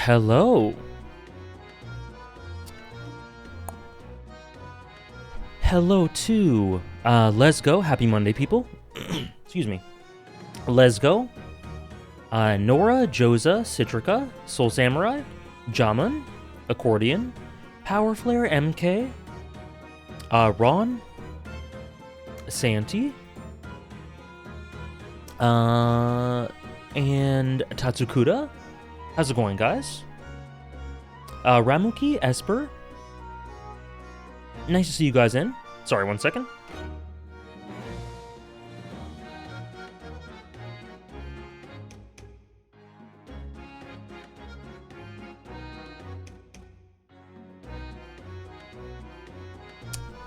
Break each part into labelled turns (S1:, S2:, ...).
S1: Hello. Hello to Let's Go. Happy Monday, people. Excuse me. Let's Go. Nora, Joza, Citrica, Soul Samurai, Jamun, Accordion, Power Flare, MK, Ron, Santi, and Tatsukuda. How's it going, guys? Ramuki, Esper. Nice to see you guys in. Sorry, 1 second.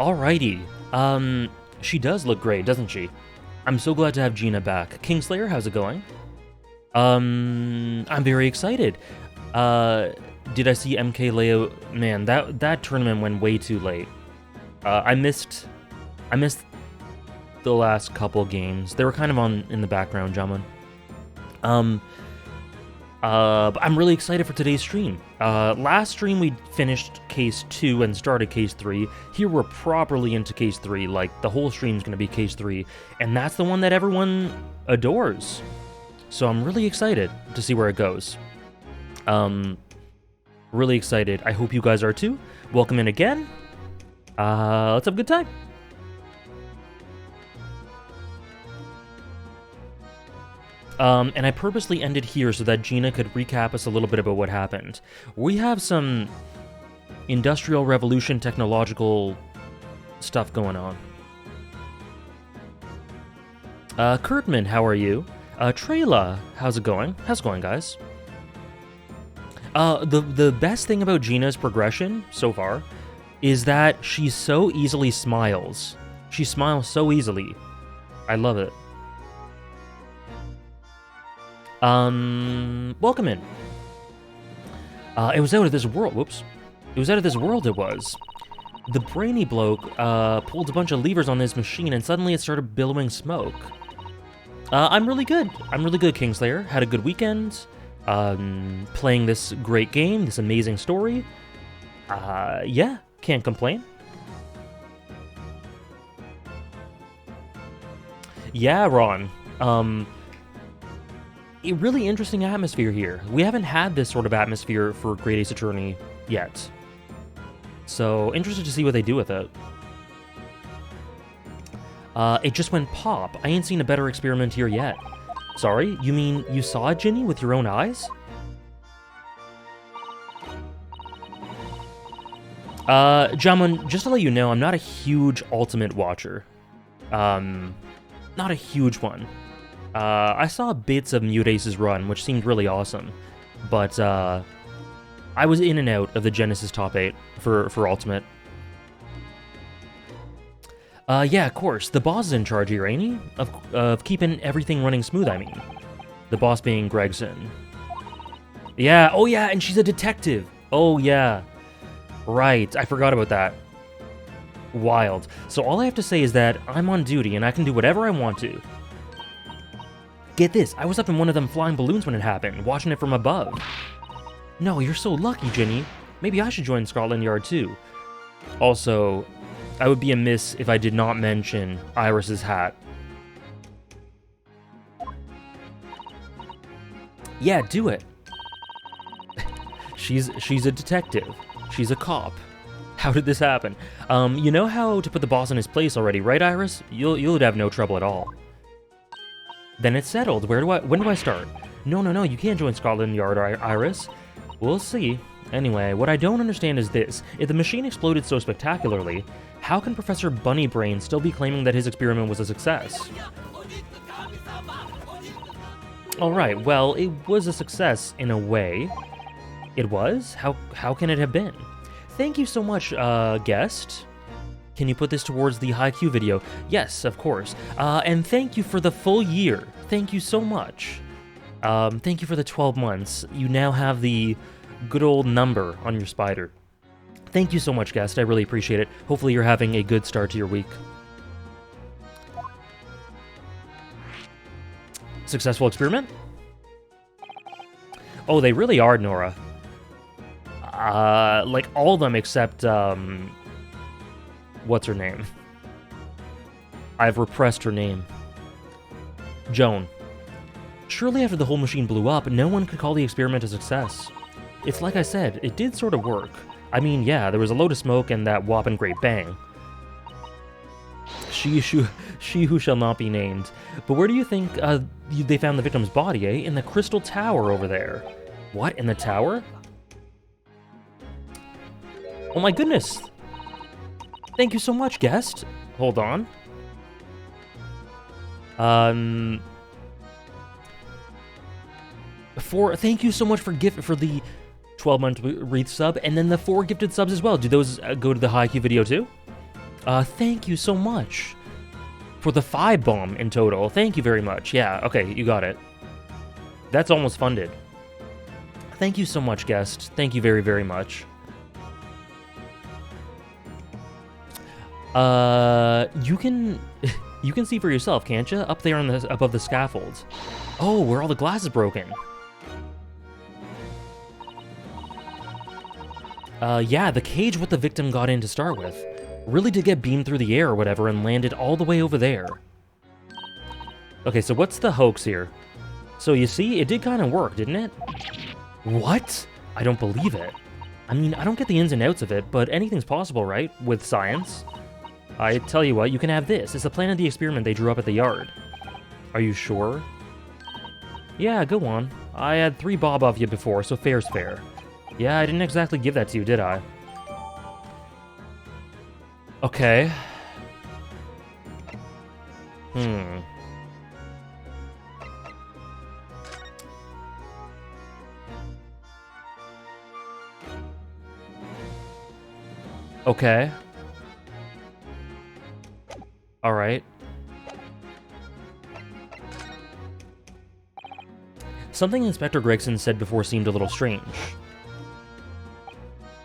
S1: Alrighty. She does look great, doesn't she? I'm so glad to have Gina back. Kingslayer, how's it going? I'm very excited. Did I see MK Leo? Man, that tournament went way too late. I missed the last couple games. They were kind of in the background, Jamun. But I'm really excited for today's stream. Last stream we finished Case 2 and started Case 3. Here we're properly into Case 3, like the whole stream's gonna be Case 3, and that's the one that everyone adores. So I'm really excited to see where it goes. Really excited. I hope you guys are too. Welcome in again. Let's have a good time. And I purposely ended here so that Gina could recap us a little bit about what happened. We have some Industrial Revolution technological stuff going on. Kurtman, how are you? Trayla, how's it going? How's it going, guys? The best thing about Gina's progression so far is that she so easily smiles. She smiles so easily. I love it. Welcome in. It was out of this world. Whoops. It was out of this world, it was. The brainy bloke, pulled a bunch of levers on this machine and suddenly it started billowing smoke. I'm really good. I'm really good, Kingslayer. Had a good weekend. Playing this great game, this amazing story. Yeah, can't complain. Yeah, Ron. A really interesting atmosphere here. We haven't had this sort of atmosphere for Great Ace Attorney yet. So, interested to see what they do with it. It just went pop. I ain't seen a better experiment here yet. Sorry, you mean you saw it, Ginny, with your own eyes? Jamun, just to let you know, I'm not a huge Ultimate watcher. Not a huge one. I saw bits of Mutace's run, which seemed really awesome. But, I was in and out of the Genesis top 8 for Ultimate. Yeah, of course. The boss is in charge here, ain't he? Of keeping everything running smooth, I mean. The boss being Gregson. Yeah, oh yeah, and she's a detective. Oh yeah. Right, I forgot about that. Wild. So all I have to say is that I'm on duty and I can do whatever I want to. Get this, I was up in one of them flying balloons when it happened, watching it from above. No, you're so lucky, Ginny. Maybe I should join Scotland Yard too. Also, I would be amiss if I did not mention Iris's hat. Yeah, do it. She's a detective. She's a cop. How did this happen? You know how to put the boss in his place already, right, Iris? You'll have no trouble at all. Then it's settled. When do I start? No, you can't join Scotland Yard, Iris. We'll see. Anyway, what I don't understand is this. If the machine exploded so spectacularly, how can Professor Bunnybrain still be claiming that his experiment was a success? Alright, well, it was a success in a way. It was? How can it have been? Thank you so much, guest. Can you put this towards the Haikyuu video? Yes, of course. And thank you for the full year. Thank you so much. Thank you for the 12 months. You now have the good old number on your spider. Thank you so much, guest. I really appreciate it. Hopefully you're having a good start to your week. Successful experiment? Oh, they really are, Nora. Like all of them except, what's her name? I've repressed her name. Joan. Surely after the whole machine blew up, no one could call the experiment a success. It's like I said, it did sort of work. I mean, yeah, there was a load of smoke and that whopping great bang. She who shall not be named. But where do you think they found the victim's body, eh? In the Crystal Tower over there. What, in the tower? Oh my goodness! Thank you so much, guest. Hold on. Thank you so much for the 12-month wreath sub, and then the 4 gifted subs as well. Do those go to the Haikyuu video too? Thank you so much for the 5 bomb in total. Thank you very much. Yeah, okay, you got it. That's almost funded. Thank you so much, guest. Thank you very, very much. You can see for yourself, can't you? Up there on above the scaffold. Oh, where all the glass is broken. Yeah, the cage what the victim got in to start with. Really did get beamed through the air or whatever and landed all the way over there. Okay, so what's the hoax here? So you see, it did kind of work, didn't it? What? I don't believe it. I mean, I don't get the ins and outs of it, but anything's possible, right? With science. I tell you what, you can have this. It's the plan of the experiment they drew up at the yard. Are you sure? Yeah, go on. I had 3 bob off you before, so fair's fair. Yeah, I didn't exactly give that to you, did I? Okay. Okay. Alright. Something Inspector Gregson said before seemed a little strange.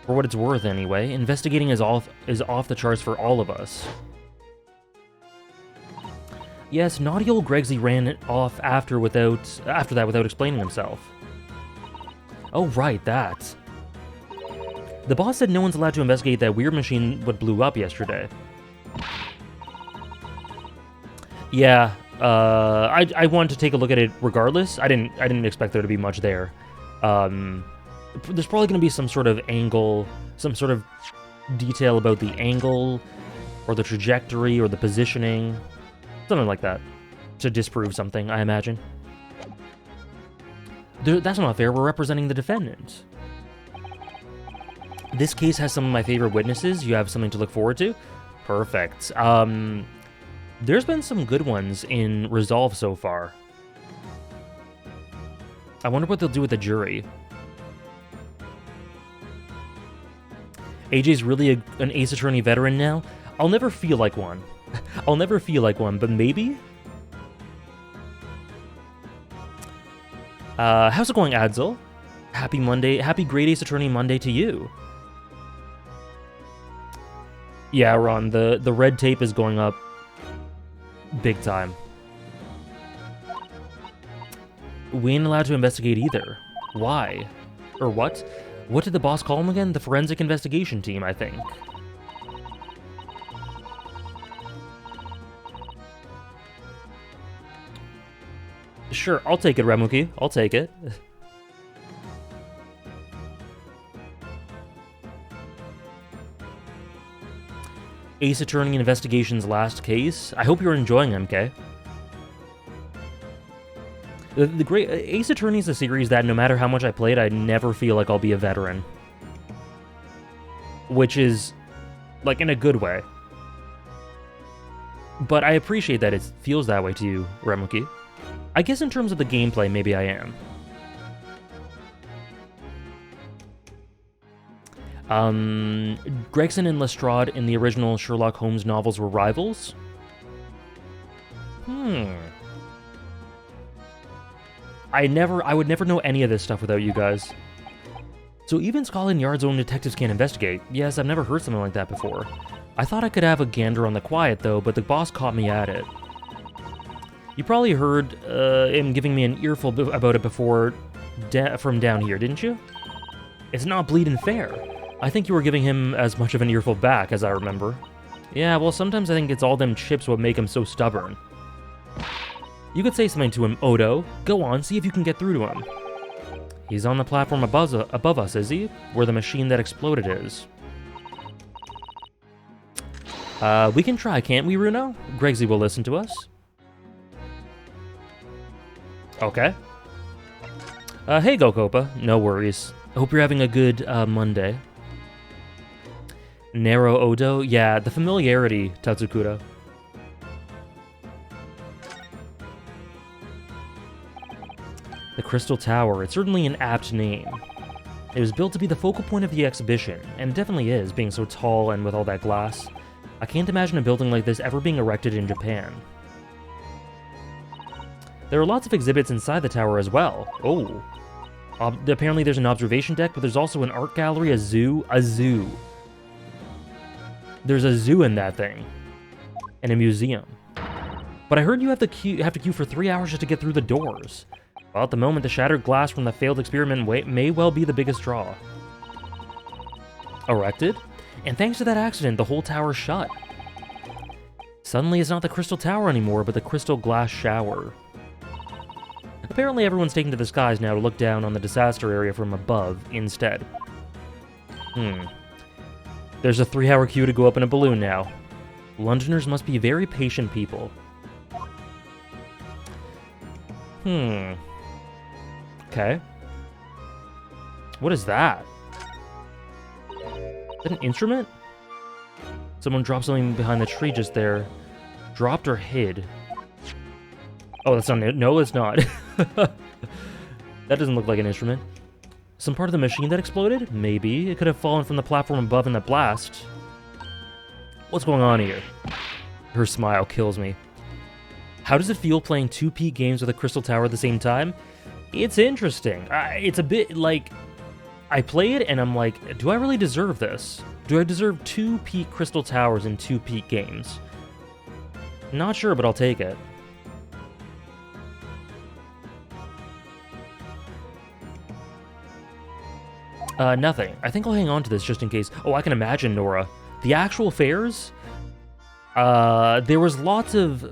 S1: For what it's worth, anyway, investigating is off the charts for all of us. Yes, naughty old Gregsy ran off after that without explaining himself. Oh, right, that. The boss said no one's allowed to investigate that weird machine what blew up yesterday. Yeah, I wanted to take a look at it regardless. I didn't expect there to be much there. There's probably going to be some sort of angle, some sort of detail about the angle, or the trajectory, or the positioning, something like that, to disprove something, I imagine. That's not fair, we're representing the defendant. This case has some of my favorite witnesses. You have something to look forward to? Perfect. There's been some good ones in Resolve so far. I wonder what they'll do with the jury. AJ's really an Ace Attorney veteran now? I'll never feel like one. I'll never feel like one, but maybe? How's it going, Adsel? Happy Monday. Happy Great Ace Attorney Monday to you. Yeah, Ron, the red tape is going up big time. We ain't allowed to investigate either. Why? Or what? What did the boss call him again? The Forensic Investigation Team, I think. Sure, I'll take it, Remuki. I'll take it. Ace Attorney Investigation's last case. I hope you're enjoying MK. The great Ace Attorney is a series that no matter how much I played, I never feel like I'll be a veteran. Which is, like, in a good way. But I appreciate that it feels that way to you, Remuki. I guess in terms of the gameplay, maybe I am. Gregson and Lestrade in the original Sherlock Holmes novels were rivals? I would never know any of this stuff without you guys. So even Scotland Yard's own detectives can't investigate. Yes, I've never heard something like that before. I thought I could have a gander on the quiet though, but the boss caught me at it. You probably heard him giving me an earful about it before from down here, didn't you? It's not bleeding fair. I think you were giving him as much of an earful back, as I remember. Yeah, well, sometimes I think it's all them chips what make him so stubborn. You could say something to him, Odo. Go on, see if you can get through to him. He's on the platform above us, is he? Where the machine that exploded is. We can try, can't we, Runo? Gregsy will listen to us. Okay. Hey, Gokopa. No worries. I hope you're having a good Monday. Narrow Odo? Yeah, the familiarity, Tatsukura. The Crystal Tower. It's certainly an apt name. It was built to be the focal point of the exhibition, and it definitely is, being so tall and with all that glass. I can't imagine a building like this ever being erected in Japan. There are lots of exhibits inside the tower as well. Oh. Apparently there's an observation deck, but there's also an art gallery, a zoo. A zoo. There's a zoo in that thing. And a museum. But I heard you have to queue for 3 hours just to get through the doors. Well, at the moment, the shattered glass from the failed experiment may well be the biggest draw. Erected? And thanks to that accident, the whole tower's shut. Suddenly, it's not the Crystal Tower anymore, but the Crystal Glass Shower. Apparently, everyone's taking to the skies now to look down on the disaster area from above instead. There's a 3-hour queue to go up in a balloon now. Londoners must be very patient people. Okay. What is that? Is that an instrument? Someone dropped something behind the tree just there. Dropped or hid? Oh, that's not it. No, it's not. That doesn't look like an instrument. Some part of the machine that exploded? Maybe. It could have fallen from the platform above in the blast. What's going on here? Her smile kills me. How does it feel playing 2 peak games with a Crystal Tower at the same time? It's interesting. It's a bit like... I play it and I'm like, do I really deserve this? Do I deserve 2 peak Crystal Towers in 2 peak games? Not sure, but I'll take it. Nothing. I think I'll hang on to this just in case. Oh, I can imagine, Nora. The actual fairs? There was lots of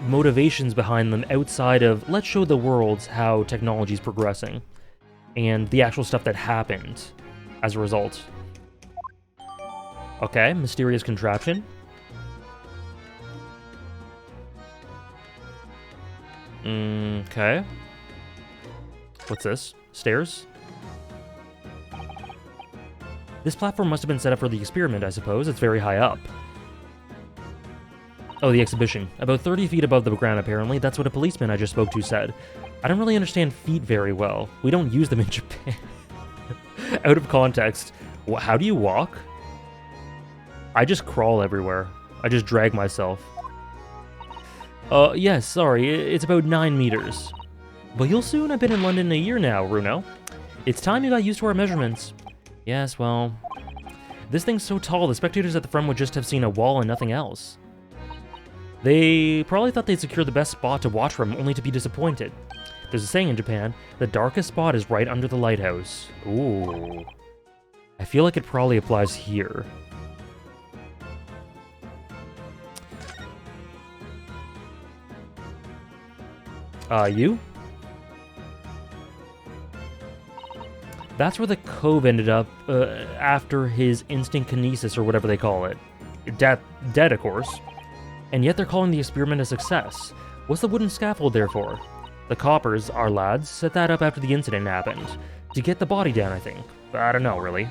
S1: motivations behind them outside of, let's show the world how technology is progressing. And the actual stuff that happened as a result. Okay, mysterious contraption. Okay. What's this? Stairs? This platform must have been set up for the experiment, I suppose. It's very high up. Oh, the exhibition. About 30 feet above the ground, apparently. That's what a policeman I just spoke to said. I don't really understand feet very well. We don't use them in Japan. Out of context. How do you walk? I just crawl everywhere. I just drag myself. Yes, sorry. It's about 9 meters. But you'll soon. I've been in London a year now, Runo. It's time you got used to our measurements. Yes, well... This thing's so tall, the spectators at the front would just have seen a wall and nothing else. They probably thought they'd secure the best spot to watch from, only to be disappointed. There's a saying in Japan, the darkest spot is right under the lighthouse. Ooh. I feel like it probably applies here. You? That's where the Cove ended up after his instant kinesis, or whatever they call it. Dead, of course. And yet they're calling the experiment a success. What's the wooden scaffold there for? The coppers, our lads, set that up after the incident happened. To get the body down, I think. I don't know, really.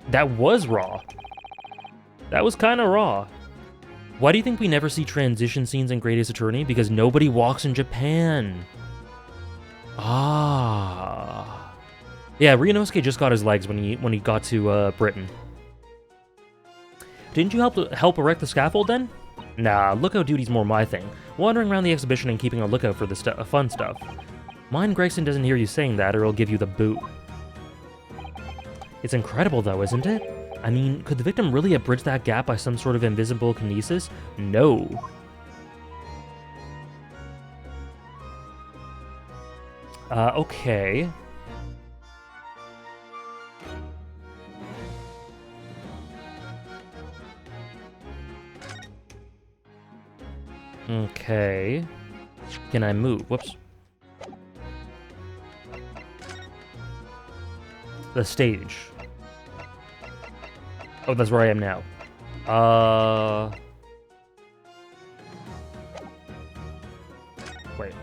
S1: That was raw. That was kind of raw. Why do you think we never see transition scenes in Great Ace Attorney? Because nobody walks in Japan. Ah. Yeah, Ryunosuke just got his legs when he got to Britain. Didn't you help erect the scaffold then? Nah, lookout duty's more my thing. Wandering around the exhibition and keeping a lookout for the fun stuff. Mind Gregson doesn't hear you saying that or he'll give you the boot. It's incredible though, isn't it? I mean, could the victim really have bridged that gap by some sort of invisible kinesis? No. Okay. Okay. Can I move? Whoops. The stage. Oh, that's where I am now. Wait.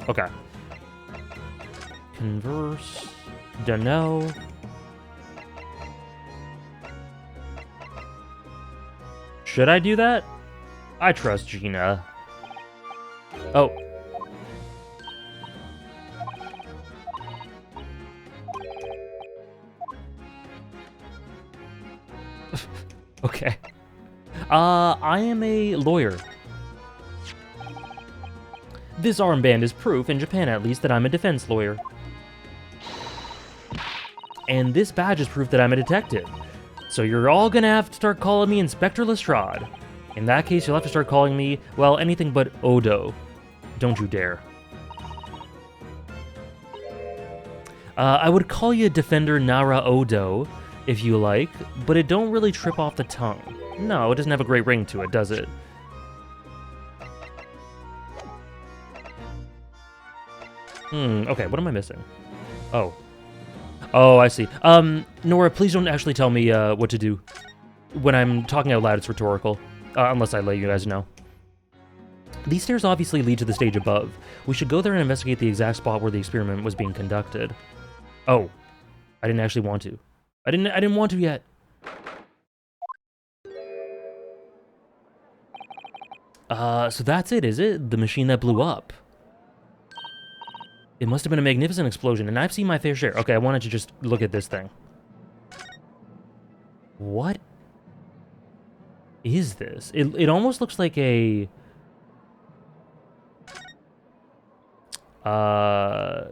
S1: Okay. Converse. Dunno. Should I do that? I trust Gina. Oh. Okay. I am a lawyer. This armband is proof, in Japan at least, that I'm a defense lawyer. And this badge is proof that I'm a detective. So you're all gonna have to start calling me Inspector Lestrade. In that case, you'll have to start calling me, well, anything but Odo. Don't you dare. I would call you Defender Nara Odo, if you like, but it don't really trip off the tongue. No, it doesn't have a great ring to it, does it? Okay, what am I missing? Oh. Oh, I see. Nora, please don't actually tell me, what to do. When I'm talking out loud, it's rhetorical. Unless I let you guys know. These stairs obviously lead to the stage above. We should go there and investigate the exact spot where the experiment was being conducted. Oh. I didn't actually want to. I didn't want to yet. So that's it, is it? The machine that blew up. It must have been a magnificent explosion, and I've seen my fair share. Okay, I wanted to just look at this thing. What is this? It almost looks like a...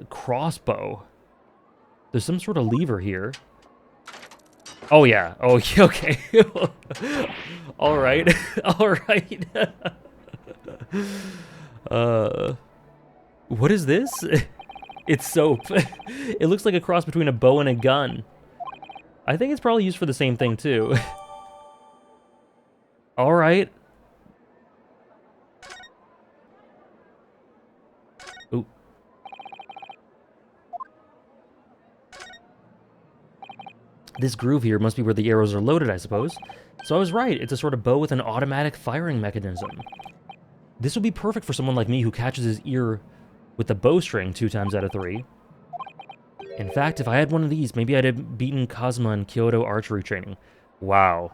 S1: crossbow. There's some sort of lever here. Oh, yeah. Oh, okay. All right. All right. What is this? It's soap. It looks like a cross between a bow and a gun. I think it's probably used for the same thing, too. All right. Ooh. This groove here must be where the arrows are loaded, I suppose. So I was right, it's a sort of bow with an automatic firing mechanism. This would be perfect for someone like me who catches his ear with the bowstring 2 times out of 3. In fact, if I had one of these, maybe I'd have beaten Kazuma in Kyoto archery training. Wow.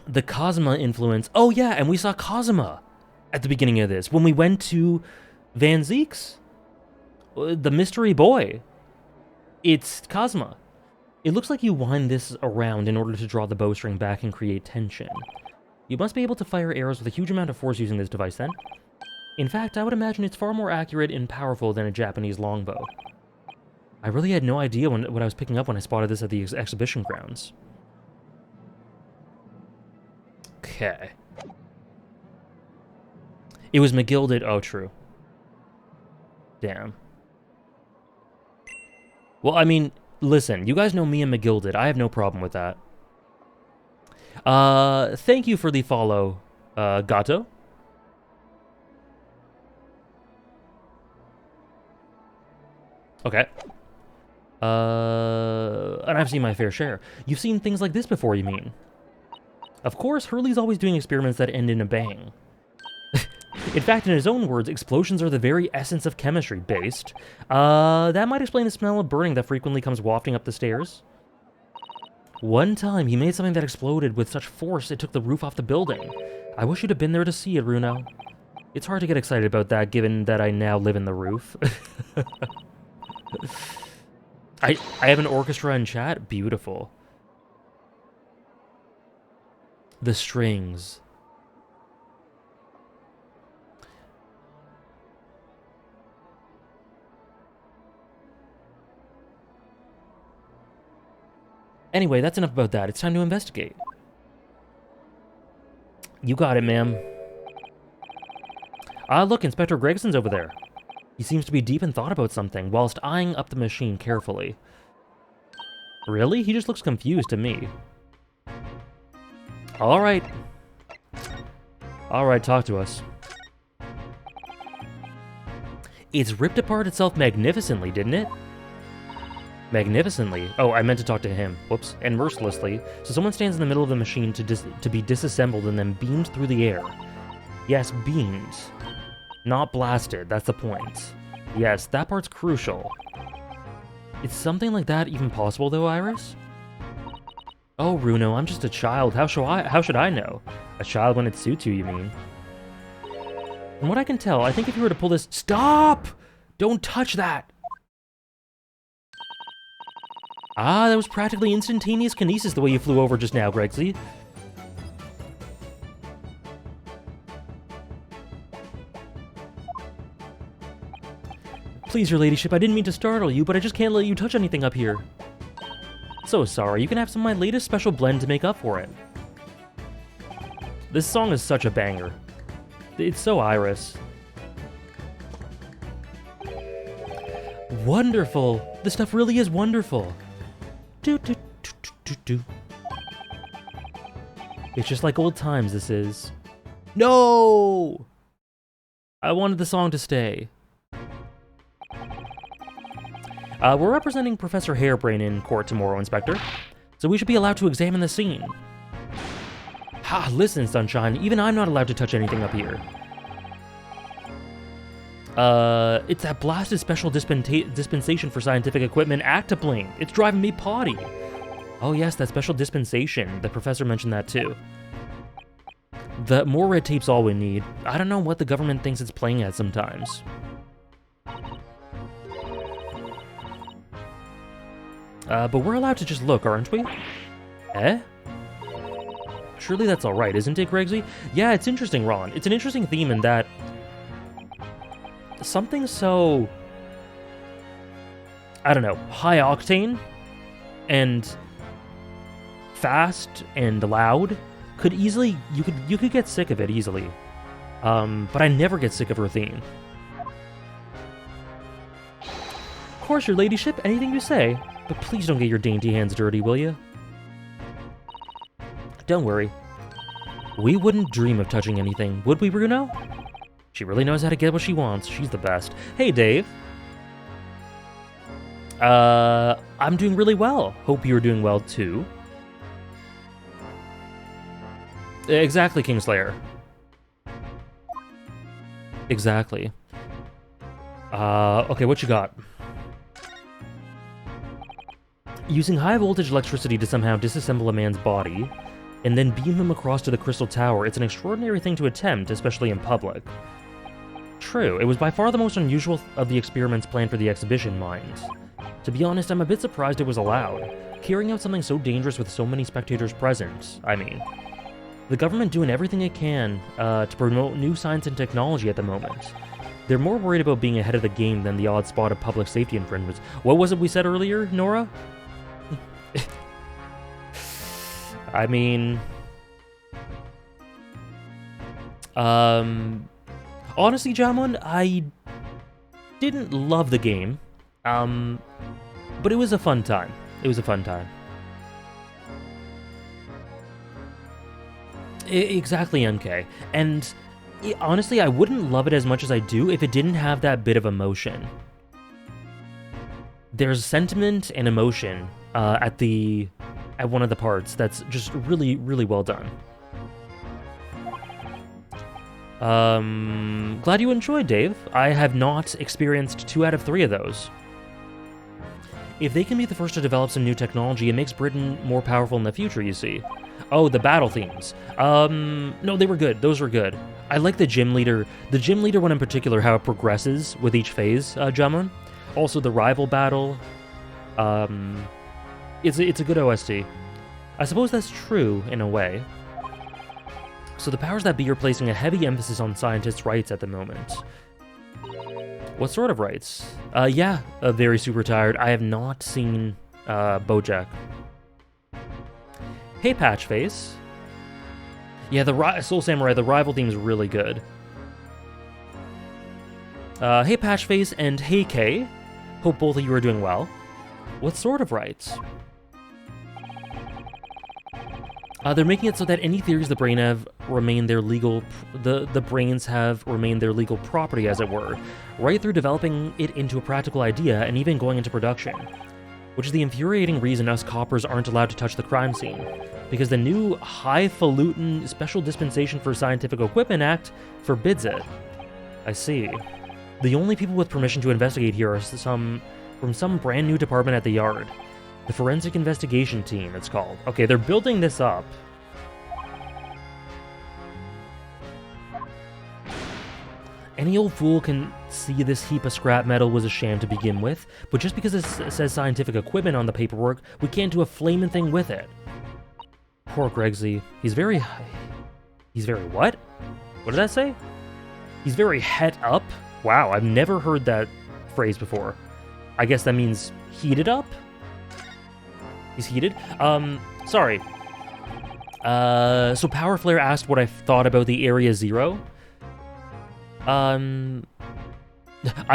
S1: The Kazuma influence. Oh yeah, and we saw Kazuma at the beginning of this when we went to Van Zeek's. The mystery boy. It's Kazuma. It looks like you wind this around in order to draw the bowstring back and create tension. You must be able to fire arrows with a huge amount of force using this device then. In fact, I would imagine it's far more accurate and powerful than a Japanese longbow. I really had no idea what I was picking up when I spotted this at the exhibition grounds. Okay. It was McGilded. Oh, true. Damn. Well, I mean, listen, you guys know me and McGilded. I have no problem with that. Thank you for the follow, Gato. Okay. And I've seen my fair share. You've seen things like this before, you mean? Of course, Hurley's always doing experiments that end in a bang. In fact, in his own words, explosions are the very essence of chemistry, based. That might explain the smell of burning that frequently comes wafting up the stairs. One time, he made something that exploded with such force it took the roof off the building. I wish you'd have been there to see it, Runo. It's hard to get excited about that, given that I now live in the roof. I have an orchestra in chat? Beautiful. The strings. Anyway, that's enough about that. It's time to investigate. You got it, ma'am. Ah, look, Inspector Gregson's over there. He seems to be deep in thought about something, whilst eyeing up the machine carefully. Really? He just looks confused to me. Alright. Alright, talk to us. It's ripped apart itself magnificently, didn't it? Magnificently. Oh, I meant to talk to him. Whoops. And mercilessly. So someone stands in the middle of the machine to be disassembled and then beamed through the air. Yes, beamed. Not blasted. That's the point. Yes, that part's crucial. Is something like that even possible, though, Iris? Oh, Runo, I'm just a child. How should I know? A child when it suits you, you mean? From what I can tell, I think if you were to pull this... Stop! Don't touch that! Ah, that was practically instantaneous kinesis the way you flew over just now, Gregsley. Please, your ladyship, I didn't mean to startle you, but I just can't let you touch anything up here. So sorry, you can have some of my latest special blend to make up for it. This song is such a banger. It's so Iris. Wonderful! This stuff really is wonderful. Do, do, do, do, do, do. It's just like old times, this is. No! I wanted the song to stay. We're representing Professor Hairbrain in court tomorrow, Inspector, so we should be allowed to examine the scene. Ha, listen, Sunshine, even I'm not allowed to touch anything up here. It's that blasted special dispensation for scientific equipment Actapling. It's driving me potty. Oh yes, that special dispensation. The professor mentioned that too. The more red tape's all we need. I don't know what the government thinks it's playing at sometimes. But we're allowed to just look, aren't we? Eh? Surely that's alright, isn't it, Gregsley? Yeah, it's interesting, Ron. It's an interesting theme in that... something so, I don't know, high octane and fast and loud could easily, you could get sick of it easily. But I never get sick of her theme. Of course, your ladyship, anything you say. But please don't get your dainty hands dirty, will you? Don't worry. We wouldn't dream of touching anything, would we, Bruno? She really knows how to get what she wants. She's the best. Hey, Dave. I'm doing really well. Hope you're doing well, too. Exactly, Kingslayer. Exactly. Okay, what you got? Using high-voltage electricity to somehow disassemble a man's body, and then beam him across to the Crystal Tower, it's an extraordinary thing to attempt, especially in public. True, it was by far the most unusual of the experiments planned for the exhibition, mind. To be honest, I'm a bit surprised it was allowed. Carrying out something so dangerous with so many spectators present, I mean. The government doing everything it can to promote new science and technology at the moment. They're more worried about being ahead of the game than the odd spot of public safety infringements. What was it we said earlier, Nora? I mean... honestly, Jamon, I didn't love the game. But it was a fun time. It was a fun time. Exactly, MK. And honestly, I wouldn't love it as much as I do if it didn't have that bit of emotion. There's sentiment and emotion at one of the parts that's just really, really well done. Glad you enjoyed, Dave. I have not experienced 2 out of 3 of those. If they can be the first to develop some new technology, it makes Britain more powerful in the future, you see. Oh, the battle themes. No, they were good. Those were good. I like the gym leader. The gym leader one in particular, how it progresses with each phase, Jamon. Also, the rival battle. It's a good OST. I suppose that's true, in a way. So the powers that be are placing a heavy emphasis on scientists' rights at the moment. What sort of rights? Yeah, very super tired. I have not seen BoJack. Hey, Patchface. Yeah, the Soul Samurai, the rival theme's really good. Hey, Patchface, and hey, Kay. Hope both of you are doing well. What sort of rights? They're making it so that any theories the brain have remain their legal... The brains have remained their legal property, as it were, right through developing it into a practical idea and even going into production. Which is the infuriating reason us coppers aren't allowed to touch the crime scene. Because the new Highfalutin Special Dispensation for Scientific Equipment Act forbids it. I see. The only people with permission to investigate here are from some brand new department at the Yard. The Forensic Investigation Team, it's called. Okay, they're building this up. Any old fool can see this heap of scrap metal was a sham to begin with, but just because it says scientific equipment on the paperwork, we can't do a flaming thing with it. Poor Gregsy. He's very what? What did that say? He's very het up? Wow, I've never heard that phrase before. I guess that means heated up? He's heated? Sorry. So Power Flare asked what I thought about the Area Zero. I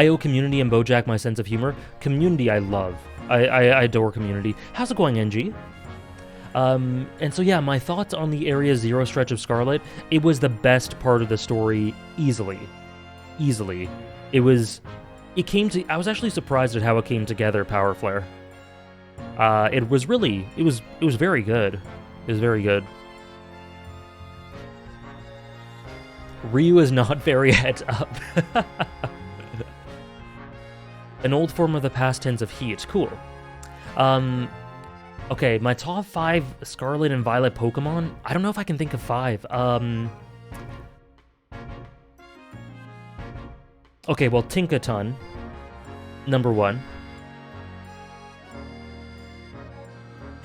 S1: owe Community and BoJack my sense of humor. Community I love. I adore Community. How's it going, NG? And so yeah, my thoughts on the Area Zero stretch of Scarlet, it was the best part of the story, easily. Easily. I was actually surprised at how it came together, Power Flare. It was very good. It was very good. Ryu is not very het up. An old form of the past tense of heat. Cool. Okay, my top 5 Scarlet and Violet Pokemon. I don't know if I can think of 5. Okay, well, Tinkaton, number 1.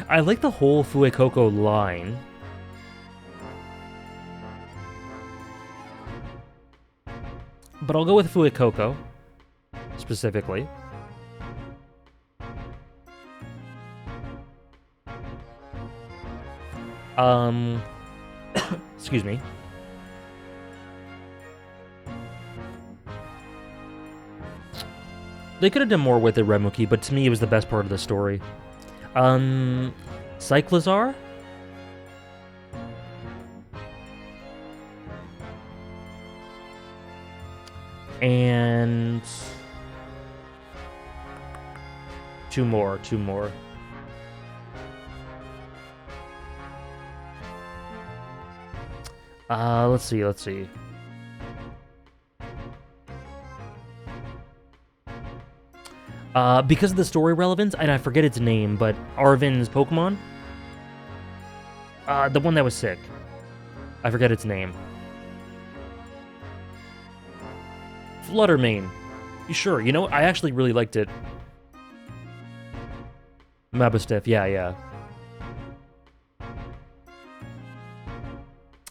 S1: I like the whole Fuecoco line. But I'll go with Fuecoco. specifically. Excuse me. They could have done more with it, Remuki, but to me it was the best part of the story. Cyclizar? And... Two more. Let's see. Because of the story relevance, and I forget its name, but Arvin's Pokemon? The one that was sick. I forget its name. Fluttermane. Sure, you know, I actually really liked it. Mabustiff, yeah.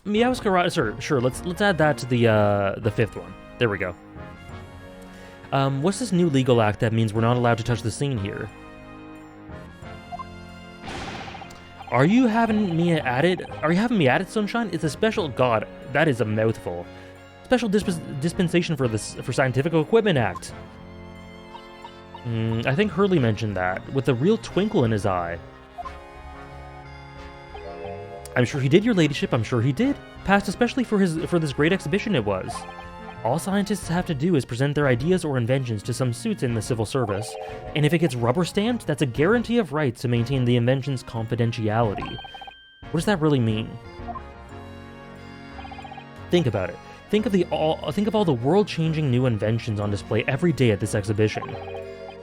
S1: Meowscarada, sure, let's add that to the fifth one. There we go. What's this new legal act that means we're not allowed to touch the scene here? Are you having me at it, Sunshine? It's a special... God, that is a mouthful. Special dispensation for Scientific Equipment Act. I think Hurley mentioned that, with a real twinkle in his eye. I'm sure he did, your ladyship, I'm sure he did. Passed especially for this great exhibition it was. All scientists have to do is present their ideas or inventions to some suits in the civil service, and if it gets rubber stamped, that's a guarantee of rights to maintain the invention's confidentiality. What does that really mean? Think about it. Think of all the world-changing new inventions on display every day at this exhibition.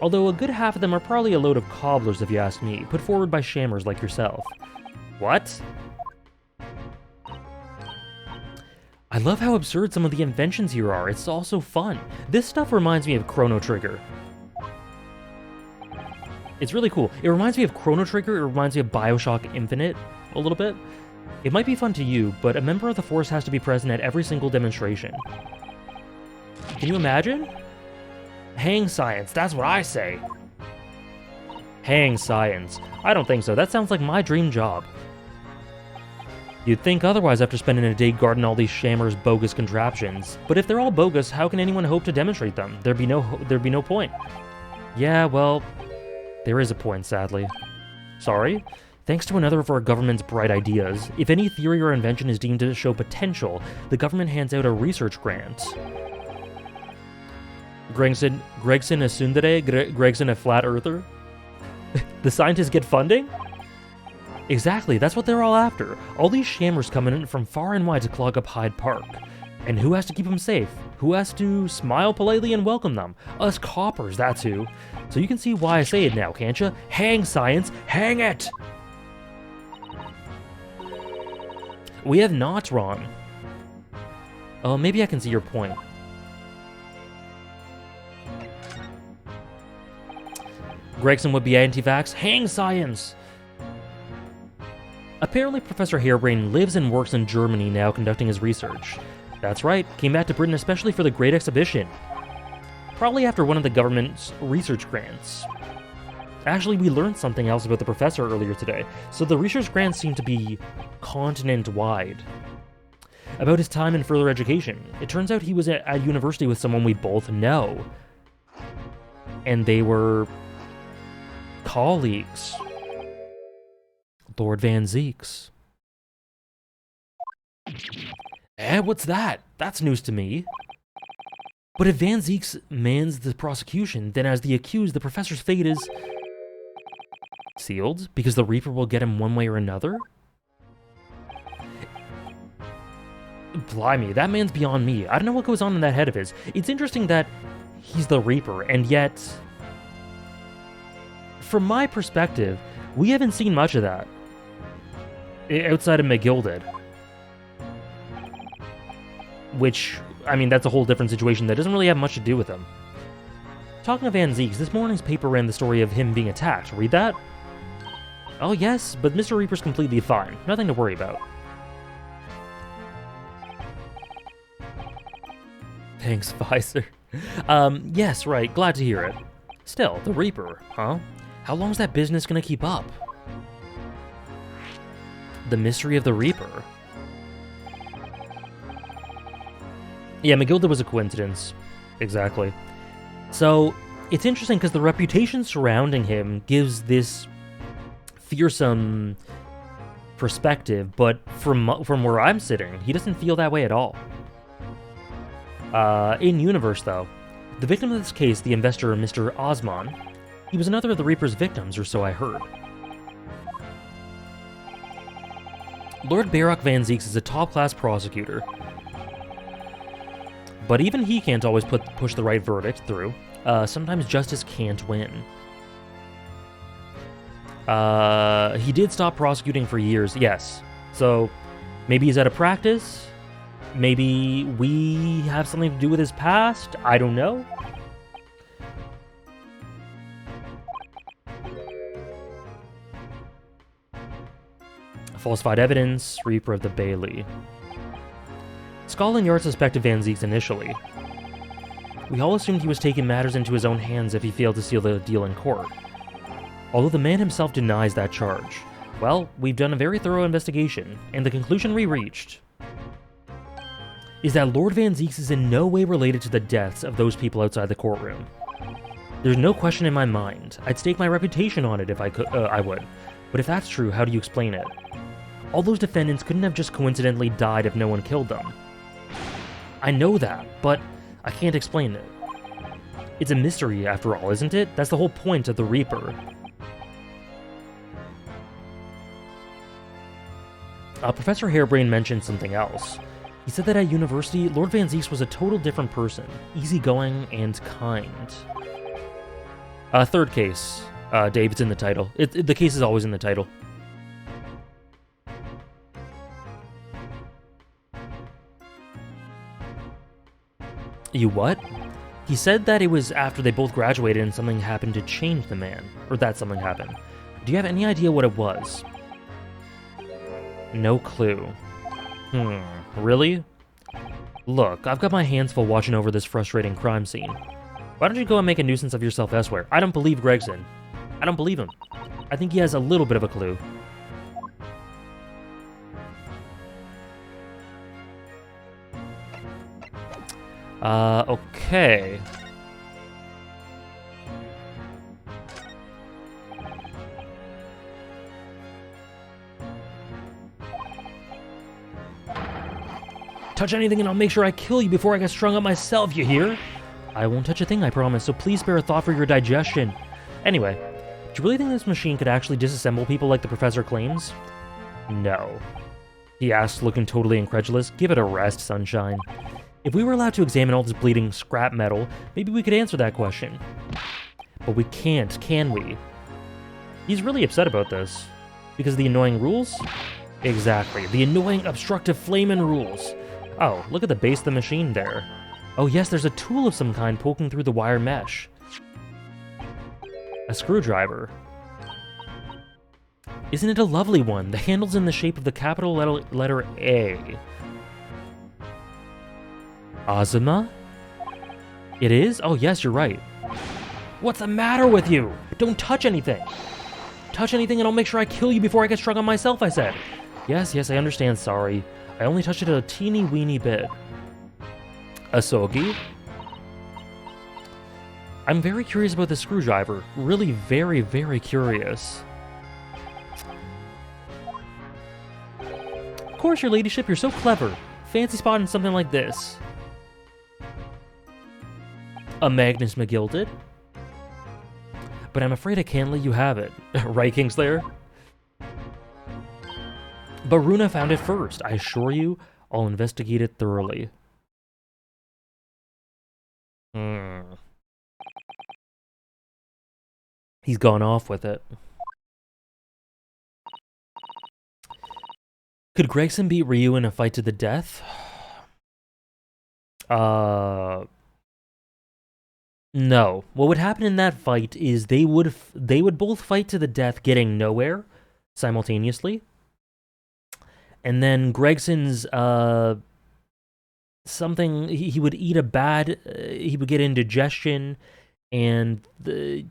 S1: Although a good half of them are probably a load of cobblers if you ask me, put forward by shammers like yourself. What? I love how absurd some of the inventions here are. It's all so fun. This stuff reminds me of Chrono Trigger. It's really cool. It reminds me of Chrono Trigger. It reminds me of BioShock Infinite a little bit. It might be fun to you, but a member of the Force has to be present at every single demonstration. Can you imagine? Hang science, that's what I say. Hang science. I don't think so. That sounds like my dream job. You'd think otherwise after spending a day guarding all these shammers' bogus contraptions. But if they're all bogus, how can anyone hope to demonstrate them? There'd be no point. Yeah, well, there is a point, sadly. Sorry? Thanks to another of our government's bright ideas, if any theory or invention is deemed to show potential, the government hands out a research grant. Gregson a tsundere? Gregson a flat earther? The scientists get funding? Exactly, that's what they're all after. All these shammers coming in from far and wide to clog up Hyde Park. And who has to keep them safe? Who has to smile politely and welcome them? Us coppers, that's who. So you can see why I say it now, can't you? Hang science, hang it! We have not, Ron. Oh, maybe I can see your point. Gregson would be anti-vax. Hang science! Apparently, Professor Harebrain lives and works in Germany now conducting his research. That's right, came back to Britain especially for the Great Exhibition. Probably after one of the government's research grants. Actually, we learned something else about the professor earlier today, so the research grants seem to be continent-wide. About his time in further education, it turns out he was at university with someone we both know. And they were... colleagues. Lord Van Zeeks. What's that? That's news to me. But if Van Zeeks mans the prosecution, then as the accused, the professor's fate is... sealed? Because the Reaper will get him one way or another? Blimey, that man's beyond me. I don't know what goes on in that head of his. It's interesting that he's the Reaper, and yet... from my perspective, we haven't seen much of that. Outside of McGilded. Which, I mean, that's a whole different situation that doesn't really have much to do with him. Talking of Van Zeeks, this morning's paper ran the story of him being attacked. Read that? Oh yes, but Mr. Reaper's completely fine. Nothing to worry about. Thanks, Pfizer. Yes, right. Glad to hear it. Still, the Reaper, huh? How long's that business gonna keep up? The mystery of the Reaper. Yeah, McGilda was a coincidence. Exactly. So, it's interesting because the reputation surrounding him gives this fearsome perspective, but from where I'm sitting, he doesn't feel that way at all. In-universe, though, the victim of this case, the investor Mr. Osman, he was another of the Reaper's victims, or so I heard. Lord Barock Van Zeeks is a top-class prosecutor, but even he can't always push the right verdict through. Sometimes justice can't win. He did stop prosecuting for years, yes. So, maybe he's out of practice? Maybe we have something to do with his past? I don't know. Falsified evidence, Reaper of the Bailey. Scotland Yard suspected Van Zeeks initially. We all assumed he was taking matters into his own hands if he failed to seal the deal in court. Although the man himself denies that charge. Well, we've done a very thorough investigation, and the conclusion we reached is that Lord Van Zeeks is in no way related to the deaths of those people outside the courtroom. There's no question in my mind. I'd stake my reputation on it if I could. I would. But if that's true, how do you explain it? All those defendants couldn't have just coincidentally died if no one killed them. I know that, but I can't explain it. It's a mystery, after all, isn't it? That's the whole point of the Reaper. Professor Harebrain mentioned something else. He said that at university, Lord Van Zeeks was a total different person, easygoing and kind. Third case. Dave, it's in the title. The case is always in the title. You what? He said that it was after they both graduated and something happened to change the man. Or that something happened. Do you have any idea what it was? No clue. Really? Look, I've got my hands full watching over this frustrating crime scene. Why don't you go and make a nuisance of yourself elsewhere? I don't believe Gregson. I don't believe him. I think he has a little bit of a clue. Okay. Touch anything and I'll make sure I kill you before I get strung up myself, you hear? I won't touch a thing, I promise, so please spare a thought for your digestion. Anyway, do you really think this machine could actually disassemble people like the professor claims? No. He asked, looking totally incredulous. Give it a rest, sunshine. If we were allowed to examine all this bleeding scrap metal, maybe we could answer that question. But we can't, can we? He's really upset about this. Because of the annoying rules? Exactly, the annoying obstructive flamin' rules. Oh, look at the base of the machine there. Oh yes, there's a tool of some kind poking through the wire mesh. A screwdriver. Isn't it a lovely one? The handle's in the shape of the capital letter A. Azuma? It is? Oh yes, you're right. What's the matter with you? Don't touch anything. Touch anything and I'll make sure I kill you before I get struck on myself, I said. Yes, I understand, sorry. I only touched it a teeny weeny bit. Asogi? I'm very curious about the screwdriver. Really very, very curious. Of course, your ladyship, you're so clever. Fancy spotting something like this. A Magnus McGilded? But I'm afraid I can't let you have it. Right, Kingslayer? But Runa found it first. I assure you, I'll investigate it thoroughly. He's gone off with it. Could Gregson beat Ryu in a fight to the death? No. What would happen in that fight is they would both fight to the death, getting nowhere simultaneously. And then Gregson's something. He would eat a bad. He would get indigestion and the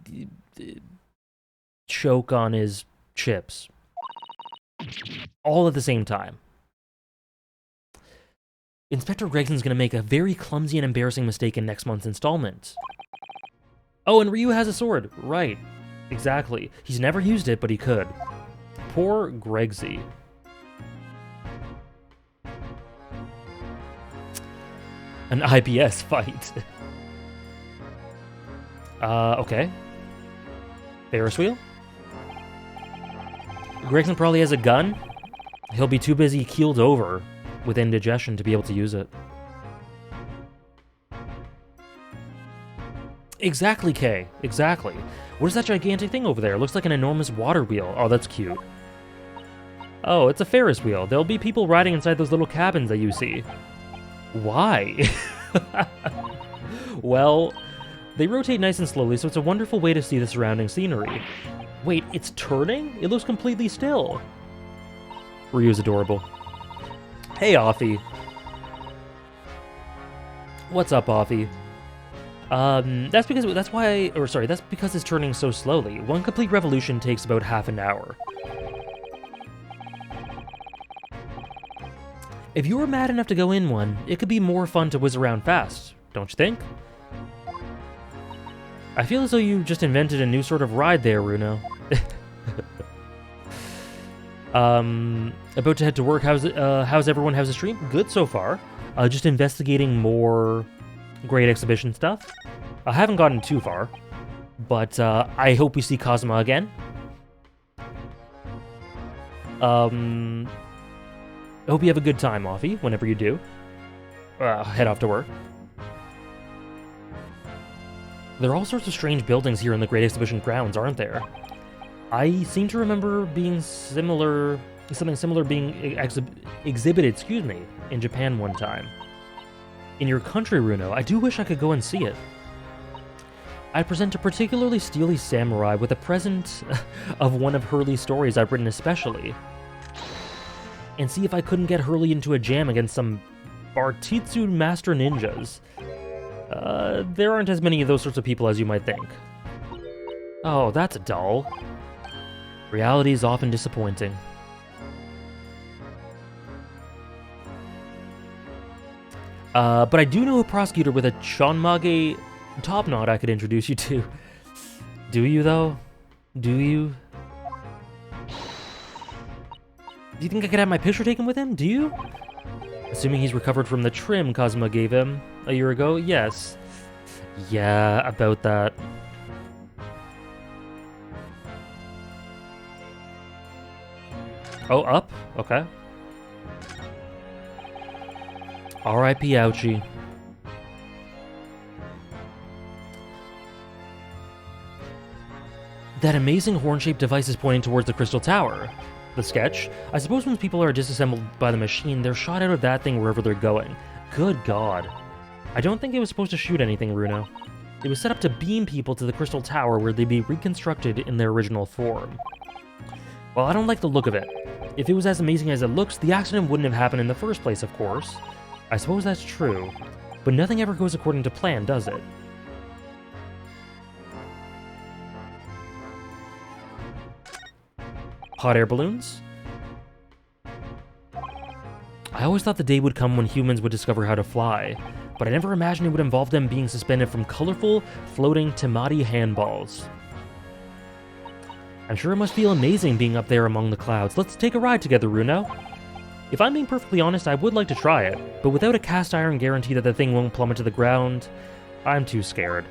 S1: choke on his chips, all at the same time. Inspector Gregson's gonna make a very clumsy and embarrassing mistake in next month's installment. Oh, and Ryu has a sword. Right. Exactly. He's never used it, but he could. Poor Gregsy. An IBS fight. Okay. Ferris wheel? Gregson probably has a gun. He'll be too busy keeled over with indigestion to be able to use it. Exactly, Kay. Exactly. What is that gigantic thing over there? It looks like an enormous water wheel. Oh, that's cute. Oh, it's a Ferris wheel. There'll be people riding inside those little cabins that you see. Why? Well, they rotate nice and slowly, so it's a wonderful way to see the surrounding scenery. Wait, it's turning? It looks completely still. Ryu's adorable. Hey, Offie. What's up, Offie? That's because it's turning so slowly. One complete revolution takes about half an hour. If you were mad enough to go in one, it could be more fun to whiz around fast, don't you think? I feel as though you just invented a new sort of ride there, Runo. About to head to work. How's everyone? How's the stream? Good so far. Just investigating more Great Exhibition stuff. I haven't gotten too far, but I hope we see Kazuma again. I hope you have a good time, Offie, whenever you do. Head off to work. There are all sorts of strange buildings here in the Great Exhibition grounds, aren't there? I seem to remember something similar being exhibited, in Japan one time. In your country, Runo, I do wish I could go and see it. I present a particularly steely samurai with a present of one of Hurley's stories I've written especially. And see if I couldn't get Hurley into a jam against some Bartitsu master ninjas. There aren't as many of those sorts of people as you might think. Oh, that's dull. Reality is often disappointing. But I do know a prosecutor with a Chonmage top knot I could introduce you to. Do you, though? Do you? Do you think I could have my picture taken with him? Do you? Assuming he's recovered from the trim Kazuma gave him a year ago? Yes. Yeah, about that. Oh, up? Okay. R.I.P. Ouchie. That amazing horn-shaped device is pointing towards the Crystal Tower. The sketch? I suppose when people are disassembled by the machine, they're shot out of that thing wherever they're going. Good God. I don't think it was supposed to shoot anything, Runo. It was set up to beam people to the Crystal Tower where they'd be reconstructed in their original form. Well, I don't like the look of it. If it was as amazing as it looks, the accident wouldn't have happened in the first place, of course. I suppose that's true. But nothing ever goes according to plan, does it? Hot air balloons? I always thought the day would come when humans would discover how to fly, but I never imagined it would involve them being suspended from colorful, floating Tamati handballs. I'm sure it must feel amazing being up there among the clouds. Let's take a ride together, Runo. If I'm being perfectly honest, I would like to try it, but without a cast iron guarantee that the thing won't plummet to the ground, I'm too scared.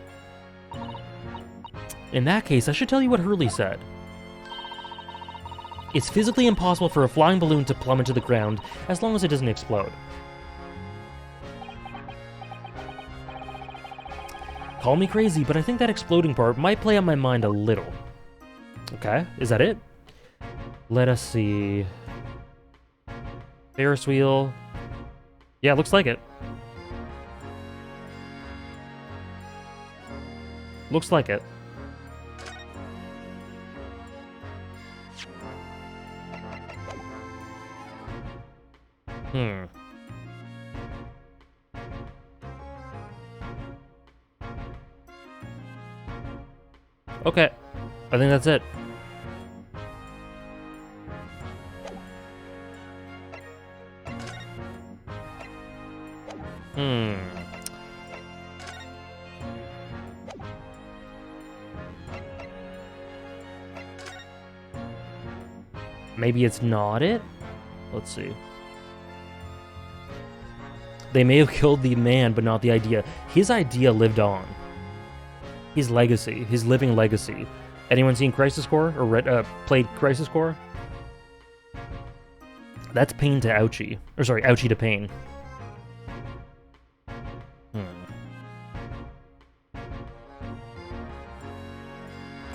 S1: In that case, I should tell you what Hurley said. It's physically impossible for a flying balloon to plummet to the ground as long as it doesn't explode. Call me crazy, but I think that exploding part might play on my mind a little. Okay, is that it? Let us see. Ferris wheel. Yeah, looks like it. Looks like it. Okay. I think that's it. Maybe it's not it? Let's see. They may have killed the man, but not the idea. His idea lived on. His legacy. His living legacy. Anyone seen Crisis Core? Or played Crisis Core? That's pain to ouchie. Or sorry, ouchie to pain.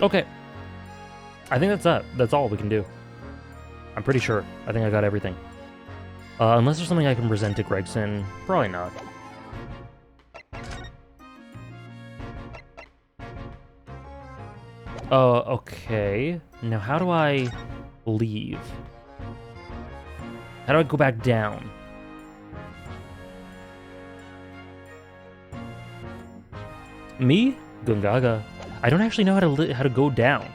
S1: Okay. I think that's that. That's all we can do. I'm pretty sure. I think I got everything. Unless there's something I can present to Gregson. Probably not. Okay. Now how do I leave? How do I go back down? Me? Gungaga. I don't actually know how to go down.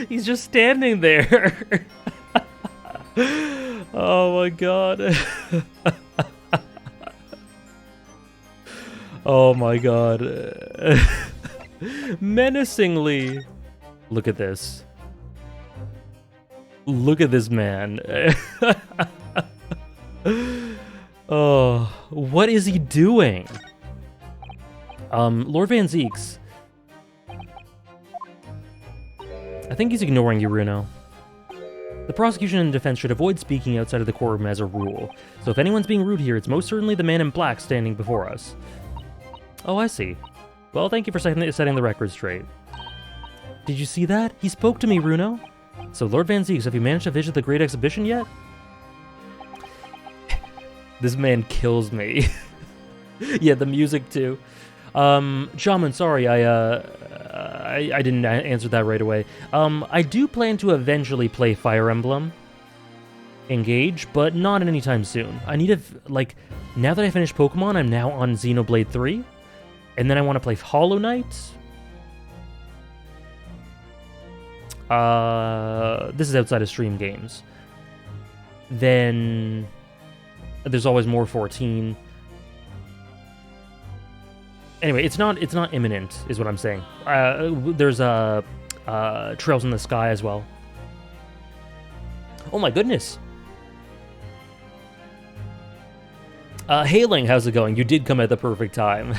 S1: He's just standing there. Oh my god. Oh my god. Menacingly. Look at this. Look at this man. Oh, what is he doing? Lord Van Zeeks. I think he's ignoring you, Runo. The prosecution and defense should avoid speaking outside of the courtroom as a rule. So if anyone's being rude here, it's most certainly the man in black standing before us. Oh, I see. Well, thank you for setting the record straight. Did you see that? He spoke to me, Runo. So, Lord Van Zeeks, have you managed to visit the Great Exhibition yet? This man kills me. Yeah, the music too. Shaman, sorry, I didn't answer that right away. I do plan to eventually play Fire Emblem Engage, but not anytime soon. I need to, like, now that I finished Pokemon, I'm now on Xenoblade 3, and then I want to play Hollow Knight. This is outside of stream games. Then there's always more 14. Anyway, it's not imminent, is what I'm saying. There's Trails in the Sky as well. Oh my goodness. Hailing, how's it going? You did come at the perfect time.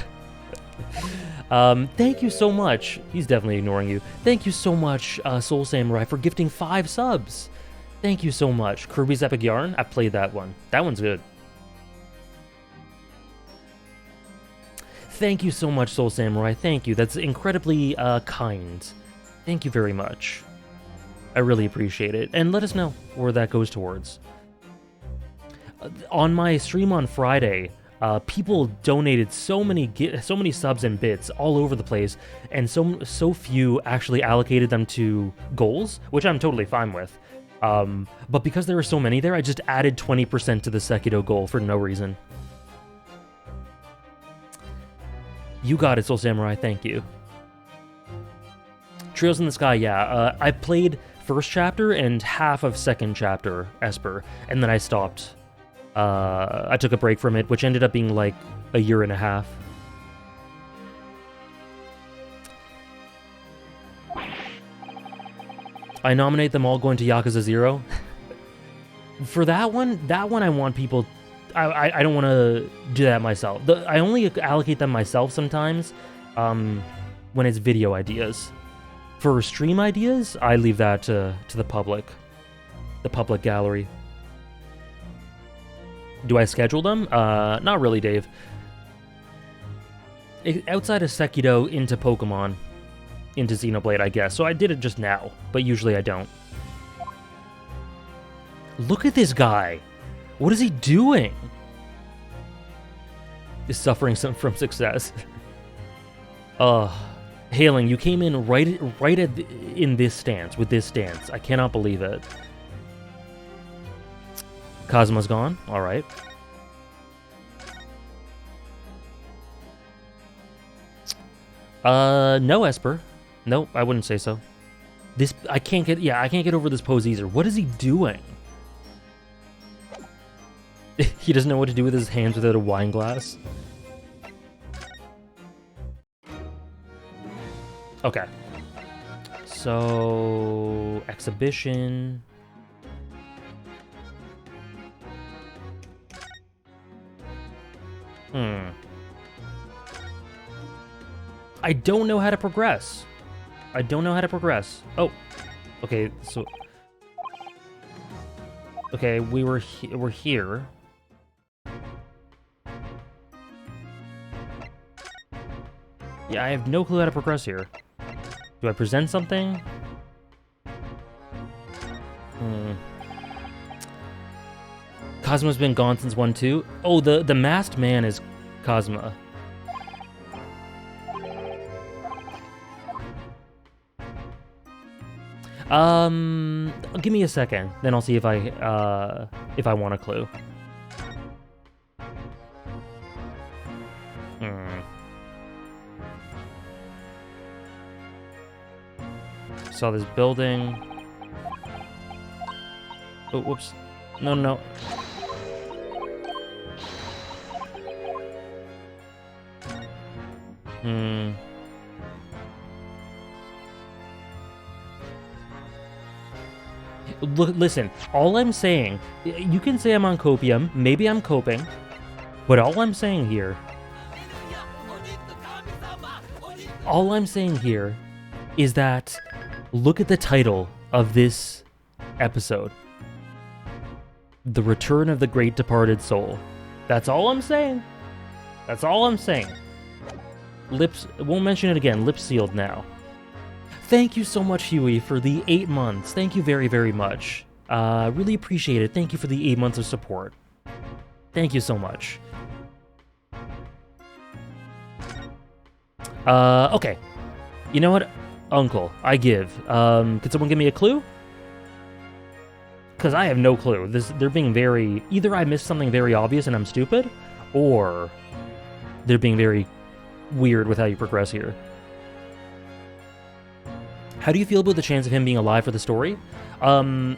S1: Thank you so much. He's definitely ignoring you. Thank you so much, Soul Samurai, for gifting 5 subs. Thank you so much. Kirby's Epic Yarn? I played that one. That one's good. Thank you so much, Soul Samurai. Thank you. That's incredibly kind. Thank you very much. I really appreciate it. And let us know where that goes towards. On my stream on Friday, people donated so many subs and bits all over the place, and so few actually allocated them to goals, which I'm totally fine with. But because there were so many there, I just added 20% to the Sekiro goal for no reason. You got it, Soul Samurai, thank you. Trails in the Sky, yeah. I played first chapter and half of second chapter, Esper, and then I stopped. I took a break from it, which ended up being like a year and a half. I nominate them all going to Yakuza 0. For that one I want people... I don't want to do that myself. I only allocate them myself sometimes when it's video ideas. For stream ideas, I leave that to the public gallery. Do I schedule them? Not really, Dave. Outside of Sekiro, into Pokemon, into Xenoblade, I guess. So I did it just now, but usually I don't. Look at this guy. What is he doing? He's suffering from success. Hailing, you came in right in this stance, with this stance. I cannot believe it. Cosmo's gone. All right. No, Esper. No, I wouldn't say so. This, I can't get over this pose either. What is he doing? He doesn't know what to do with his hands without a wine glass. Okay. So, exhibition. I don't know how to progress. I don't know how to progress. Oh, okay. So, okay, we're here. Yeah, I have no clue how to progress here. Do I present something? Cosmo's been gone since 1-2. Oh, the masked man is Cosmo. Give me a second, then I'll see if I want a clue. Saw this building. Oh, whoops. No. Look, listen, all I'm saying, you can say I'm on copium, maybe I'm coping, but all I'm saying here is that look at the title of this episode. The Return of the Great Departed Soul. That's all I'm saying. That's all I'm saying. Lips, won't mention it again, lips sealed now. Thank you so much, Huey, for the 8 months. Thank you very, very much. Really appreciate it. Thank you for the 8 months of support. Thank you so much. Okay. You know what? Uncle, I give. Could someone give me a clue? Because I have no clue. They're being very... Either I missed something very obvious and I'm stupid, or they're being very weird with how you progress here. How do you feel about the chance of him being alive for the story? I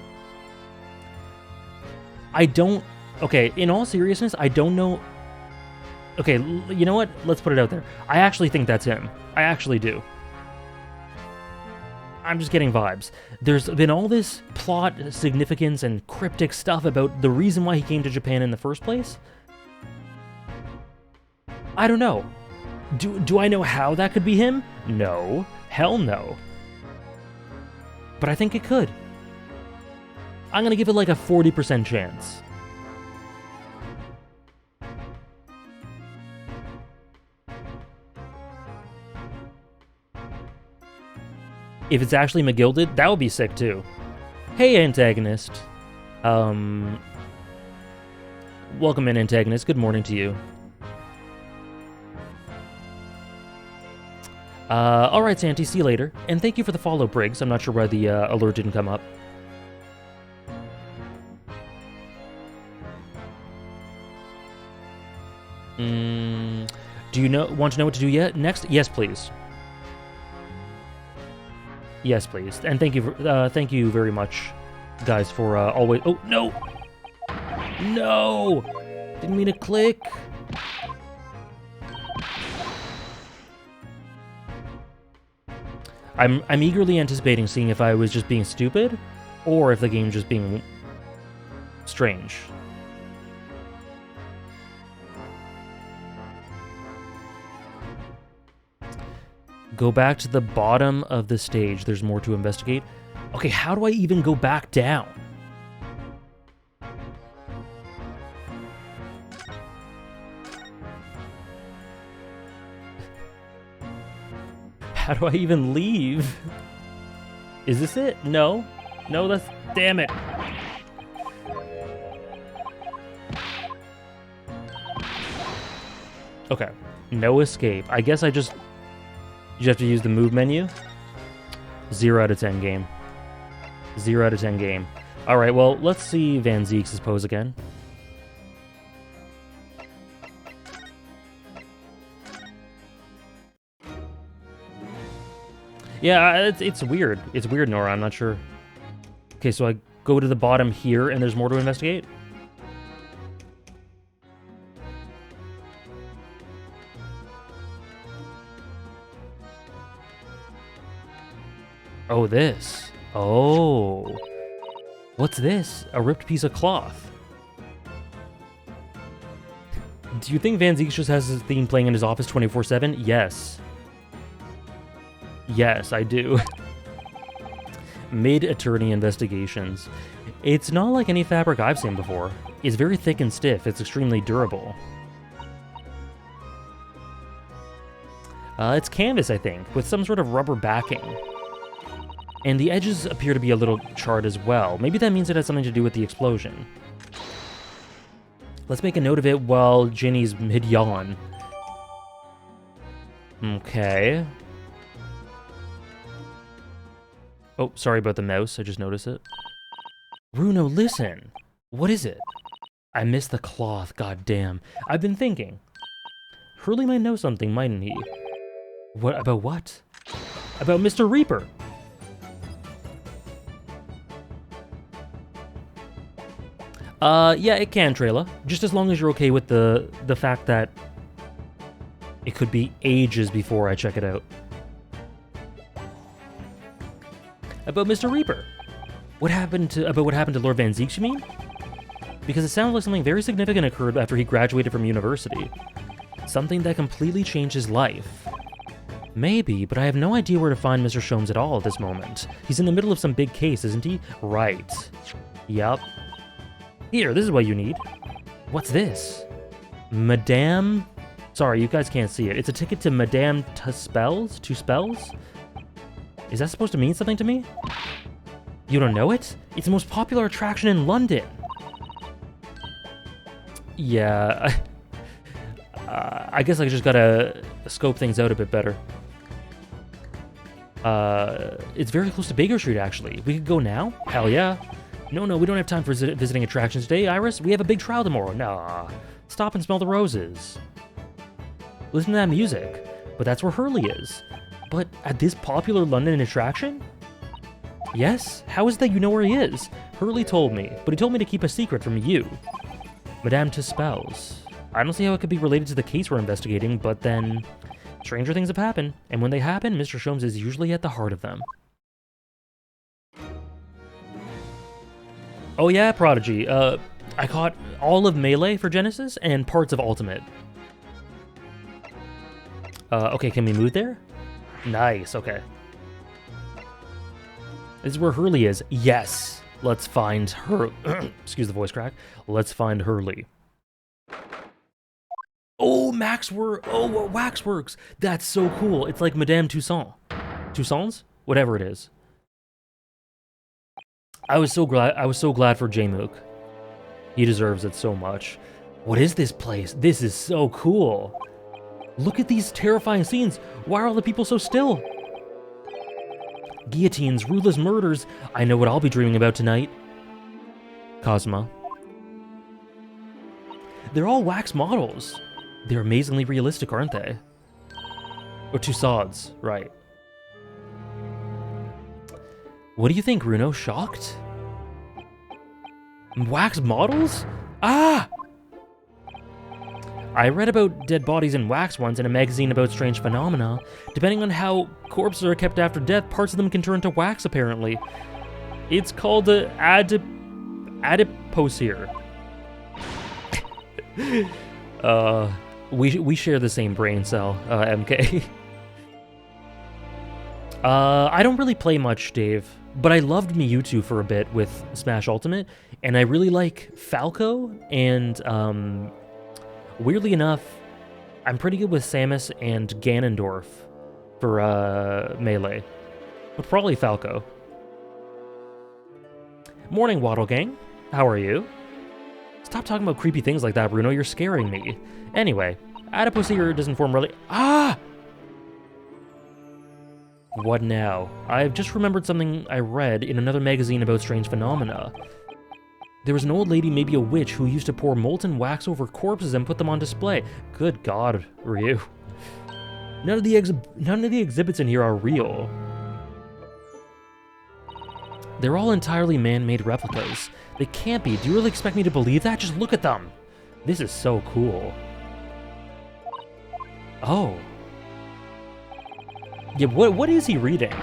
S1: don't... Okay, in all seriousness, I don't know... Okay, you know what? Let's put it out there. I actually think that's him. I actually do. I'm just getting vibes. There's been all this plot significance and cryptic stuff about the reason why he came to Japan in the first place. I don't know. Do I know how that could be him? No. Hell no. But I think it could. I'm gonna give it like a 40% chance. If it's actually McGilded, that would be sick too. Hey, antagonist. Welcome in, antagonist. Good morning to you. Alright, Santi, see you later. And thank you for the follow, Briggs. I'm not sure why the alert didn't come up. Do you want to know what to do yet? Next? Yes, please. Yes, please. And thank you very much, guys, for always... Oh, no! No! Didn't mean to click. I'm eagerly anticipating seeing if I was just being stupid, or if the game's just being strange. Go back to the bottom of the stage. There's more to investigate. Okay, how do I even go back down? How do I even leave? Is this it? No. No, that's... Damn it. Okay. No escape. I guess I just... You have to use the move menu? 0 out of 10 game. 0 out of 10 game. Alright, well, let's see Van Zieks' pose again. Yeah, it's weird. It's weird, Nora. I'm not sure. Okay, so I go to the bottom here, and there's more to investigate? Oh, this. Oh. What's this? A ripped piece of cloth. Do you think Van Zieks just has his theme playing in his office 24/7? Yes. Yes, I do. Mid-attorney investigations. It's not like any fabric I've seen before. It's very thick and stiff. It's extremely durable. It's canvas, I think, with some sort of rubber backing. And the edges appear to be a little charred as well. Maybe that means it has something to do with the explosion. Let's make a note of it while Ginny's mid-yawn. Okay. Oh, sorry about the mouse. I just noticed it. Bruno, listen. What is it? I missed the cloth, goddamn. I've been thinking. Hurley might know something, mightn't he? What? About what? About Mr. Reaper. Yeah, it can, Trayla. Just as long as you're okay with the fact that it could be ages before I check it out. About Mr. Reaper. What happened to Lord Van Zieks, you mean? Because it sounds like something very significant occurred after he graduated from university. Something that completely changed his life. Maybe, but I have no idea where to find Mr. Sholmes at all at this moment. He's in the middle of some big case, isn't he? Right. Yup. Here, this is what you need. What's this? Madame... Sorry, you guys can't see it. It's a ticket to Madame Tuspells? Is that supposed to mean something to me? You don't know it? It's the most popular attraction in London. Yeah... I guess I just gotta scope things out a bit better. It's very close to Baker Street, actually. We could go now? Hell yeah. No, we don't have time for visiting attractions today, Iris. We have a big trial tomorrow. Nah. Stop and smell the roses. Listen to that music. But that's where Hurley is. But at this popular London attraction? Yes? How is that you know where he is? Hurley told me, but he told me to keep a secret from you. Madame Tuspells. I don't see how it could be related to the case we're investigating, but then... stranger things have happened, and when they happen, Mr. Sholmes is usually at the heart of them. Oh yeah, Prodigy. I caught all of Melee for Genesis and parts of Ultimate. Okay, can we move there? Nice, okay. This is where Hurley is. Yes! Let's find her... Excuse the voice crack. Let's find Hurley. Oh, Waxworks! That's so cool. It's like Madame Toussaint. Toussant's? Whatever it is. I was so glad for J-Mook. He deserves it so much. What is this place? This is so cool. Look at these terrifying scenes. Why are all the people so still? Guillotines, ruthless murders. I know what I'll be dreaming about tonight. Cosma. They're all wax models. They're amazingly realistic, aren't they? Or Tussauds, right. What do you think, Bruno? Shocked? Wax models? Ah! I read about dead bodies in wax once in a magazine about strange phenomena. Depending on how corpses are kept after death, parts of them can turn to wax, apparently. It's called a adipocere. We share the same brain cell, MK. I don't really play much, Dave, but I loved Mewtwo for a bit with Smash Ultimate, and I really like Falco, and weirdly enough, I'm pretty good with Samus and Ganondorf for Melee, but probably Falco. Morning, Waddle Gang. How are you? Stop talking about creepy things like that, Bruno. You're scaring me. Anyway, adipocere doesn't form really... Ah! What now? I've just remembered something I read in another magazine about strange phenomena. There was an old lady, maybe a witch, who used to pour molten wax over corpses and put them on display. Good God, Ryu. None of the exhibits in here are real. They're all entirely man-made replicas. They can't be. Do you really expect me to believe that? Just look at them. This is so cool. Oh. Yeah, what is he reading?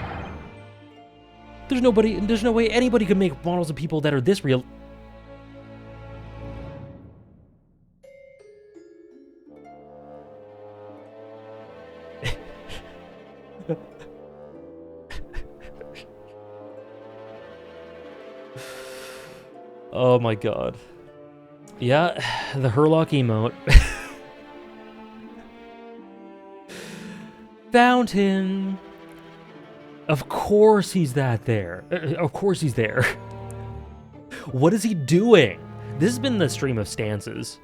S1: There's no way anybody could make models of people that are this real. Oh my god. Yeah, the Herlock emote. Found him. Of course he's there. Of course he's there. What is he doing? This has been the stream of stances.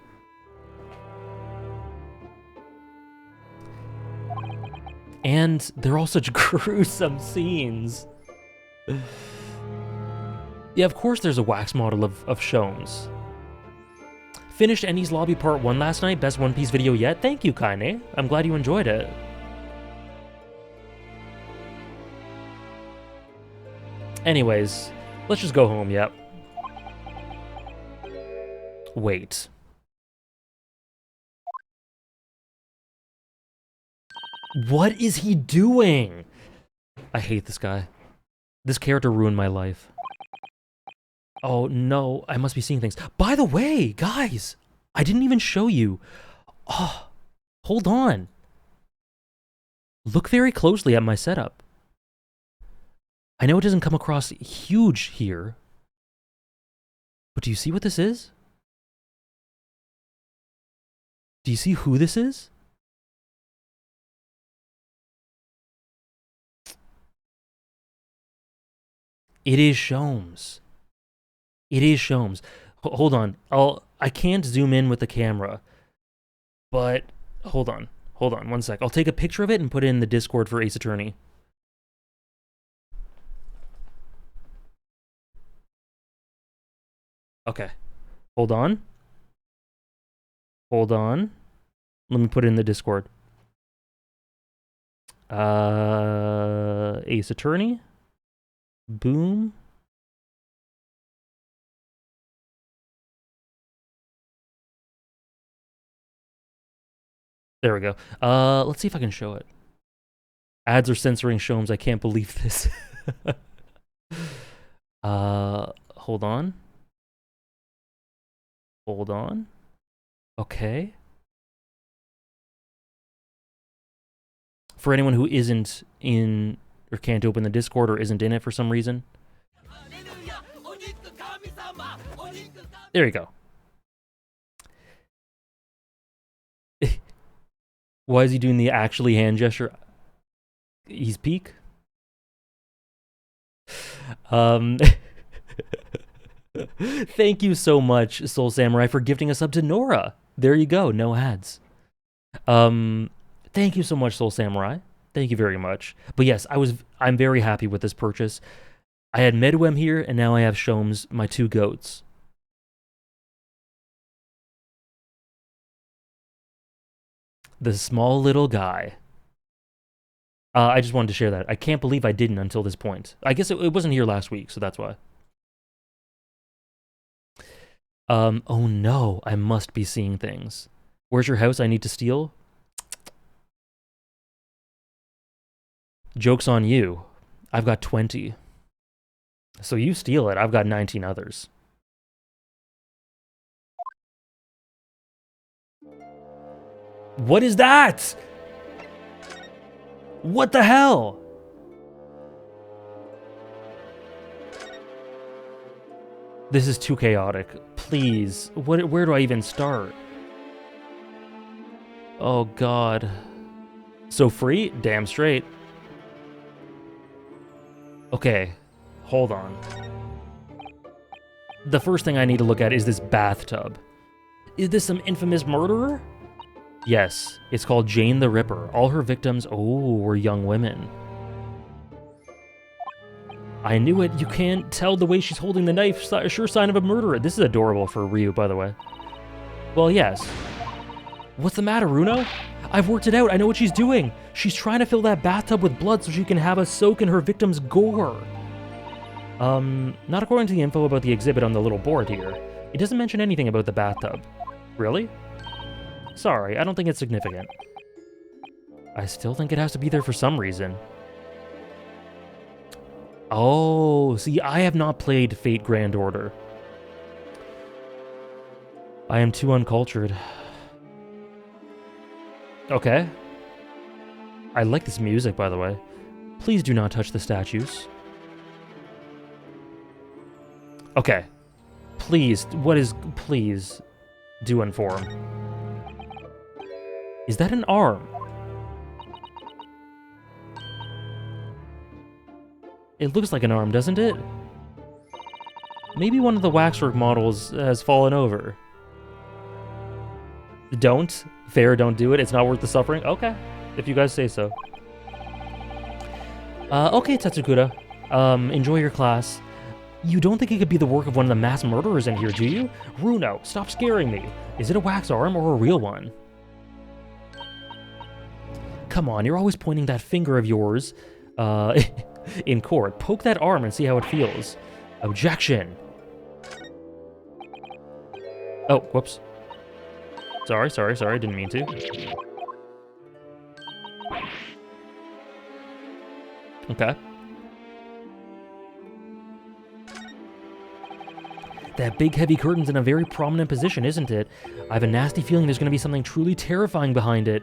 S1: And they're all such gruesome scenes. Yeah, of course there's a wax model of Sholmes. Finished Ennie's Lobby Part 1 last night. Best One Piece video yet. Thank you, Kaine. I'm glad you enjoyed it. Anyways, let's just go home, yep. Wait. What is he doing? I hate this guy. This character ruined my life. Oh no, I must be seeing things. By the way, guys, I didn't even show you. Oh, hold on. Look very closely at my setup. I know it doesn't come across huge here, but do you see what this is? Do you see who this is? It is Sholmes. It is Sholmes. Hold on. I can't zoom in with the camera. But hold on. Hold on 1 sec. I'll take a picture of it and put it in the Discord for Ace Attorney. Okay. Hold on. Hold on. Let me put it in the Discord. Ace Attorney. Boom. There we go. Let's see if I can show it. Ads are censoring Sholmes. I can't believe this. Hold on. Hold on. Okay. For anyone who isn't in or can't open the Discord or isn't in it for some reason. There you go. Why is he doing the actually hand gesture? He's peak. Thank you so much, Soul Samurai, for gifting us up to Nora. There you go, no ads. Thank you so much, Soul Samurai. Thank you very much. But yes, I'm very happy with this purchase. I had Medwem here, and now I have Sholmes, my two goats. The small little guy. I just wanted to share that. I can't believe I didn't until this point. I guess it wasn't here last week, so that's why. Oh no, I must be seeing things. Where's your house I need to steal? Joke's on you. I've got 20. So you steal it, I've got 19 others. What is that? What the hell? This is too chaotic. Please, where do I even start? Oh god. So free? Damn straight. Okay, hold on. The first thing I need to look at is this bathtub. Is this some infamous murderer? Yes, it's called Jane the Ripper. All her victims, were young women. I knew it. You can't tell the way she's holding the knife. A sure sign of a murderer. This is adorable for Ryu, by the way. Well, yes. What's the matter, Runo? I've worked it out. I know what she's doing. She's trying to fill that bathtub with blood so she can have us soak in her victim's gore. Not according to the info about the exhibit on the little board here. It doesn't mention anything about the bathtub. Really? Sorry, I don't think it's significant. I still think it has to be there for some reason. Oh, see, I have not played Fate Grand Order. I am too uncultured. Okay. I like this music, by the way. Please do not touch the statues. Okay. Please, please do inform. Is that an arm? It looks like an arm, doesn't it? Maybe one of the waxwork models has fallen over. Don't. Fair, don't do it. It's not worth the suffering. Okay, if you guys say so. Okay, Tetsukura. Enjoy your class. You don't think it could be the work of one of the mass murderers in here, do you? Runo, stop scaring me. Is it a wax arm or a real one? Come on, you're always pointing that finger of yours, in court. Poke that arm and see how it feels. Objection. Oh, whoops. Sorry, didn't mean to. Okay. That big heavy curtain's in a very prominent position, isn't it? I have a nasty feeling there's going to be something truly terrifying behind it.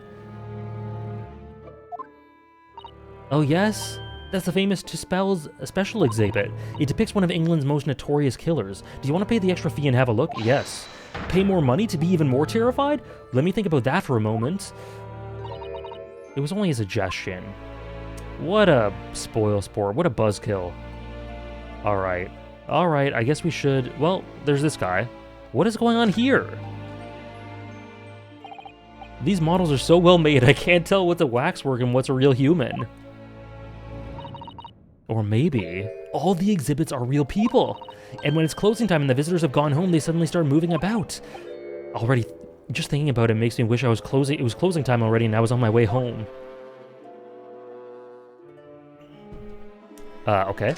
S1: Oh yes? That's the famous To Spell's special exhibit. It depicts one of England's most notorious killers. Do you want to pay the extra fee and have a look? Yes. Pay more money to be even more terrified? Let me think about that for a moment. It was only a suggestion. What a spoil sport. What a buzzkill. Alright. Alright, I guess we should... Well, there's this guy. What is going on here? These models are so well made, I can't tell what's a waxwork and what's a real human. Or maybe all the exhibits are real people. And when it's closing time and the visitors have gone home, they suddenly start moving about. Already, just thinking about it makes me wish it was closing time already and I was on my way home. Okay.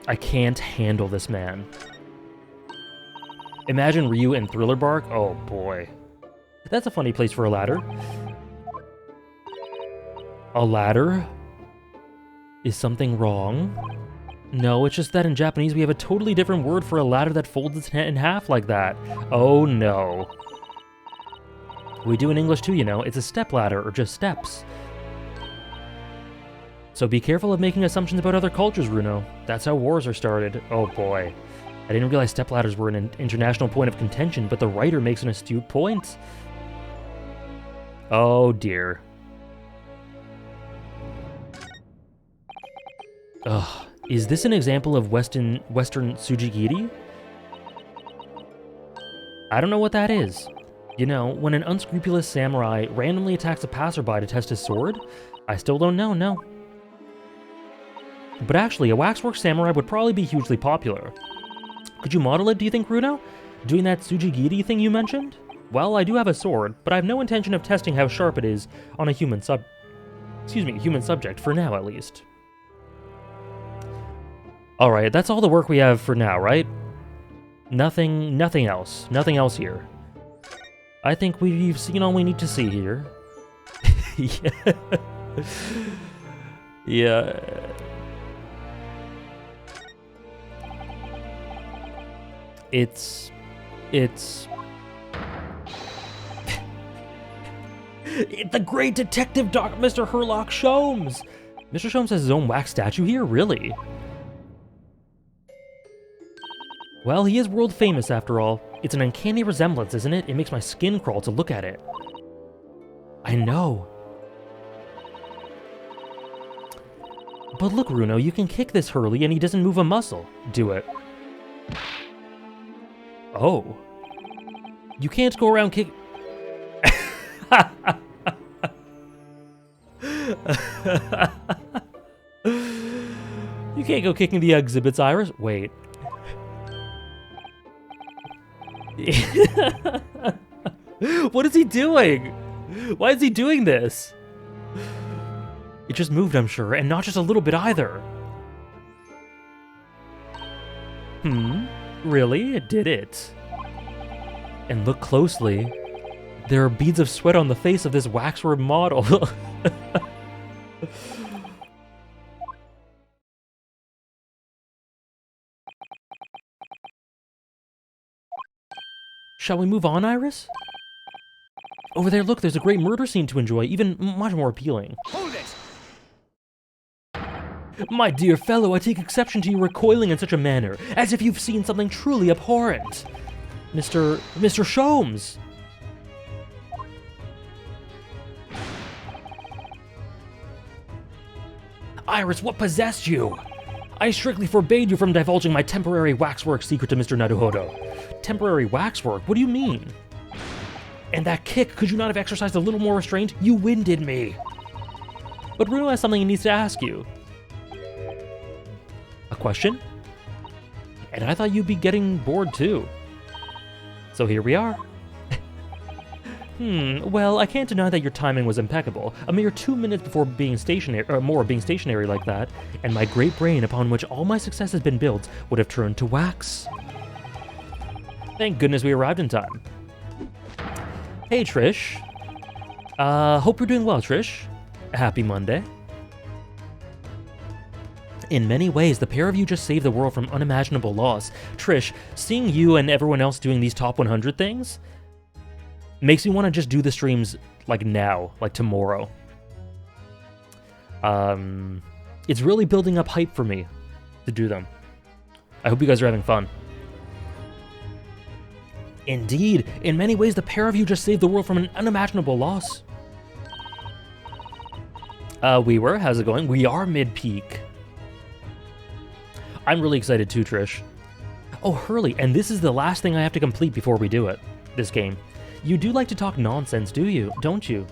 S1: I can't handle this man. Imagine Ryu in Thriller Bark. Oh boy. That's a funny place for a ladder. A ladder? Is something wrong? No, it's just that in Japanese we have a totally different word for a ladder that folds in half like that. Oh no. We do in English too, you know. It's a step ladder or just steps. So be careful of making assumptions about other cultures, Runo. That's how wars are started. Oh boy. I didn't realize stepladders were an international point of contention, but the writer makes an astute point. Oh dear. Ugh. Is this an example of Western Tsujigiri? I don't know what that is. You know, when an unscrupulous samurai randomly attacks a passerby to test his sword? I still don't know, no. But actually, a waxwork samurai would probably be hugely popular. Could you model it, do you think, Runo? Doing that Tsujigiri thing you mentioned? Well, I do have a sword, but I have no intention of testing how sharp it is on a human subject, for now at least. Alright, that's all the work we have for now, right? Nothing else. Nothing else here. I think we've seen all we need to see here. Yeah. Yeah. It's the great detective Mr. Herlock Sholmes! Mr. Sholmes has his own wax statue here, really? Well, he is world famous after all. It's an uncanny resemblance, isn't it? It makes my skin crawl to look at it. I know. But look, Runo, you can kick this Hurley and he doesn't move a muscle. Do it. Oh. You can't go around kick... You can't go kicking the exhibits, Iris. Wait. What is he doing? Why is he doing this? It just moved, I'm sure, and not just a little bit either. Really? It did it. And look closely. There are beads of sweat on the face of this waxwork model. Shall we move on, Iris? Over there, look, there's a great murder scene to enjoy, even much more appealing.
S2: Hold it!
S1: My dear fellow, I take exception to you recoiling in such a manner, as if you've seen something truly abhorrent. Mr. Sholmes! Iris, what possessed you? I strictly forbade you from divulging my temporary waxwork secret to Mr. Naruhodo. Temporary waxwork? What do you mean? And that kick, could you not have exercised a little more restraint? You winded me. But Bruno has something he needs to ask you. A question? And I thought you'd be getting bored too. So here we are. Well, I can't deny that your timing was impeccable. A mere 2 minutes before being stationary, or more being stationary like that, and my great brain upon which all my success has been built would have turned to wax. Thank goodness we arrived in time. Hey, Trish. Hope you're doing well, Trish. Happy Monday. In many ways, the pair of you just saved the world from unimaginable loss. Trish, seeing you and everyone else doing these top 100 things makes me want to just do the streams like now, like tomorrow. It's really building up hype for me to do them. I hope you guys are having fun. Indeed, in many ways, the pair of you just saved the world from an unimaginable loss. How's it going? We are mid-peak. I'm really excited too, Trish. Oh, Hurley, and this is the last thing I have to complete before we do it, this game. You do like to talk nonsense, do you? Don't you?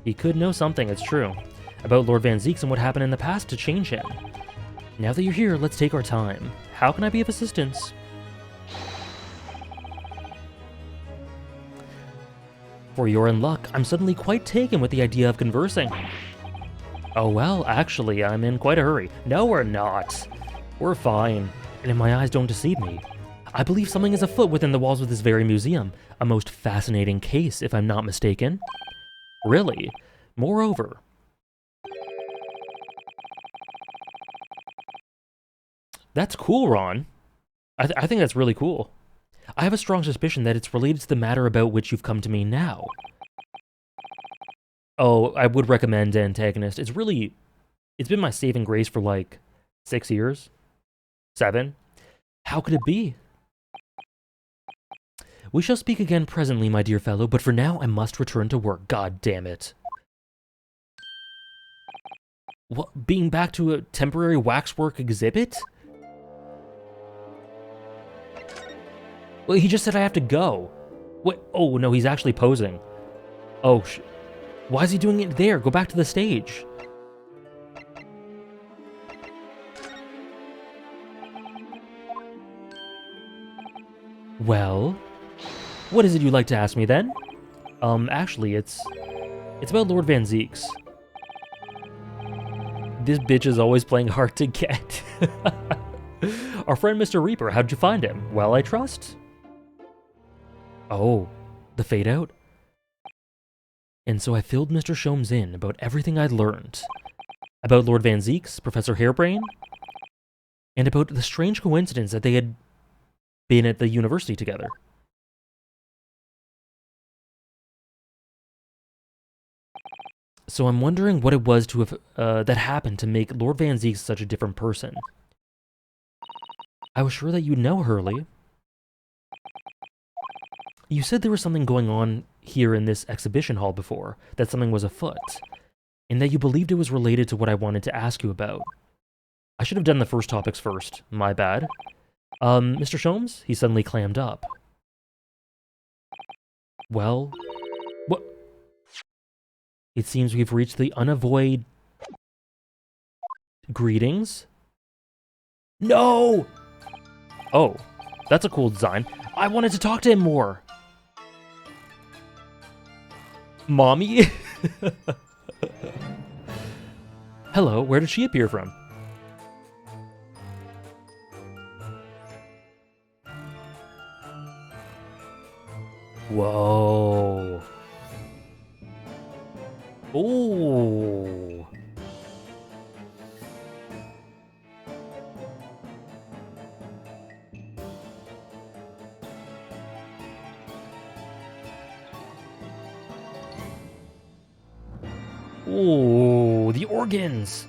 S1: He could know something, it's true, about Lord Van Zieks and what happened in the past to change him. Now that you're here, let's take our time. How can I be of assistance? For you're in luck, I'm suddenly quite taken with the idea of conversing. Oh well, actually, I'm in quite a hurry. No, we're not. We're fine, and if my eyes don't deceive me, I believe something is afoot within the walls of this very museum. A most fascinating case, if I'm not mistaken. Really? Moreover... That's cool, Ron. I think that's really cool. I have a strong suspicion that it's related to the matter about which you've come to me now. Oh, I would recommend Antagonist. It's been my saving grace for like 6 years? 7? How could it be? We shall speak again presently, my dear fellow, but for now I must return to work. God damn it. What, being back to a temporary waxwork exhibit? Well, he just said I have to go. What? Oh, no, he's actually posing. Oh, why is he doing it there? Go back to the stage. Well, what is it you'd like to ask me then? Actually, it's about Lord Van Zieks. This bitch is always playing hard to get. Our friend Mr. Reaper, how'd you find him? Well, I trust. Oh, the fade out? And so I filled Mr. Sholmes in about everything I'd learned. About Lord Van Zieks, Professor Harebrain, and about the strange coincidence that they had been at the university together. So I'm wondering what it was to have that happened to make Lord Van Zieks such a different person. I was sure that you'd know, Hurley. You said there was something going on here in this exhibition hall before, that something was afoot, and that you believed it was related to what I wanted to ask you about. I should have done the first topics first. My bad. Mr. Sholmes? He suddenly clammed up. Well, what? It seems we've reached the unavoid... Greetings? No! Oh, that's a cool design. I wanted to talk to him more. Mommy? Hello, where did she appear from? Whoa. Ooh. Ooh, the organs.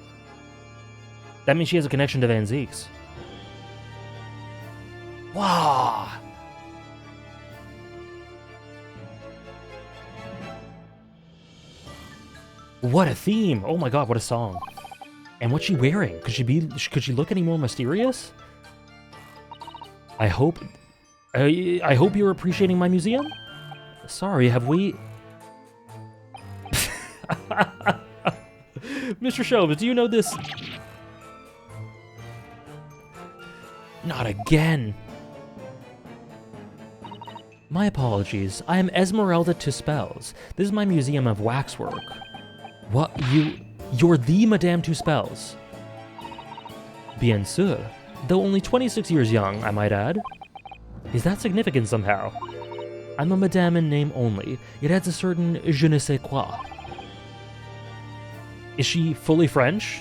S1: That means she has a connection to Van Zieks. Wow. What a theme! Oh my god, what a song! And what's she wearing? Could she look any more mysterious? I hope you're appreciating my museum. Sorry, have we? Mr. Shoves, do you know this? Not again. My apologies. I am Esmeralda to Spells. This is my museum of waxwork. What? You're the Madame Tuspells? Bien sûr. Though only 26 years young, I might add. Is that significant somehow? I'm a madame in name only. It adds a certain je ne sais quoi. Is she fully French?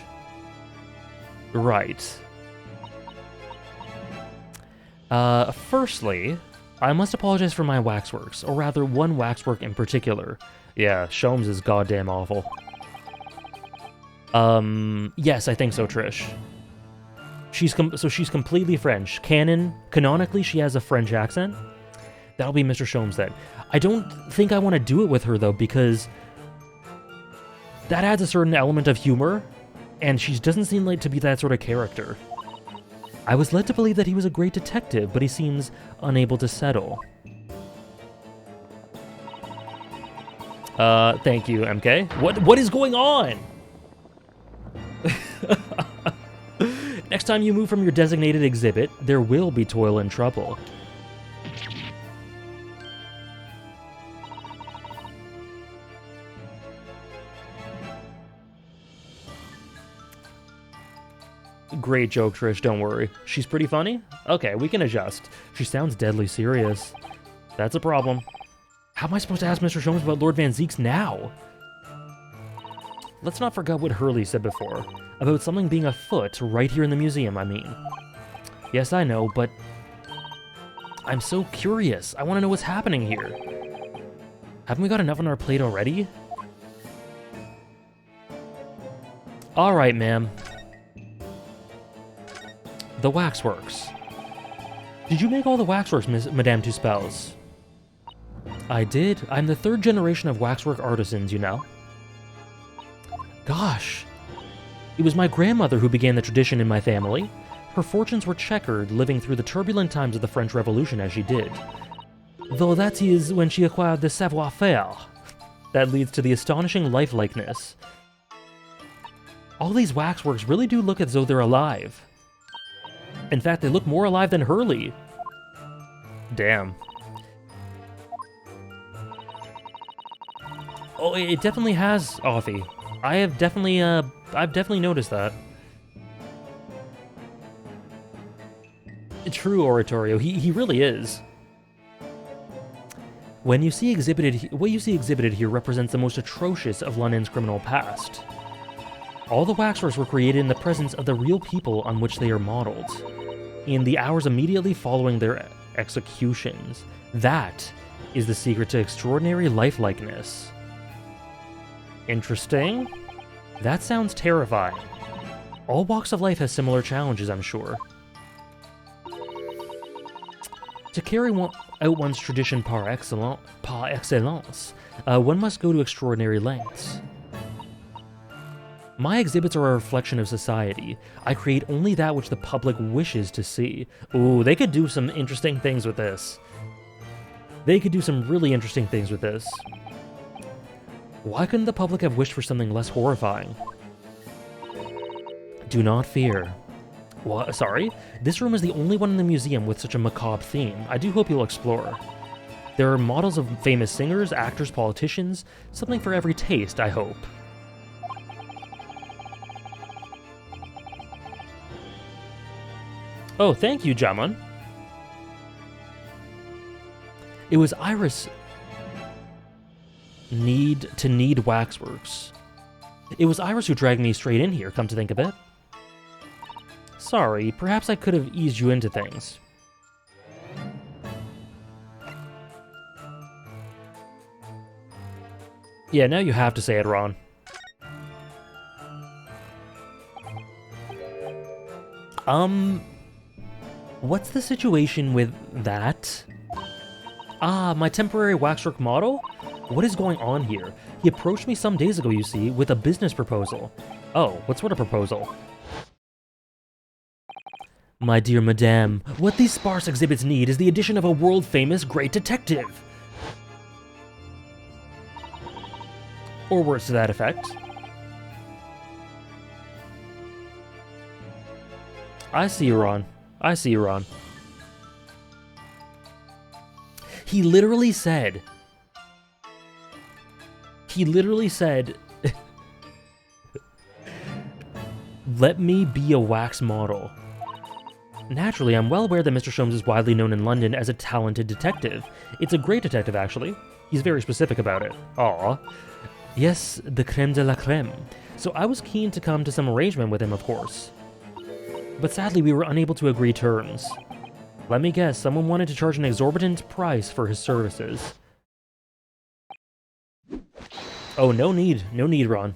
S1: Right. Firstly, I must apologize for my waxworks, or rather one waxwork in particular. Yeah, Shomes is goddamn awful. Yes, I think so, Trish. She's completely French. Canonically, she has a French accent. That'll be Mr. Shomes then. I don't think I want to do it with her, though, because that adds a certain element of humor, and she doesn't seem like to be that sort of character. I was led to believe that he was a great detective, but he seems unable to settle. Thank you, MK. What is going on? Next time you move from your designated exhibit, there will be toil and trouble. Great joke, Trish, don't worry. She's pretty funny? Okay, we can adjust. She sounds deadly serious. That's a problem. How am I supposed to ask Mr. Shomes about Lord Van Zieks now? Let's not forget what Hurley said before, about something being afoot right here in the museum, I mean. Yes, I know, but I'm so curious. I want to know what's happening here. Haven't we got enough on our plate already? Alright, ma'am. The waxworks. Did you make all the waxworks, Madame Tuspells? I did. I'm the third generation of waxwork artisans, you know. Gosh. It was my grandmother who began the tradition in my family. Her fortunes were checkered, living through the turbulent times of the French Revolution as she did. Though that is when she acquired the savoir-faire. That leads to the astonishing lifelikeness. All these waxworks really do look as though they're alive. In fact, they look more alive than Hurley. Damn. Oh, it definitely has Offie. I've definitely noticed that. True oratorio, he really is. What you see exhibited here represents the most atrocious of London's criminal past. All the waxworks were created in the presence of the real people on which they are modeled, in the hours immediately following their executions. That is the secret to extraordinary lifelikeness. Interesting. That sounds terrifying. All walks of life have similar challenges, I'm sure. To carry out one's tradition par excellence, one must go to extraordinary lengths. My exhibits are a reflection of society. I create only that which the public wishes to see. Ooh, they could do some interesting things with this. They could do some really interesting things with this. Why couldn't the public have wished for something less horrifying? Do not fear. What? Sorry? This room is the only one in the museum with such a macabre theme. I do hope you'll explore. There are models of famous singers, actors, politicians, something for every taste, I hope. Oh, thank you, Jaman. It was Iris Need Waxworks. It was Iris who dragged me straight in here, come to think of it. Sorry, perhaps I could have eased you into things. Yeah, now you have to say it, Ron. What's the situation with that? Ah, my temporary waxwork model? What is going on here? He approached me some days ago, you see, with a business proposal. Oh, what sort of proposal? My dear madame, what these sparse exhibits need is the addition of a world-famous great detective. Or words to that effect. I see you, Ron. I see you, Ron. He literally said, let me be a wax model. Naturally, I'm well aware that Mr. Sholmes is widely known in London as a talented detective. It's a great detective, actually. He's very specific about it. Aw. Yes, the creme de la creme. So I was keen to come to some arrangement with him, of course. But sadly, we were unable to agree terms. Let me guess, someone wanted to charge an exorbitant price for his services. Oh, no need, Ron.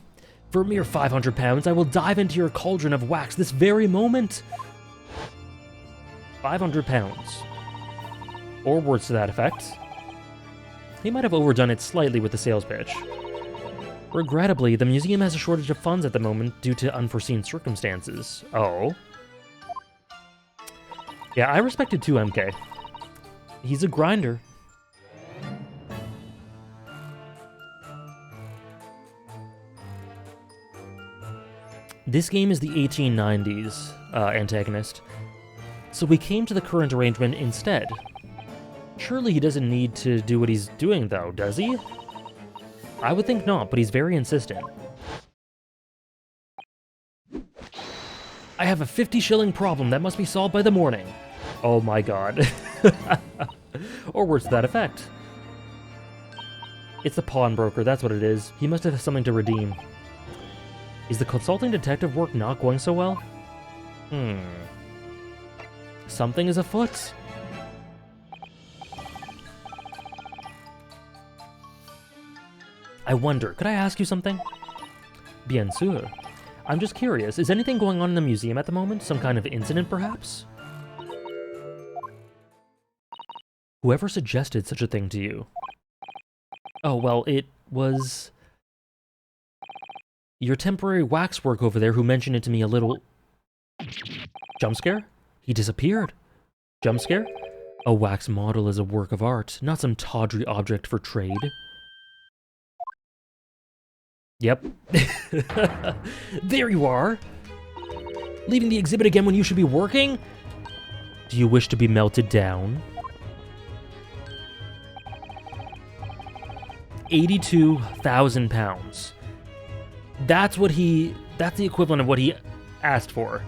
S1: For a mere £500, I will dive into your cauldron of wax this very moment. £500. Or words to that effect. He might have overdone it slightly with the sales pitch. Regrettably, the museum has a shortage of funds at the moment due to unforeseen circumstances. Oh. Yeah, I respect it too, MK. He's a grinder. This game is the 1890s antagonist, so we came to the current arrangement instead. Surely he doesn't need to do what he's doing, though, does he? I would think not, but he's very insistent. I have a 50-shilling problem that must be solved by the morning. Oh my god. Or words to that effect. It's the pawnbroker, that's what it is. He must have something to redeem. Is the consulting detective work not going so well? Something is afoot. I wonder, could I ask you something? Bien sûr. I'm just curious, is anything going on in the museum at the moment? Some kind of incident, perhaps? Whoever suggested such a thing to you? Oh, well, it was your temporary waxwork over there who mentioned it to me a little... Jump scare? He disappeared. Jump scare? A wax model is a work of art, not some tawdry object for trade. Yep. There you are! Leaving the exhibit again when you should be working? Do you wish to be melted down? £82,000. That's the equivalent of what he asked for.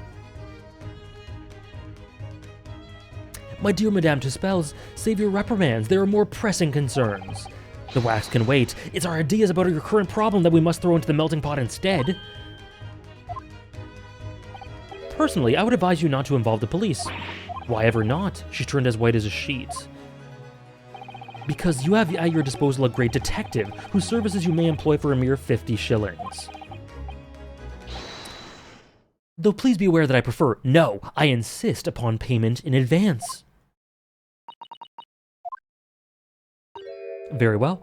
S1: My dear Madame Tuspels, save your reprimands. There are more pressing concerns. The wax can wait. It's our ideas about your current problem that we must throw into the melting pot instead. Personally, I would advise you not to involve the police. Why ever not? She turned as white as a sheet. Because you have at your disposal a great detective, whose services you may employ for a mere 50 shillings. Though please be aware that I prefer, no, I insist upon payment in advance. Very well.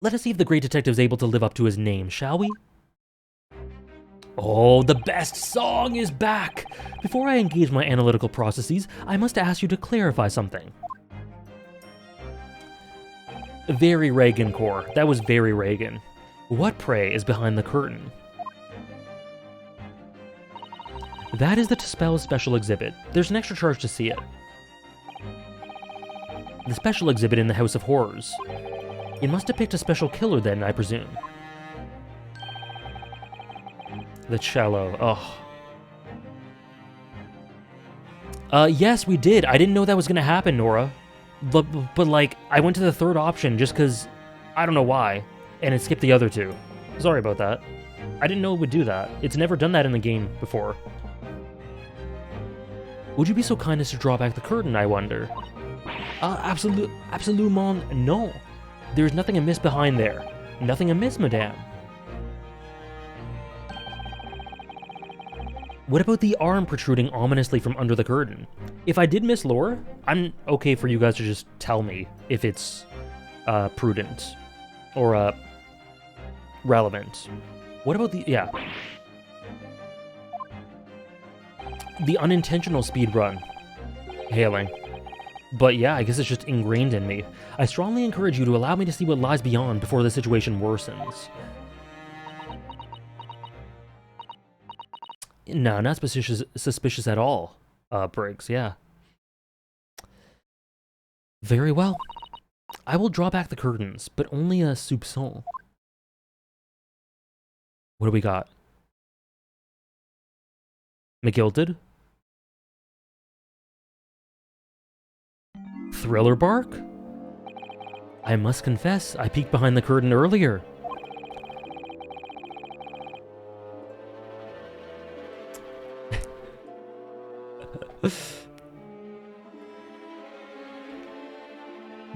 S1: Let us see if the great detective is able to live up to his name, shall we? Oh, the best song is back! Before I engage my analytical processes, I must ask you to clarify something. Very Reagan core. That was very Reagan. What, pray, is behind the curtain? That is the Spell's special exhibit. There's an extra charge to see it. The special exhibit in the House of Horrors. It must depict a special killer then, I presume. The cello. Ugh. Yes, we did. I didn't know that was gonna happen, Nora. But like, I went to the third option just because I don't know why, and it skipped the other two. Sorry about that. I didn't know it would do that. It's never done that in the game before. Would you be so kind as to draw back the curtain, I wonder? Absolument no. There's nothing amiss behind there. Nothing amiss, madame. What about the arm protruding ominously from under the curtain? If I did miss lore, I'm okay for you guys to just tell me if it's prudent or relevant. What about the... yeah. The unintentional speed run. Hailing. But yeah, I guess it's just ingrained in me. I strongly encourage you to allow me to see what lies beyond before the situation worsens. No, not suspicious at all, Briggs, yeah. Very well. I will draw back the curtains, but only a soupçon. What do we got? McGilded? Thriller bark? I must confess, I peeked behind the curtain earlier.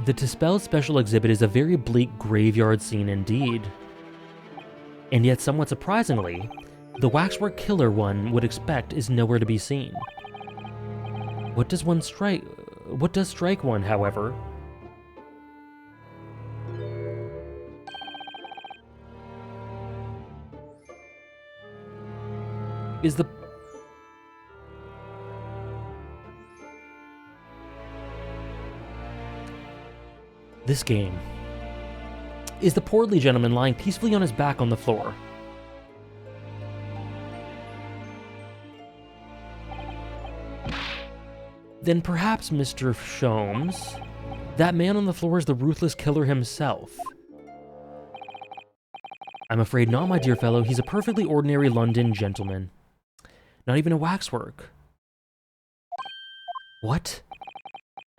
S1: The Dispel special exhibit is a very bleak graveyard scene indeed. And yet, somewhat surprisingly, the waxwork killer one would expect is nowhere to be seen. What does strike one, however? Is the... This game. Is the portly gentleman lying peacefully on his back on the floor? Then perhaps, Mr. Sholmes, that man on the floor is the ruthless killer himself. I'm afraid not, my dear fellow. He's a perfectly ordinary London gentleman. Not even a waxwork. What?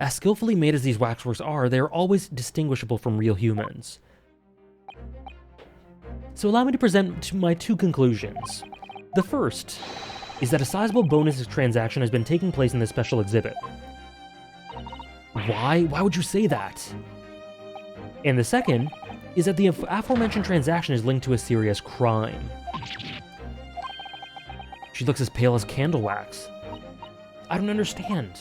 S1: As skillfully made as these waxworks are, they are always distinguishable from real humans. So allow me to present my two conclusions. The first is that a sizable bonus transaction has been taking place in this special exhibit. Why? Why would you say that? And the second is that the aforementioned transaction is linked to a serious crime. She looks as pale as candle wax. I don't understand.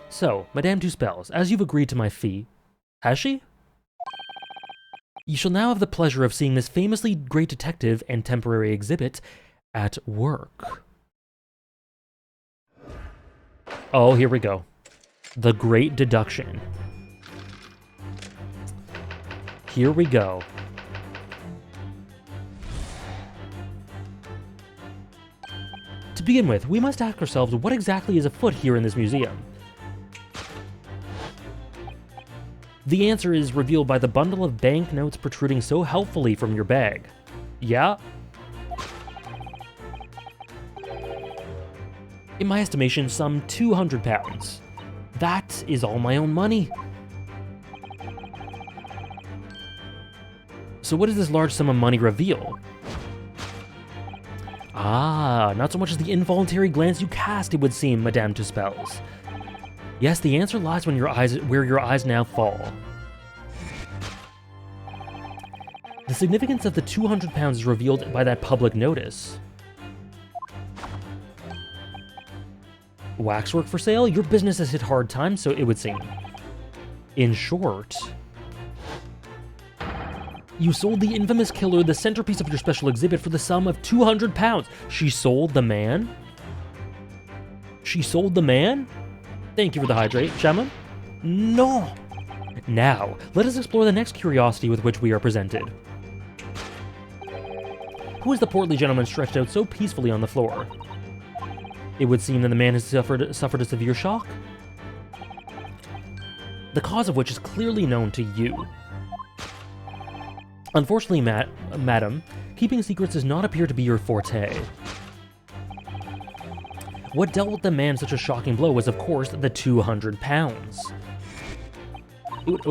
S1: So, Madame Tuspels, as you've agreed to my fee... Has she? You shall now have the pleasure of seeing this famously great detective and temporary exhibit at work. Oh, here we go. The Great Deduction. Here we go. To begin with, we must ask ourselves what exactly is afoot here in this museum. The answer is revealed by the bundle of banknotes protruding so helpfully from your bag. Yeah? In my estimation, some 200 pounds. That is all my own money. So what does this large sum of money reveal? Ah, not so much as the involuntary glance you cast, it would seem, Madame Tuspels. Yes, the answer lies when where your eyes now fall. The significance of the 200 pounds is revealed by that public notice. Waxwork for sale? Your business has hit hard times, so it would seem. In short, you sold the infamous killer the centerpiece of your special exhibit for the sum of 200 pounds. She sold the man? She sold the man? Thank you for the hydrate, Shaman. No! Now, let us explore the next curiosity with which we are presented. Who is the portly gentleman stretched out so peacefully on the floor? It would seem that the man has suffered a severe shock, the cause of which is clearly known to you. Unfortunately, madam, keeping secrets does not appear to be your forte. What dealt with the man such a shocking blow was, of course, the 200 pounds. It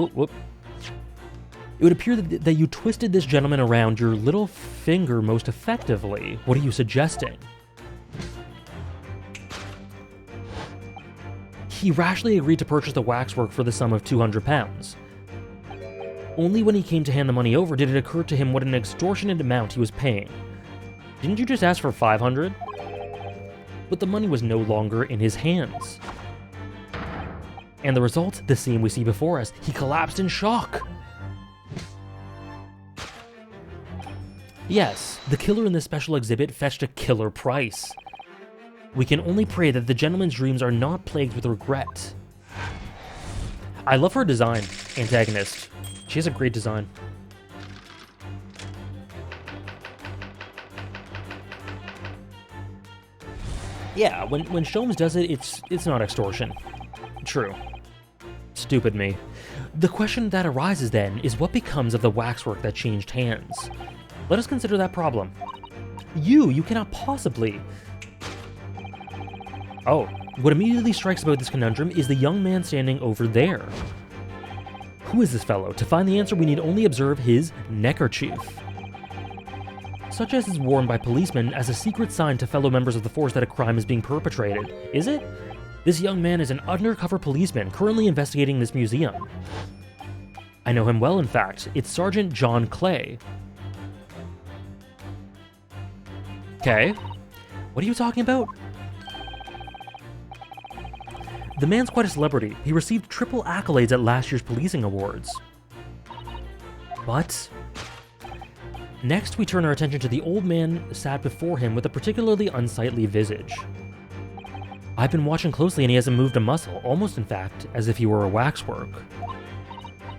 S1: would appear that you twisted this gentleman around your little finger most effectively. What are you suggesting? He rashly agreed to purchase the waxwork for the sum of 200 pounds. Only when he came to hand the money over did it occur to him what an extortionate amount he was paying. Didn't you just ask for 500? But the money was no longer in his hands. And the result, the scene we see before us, he collapsed in shock. Yes, the killer in this special exhibit fetched a killer price. We can only pray that the gentleman's dreams are not plagued with regret. I love her design, antagonist. She has a great design. Yeah, when Sholmes does it, it's not extortion. True. Stupid me. The question that arises then is what becomes of the waxwork that changed hands? Let us consider that problem. You cannot possibly... Oh, what immediately strikes about this conundrum is the young man standing over there. Who is this fellow? To find the answer, we need only observe his neckerchief. Such as is worn by policemen as a secret sign to fellow members of the force that a crime is being perpetrated. Is it? This young man is an undercover policeman currently investigating this museum. I know him well, in fact. It's Sergeant John Clay. Okay. What are you talking about? The man's quite a celebrity. He received triple accolades at last year's policing awards. But... Next, we turn our attention to the old man sat before him with a particularly unsightly visage. I've been watching closely and he hasn't moved a muscle, almost in fact, as if he were a waxwork.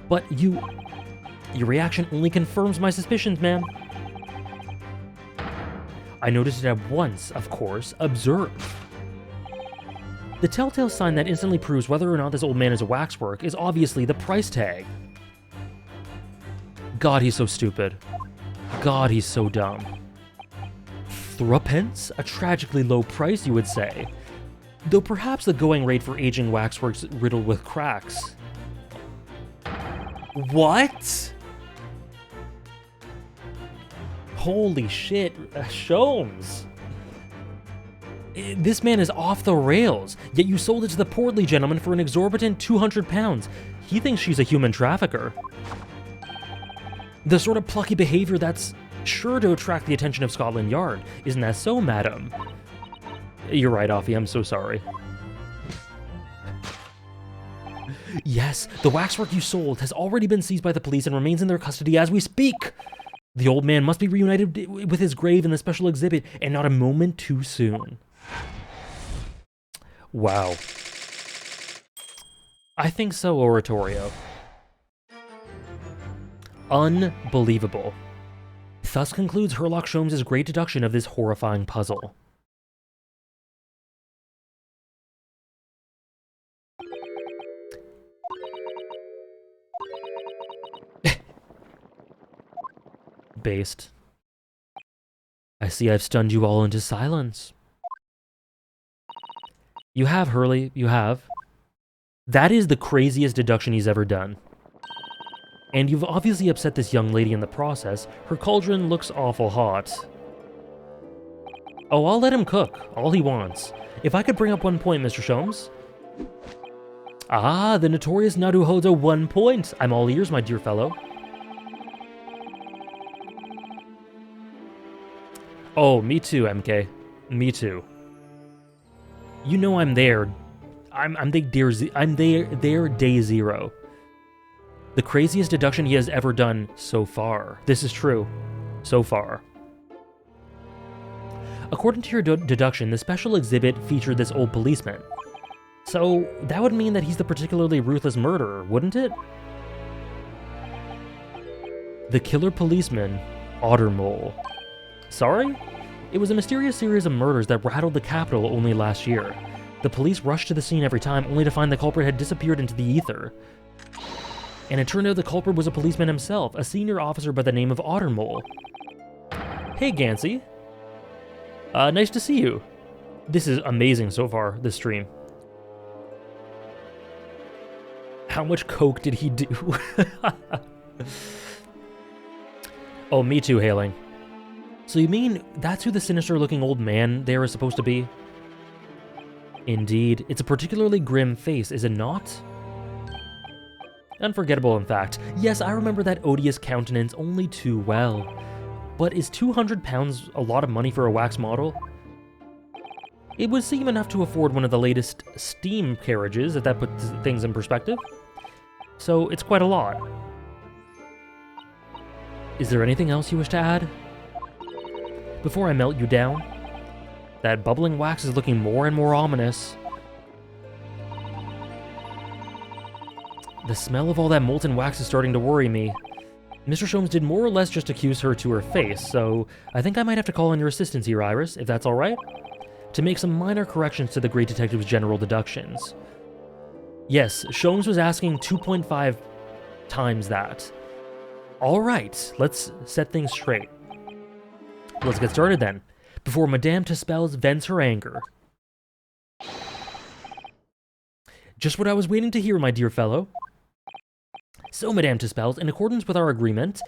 S1: But your reaction only confirms my suspicions, man. I noticed it at once, of course. Observe. The telltale sign that instantly proves whether or not this old man is a waxwork is obviously the price tag. God, he's so stupid. God, he's so dumb. Threepence? A tragically low price, you would say. Though perhaps the going rate for aging waxworks riddled with cracks. What? Holy shit, Sholmes. This man is off the rails, yet you sold it to the portly gentleman for an exorbitant 200 pounds. He thinks she's a human trafficker. The sort of plucky behavior that's sure to attract the attention of Scotland Yard. Isn't that so, madam? You're right, Offie, I'm so sorry. Yes, the waxwork you sold has already been seized by the police and remains in their custody as we speak. The old man must be reunited with his grave in the special exhibit, and not a moment too soon. Wow. I think so, Oratorio. Unbelievable. Thus concludes Herlock Sholmes' great deduction of this horrifying puzzle. Based. I see I've stunned you all into silence. You have, Hurley, you have. That is the craziest deduction he's ever done. And you've obviously upset this young lady in the process. Her cauldron looks awful hot. Oh, I'll let him cook. All he wants. If I could bring up 1 point, Mr. Sholmes. Ah, the notorious Naruhodo 1 point. I'm all ears, my dear fellow. Oh, me too, MK. Me too. You know I'm there. I'm there day zero. The craziest deduction he has ever done so far. This is true. So far. According to your deduction, the special exhibit featured this old policeman. So, that would mean that he's the particularly ruthless murderer, wouldn't it? The killer policeman, Ottermole. Sorry? It was a mysterious series of murders that rattled the capital only last year. The police rushed to the scene every time, only to find the culprit had disappeared into the ether. And it turned out the culprit was a policeman himself, a senior officer by the name of Ottermole. Hey, Gansey. Nice to see you. This is amazing so far, this stream. How much coke did he do? Oh, me too, Hailing. So you mean that's who the sinister-looking old man there is supposed to be? Indeed. It's a particularly grim face, is it not? Unforgettable, in fact. Yes, I remember that odious countenance only too well. But is £200 a lot of money for a wax model? It would seem enough to afford one of the latest steam carriages, if that puts things in perspective. So it's quite a lot. Is there anything else you wish to add? Before I melt you down? That bubbling wax is looking more and more ominous. The smell of all that molten wax is starting to worry me. Mr. Sholmes did more or less just accuse her to her face, so I think I might have to call on your assistance here, Iris, if that's alright? To make some minor corrections to the Great Detective's general deductions. Yes, Sholmes was asking 2.5 times that. Alright, let's set things straight. Let's get started then, before Madame Tuspels vents her anger. Just what I was waiting to hear, my dear fellow. So, Madame Tuspels, in accordance with our agreement,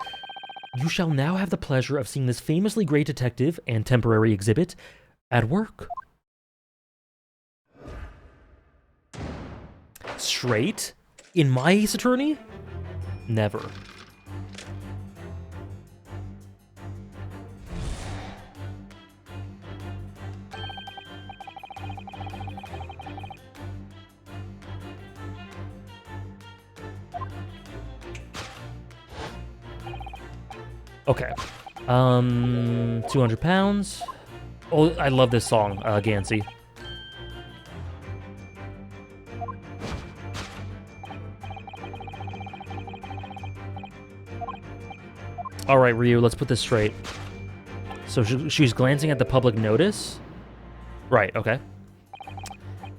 S1: you shall now have the pleasure of seeing this famously great detective and temporary exhibit at work. Straight? In my Ace Attorney? Never. Okay. 200 pounds. Oh, I love this song, Gansey. Alright, Ryu, let's put this straight. So she's glancing at the public notice? Right, okay.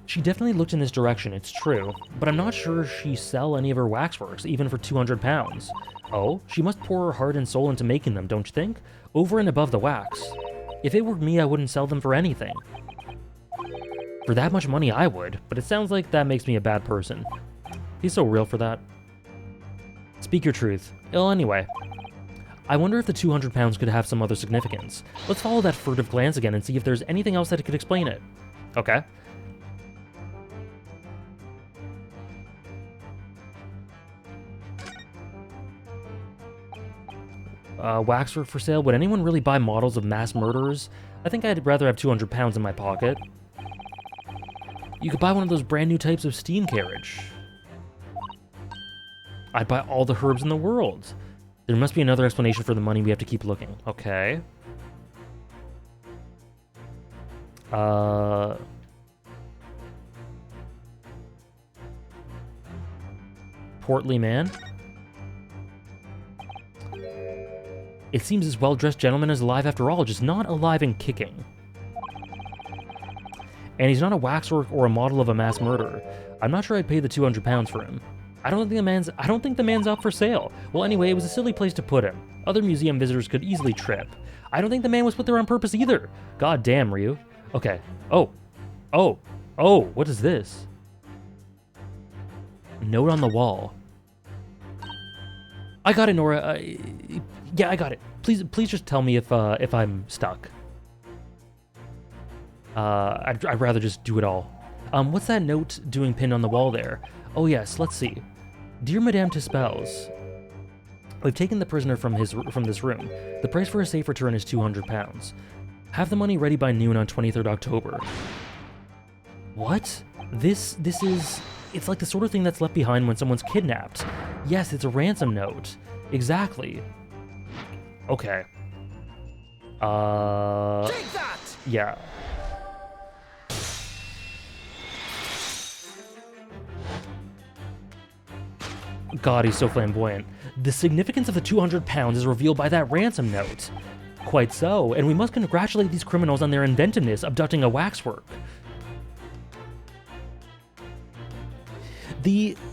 S1: She definitely looked in this direction, it's true, but I'm not sure she sell any of her waxworks, even for 200 pounds. Oh, she must pour her heart and soul into making them, don't you think? Over and above the wax. If it were me, I wouldn't sell them for anything. For that much money, I would, but it sounds like that makes me a bad person. He's so real for that. Speak your truth. Well, anyway. I wonder if the 200 pounds could have some other significance. Let's follow that furtive glance again and see if there's anything else that could explain it. Okay. Waxwork for sale. Would anyone really buy models of mass murderers? I think I'd rather have 200 pounds in my pocket. You could buy one of those brand new types of steam carriage. I'd buy all the herbs in the world. There must be another explanation for the money. We have to keep looking. Okay. Portly man. It seems this well-dressed gentleman is alive after all, just not alive and kicking. And he's not a waxwork or a model of a mass murderer. I'm not sure I'd pay the 200 pounds for him. I don't think the man's up for sale. Well, anyway, it was a silly place to put him. Other museum visitors could easily trip. I don't think the man was put there on purpose either. God damn, Ryu. Okay. Oh, what is this? Note on the wall. I got it, Nora. Yeah, I got it. Please just tell me if I'm stuck. I'd rather just do it all. What's that note doing pinned on the wall there? Oh yes, let's see. Dear Madame Tuspels, we've taken the prisoner from this room. The price for a safe return is 200 pounds. Have the money ready by noon on 23rd October. What? This is... It's like the sort of thing that's left behind when someone's kidnapped. Yes, it's a ransom note. Exactly. Okay. Take that! Yeah. God, he's so flamboyant. The significance of the 200 pounds is revealed by that ransom note. Quite so, and we must congratulate these criminals on their inventiveness abducting a waxwork.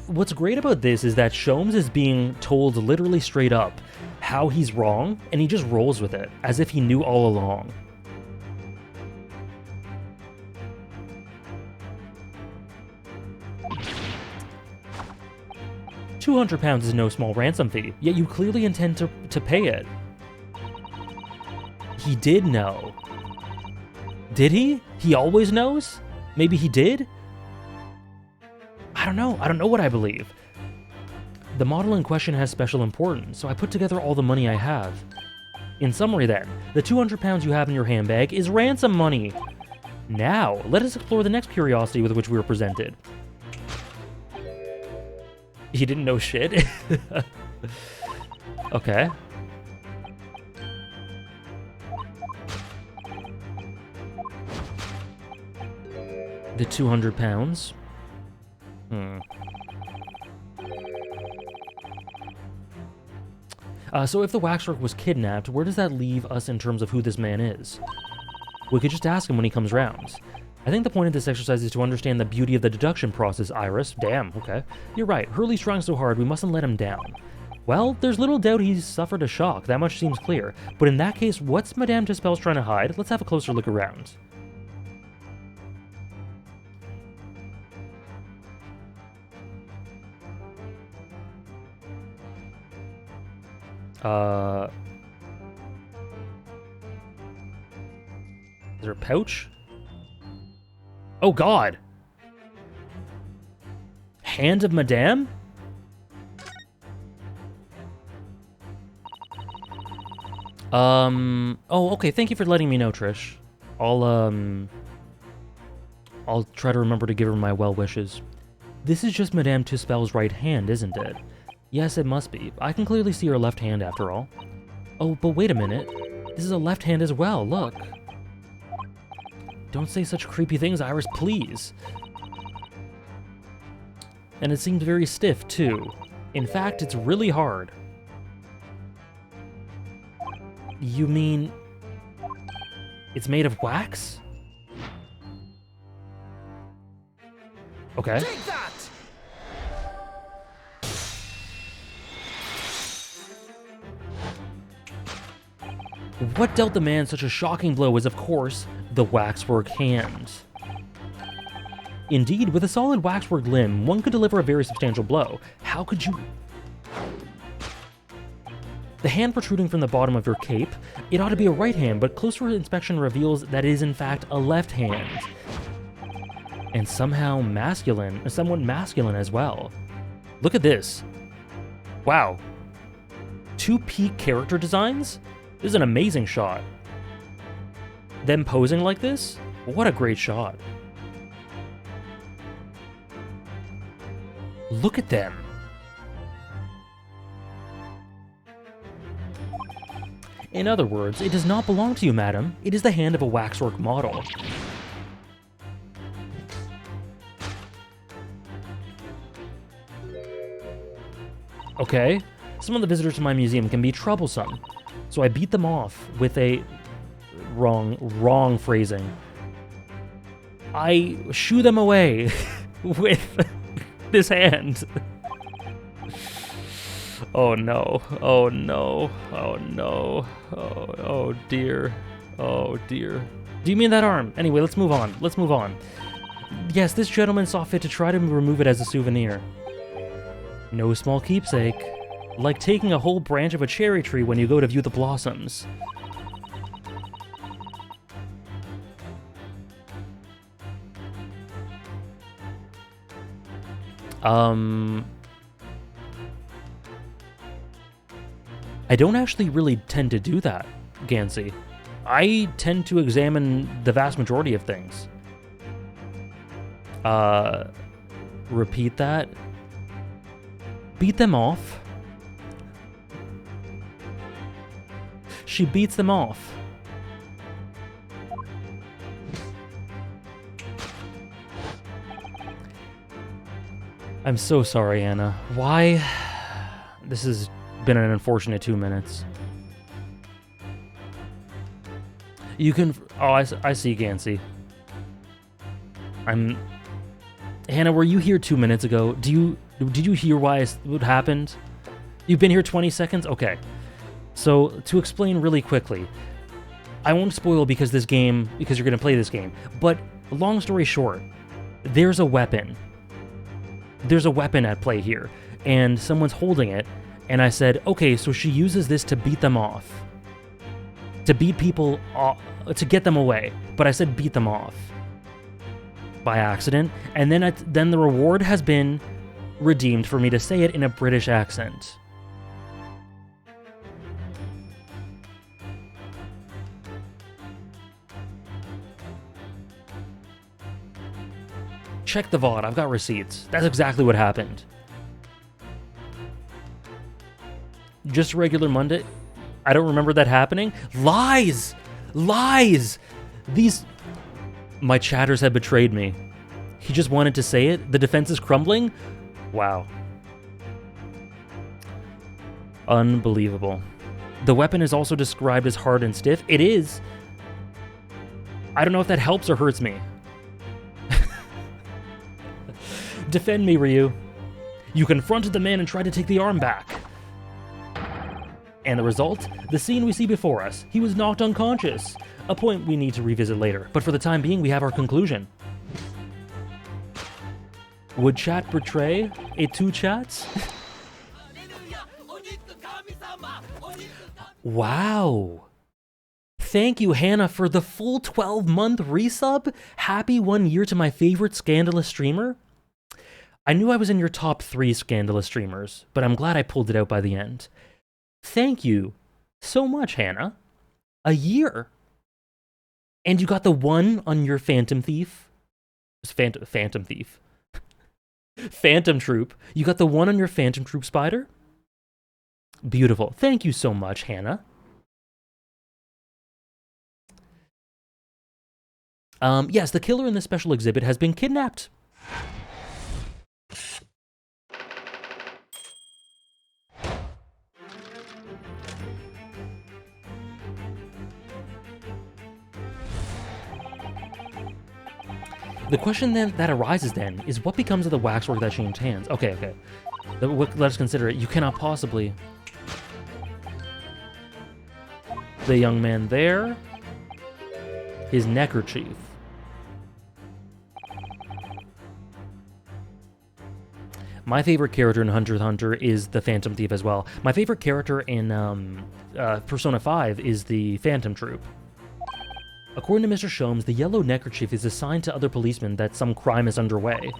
S1: What's great about this is that Sholmes is being told literally straight up how he's wrong, and he just rolls with it, as if he knew all along. £200 is no small ransom fee, yet you clearly intend to pay it. He did know. Did he? He always knows? Maybe he did? I don't know. I don't know what I believe. The model in question has special importance, so I put together all the money I have. In summary then, the £200 you have in your handbag is ransom money. Now, let us explore the next curiosity with which we were presented. He didn't know shit? Okay. The £200. So if the waxwork was kidnapped, where does that leave us in terms of who this man is? We could just ask him when he comes round. I think the point of this exercise is to understand the beauty of the deduction process, Iris. Damn, okay. You're right, Hurley's trying so hard, we mustn't let him down. Well, there's little doubt he's suffered a shock, that much seems clear. But in that case, what's Madame Tispel's trying to hide? Let's have a closer look around. Is there a pouch? Oh god! Hand of Madame? Oh, okay, thank you for letting me know, Trish. I'll try to remember to give her my well wishes. This is just Madame Tispel's right hand, isn't it? Yes, it must be. I can clearly see her left hand after all. Oh, but wait a minute. This is a left hand as well, look. Don't say such creepy things, Iris, please. And it seemed very stiff, too. In fact, it's really hard. You mean... it's made of wax? Okay.
S2: Take that!
S1: What dealt the man such a shocking blow is, of course, the waxwork hand. Indeed, with a solid waxwork limb, one could deliver a very substantial blow. How could you... The hand protruding from the bottom of your cape, it ought to be a right hand, but closer inspection reveals that it is in fact a left hand. And somehow masculine, somewhat masculine as well. Look at this. Wow. 2 peak character designs? This is an amazing shot. Them posing like this? What a great shot. Look at them. In other words, it does not belong to you, madam. It is the hand of a waxwork model. Okay, some of the visitors to my museum can be troublesome, so I beat them off with a... wrong phrasing. I shoo them away with this hand. Oh no, oh no, oh no, oh dear, oh dear. Do you mean that arm? Anyway, let's move on, let's move on. Yes, this gentleman saw fit to try to remove it as a souvenir. No small keepsake. Like taking a whole branch of a cherry tree when you go to view the blossoms. I don't actually really tend to do that, Gansey. I tend to examine the vast majority of things. Repeat that. Beat them off. She beats them off. I'm so sorry, Anna. Why? This has been an unfortunate 2 minutes. You can... Oh, I see, Gansey. Hannah, were you here 2 minutes ago? Did you hear what happened? You've been here 20 seconds? Okay. So, to explain really quickly, I won't spoil because you're going to play this game, but long story short, there's a weapon. There's a weapon at play here, and someone's holding it, and I said, okay, so she uses this to beat them off. To beat people off, to get them away, but I said beat them off. By accident, and then the reward has been redeemed for me to say it in a British accent. Check the VOD, I've got receipts. That's exactly what happened. Just a regular Monday? I don't remember that happening. Lies! Lies! My chatters have betrayed me. He just wanted to say it? The defense is crumbling? Wow. Unbelievable. The weapon is also described as hard and stiff. It is. I don't know if that helps or hurts me. Defend me, Ryu. You confronted the man and tried to take the arm back. And the result? The scene we see before us. He was knocked unconscious. A point we need to revisit later, but for the time being, we have our conclusion. Would chat betray a two chats? Wow. Thank you, Hannah, for the full 12-month resub. Happy 1 year to my favorite scandalous streamer. I knew I was in your top 3 scandalous streamers, but I'm glad I pulled it out by the end. Thank you so much, Hannah. A year. And you got the 1 on your Phantom Thief. Phantom Thief. Phantom Troop. You got the 1 on your Phantom Troop Spider? Beautiful. Thank you so much, Hannah. Yes, the killer in this special exhibit has been kidnapped. The question then that arises then is what becomes of the waxwork that changed hands? Okay. Let us consider it. You cannot possibly. The young man there. His neckerchief. My favorite character in Hunter x Hunter is the Phantom Thief as well. My favorite character in Persona 5 is the Phantom Troop. According to Mr. Sholmes, the yellow neckerchief is assigned to other policemen that some crime is underway.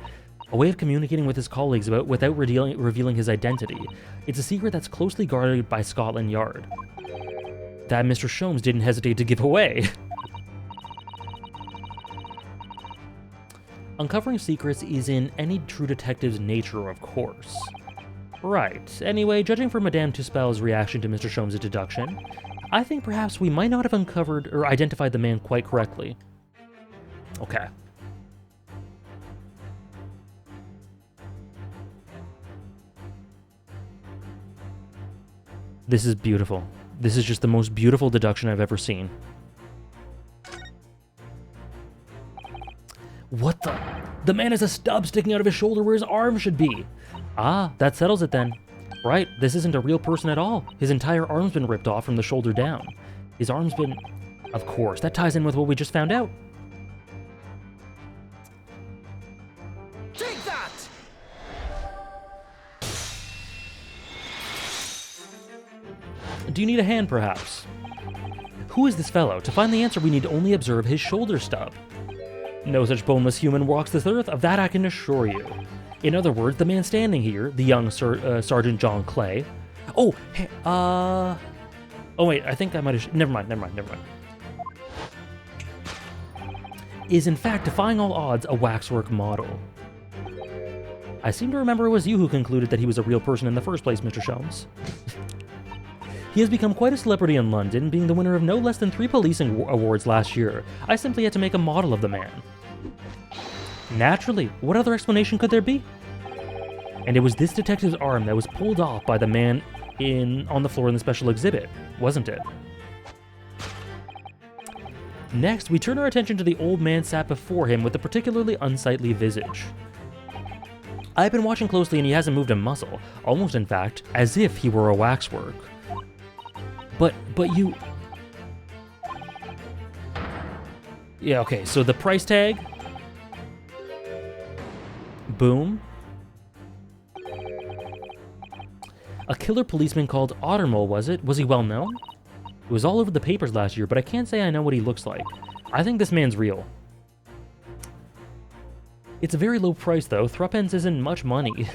S1: A way of communicating with his colleagues without revealing his identity. It's a secret that's closely guarded by Scotland Yard. That Mr. Sholmes didn't hesitate to give away. Uncovering secrets is in any true detective's nature, of course. Right. Anyway, judging from Madame Tuspel's reaction to Mr. Sholmes' deduction, I think perhaps we might not have uncovered or identified the man quite correctly. Okay. This is beautiful. This is just the most beautiful deduction I've ever seen. What the? The man has a stub sticking out of his shoulder where his arm should be. Ah, that settles it then. Right, this isn't a real person at all. His entire arm's been ripped off from the shoulder down. His arm's been... Of course, that ties in with what we just found out.
S2: Take that!
S1: Do you need a hand, perhaps? Who is this fellow? To find the answer, we need to only observe his shoulder stub. No such boneless human walks this earth, of that I can assure you. In other words, the man standing here, the young Sergeant John Clay... Oh, hey, oh wait, I think I might have... Never mind. Is in fact, defying all odds, a waxwork model. I seem to remember it was you who concluded that he was a real person in the first place, Mr. Sholmes. He has become quite a celebrity in London, being the winner of no less than 3 policing awards last year. I simply had to make a model of the man. Naturally, what other explanation could there be? And it was this detective's arm that was pulled off by the man on the floor in the special exhibit, wasn't it? Next, we turn our attention to the old man sat before him with a particularly unsightly visage. I've been watching closely and he hasn't moved a muscle, almost in fact, as if he were a waxwork. But you... Yeah, okay, so the price tag... Boom. A killer policeman called Ottermole, was it? Was he well known? It was all over the papers last year, but I can't say I know what he looks like. I think this man's real. It's a very low price, though. Threepence isn't much money.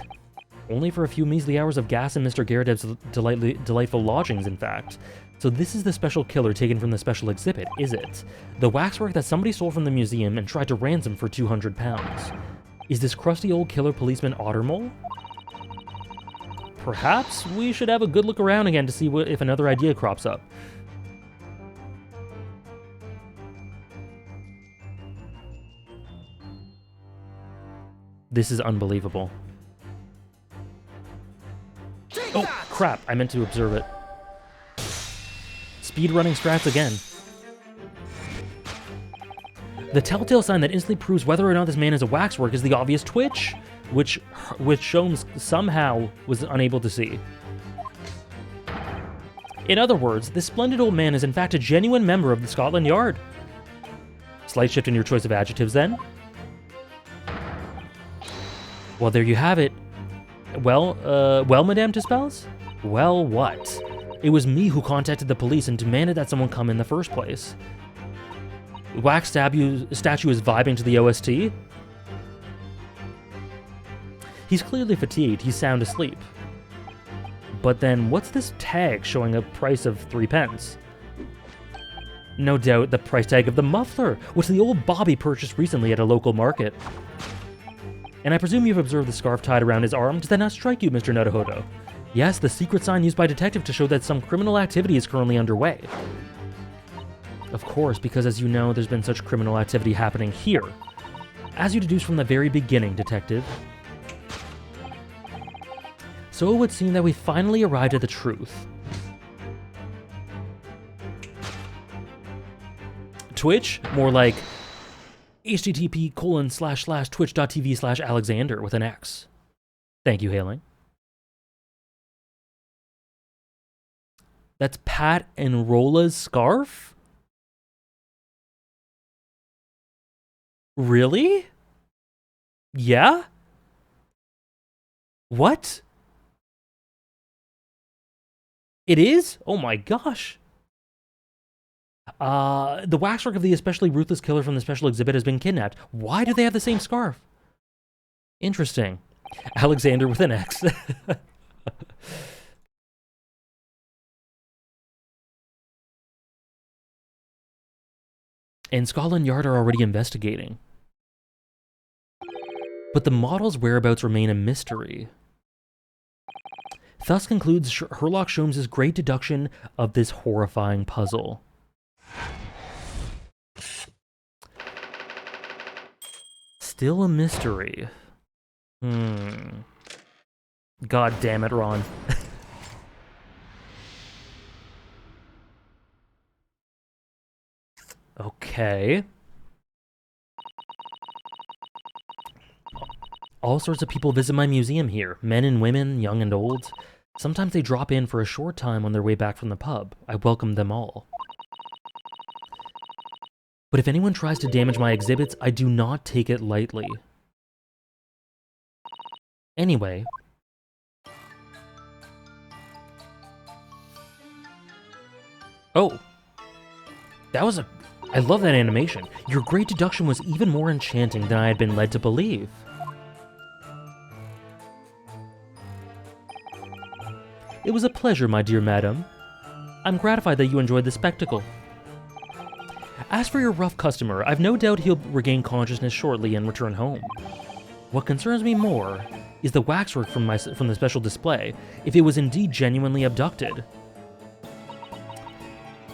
S1: Only for a few measly hours of gas in Mr. Garredev's delightful lodgings, in fact. So this is the special killer taken from the special exhibit, is it? The waxwork that somebody stole from the museum and tried to ransom for £200. Is this crusty old killer policeman Ottermole? Perhaps we should have a good look around again to see if another idea crops up. This is unbelievable. Oh, crap. I meant to observe it. Speedrunning strats again. The telltale sign that instantly proves whether or not this man is a waxwork is the obvious twitch, which Sholmes somehow was unable to see. In other words, this splendid old man is in fact a genuine member of the Scotland Yard. Slight shift in your choice of adjectives, then. Well, there you have it. Well, Madame Tispels? Well, what? It was me who contacted the police and demanded that someone come in the first place. Wax statue is vibing to the OST? He's clearly fatigued, he's sound asleep. But then, what's this tag showing a price of 3 pence? No doubt the price tag of the muffler, which the old Bobby purchased recently at a local market. And I presume you've observed the scarf tied around his arm. Does that not strike you, Mr. Naruhodo? Yes, the secret sign used by detective to show that some criminal activity is currently underway. Of course, because as you know, there's been such criminal activity happening here. As you deduced from the very beginning, detective. So it would seem that we finally arrived at the truth. Twitch? More like http://twitch.tv/Alexander with an X. Thank you, Hailing. That's Pat and Rola's scarf? Really? Yeah? What? It is? Oh my gosh. The waxwork of the especially ruthless killer from the special exhibit has been kidnapped. Why do they have the same scarf? Interesting. Alexander with an X. And Scotland Yard are already investigating. But the model's whereabouts remain a mystery. Thus concludes Sherlock Sholmes' great deduction of this horrifying puzzle. Still a mystery. God damn it, Ron. Okay. All sorts of people visit my museum here. Men and women, young and old. Sometimes they drop in for a short time on their way back from the pub. I welcome them all. But if anyone tries to damage my exhibits, I do not take it lightly. Anyway. Oh. That was a... I love that animation. Your great deduction was even more enchanting than I had been led to believe. It was a pleasure, my dear madam. I'm gratified that you enjoyed the spectacle. As for your rough customer, I've no doubt he'll regain consciousness shortly and return home. What concerns me more is the waxwork from the special display, if it was indeed genuinely abducted.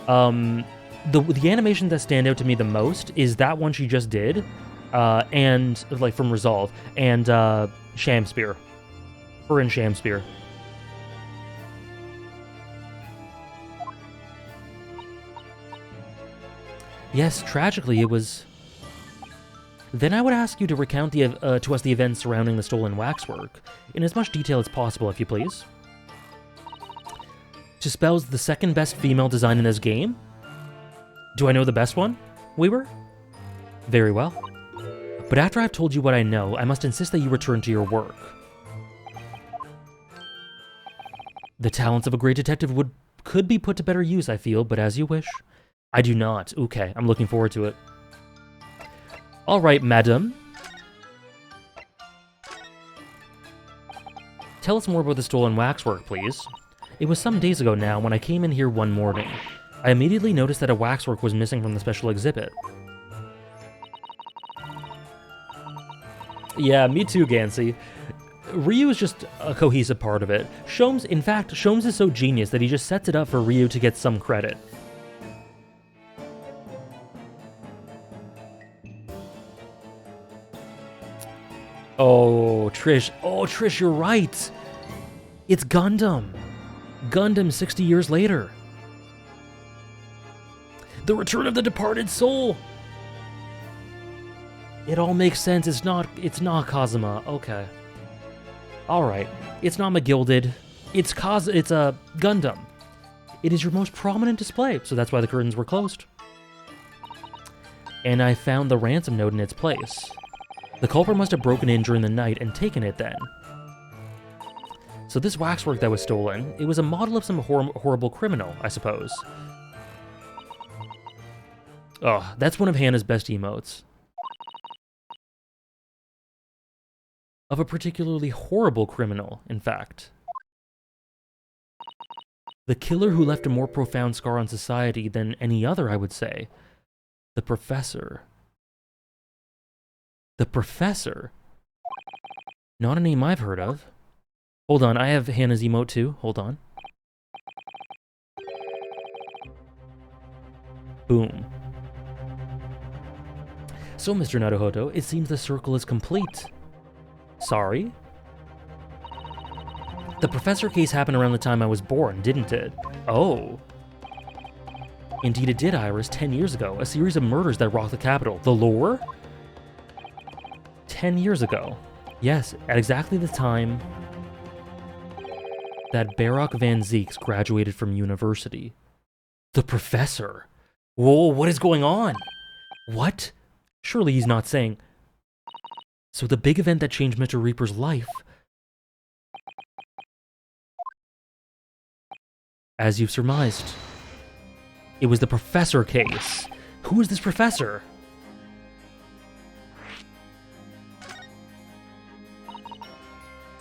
S1: The animations that stand out to me the most is that one she just did, and like from Resolve, and Sham Spear. Her and Shamspear. Yes, tragically, it was... Then I would ask you to recount to us the events surrounding the stolen waxwork, in as much detail as possible, if you please. Dispel's the second best female design in this game? Do I know the best one, Weaver? Very well. But after I've told you what I know, I must insist that you return to your work. The talents of a great detective could be put to better use, I feel, but as you wish. I do not. Okay, I'm looking forward to it. All right, madam. Tell us more about the stolen waxwork, please. It was some days ago now when I came in here one morning. I immediately noticed that a waxwork was missing from the special exhibit. Yeah, me too, Gansey. Ryu is just a cohesive part of it. In fact, Sholmes is so genius that he just sets it up for Ryu to get some credit. Oh, Trish. Oh, Trish, you're right. It's Gundam. Gundam 60 years later. The return of the departed soul. It all makes sense. It's not Kazuma. Okay. All right. It's not McGilded. It's a Gundam. It is your most prominent display, so that's why the curtains were closed. And I found the ransom note in its place. The culprit must have broken in during the night and taken it then. So this waxwork that was stolen, it was a model of some horrible criminal, I suppose. Oh, that's one of Hannah's best emotes. Of a particularly horrible criminal, in fact. The killer who left a more profound scar on society than any other, I would say. The Professor. The Professor? Not a name I've heard of. Hold on, I have Hannah's emote too. Hold on. Boom. So, Mr. Naruhodo, it seems the circle is complete. Sorry? The Professor case happened around the time I was born, didn't it? Oh. Indeed it did, Iris, 10 years ago. A series of murders that rocked the capital. The lore? 10 years ago. Yes, at exactly the time that Barak Van Zeeks graduated from university. The Professor? Whoa, what is going on? What? Surely he's not saying... So the big event that changed Mr. Reaper's life... As you've surmised, it was the Professor case. Who is this Professor?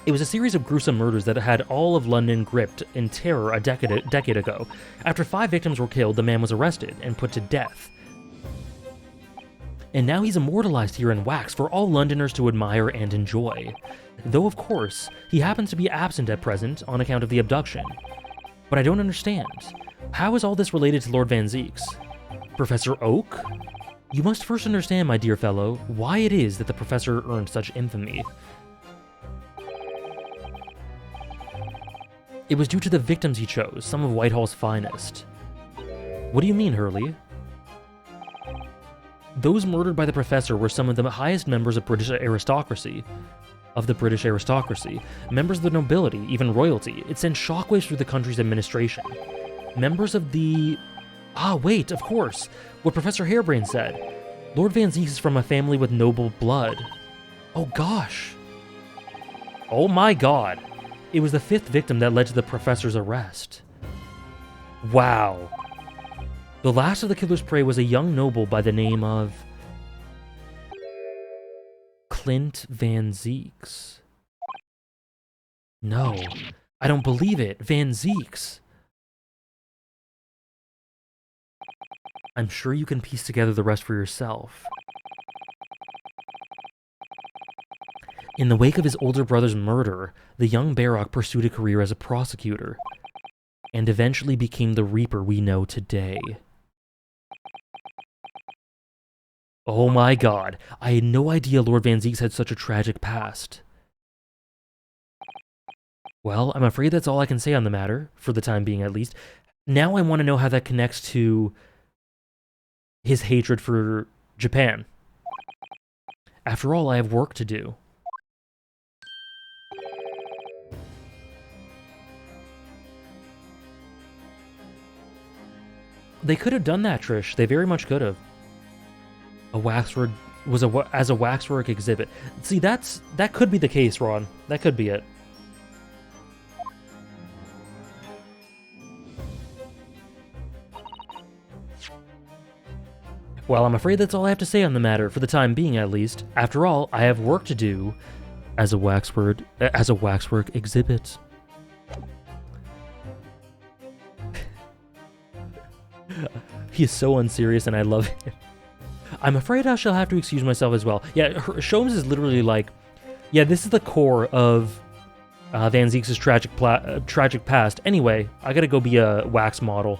S1: It was a series of gruesome murders that had all of London gripped in terror a decade ago. After 5 victims were killed, the man was arrested and put to death. And now he's immortalized here in wax for all Londoners to admire and enjoy. Though, of course, he happens to be absent at present on account of the abduction. But I don't understand. How is all this related to Lord Van Zeeks? Professor Oak? You must first understand, my dear fellow, why it is that the Professor earned such infamy. It was due to the victims he chose, some of Whitehall's finest. What do you mean, Hurley? Those murdered by the Professor were some of the highest members of British aristocracy. Members of the nobility, even royalty. It sent shockwaves through the country's administration. Members of the... Ah, wait, of course. What Professor Harebrained said. Lord Van Zeeks is from a family with noble blood. Oh, gosh. Oh, my God. It was the 5th victim that led to the Professor's arrest. Wow. The last of the killer's prey was a young noble by the name of... Clint Van Zeeks. No, I don't believe it. Van Zeeks. I'm sure you can piece together the rest for yourself. In the wake of his older brother's murder, the young Barak pursued a career as a prosecutor, and eventually became the Reaper we know today. Oh my God, I had no idea Lord Van Zeeks had such a tragic past. Well, I'm afraid that's all I can say on the matter, for the time being at least. Now I want to know how that connects to his hatred for Japan. After all, I have work to do. They could have done that, Trish. They very much could have. A waxwork was as a waxwork exhibit. See, that could be the case, Ron. That could be it. Well, I'm afraid that's all I have to say on the matter, for the time being at least. After all, I have work to do as a waxwork exhibit. He is so unserious, and I love it. I'm afraid I shall have to excuse myself as well. Yeah, Sholmes is literally like, yeah, this is the core of Van Zieks' tragic past. Anyway, I gotta go be a wax model.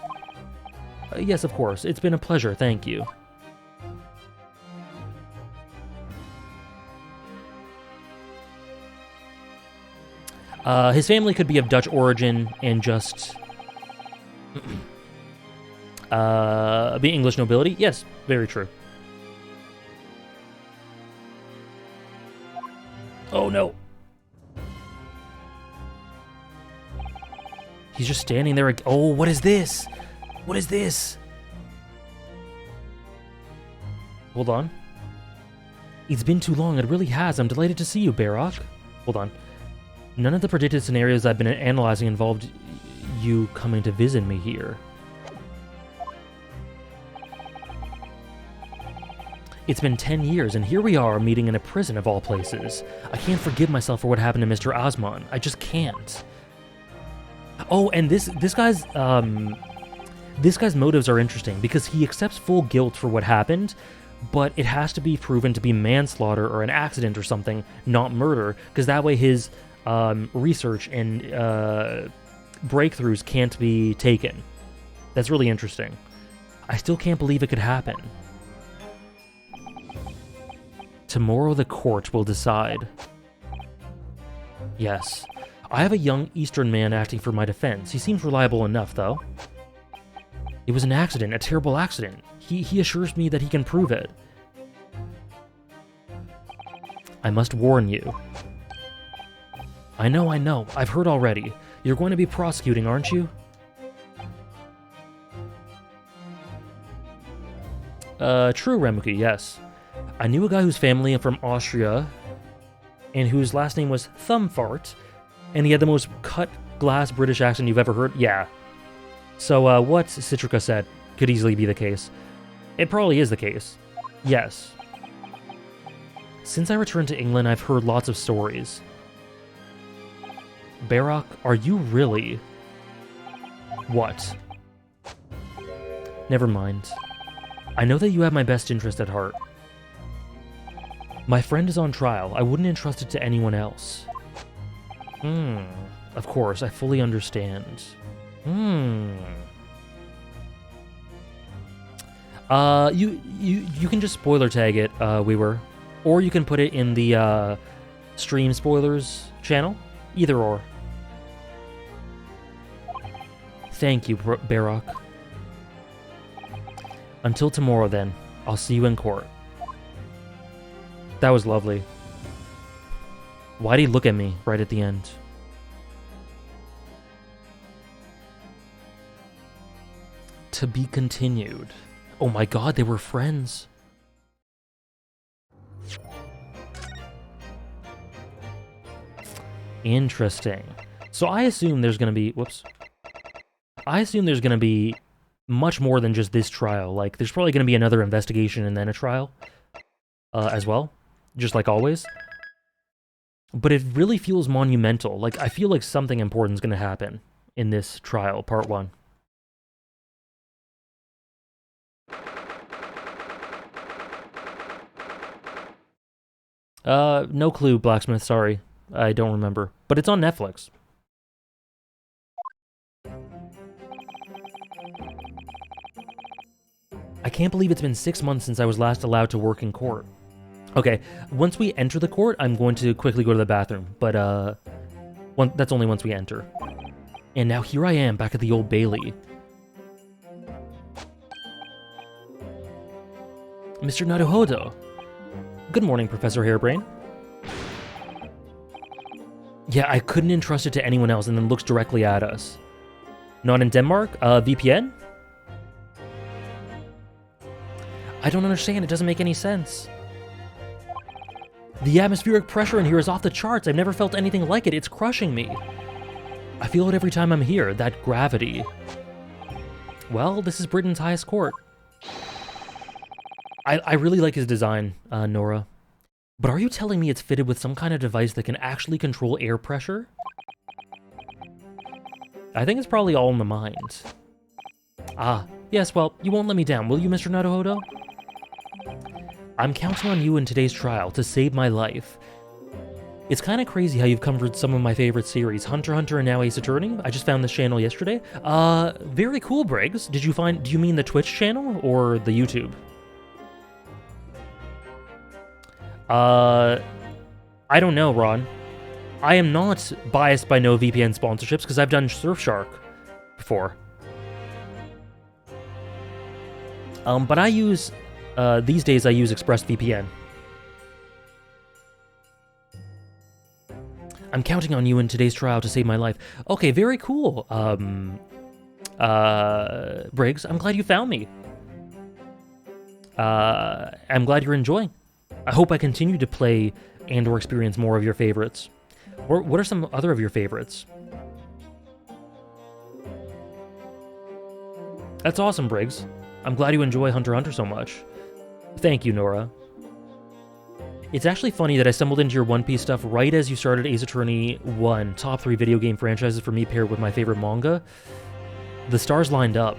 S1: Yes, of course. It's been a pleasure. Thank you. His family could be of Dutch origin and just be English nobility. Yes, very true. Oh no. He's just standing there. Oh, what is this? What is this? Hold on. It's been too long. It really has. I'm delighted to see you, Barock. Hold on. None of the predicted scenarios I've been analyzing involved you coming to visit me here. It's been 10 years, and here we are meeting in a prison of all places. I can't forgive myself for what happened to Mr. Osman. I just can't. Oh, and this guy's motives are interesting because he accepts full guilt for what happened, but it has to be proven to be manslaughter or an accident or something, not murder, because that way his research and breakthroughs can't be taken. That's really interesting. I still can't believe it could happen. Tomorrow the court will decide. Yes. I have a young Eastern man acting for my defense. He seems reliable enough, though. It was an accident, a terrible accident. He assures me that he can prove it. I must warn you. I know. I've heard already. You're going to be prosecuting, aren't you? True, Remuki, yes. I knew a guy whose family from Austria, and whose last name was Thumbfart, and he had the most cut-glass British accent you've ever heard. Yeah. So, what Citrica said could easily be the case. It probably is the case. Yes. Since I returned to England, I've heard lots of stories. Barock, are you really... What? Never mind. I know that you have my best interest at heart. My friend is on trial. I wouldn't entrust it to anyone else. Of course, I fully understand. You can just spoiler tag it, Weaver. Or you can put it in the stream spoilers channel. Either or. Thank you, Barock. Until tomorrow, then. I'll see you in court. That was lovely. Why'd he look at me right at the end? To be continued. Oh my god, they were friends. Interesting. So I assume there's gonna be... Whoops. I assume there's gonna be much more than just this trial. Like, there's probably gonna be another investigation and then a trial. As well. Just like always. But it really feels monumental. Like, I feel like something important is going to happen in this trial, part 1. No clue, Blacksmith, sorry. I don't remember. But it's on Netflix. I can't believe it's been 6 months since I was last allowed to work in court. Okay, once we enter the court, I'm going to quickly go to the bathroom, but That's only once we enter. And now here I am, back at the Old Bailey. Mr. Naruhodo. Good morning, Professor Hairbrain. Yeah, I couldn't entrust it to anyone else, and then looks directly at us. Not in Denmark? VPN? I don't understand, it doesn't make any sense. The atmospheric pressure in here is off the charts. I've never felt anything like it. It's crushing me. I feel it every time I'm here, that gravity. Well, this is Britain's highest court. I really like his design, Nora. But are you telling me it's fitted with some kind of device that can actually control air pressure? I think it's probably all in the mind. Ah, yes, well, you won't let me down, will you, Mr. Naruhodo? I'm counting on you in today's trial to save my life. It's kind of crazy how you've covered some of my favorite series, Hunter x Hunter and now Ace Attorney. I just found this channel yesterday. Very cool, Briggs. Do you mean the Twitch channel or the YouTube? I don't know, Ron. I am not biased by no VPN sponsorships because I've done Surfshark before. But I use, these days I use ExpressVPN. I'm counting on you in today's trial to save my life. Okay, very cool. Briggs, I'm glad you found me. I'm glad you're enjoying. I hope I continue to play and or experience more of your favorites. Or what are some other of your favorites? That's awesome, Briggs. I'm glad you enjoy Hunter x Hunter so much. Thank you, Nora. It's actually funny that I stumbled into your One Piece stuff right as you started Ace Attorney 1, top 3 video game franchises for me paired with my favorite manga. The stars lined up.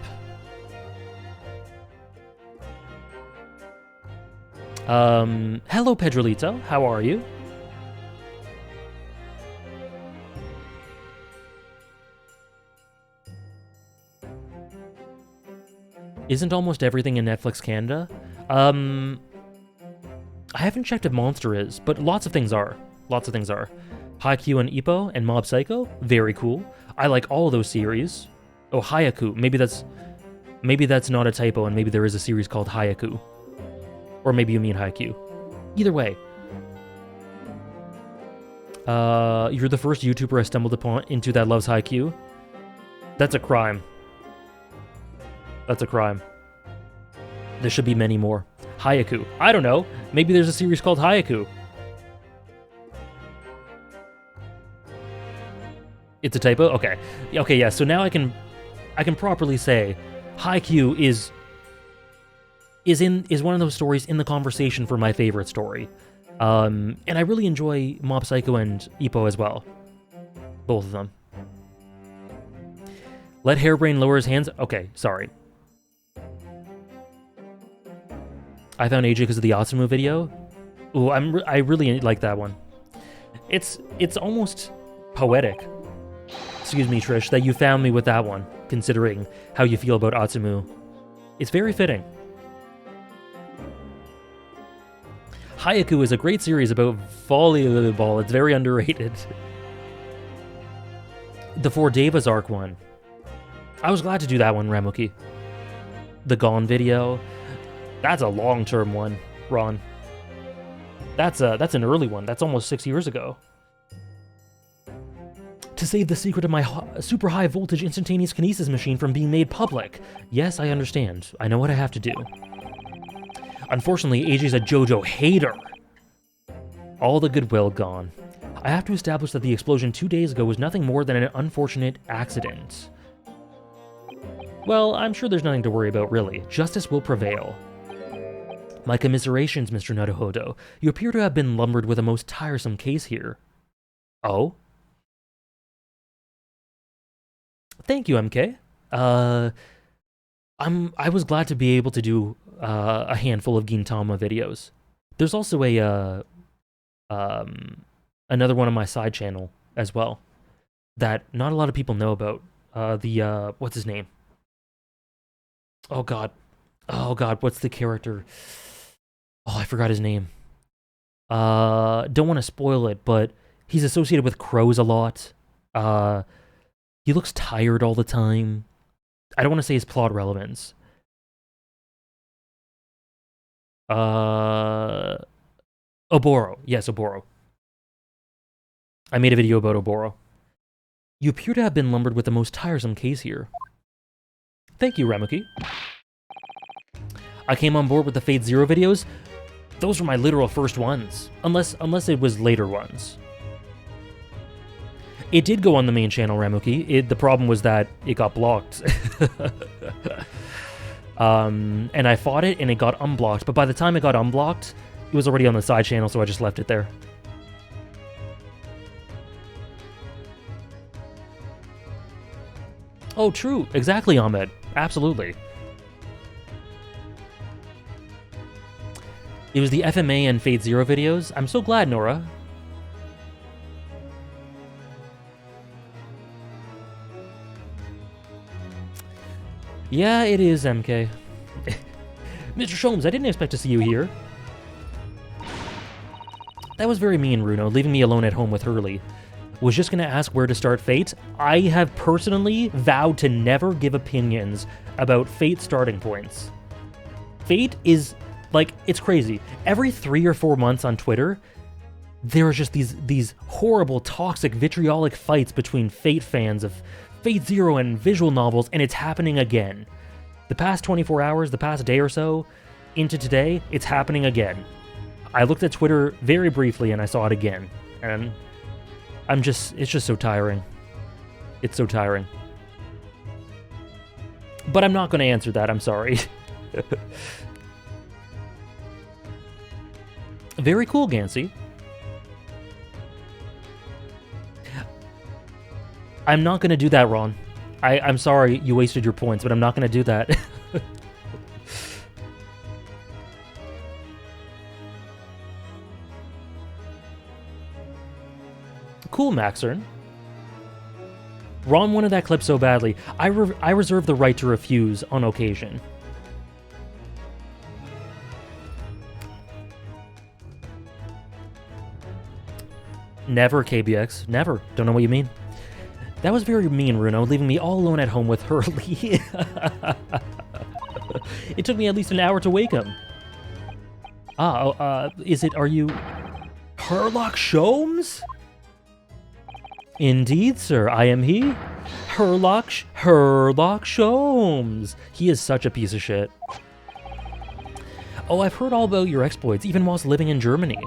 S1: Hello, Pedrolito. How are you? Isn't almost everything in Netflix Canada? I haven't checked if Monster is, but lots of things are. Lots of things are. Haikyuu and Ippo and Mob Psycho, very cool. I like all of those series. Oh, Hayaku. Maybe that's not a typo, and maybe there is a series called Hayaku. Or maybe you mean Haikyuu. Either way. You're the first YouTuber I stumbled upon into that loves Haikyuu. That's a crime. That's a crime. There should be many more. Hayaku. I don't know. Maybe there's a series called Hayaku. It's a typo? Okay. Okay, yeah, so now I can properly say Hayaku is one of those stories in the conversation for my favorite story. And I really enjoy Mob Psycho and Ippo as well. Both of them. Let Hairbrain lower his hands. Okay, sorry. I found AJ because of the Atsumu video. Ooh, I really like that one. It's almost poetic. Excuse me, Trish, that you found me with that one, considering how you feel about Atsumu. It's very fitting. Hayaku is a great series about volleyball. It's very underrated. The Four Devas arc one. I was glad to do that one, Ramuki. The Gone video. That's a long-term one, Ron. That's an early one. That's almost 6 years ago. To save the secret of my super high voltage instantaneous kinesis machine from being made public. Yes, I understand. I know what I have to do. Unfortunately, AJ's a JoJo hater. All the goodwill gone. I have to establish that the explosion 2 days ago was nothing more than an unfortunate accident. Well, I'm sure there's nothing to worry about, really. Justice will prevail. My commiserations, Mr. Naruhodo. You appear to have been lumbered with a most tiresome case here. Oh? Thank you, MK. I was glad to be able to do a handful of Gintama videos. There's also another one on my side channel as well that not a lot of people know about. What's his name? Oh god, what's the character? Oh, I forgot his name. Don't want to spoil it, but he's associated with crows a lot. Uh, he looks tired all the time. I don't want to say his plot relevance. Oboro. Yes, Oboro. I made a video about Oboro. You appear to have been lumbered with the most tiresome case here. Thank you, Remuki. I came on board with the Fate Zero videos. Those were my literal first ones. Unless it was later ones. It did go on the main channel, Remuki. The problem was that it got blocked. And I fought it, and it got unblocked. But by the time it got unblocked, it was already on the side channel, so I just left it there. Oh, true. Exactly, Ahmed. Absolutely. It was the FMA and Fate Zero videos. I'm so glad, Nora. Yeah, it is, MK. Mr. Sholmes, I didn't expect to see you here. That was very mean, Runo, leaving me alone at home with Hurley. Was just gonna ask where to start Fate. I have personally vowed to never give opinions about Fate starting points. Fate is, like, it's crazy. Every 3 or 4 months on Twitter, there are just these horrible, toxic, vitriolic fights between Fate fans of Fate Zero and visual novels, and it's happening again. The past 24 hours, the past day or so, into today, it's happening again. I looked at Twitter very briefly and I saw it again, and it's just so tiring. It's so tiring. But I'm not going to answer that, I'm sorry. Very cool, Gansey. I'm not going to do that, Ron. I'm sorry you wasted your points, but I'm not going to do that. Cool, Maxern. Ron wanted that clip so badly. I reserve the right to refuse on occasion. Never, KBX. Never. Don't know what you mean. That was very mean, Runo, leaving me all alone at home with Hurley. It took me at least an hour to wake him. Are you... Herlock Sholmes? Indeed, sir, I am he. Herlock Sholmes. He is such a piece of shit. Oh, I've heard all about your exploits, even whilst living in Germany.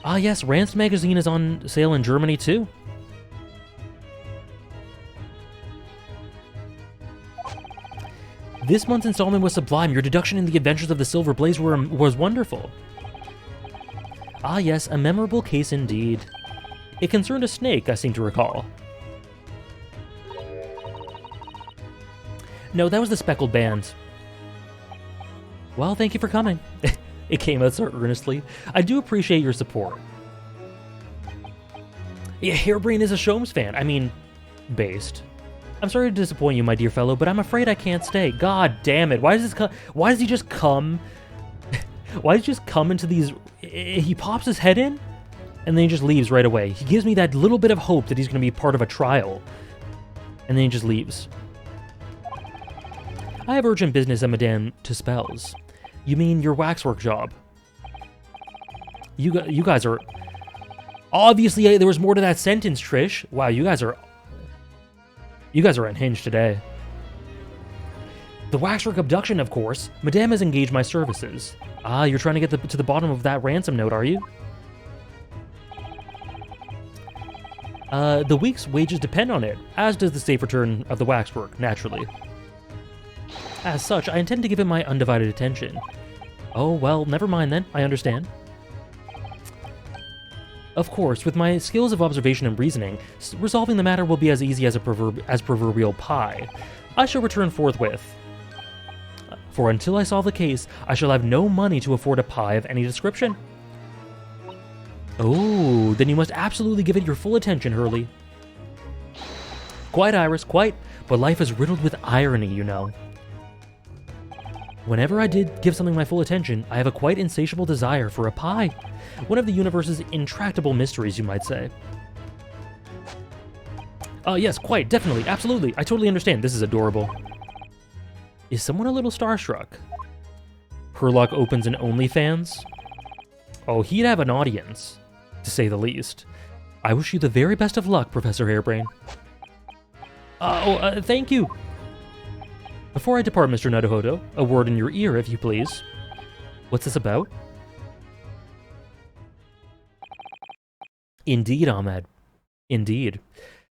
S1: Ah, yes, Rance magazine is on sale in Germany, too. This month's installment was sublime. Your deduction in the Adventures of the Silver Blaze was wonderful. Ah, yes, a memorable case indeed. It concerned a snake, I seem to recall. No, that was the Speckled Band. Well, thank you for coming. It came out so earnestly. I do appreciate your support. Yeah, Hairbrain is a Sholmes fan. I mean, based. I'm sorry to disappoint you, my dear fellow, but I'm afraid I can't stay. God damn it. Why does he just come? Why does he just come into these... He pops his head in, and then he just leaves right away. He gives me that little bit of hope that he's going to be part of a trial. And then he just leaves. I have urgent business at Madame Tuspel's. You mean your waxwork job? You guys are... Obviously, there was more to that sentence, Trish. Wow, you guys are unhinged today. The waxwork abduction, of course. Madame has engaged my services. Ah, you're trying to get to the bottom of that ransom note, are you? The week's wages depend on it, as does the safe return of the waxwork, naturally. As such, I intend to give it my undivided attention. Oh, well, never mind then. I understand. Of course, with my skills of observation and reasoning, resolving the matter will be as easy as proverbial pie. I shall return forthwith. For until I solve the case, I shall have no money to afford a pie of any description. Oh, then you must absolutely give it your full attention, Hurley. Quite, Iris, quite. But life is riddled with irony, you know. Whenever I did give something my full attention, I have a quite insatiable desire for a pie. One of the universe's intractable mysteries, you might say. Yes, quite, definitely, absolutely. I totally understand. This is adorable. Is someone a little starstruck? Herlock opens an OnlyFans? Oh, he'd have an audience, to say the least. I wish you the very best of luck, Professor Hairbrain. Thank you. Before I depart, Mr. Naruhodo, a word in your ear, if you please. What's this about? Indeed, Ahmed. Indeed.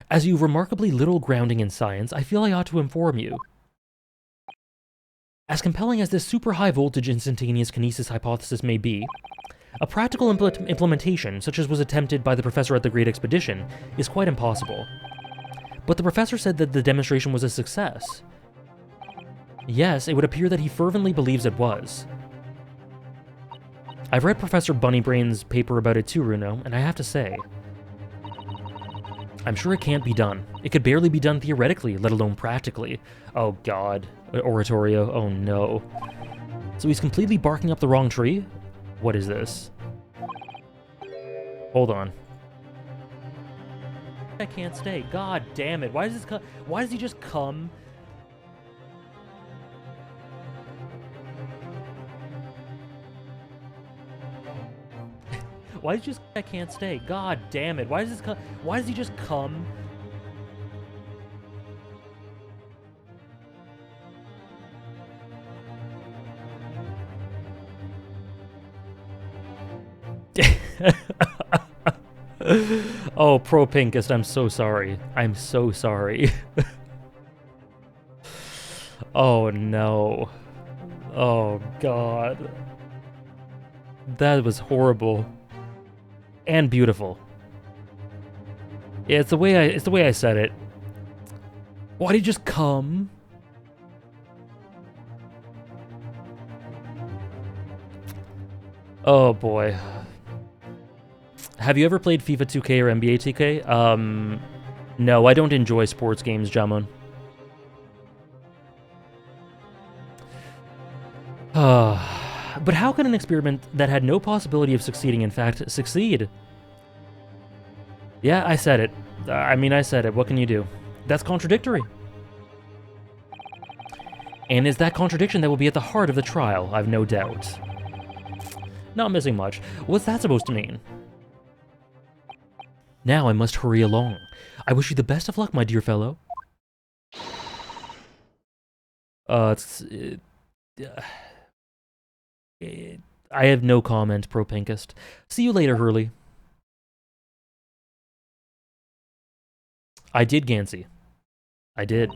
S1: As you've remarkably little grounding in science, I feel I ought to inform you. As compelling as this super high-voltage instantaneous kinesis hypothesis may be, a practical implementation, such as was attempted by the professor at the Great Expedition, is quite impossible. But the professor said that the demonstration was a success. Yes, it would appear that he fervently believes it was. I've read Professor Bunnybrain's paper about it too, Runo, and I have to say, I'm sure it can't be done. It could barely be done theoretically, let alone practically. Oh god. Oratorio, oh no. So he's completely barking up the wrong tree? What is this? Hold on. I can't stay. God damn it. Why does he just come? Why does he just I can't stay? God damn it. Why does he just come? Oh, Pro Pinkest, I'm so sorry. I'm so sorry. Oh no. Oh god. That was horrible. And beautiful. Yeah, it's the way I said it. Why'd he just come? Oh boy. Have you ever played FIFA 2K or NBA 2K? No, I don't enjoy sports games, Jamon. But how can an experiment that had no possibility of succeeding, in fact, succeed? Yeah, I said it. I said it. What can you do? That's contradictory. And it's that contradiction that will be at the heart of the trial, I've no doubt. Not missing much. What's that supposed to mean? Now I must hurry along. I wish you the best of luck, my dear fellow. I have no comment, Pro Pinkest. See you later, Hurley. I did, Gansey. I did.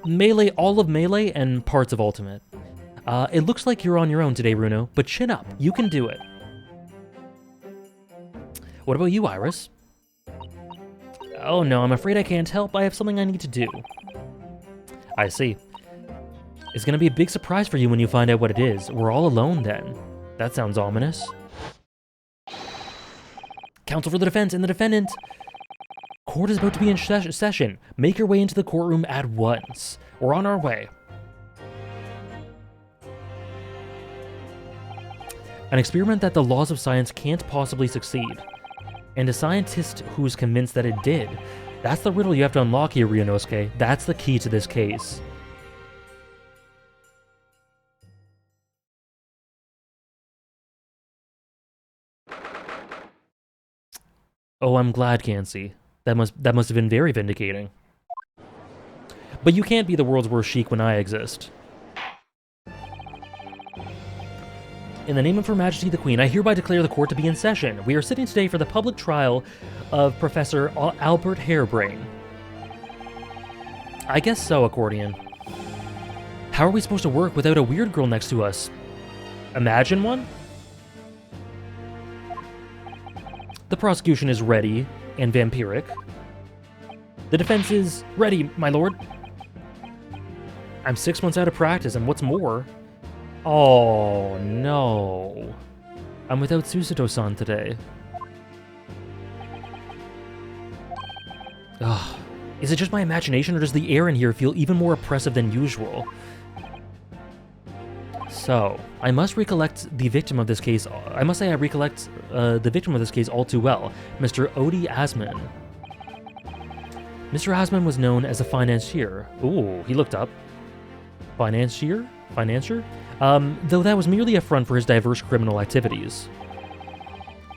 S1: Melee, all of Melee, and parts of Ultimate. It looks like you're on your own today, Runo, but chin up. You can do it. What about you, Iris? Oh no, I'm afraid I can't help. I have something I need to do. I see. It's gonna be a big surprise for you when you find out what it is. We're all alone then. That sounds ominous. Counsel for the defense and the defendant. Court is about to be in session. Make your way into the courtroom at once. We're on our way. An experiment that the laws of science can't possibly succeed. And a scientist who's convinced that it did. That's the riddle you have to unlock here, Ryunosuke. That's the key to this case. Oh, I'm glad, Gansey. That must have been very vindicating. But you can't be the world's worst sheik when I exist. In the name of Her Majesty the Queen, I hereby declare the court to be in session. We are sitting today for the public trial of Professor Albert Hairbrain. I guess so, Accordion. How are we supposed to work without a weird girl next to us? Imagine one? The prosecution is ready and vampiric. The defense is ready, my lord. I'm 6 months out of practice, and what's more... Oh, no. I'm without Susato-san today. Ugh. Is it just my imagination, or does the air in here feel even more oppressive than usual? So, I must recollect the victim of this case. I must say I recollect the victim of this case all too well, Mr. Odie Asman. Mr. Asman was known as a financier. Ooh, he looked up. Financier? Financier? Though that was merely a front for his diverse criminal activities.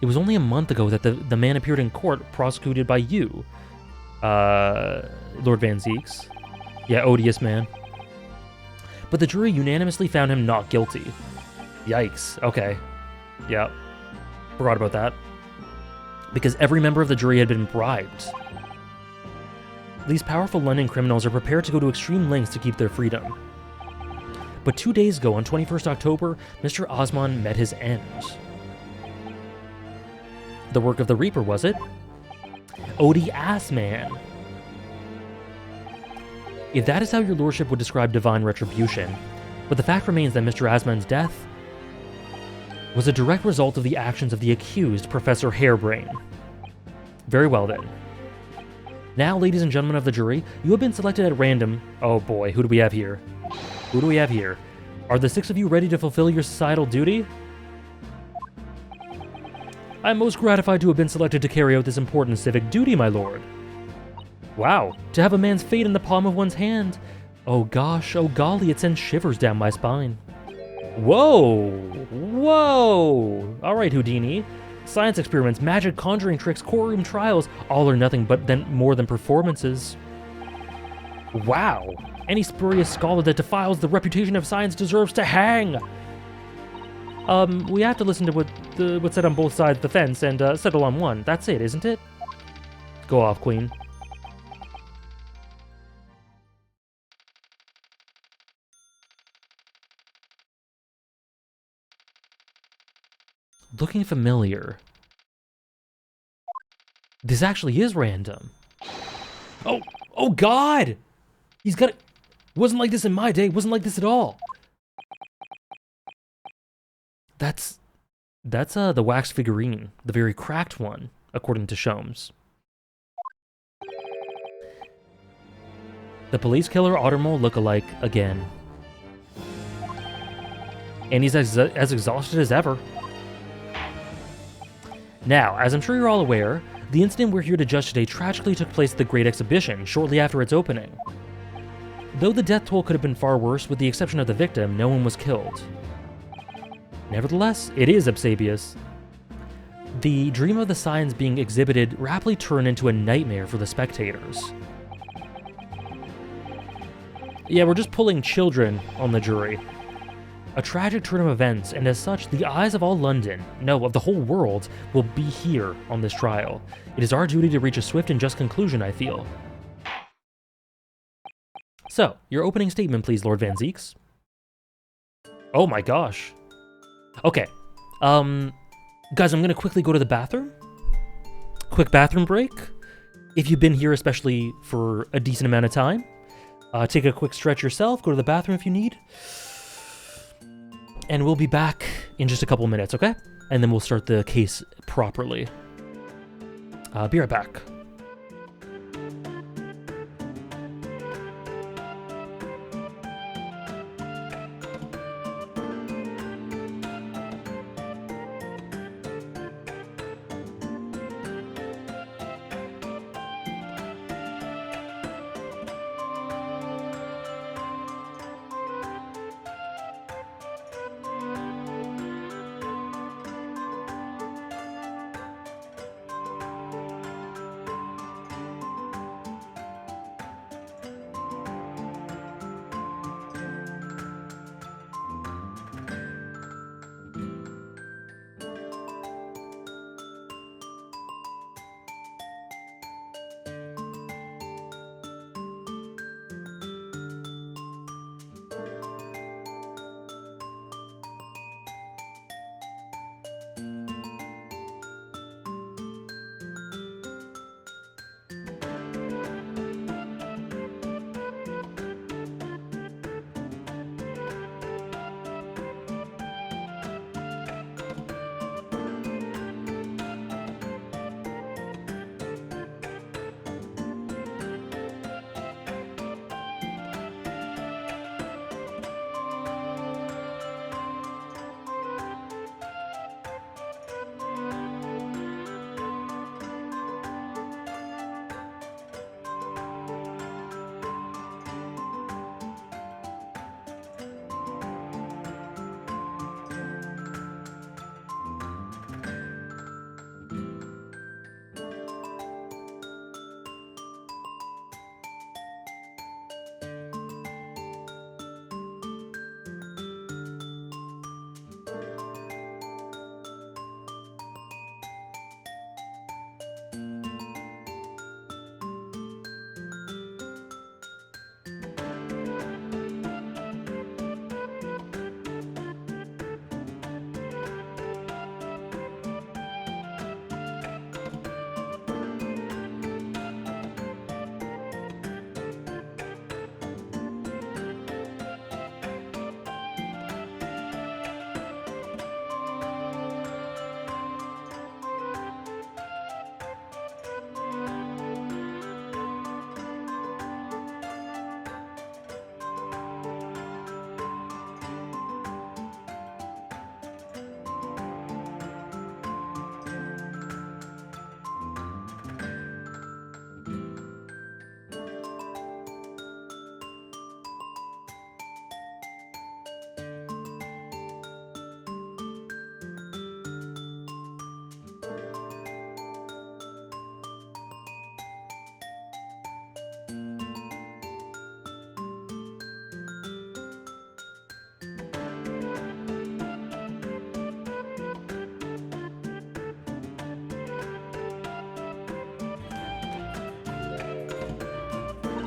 S1: It was only a month ago that the man appeared in court prosecuted by you, Lord Van Zeeks. Yeah, odious man. But the jury unanimously found him not guilty. Yikes. Okay. Yeah. Forgot about that. Because every member of the jury had been bribed. These powerful London criminals are prepared to go to extreme lengths to keep their freedom. But 2 days ago, on 21st October, Mr. Osman met his end. The work of the Reaper, was it? Odie Assman. If that is how your lordship would describe divine retribution, but the fact remains that Mr. Asman's death was a direct result of the actions of the accused, Professor Harebrain. Very well then. Now, ladies and gentlemen of the jury, you have been selected at random. Oh boy, who do we have here? Who do we have here? Are the 6 of you ready to fulfill your societal duty? I am most gratified to have been selected to carry out this important civic duty, my lord. Wow, to have a man's fate in the palm of one's hand. Oh gosh, oh golly, it sends shivers down my spine. Whoa! Whoa! Alright, Houdini. Science experiments, magic, conjuring tricks, courtroom trials, all are nothing but more than performances. Wow! Any spurious scholar that defiles the reputation of science deserves to hang! We have to listen to what's said on both sides of the fence and settle on one. That's it, isn't it? Go off, Queen. Looking familiar. This actually is random. Oh God! He's got it. Wasn't like this in my day. Wasn't like this at all. That's the wax figurine, the very cracked one, according to Sholmes. The police killer Ottermole look-alike again. And he's as exhausted as ever. Now, as I'm sure you're all aware, the incident we're here to judge today tragically took place at the Great Exhibition, shortly after its opening. Though the death toll could have been far worse, with the exception of the victim, no one was killed. Nevertheless, it is Absabius. The dream of the signs being exhibited rapidly turned into a nightmare for the spectators. Yeah, we're just pulling children on the jury. A tragic turn of events, and as such, the eyes of all London, no, of the whole world, will be here on this trial. It is our duty to reach a swift and just conclusion, I feel. So, your opening statement, please, Lord Van Zeeks. Oh my gosh. Okay. Guys, I'm gonna quickly go to the bathroom. Quick bathroom break. If you've been here, especially for a decent amount of time, take a quick stretch yourself, go to the bathroom if you need. And we'll be back in just a couple minutes, okay? And then we'll start the case properly. Be right back.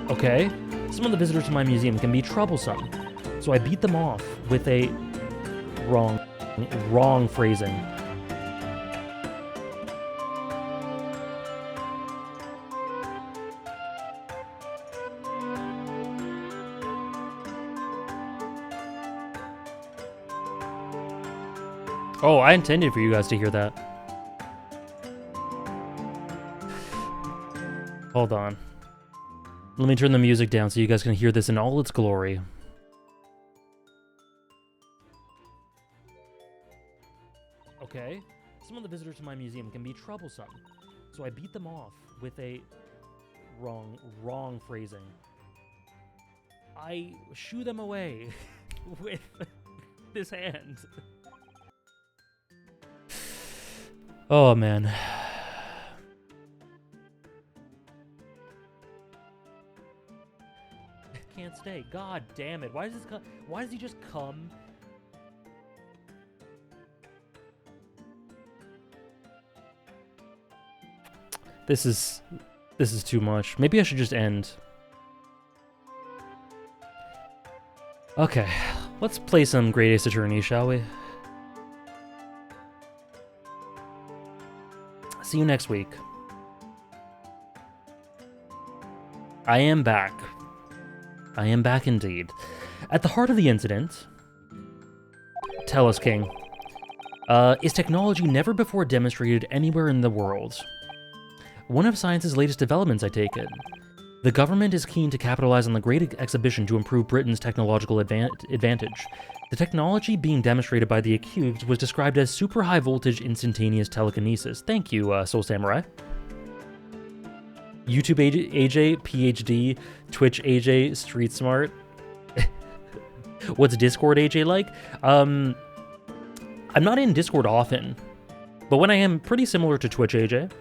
S1: Okay? Some of the visitors to my museum can be troublesome, so I beat them off with a wrong phrasing. Oh, I intended for you guys to hear that. Hold on. Let me turn the music down so you guys can hear this in all its glory. Okay? Some of the visitors to my museum can be troublesome, so I beat them off with a wrong phrasing. I shoo them away with this hand. Oh, man. Can't stay. God damn it. Why does he just come? This is too much. Maybe I should just end. Okay. Let's play some Great Ace Attorney, shall we? See you next week. I am back. I am back indeed. At the heart of the incident... Tell us, King. Is technology never before demonstrated anywhere in the world? One of science's latest developments, I take it. The government is keen to capitalize on the Great Exhibition to improve Britain's technological advantage. The technology being demonstrated by the accused was described as super high voltage instantaneous telekinesis. Thank you, Soul Samurai. YouTube AJ, PhD, Twitch AJ, Street Smart. What's Discord AJ like? I'm not in Discord often, but when I am, pretty similar to Twitch AJ.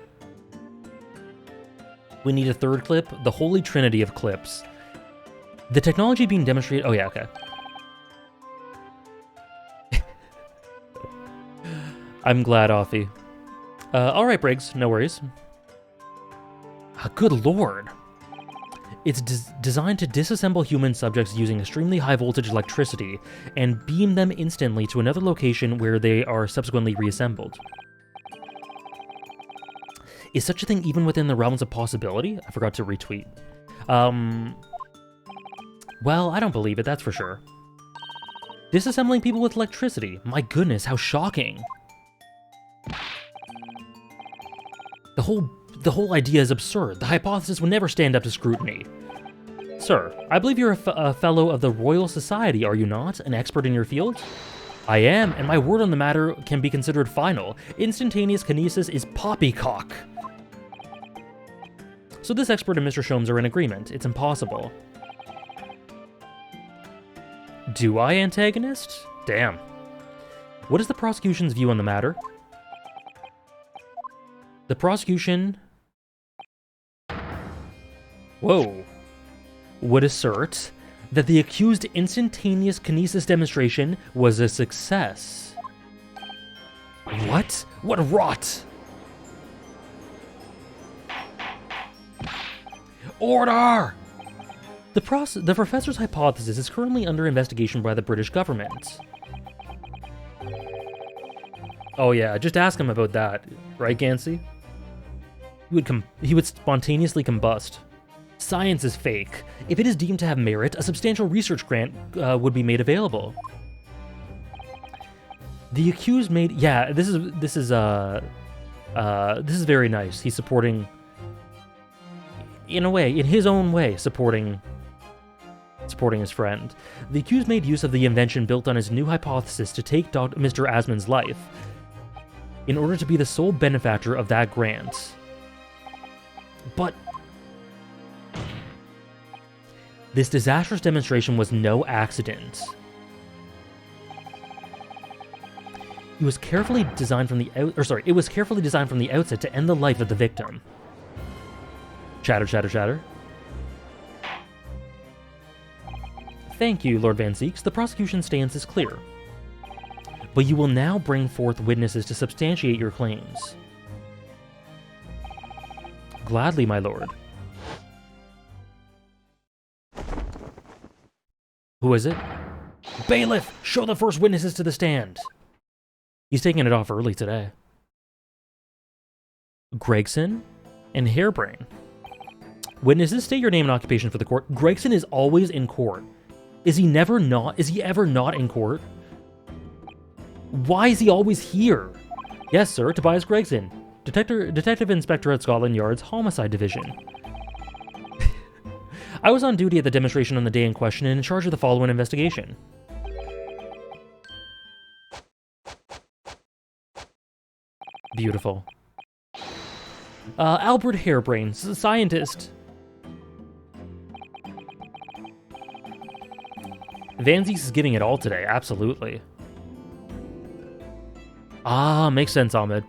S1: We need a third clip, the holy trinity of clips. The technology being demonstrated... Oh yeah, okay. I'm glad, Offie. Alright, Briggs, no worries. Good lord. It's designed to disassemble human subjects using extremely high voltage electricity and beam them instantly to another location where they are subsequently reassembled. Is such a thing even within the realms of possibility? I forgot to retweet. Well, I don't believe it, that's for sure. Disassembling people with electricity. My goodness, how shocking. The whole idea is absurd. The hypothesis would never stand up to scrutiny. Sir, I believe you're a fellow of the Royal Society, are you not? An expert in your field? I am, and my word on the matter can be considered final. Instantaneous kinesis is poppycock. So this expert and Mr. Sholmes are in agreement. It's impossible. Do I, antagonist? Damn. What is the prosecution's view on the matter? The prosecution... Whoa. Would assert that the accused instantaneous kinesis demonstration was a success. What? What rot! Order! The professor's hypothesis is currently under investigation by the British government. Oh yeah, just ask him about that, right, Gansey? He would spontaneously combust. Science is fake. If it is deemed to have merit, a substantial research grant would be made available. The accused made... Yeah, this is very nice. He's supporting... In a way, in his own way, supporting his friend. The accused made use of the invention built on his new hypothesis to take Mr. Asman's life in order to be the sole benefactor of that grant. But this disastrous demonstration was no accident. It was carefully designed from the outset to end the life of the victim. Chatter, chatter, chatter. Thank you, Lord Van Zeeks. The prosecution's stance is clear. But you will now bring forth witnesses to substantiate your claims. Gladly, my lord. Who is it? Bailiff, show the first witnesses to the stand. He's taking it off early today. Gregson and Harebrain. Witnesses, state your name and occupation for the court. Gregson is always in court. Is he ever not in court? Why is he always here? Yes, sir, Tobias Gregson, Detective Inspector at Scotland Yard's Homicide Division. I was on duty at the demonstration on the day in question and in charge of the following investigation. Beautiful. Albert Harebrain, scientist. Van Zieks is giving it all today, absolutely. Ah, makes sense, Ahmed.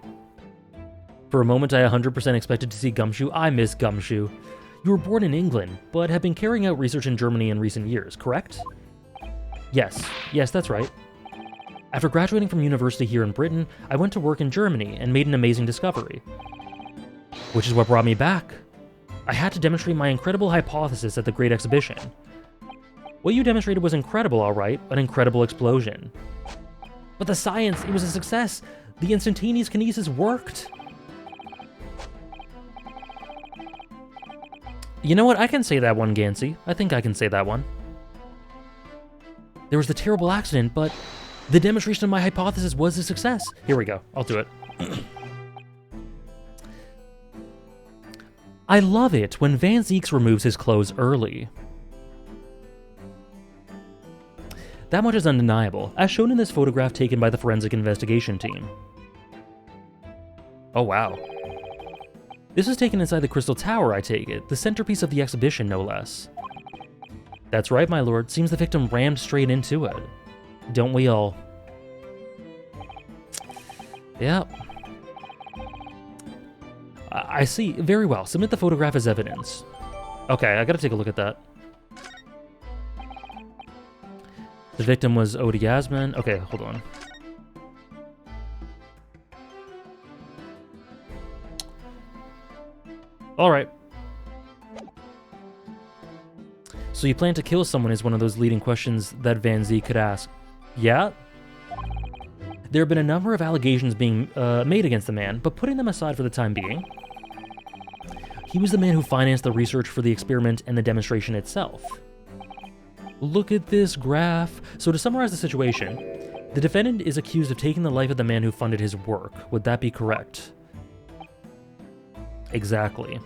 S1: For a moment, I 100% expected to see Gumshoe. I miss Gumshoe. You were born in England, but have been carrying out research in Germany in recent years, correct? Yes, that's right. After graduating from university here in Britain, I went to work in Germany and made an amazing discovery. Which is what brought me back. I had to demonstrate my incredible hypothesis at the Great Exhibition. What you demonstrated was incredible, all right, an incredible explosion. But the science, it was a success. The instantaneous kinesis worked. You know what, I can say that one, Gansey. I think I can say that one. There was the terrible accident, but the demonstration of my hypothesis was a success. Here we go, I'll do it. I love it when Van Zieks removes his clothes early. That much is undeniable, as shown in this photograph taken by the forensic investigation team. Oh wow. This was taken inside the Crystal Tower, I take it, the centerpiece of the exhibition, no less. That's right, my lord, seems the victim rammed straight into it. Don't we all? Yep. I see, very well, submit the photograph as evidence. Okay, I gotta take a look at that. The victim was Odi Yasmin. Okay, hold on. Alright. So you plan to kill someone is one of those leading questions that Van Zieks could ask. Yeah? There have been a number of allegations being made against the man, but putting them aside for the time being, he was the man who financed the research for the experiment and the demonstration itself. Look at this graph. So to summarize the situation, the defendant is accused of taking the life of the man who funded his work. Would that be correct? Exactly.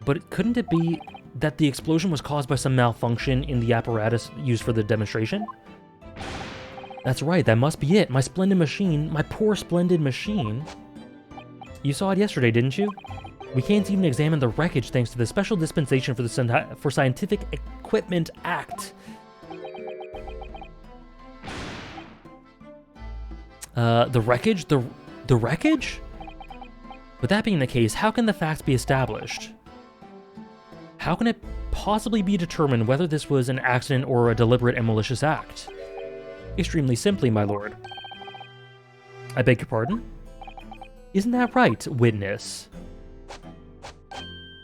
S1: But couldn't it be that the explosion was caused by some malfunction in the apparatus used for the demonstration? That's right, that must be it. My splendid machine, my poor splendid machine. You saw it yesterday, didn't you? We can't even examine the wreckage thanks to the special dispensation for the Scientific Equipment Act. The wreckage? The wreckage? With that being the case, how can the facts be established? How can it possibly be determined whether this was an accident or a deliberate and malicious act? Extremely simply, my lord. I beg your pardon? Isn't that right, witness?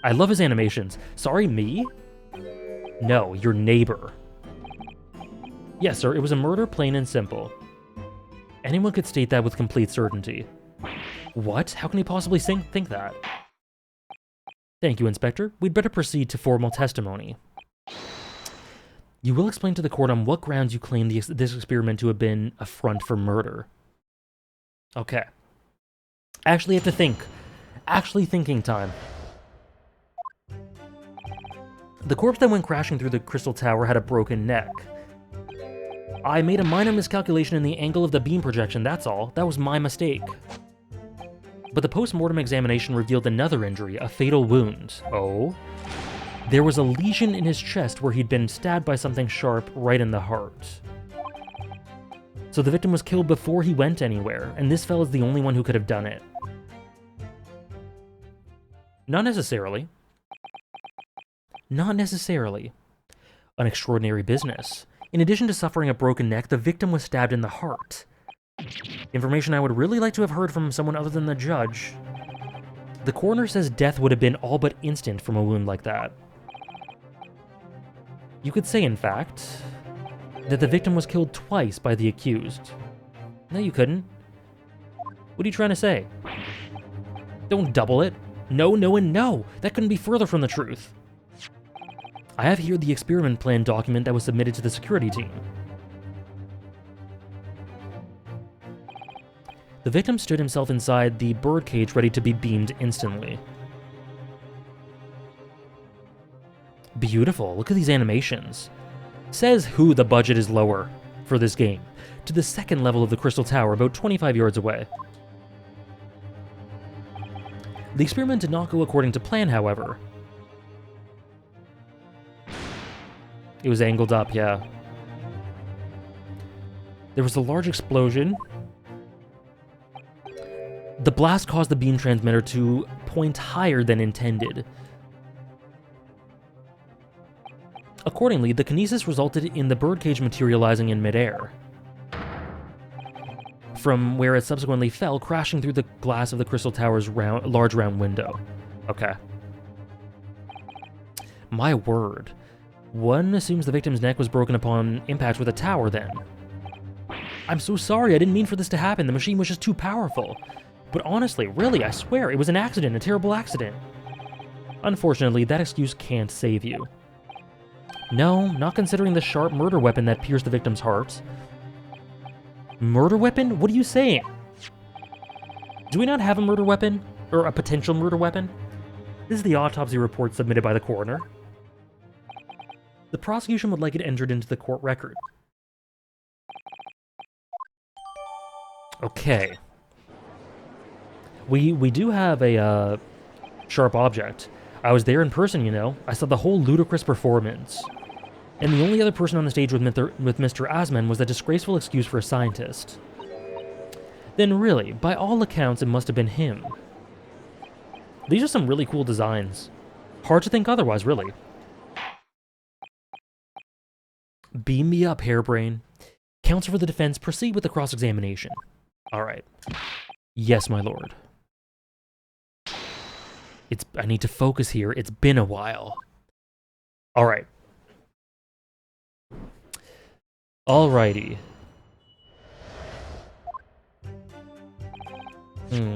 S1: I love his animations. Sorry, me? No, your neighbor. Yes, sir, it was a murder, plain and simple. Anyone could state that with complete certainty. What? How can he possibly think that? Thank you, Inspector. We'd better proceed to formal testimony. You will explain to the court on what grounds you claim this experiment to have been a front for murder. Okay. Actually have to think. Actually thinking time. The corpse that went crashing through the Crystal Tower had a broken neck. I made a minor miscalculation in the angle of the beam projection, that's all. That was my mistake. But the post-mortem examination revealed another injury, a fatal wound. Oh? There was a lesion in his chest where he'd been stabbed by something sharp right in the heart. So the victim was killed before he went anywhere, and this fella's the only one who could have done it. Not necessarily. Not necessarily. An extraordinary business. In addition to suffering a broken neck, the victim was stabbed in the heart. Information I would really like to have heard from someone other than the judge. The coroner says death would have been all but instant from a wound like that. You could say, in fact, that the victim was killed twice by the accused. No, you couldn't. What are you trying to say? Don't double it. No, no, and no! That couldn't be further from the truth. I have here the experiment plan document that was submitted to the security team. The victim stood himself inside the birdcage ready to be beamed instantly. Beautiful, look at these animations. Says who the budget is lower for this game. To the second level of the Crystal Tower, about 25 yards away. The experiment did not go according to plan, however. It was angled up, yeah. There was a large explosion. The blast caused the beam transmitter to point higher than intended. Accordingly, the kinesis resulted in the birdcage materializing in midair, from where it subsequently fell, crashing through the glass of the Crystal Tower's large round window. Okay. My word. One assumes the victim's neck was broken upon impact with a tower then. I'm so sorry, I didn't mean for this to happen. The machine was just too powerful. But honestly, really, I swear, it was an accident, a terrible accident. Unfortunately, that excuse can't save you. No, not considering the sharp murder weapon that pierced the victim's heart. Murder weapon? What are you saying? Do we not have a murder weapon? Or a potential murder weapon? This is the autopsy report submitted by the coroner. The prosecution would like it entered into the court record. Okay. We do have a sharp object. I was there in person, you know. I saw the whole ludicrous performance. And the only other person on the stage with Mr. Asman was the disgraceful excuse for a scientist. Then really, by all accounts, it must have been him. These are some really cool designs. Hard to think otherwise, really. Beam me up, hairbrain. Counsel for the defense, proceed with the cross-examination. Alright. Yes, my lord. I need to focus here. It's been a while. Alright. Alrighty.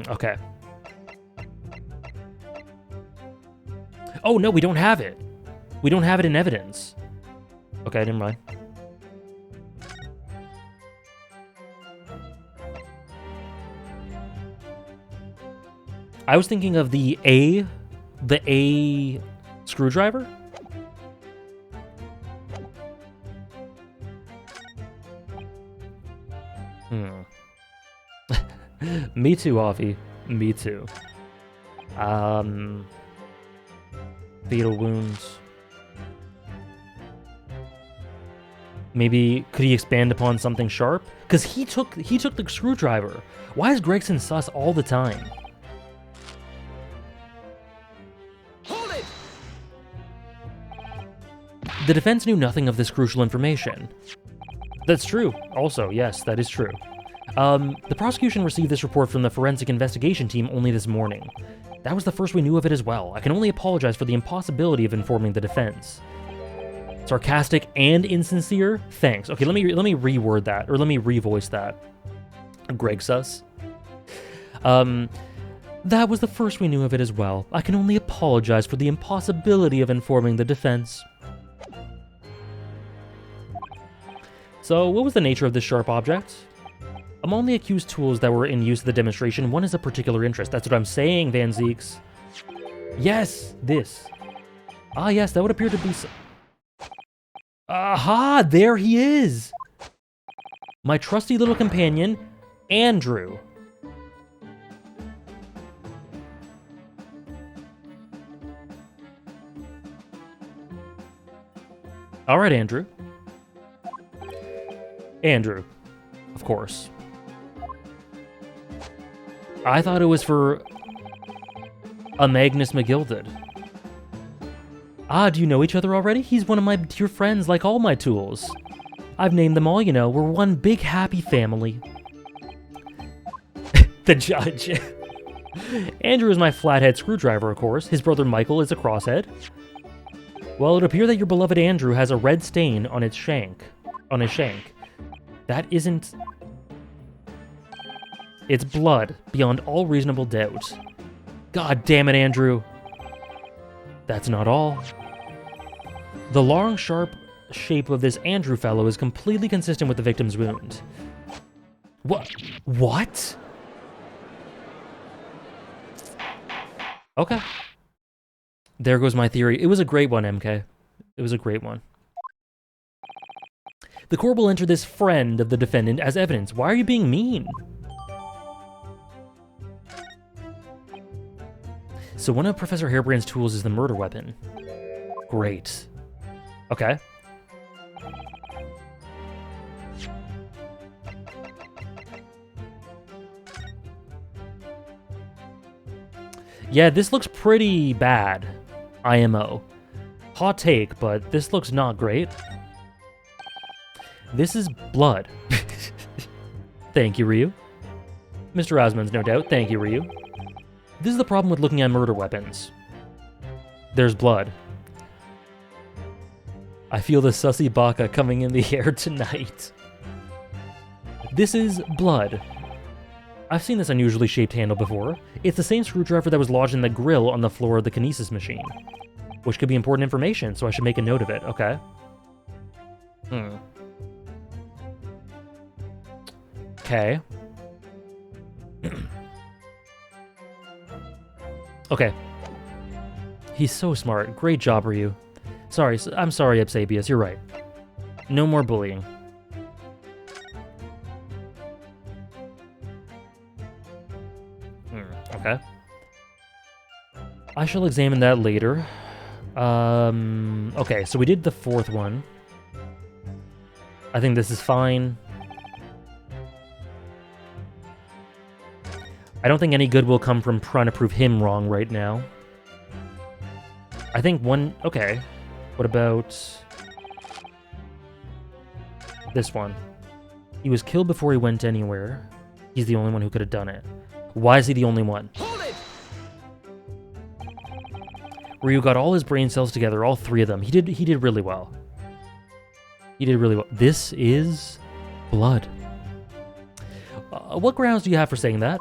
S1: Okay. Oh, no, we don't have it. We don't have it in evidence. Okay, never mind. I was thinking of the A screwdriver? Me too, Avi. Me too. Fatal wounds. Maybe could he expand upon something sharp? Because he took the screwdriver. Why is Gregson sus all the time?
S2: Hold it!
S1: The defense knew nothing of this crucial information. That's true. Also, yes, that is true. The prosecution received this report from the forensic investigation team only this morning. That was the first we knew of it as well. I can only apologize for the impossibility of informing the defense. Sarcastic and insincere? Thanks. Okay, let me reword that, or let me revoice that. Greg sus. That was the first we knew of it as well. I can only apologize for the impossibility of informing the defense. So, what was the nature of this sharp object? Among the accused tools that were in use at the demonstration, one is of particular interest. That's what I'm saying, Van Zeeks. Yes, this. Ah, yes, that would appear to be so. Aha, there he is! My trusty little companion, Andrew. All right, Andrew. Andrew, of course. I thought it was for a Magnus McGilded. Ah, do you know each other already? He's one of my dear friends, like all my tools. I've named them all, you know. We're one big happy family. The judge. Andrew is my flathead screwdriver, of course. His brother Michael is a crosshead. Well, it appears that your beloved Andrew has a red stain on its shank. On his shank. That isn't... It's blood, beyond all reasonable doubt. God damn it, Andrew. That's not all. The long, sharp shape of this Andrew fellow is completely consistent with the victim's wound. What? What? Okay. There goes my theory. It was a great one, MK. It was a great one. The court will enter this friend of the defendant as evidence. Why are you being mean? So one of Professor Harebrand's tools is the murder weapon. Great. Okay. Yeah, this looks pretty bad. IMO. Hot take, but this looks not great. This is blood. Thank you, Ryu. Mr. Osmond's no doubt. Thank you, Ryu. This is the problem with looking at murder weapons. There's blood. I feel the sussy baka coming in the air tonight. This is blood. I've seen this unusually shaped handle before. It's the same screwdriver that was lodged in the grill on the floor of the kinesis machine. Which could be important information, so I should make a note of it, okay? Okay. Okay. He's so smart. Great job, Ryu. Sorry, I'm sorry, Epsabius, you're right. No more bullying. Okay. I shall examine that later. Okay, so we did the fourth one. I think this is fine. I don't think any good will come from trying to prove him wrong right now. I think one... Okay. What about... this one? He was killed before he went anywhere. He's the only one who could have done it. Why is he the only one?
S2: Hold it!
S1: Ryu got all his brain cells together, all three of them. He did really well. He did really well. This is blood. What grounds do you have for saying that?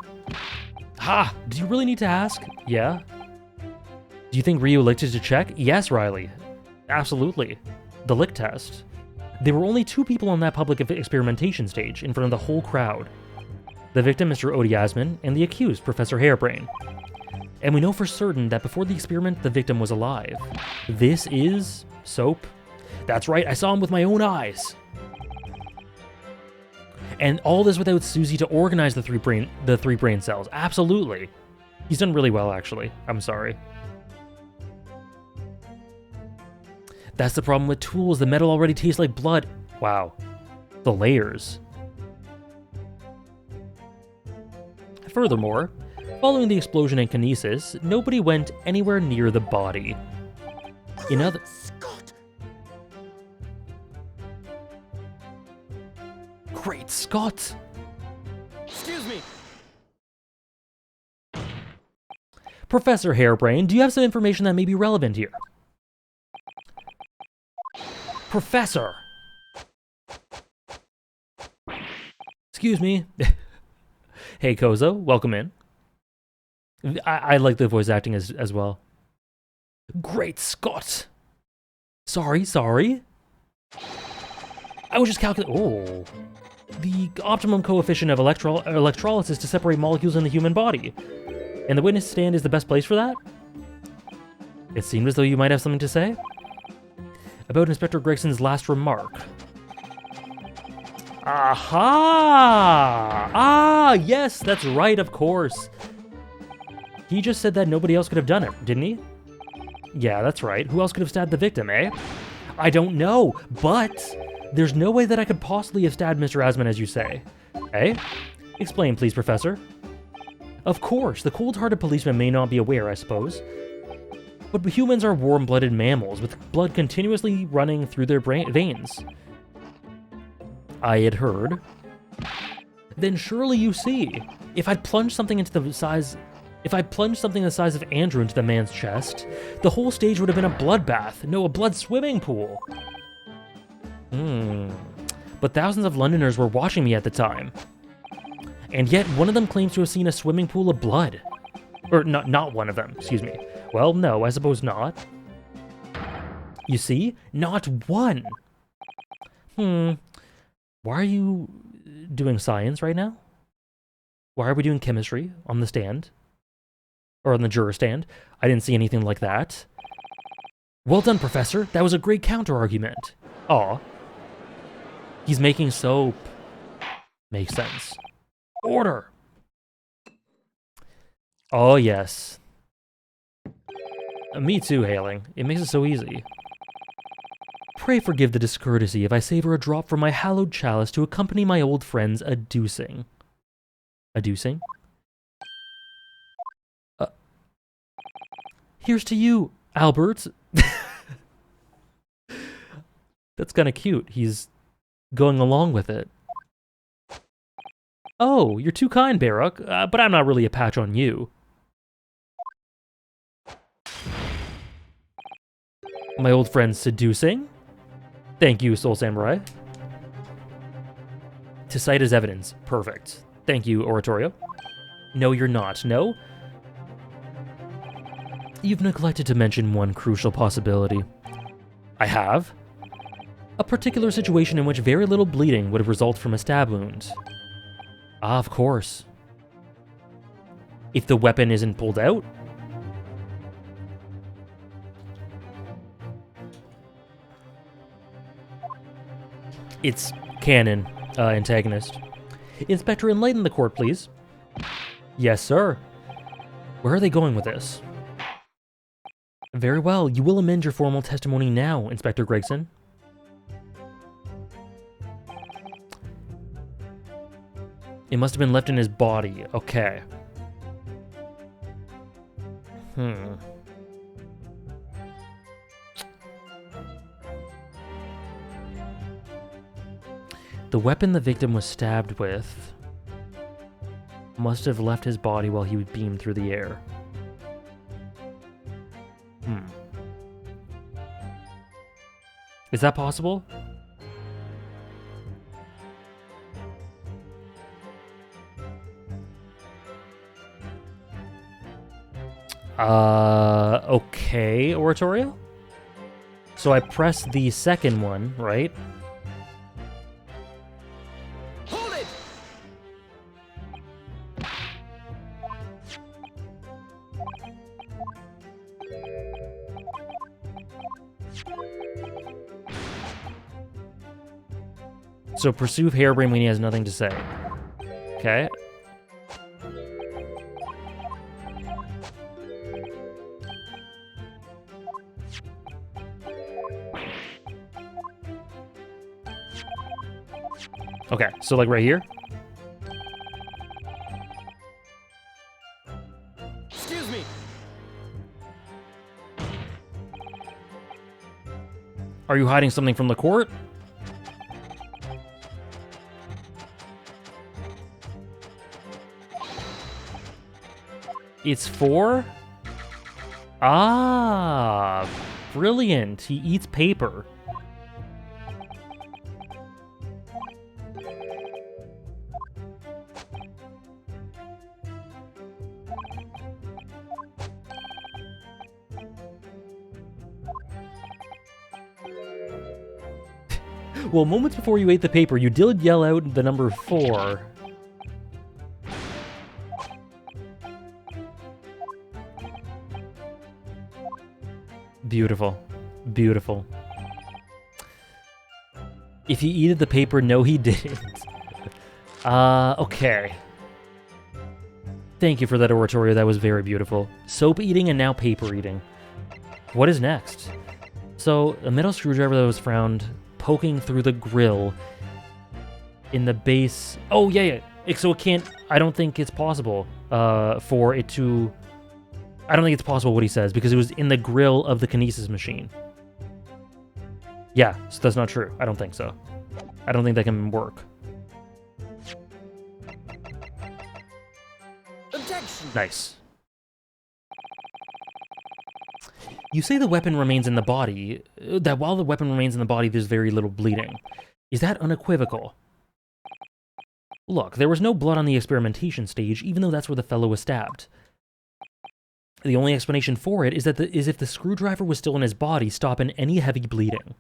S1: Ha! Do you really need to ask? Yeah. Do you think Ryu licked it to check? Yes, Riley. Absolutely. The lick test. There were only 2 people on that public experimentation stage, in front of the whole crowd. The victim, Mr. Odiasman, and the accused, Professor Harebrain. And we know for certain that before the experiment, the victim was alive. This is... soap? That's right, I saw him with my own eyes. And all this without Susie to organize the three brain cells. Absolutely. He's done really well, actually. I'm sorry. That's the problem with tools. The metal already tastes like blood. Wow. The layers. Furthermore, following the explosion in Kinesis, nobody went anywhere near the body. In other...
S2: Scott!
S1: Great Scott!
S2: Excuse me!
S1: Professor Harebrain, do you have some information that may be relevant here? Professor! Excuse me. Hey, Kozo, welcome in. I like the voice acting as well. Great Scott! Sorry. I was just calculating... Oh. The optimum coefficient of electrolysis to separate molecules in the human body. And the witness stand is the best place for that? It seemed as though you might have something to say? About Inspector Gregson's last remark. Aha! Ah, yes, that's right, of course. He just said that nobody else could have done it, didn't he? Yeah, that's right. Who else could have stabbed the victim, eh? I don't know, but there's no way that I could possibly have stabbed Mr. Asman as you say. Eh? Explain, please, Professor. Of course, the cold-hearted policeman may not be aware, I suppose. But humans are warm-blooded mammals, with blood continuously running through their veins. I had heard. Then surely you see, if I'd plunged something into If I plunged something the size of Andrew into the man's chest, the whole stage would have been a bloodbath. No, a blood swimming pool. But thousands of Londoners were watching me at the time. And yet, one of them claims to have seen a swimming pool of blood. Or, not one of them, excuse me. Well, no, I suppose not. You see? Not one. Why are you doing science right now? Why are we doing chemistry on the stand? Or on the juror stand? I didn't see anything like that. Well done, Professor. That was a great counter-argument. Aw. He's making soap. Makes sense. Order! Oh, yes. Me too, Hailing. It makes it so easy. Pray forgive the discourtesy if I savor a drop from my hallowed chalice to accompany my old friends a-deucing. A-deucing? Here's to you, Albert. That's kind of cute. He's going along with it. Oh, you're too kind, Baruch, but I'm not really a patch on you. My old friend seducing? Thank you, Soul Samurai. To cite as evidence. Perfect. Thank you, Oratorio. No, you're not. No? You've neglected to mention one crucial possibility. I have? A particular situation in which very little bleeding would result from a stab wound. Ah, of course. If the weapon isn't pulled out? It's canon, antagonist. Inspector, enlighten the court, please. Yes, sir. Where are they going with this? Very well. You will amend your formal testimony now, Inspector Gregson. It must have been left in his body. Okay. The weapon the victim was stabbed with must have left his body while he was beamed through the air. Is that possible? Okay, Oratorio? So I press the second one, right?
S2: Hold it!
S1: So pursue Harebrained when he has nothing to say. Okay. Okay, so like right here?
S2: Excuse me!
S1: Are you hiding something from the court? It's 4? Ah, brilliant. He eats paper. Well, moments before you ate the paper, you did yell out the number 4. Beautiful. Beautiful. If he eated the paper, no he didn't. Okay. Thank you for that oratorio, that was very beautiful. Soap eating and now paper eating. What is next? So, a metal screwdriver that was found poking through the grill in the base... Oh, yeah. So it can't... I don't think it's possible for it to... I don't think it's possible what he says, because it was in the grill of the kinesis machine. Yeah, so that's not true. I don't think so. I don't think that can work.
S2: Objection!
S1: Nice. You say the weapon remains in the body, that while the weapon remains in the body, there's very little bleeding. Is that unequivocal? Look, there was no blood on the experimentation stage, even though that's where the fellow was stabbed. The only explanation for it is if the screwdriver was still in his body, stopping any heavy bleeding.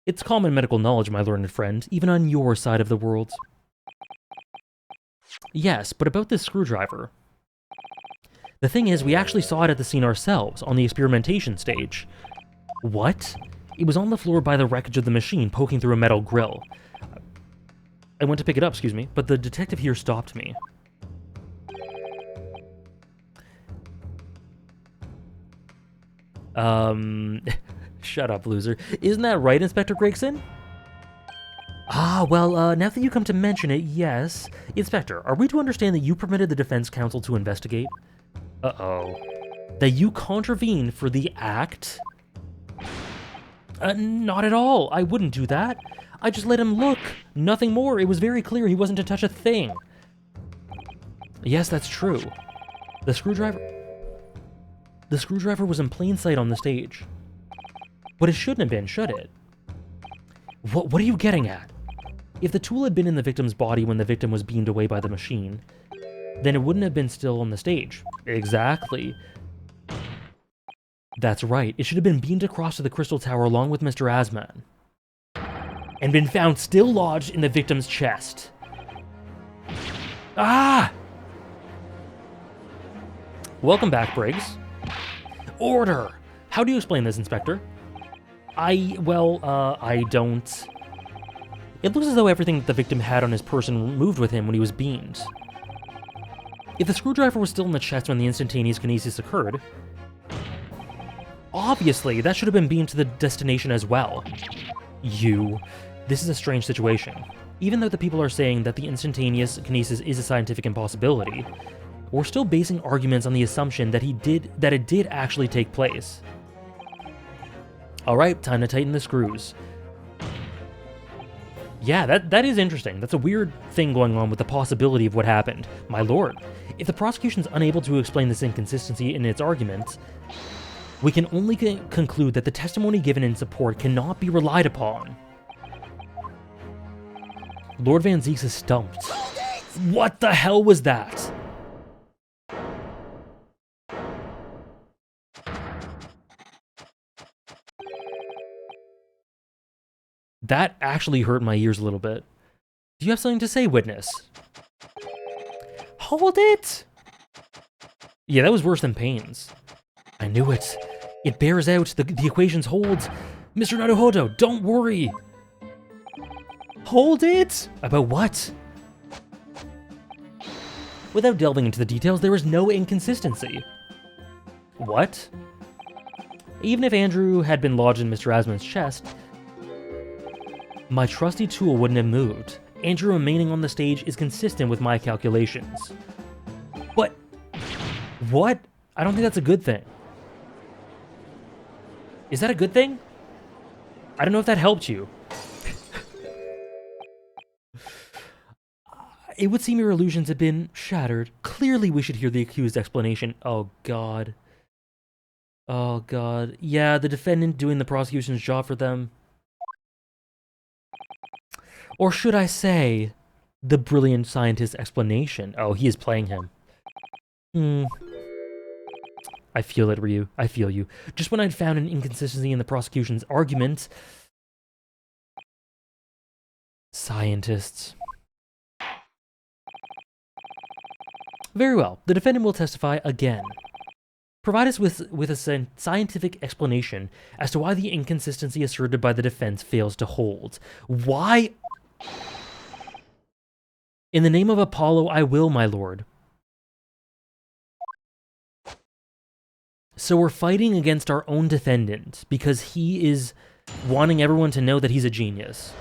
S1: It's common medical knowledge, my learned friend, even on your side of the world. Yes, but about this screwdriver. The thing is, we actually saw it at the scene ourselves, on the experimentation stage. What? It was on the floor by the wreckage of the machine, poking through a metal grill. I went to pick it up, excuse me, but the detective here stopped me. Shut up, loser. Isn't that right, Inspector Gregson? Ah, well, now that you come to mention it, yes. Inspector, are we to understand that you permitted the defense counsel to investigate? Uh-oh. That you contravened for the act? Not at all. I wouldn't do that. I just let him look. Nothing more. It was very clear he wasn't to touch a thing. Yes, that's true. The screwdriver was in plain sight on the stage. But it shouldn't have been, should it? What are you getting at? If the tool had been in the victim's body when the victim was beamed away by the machine, then it wouldn't have been still on the stage. Exactly. That's right. It should have been beamed across to the Crystal Tower along with Mr. Asman. And been found still lodged in the victim's chest. Ah! Welcome back, Briggs. Order! How do you explain this, Inspector? I don't... It looks as though everything that the victim had on his person moved with him when he was beamed. If the screwdriver was still in the chest when the instantaneous kinesis occurred, obviously that should have been beamed to the destination as well. This is a strange situation. Even though the people are saying that the instantaneous kinesis is a scientific impossibility, we're still basing arguments on the assumption that it did actually take place. Alright, time to tighten the screws. Yeah, that is interesting. That's a weird thing going on with the possibility of what happened. My lord, if the prosecution's unable to explain this inconsistency in its arguments, we can only conclude that the testimony given in support cannot be relied upon. Lord Van Zieks is stumped. What the hell was that? That actually hurt my ears a little bit. Do you have something to say, witness? Hold it! Yeah, that was worse than pains. I knew it. It bears out. The equations hold. Mr. Naruhodo, don't worry. Hold it? About what? Without delving into the details, there is no inconsistency. What? Even if Andrew had been lodged in Mr. Asman's chest, my trusty tool wouldn't have moved. Andrew remaining on the stage is consistent with my calculations. But what? I don't think that's a good thing. Is that a good thing? I don't know if that helped you. It would seem your illusions had been shattered. Clearly we should hear the accused explanation. Oh god. Oh god. Yeah, the defendant doing the prosecution's job for them. Or should I say, the brilliant scientist's explanation. Oh, he is playing him. I feel it, Ryu. I feel you. Just when I'd found an inconsistency in the prosecution's argument... Scientists. Very well. The defendant will testify again. Provide us with a scientific explanation as to why the inconsistency asserted by the defense fails to hold. Why... In the name of Apollo, I will, my lord. So we're fighting against our own defendant because he is wanting everyone to know that he's a genius.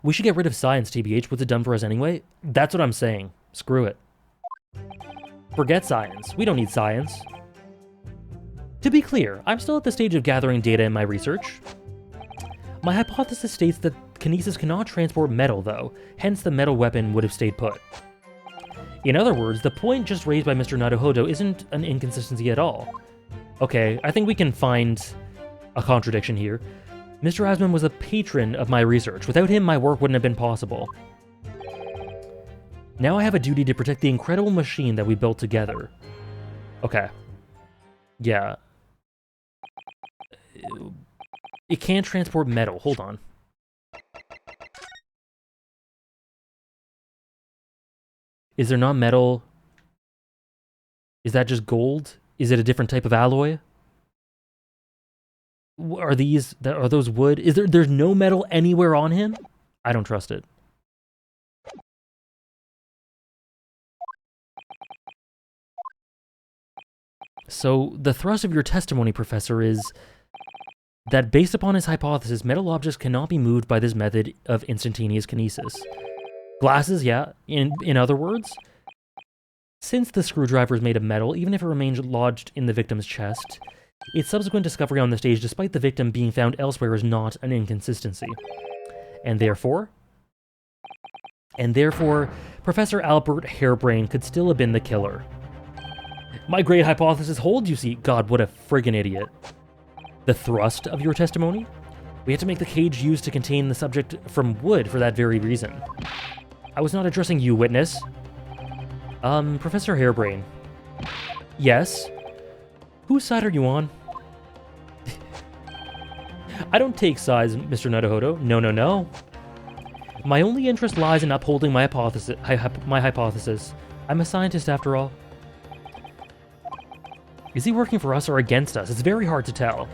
S1: We should get rid of science, TBH. What's it done for us anyway? That's what I'm saying. Screw it. Forget science. We don't need science. To be clear, I'm still at the stage of gathering data in my research. My hypothesis states that kinesis cannot transport metal, though, hence the metal weapon would have stayed put. In other words, the point just raised by Mr. Naruhodo isn't an inconsistency at all. Okay, I think we can find a contradiction here. Mr. Asman was a patron of my research. Without him, my work wouldn't have been possible. Now I have a duty to protect the incredible machine that we built together. Okay. Yeah. It can't transport metal. Hold on. Is there not metal? Is that just gold? Is it a different type of alloy? Are those wood? There's no metal anywhere on him? I don't trust it. So, the thrust of your testimony, Professor, is that based upon his hypothesis, metal objects cannot be moved by this method of instantaneous kinesis. Glasses, yeah. In other words, since the screwdriver is made of metal, even if it remains lodged in the victim's chest, its subsequent discovery on the stage, despite the victim being found elsewhere, is not an inconsistency. And therefore, Professor Albert Harebrain could still have been the killer. My great hypothesis holds, you see. God, what a friggin' idiot. The thrust of your testimony? We had to make the cage used to contain the subject from wood for that very reason. I was not addressing you, witness. Professor Harebrain. Yes? Whose side are you on? I don't take sides, Mr. Naruhodo. No. My only interest lies in upholding my hypothesis. I'm a scientist, after all. Is he working for us or against us? It's very hard to tell.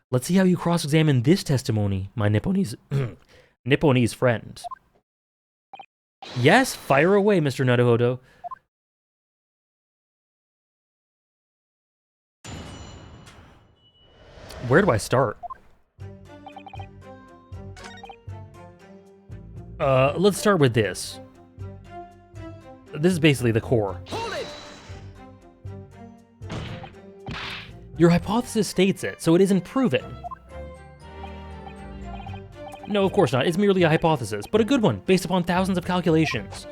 S1: Let's see how you cross-examine this testimony, my Nipponese friend. Yes, fire away, Mr. Naruhodo. Where do I start? Let's start with this. This is basically the core.
S2: Hold it!
S1: Your hypothesis states it, so it isn't proven. No, of course not. It's merely a hypothesis, but a good one, based upon thousands of calculations.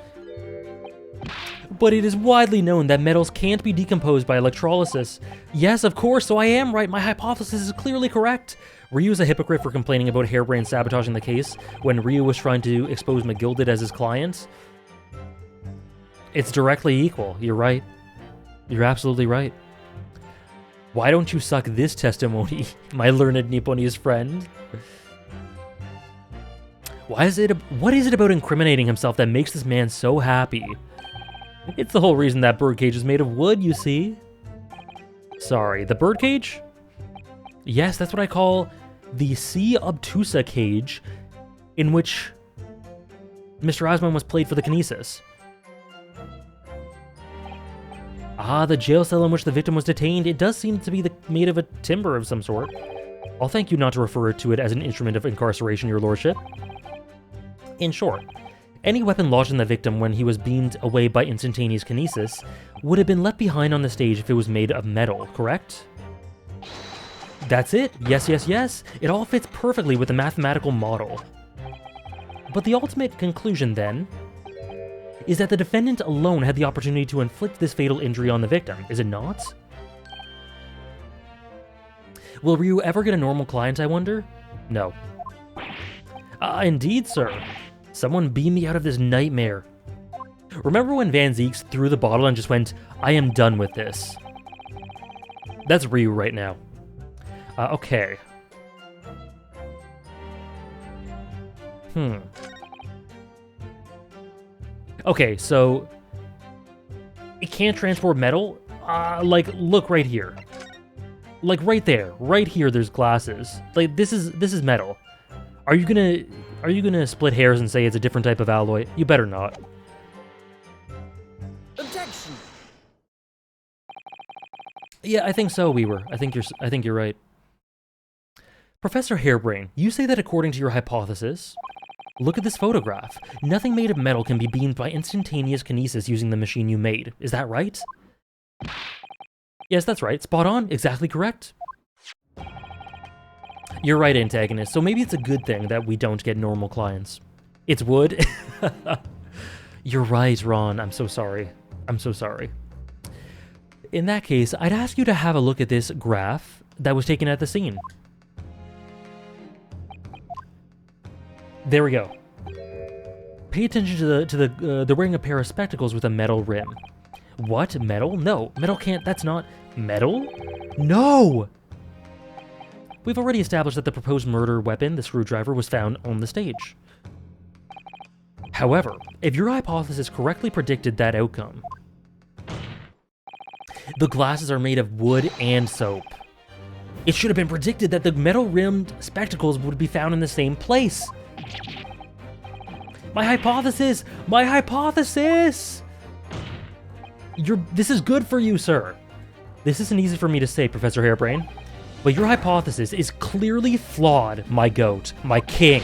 S1: But it is widely known that metals can't be decomposed by electrolysis. Yes, of course, so I am right. My hypothesis is clearly correct. Ryu is a hypocrite for complaining about Harebrain sabotaging the case when Ryu was trying to expose McGilded as his client. It's directly equal. You're right. You're absolutely right. Why don't you suck this testimony, my learned Nipponese friend? What is it about incriminating himself that makes this man so happy? It's the whole reason that birdcage is made of wood, you see. Sorry, the birdcage? Yes, that's what I call the C. obtusa cage, in which Mr. Asman was played for the kinesis. Ah, the jail cell in which the victim was detained. It does seem to be made of a timber of some sort. I'll thank you not to refer to it as an instrument of incarceration, your lordship. In short, any weapon lodged in the victim when he was beamed away by instantaneous kinesis would have been left behind on the stage if it was made of metal, correct? That's it. Yes. It all fits perfectly with the mathematical model. But the ultimate conclusion, then, is that the defendant alone had the opportunity to inflict this fatal injury on the victim, is it not? Will Ryu ever get a normal client, I wonder? No. Indeed, sir. Someone beam me out of this nightmare. Remember when Van Zeeks threw the bottle and just went, I am done with this? That's Ryu right now. Okay. Okay, so it can't transport metal? Like, look right here. Like, right there. Right here, there's glasses. Like, this is metal. Are you gonna split hairs and say it's a different type of alloy? You better not.
S2: Objection!
S1: Yeah, I think so, Weaver. I think you're right. Professor Harebrain, you say that according to your hypothesis... Look at this photograph. Nothing made of metal can be beamed by instantaneous kinesis using the machine you made. Is that right? Yes, that's right. Spot on. Exactly correct. You're right, antagonist. So maybe it's a good thing that we don't get normal clients. It's wood. You're right, Ron. I'm so sorry. I'm so sorry. In that case, I'd ask you to have a look at this graph that was taken at the scene. There we go. Pay attention to they're wearing a pair of spectacles with a metal rim. What? Metal? No, metal can't. That's not metal. No. We've already established that the proposed murder weapon, the screwdriver, was found on the stage. However, if your hypothesis correctly predicted that outcome, the glasses are made of wood and soap. It should have been predicted that the metal-rimmed spectacles would be found in the same place. My hypothesis! My hypothesis! This is good for you, sir. This isn't easy for me to say, Professor Hairbrain, but your hypothesis is clearly flawed, my goat, my king.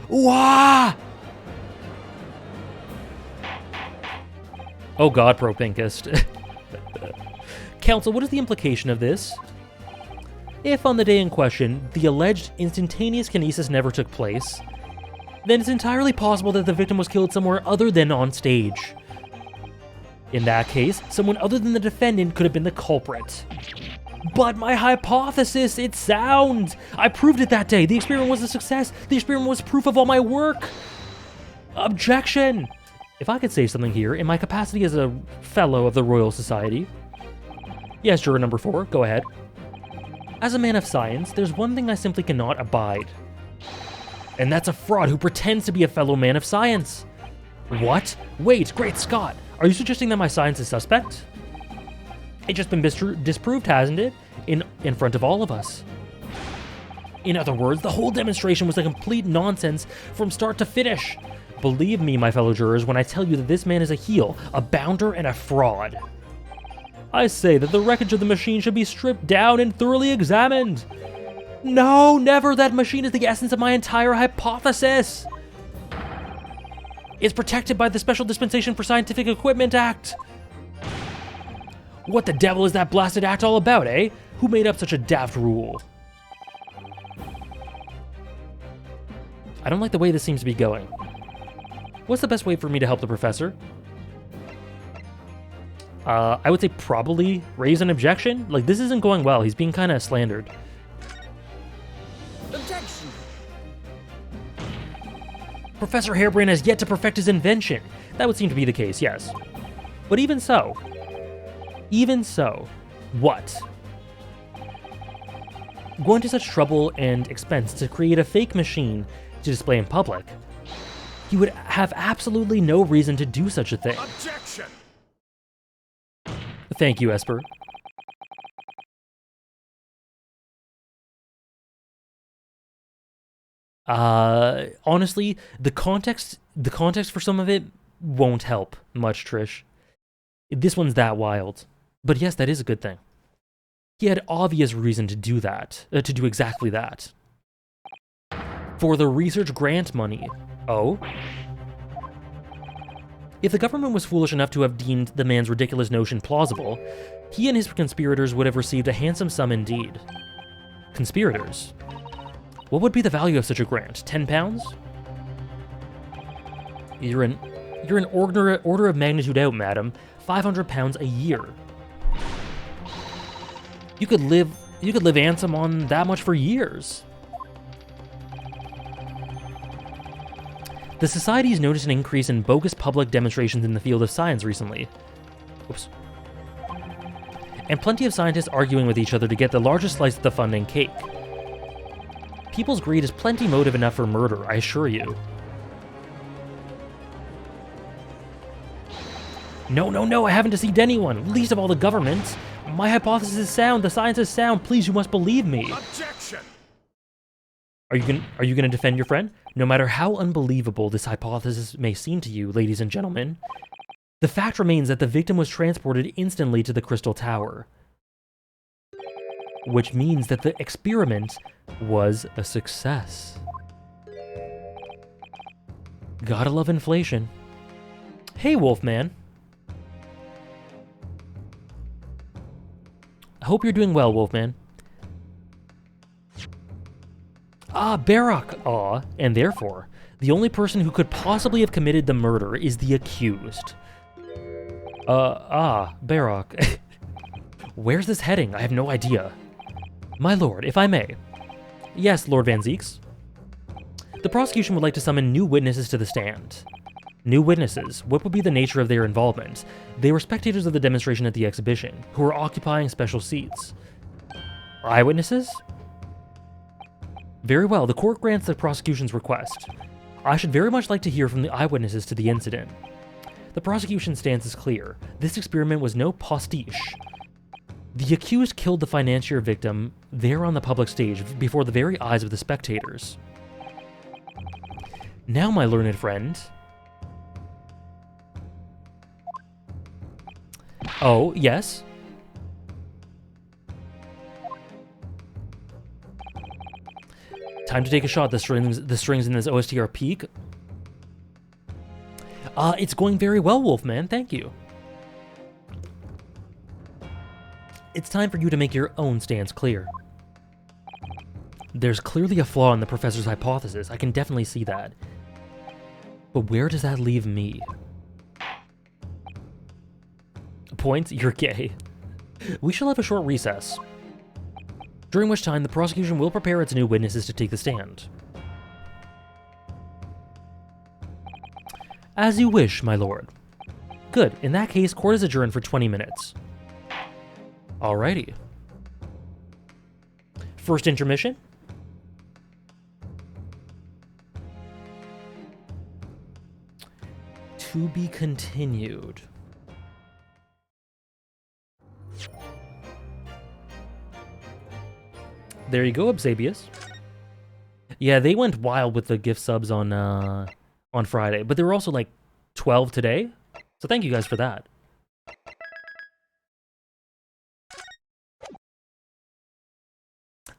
S1: Wah! Oh god, Propinkist. Counsel, what is the implication of this? If on the day in question, the alleged instantaneous kinesis never took place, then it's entirely possible that the victim was killed somewhere other than on stage. In that case, someone other than the defendant could have been the culprit. But my hypothesis, it's sound! I proved it that day. The experiment was a success. The experiment was proof of all my work. Objection! If I could say something here, in my capacity as a fellow of the Royal Society. Yes, juror number 4, go ahead. As a man of science, there's one thing I simply cannot abide. And that's a fraud who pretends to be a fellow man of science. What? Wait, great Scott! Are you suggesting that my science is suspect? It's just been disproved, hasn't it? In front of all of us. In other words, the whole demonstration was a complete nonsense from start to finish. Believe me, my fellow jurors, when I tell you that this man is a heel, a bounder, and a fraud. I say that the wreckage of the machine should be stripped down and thoroughly examined. No, never! That machine is the essence of my entire hypothesis! It's protected by the Special Dispensation for Scientific Equipment Act! What the devil is that blasted act all about, eh? Who made up such a daft rule? I don't like the way this seems to be going. What's the best way for me to help the professor? I would say probably raise an objection. Like, this isn't going well. He's being kind of slandered.
S2: Objection!
S1: Professor Hairbrain has yet to perfect his invention. That would seem to be the case, yes. But even so, what? Going to such trouble and expense to create a fake machine to display in public, he would have absolutely no reason to do such a thing.
S2: Objection!
S1: Thank you, Esper. Honestly, the context for some of it won't help much, Trish. This one's that wild. But yes, that is a good thing. He had obvious reason to do that, to do exactly that. For the research grant money. Oh? If the government was foolish enough to have deemed the man's ridiculous notion plausible, he and his conspirators would have received a handsome sum indeed. Conspirators? What would be the value of such a grant? 10 pounds? You're an order of magnitude out, madam. 500 pounds a year. You could live handsome on that much for years. The Society's noticed an increase in bogus public demonstrations in the field of science recently. Oops. And plenty of scientists arguing with each other to get the largest slice of the funding cake. People's greed is plenty motive enough for murder, I assure you. No, I haven't deceived anyone, least of all the government. My hypothesis is sound, the science is sound, please, you must believe me.
S2: Objection!
S1: Are you gonna defend your friend? No matter how unbelievable this hypothesis may seem to you, ladies and gentlemen, the fact remains that the victim was transported instantly to the Crystal Tower. Which means that the experiment was a success. Gotta love inflation. Hey, Wolfman. I hope you're doing well, Wolfman. Ah, Barak! Aw, and therefore, the only person who could possibly have committed the murder is the accused. Barak. Where's this heading? I have no idea. My lord, if I may. Yes, Lord Van Zeeks. The prosecution would like to summon new witnesses to the stand. New witnesses? What would be the nature of their involvement? They were spectators of the demonstration at the exhibition, who were occupying special seats. Eyewitnesses? Very well, the court grants the prosecution's request. I should very much like to hear from the eyewitnesses to the incident. The prosecution's stance is clear. This experiment was no pastiche. The accused killed the financier victim there on the public stage before the very eyes of the spectators. Now, my learned friend... Oh, yes? Time to take a shot. The strings in this OST are peak. It's going very well, Wolfman. Thank you. It's time for you to make your own stance clear. There's clearly a flaw in the professor's hypothesis. I can definitely see that. But where does that leave me? Points? You're gay. We shall have a short recess, during which time the prosecution will prepare its new witnesses to take the stand. As you wish, my lord. Good. In that case, court is adjourned for 20 minutes. Alrighty. First intermission. To be continued. There you go, Absabius. Yeah, they went wild with the gift subs on Friday, but there were also like 12 today. So thank you guys for that.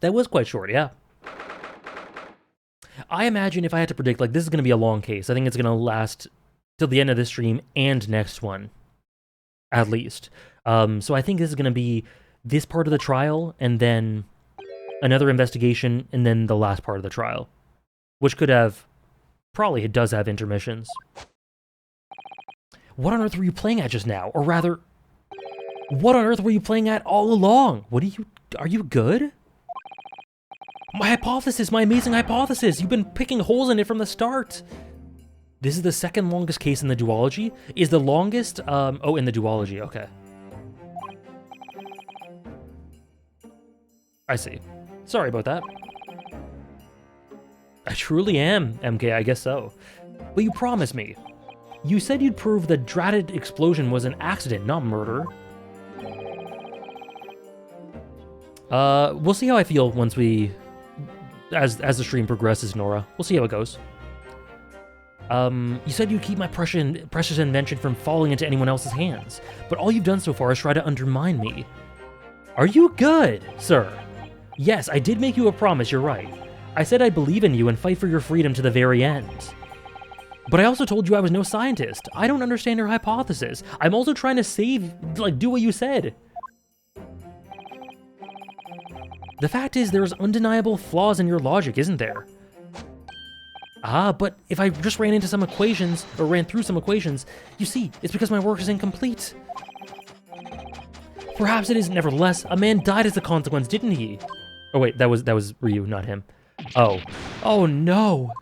S1: That was quite short, yeah. I imagine if I had to predict, like, this is going to be a long case. I think it's going to last till the end of this stream and next one, at least. So I think this is going to be this part of the trial, and then another investigation, and then the last part of the trial, which could have, probably it does have intermissions. What on earth were you playing at just now? Or rather, what on earth were you playing at all along? Are you good? My hypothesis, my amazing hypothesis. You've been picking holes in it from the start. This is the second longest case in the duology. Is the longest, oh, in the duology, okay. I see. Sorry about that. I truly am, MK, I guess so. But you promised me. You said you'd prove the dratted explosion was an accident, not murder. We'll see how I feel once we... As the stream progresses, Nora. We'll see how it goes. You said you'd keep my precious invention from falling into anyone else's hands, but all you've done so far is try to undermine me. Are you good, sir? Yes, I did make you a promise, you're right. I said I'd believe in you and fight for your freedom to the very end. But I also told you I was no scientist. I don't understand your hypothesis. I'm also trying to do what you said. The fact is, there's undeniable flaws in your logic, isn't there? But if I just ran into some equations, or ran through some equations, you see, it's because my work is incomplete. Perhaps it is, nevertheless. A man died as a consequence, didn't he? Oh wait, that was Ryu, not him. Oh. Oh no!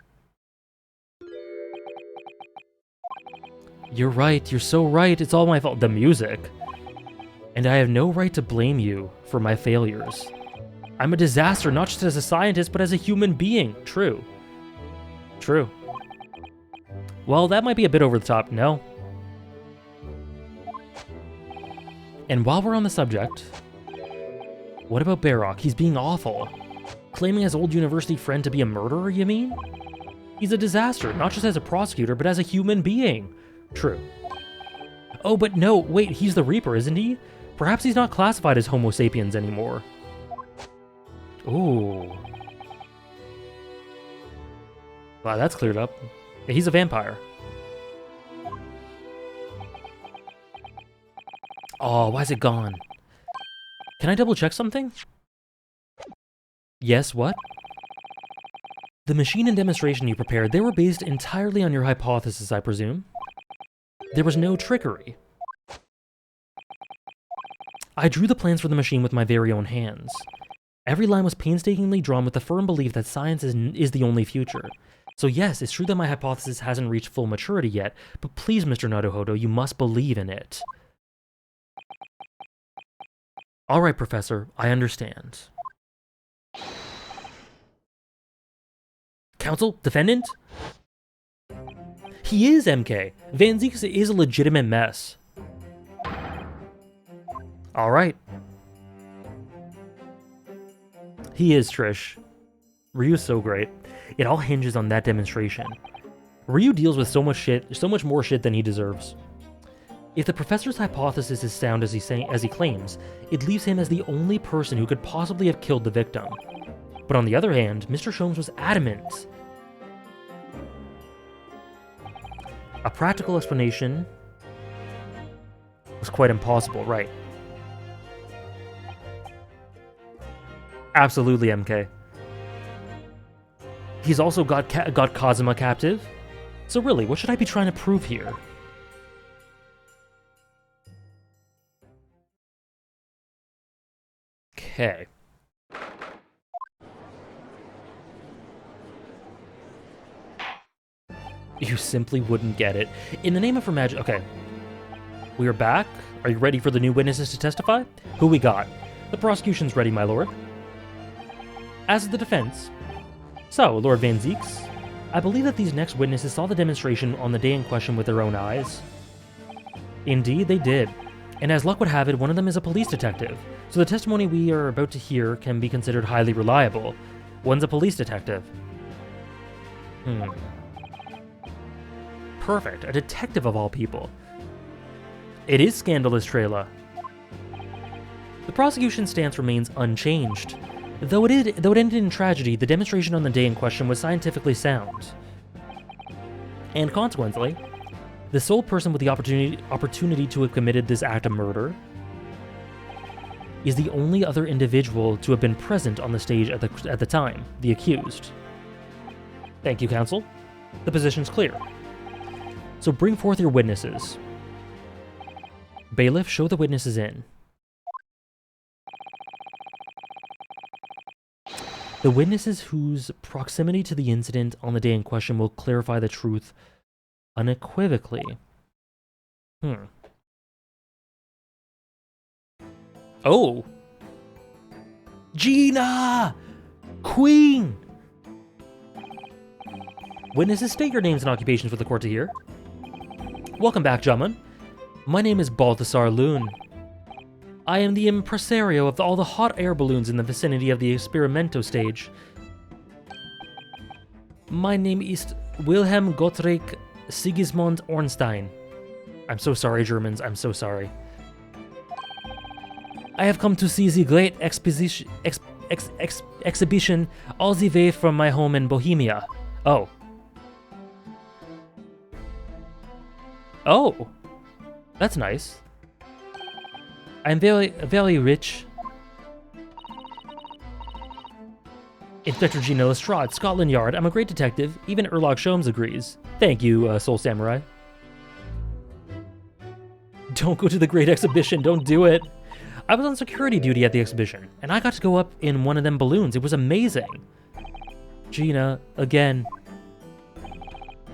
S1: You're right, you're so right, it's all my fault. The music. And I have no right to blame you for my failures. I'm a disaster, not just as a scientist, but as a human being. True. True. Well, that might be a bit over the top, no? And while we're on the subject, what about Barak? He's being awful. Claiming his old university friend to be a murderer, you mean? He's a disaster, not just as a prosecutor, but as a human being. True. Oh, but no, wait, he's the Reaper, isn't he? Perhaps he's not classified as Homo sapiens anymore. Ooh. Wow, that's cleared up. Yeah, he's a vampire. Oh, why is it gone? Can I double check something? Yes, what? The machine and demonstration you prepared, they were based entirely on your hypothesis, I presume? There was no trickery. I drew the plans for the machine with my very own hands. Every line was painstakingly drawn with the firm belief that science is the only future. So yes, it's true that my hypothesis hasn't reached full maturity yet, but please, Mr. Naruhodo, you must believe in it. Alright, Professor, I understand. Counsel? Defendant? He is MK. Van Zieks is a legitimate mess. Alright. He is, Trish. Ryu's so great. It all hinges on that demonstration. Ryu deals with so much more shit than he deserves. If the professor's hypothesis is sound as he claims, it leaves him as the only person who could possibly have killed the victim. But on the other hand, Mr. Sholmes was adamant. A practical explanation was quite impossible, right? Absolutely, MK. He's also got Kazuma captive. So really, what should I be trying to prove here? Okay. You simply wouldn't get it. In the name of her magic... Okay. We are back. Are you ready for the new witnesses to testify? Who we got? The prosecution's ready, my lord. As is the defense. So, Lord Van Zieks, I believe that these next witnesses saw the demonstration on the day in question with their own eyes. Indeed, they did. And as luck would have it, one of them is a police detective. So the testimony we are about to hear can be considered highly reliable. One's a police detective. Perfect. A detective of all people. It is scandalous, Trela. The prosecution's stance remains unchanged. Though it ended in tragedy, the demonstration on the day in question was scientifically sound. And consequently, the sole person with the opportunity to have committed this act of murder is the only other individual to have been present on the stage at the time, the accused. Thank you, counsel. The position's clear. So bring forth your witnesses. Bailiff, show the witnesses in. The witnesses whose proximity to the incident on the day in question will clarify the truth unequivocally. Oh! Gina! Queen! Witnesses, state your names and occupations for the court to hear. Welcome back, gentlemen. My name is Balthasar Loon. I am the impresario of all the hot air balloons in the vicinity of the Experimento stage. My name is Wilhelm Gottfried Sigismund Ornstein. I'm so sorry, Germans, I'm so sorry. I have come to see the great exhibition all the way from my home in Bohemia. Oh. Oh! That's nice. I'm very rich. Inspector Gina Lestrade, Scotland Yard. I'm a great detective. Even Erlog Sholmes agrees. Thank you, Soul Samurai. Don't go to the Great Exhibition. Don't do it. I was on security duty at the exhibition, and I got to go up in one of them balloons. It was amazing. Gina, again.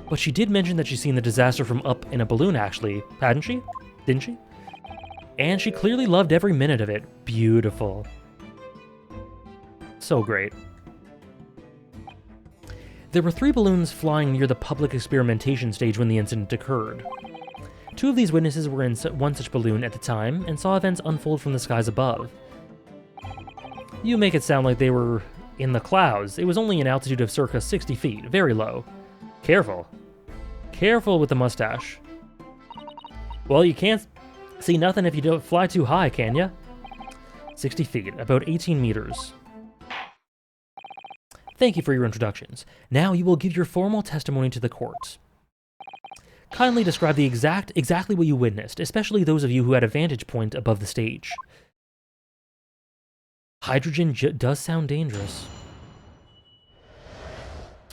S1: But she did mention that she's seen the disaster from up in a balloon, actually. Hadn't she? Didn't she? And she clearly loved every minute of it. Beautiful. So great. There were 3 balloons flying near the public experimentation stage when the incident occurred. 2 of these witnesses were in one such balloon at the time and saw events unfold from the skies above. You make it sound like they were in the clouds. It was only an altitude of circa 60 feet, very low. Careful. Careful with the mustache. Well, you can't see nothing if you don't fly too high, can ya? 60 feet, about 18 meters. Thank you for your introductions. Now you will give your formal testimony to the court. Kindly describe exactly what you witnessed, especially those of you who had a vantage point above the stage. Hydrogen does sound dangerous.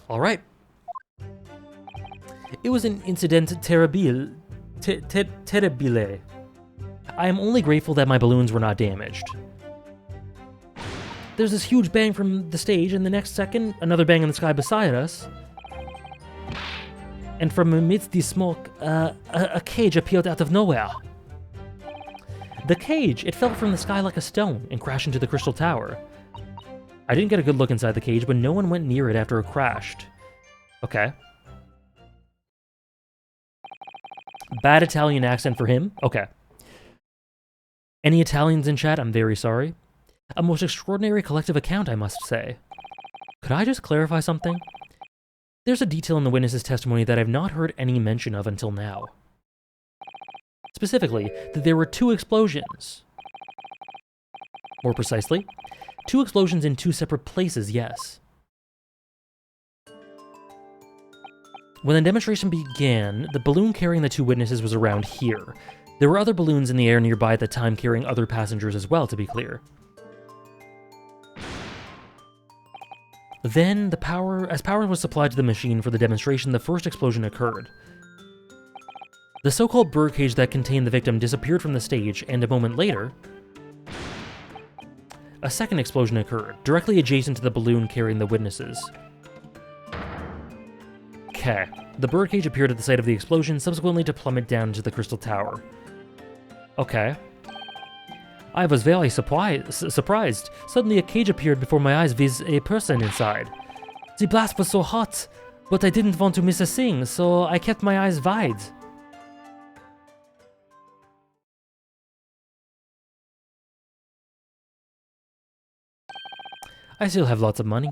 S1: All right. It was an incident terrible. Terribile. I am only grateful that my balloons were not damaged. There's this huge bang from the stage, and the next second, another bang in the sky beside us. And from amidst the smoke, a cage appeared out of nowhere. The cage, it fell from the sky like a stone and crashed into the crystal tower. I didn't get a good look inside the cage, but no one went near it after it crashed. Okay. Bad Italian accent for him? Okay. Any Italians in chat? I'm very sorry. A most extraordinary collective account, I must say. Could I just clarify something? There's a detail in the witness's testimony that I've not heard any mention of until now. Specifically, that there were 2 explosions. More precisely, 2 explosions in 2 separate places, yes. When the demonstration began, the balloon carrying the 2 witnesses was around here. There were other balloons in the air nearby at the time carrying other passengers as well, to be clear. Then, as power was supplied to the machine for the demonstration, the first explosion occurred. The so-called birdcage that contained the victim disappeared from the stage, and a moment later, a second explosion occurred, directly adjacent to the balloon carrying the witnesses. Okay. The birdcage appeared at the site of the explosion, subsequently to plummet down into the crystal tower. Okay. I was very surprised. Suddenly a cage appeared before my eyes with a person inside. The blast was so hot, but I didn't want to miss a thing, so I kept my eyes wide. I still have lots of money.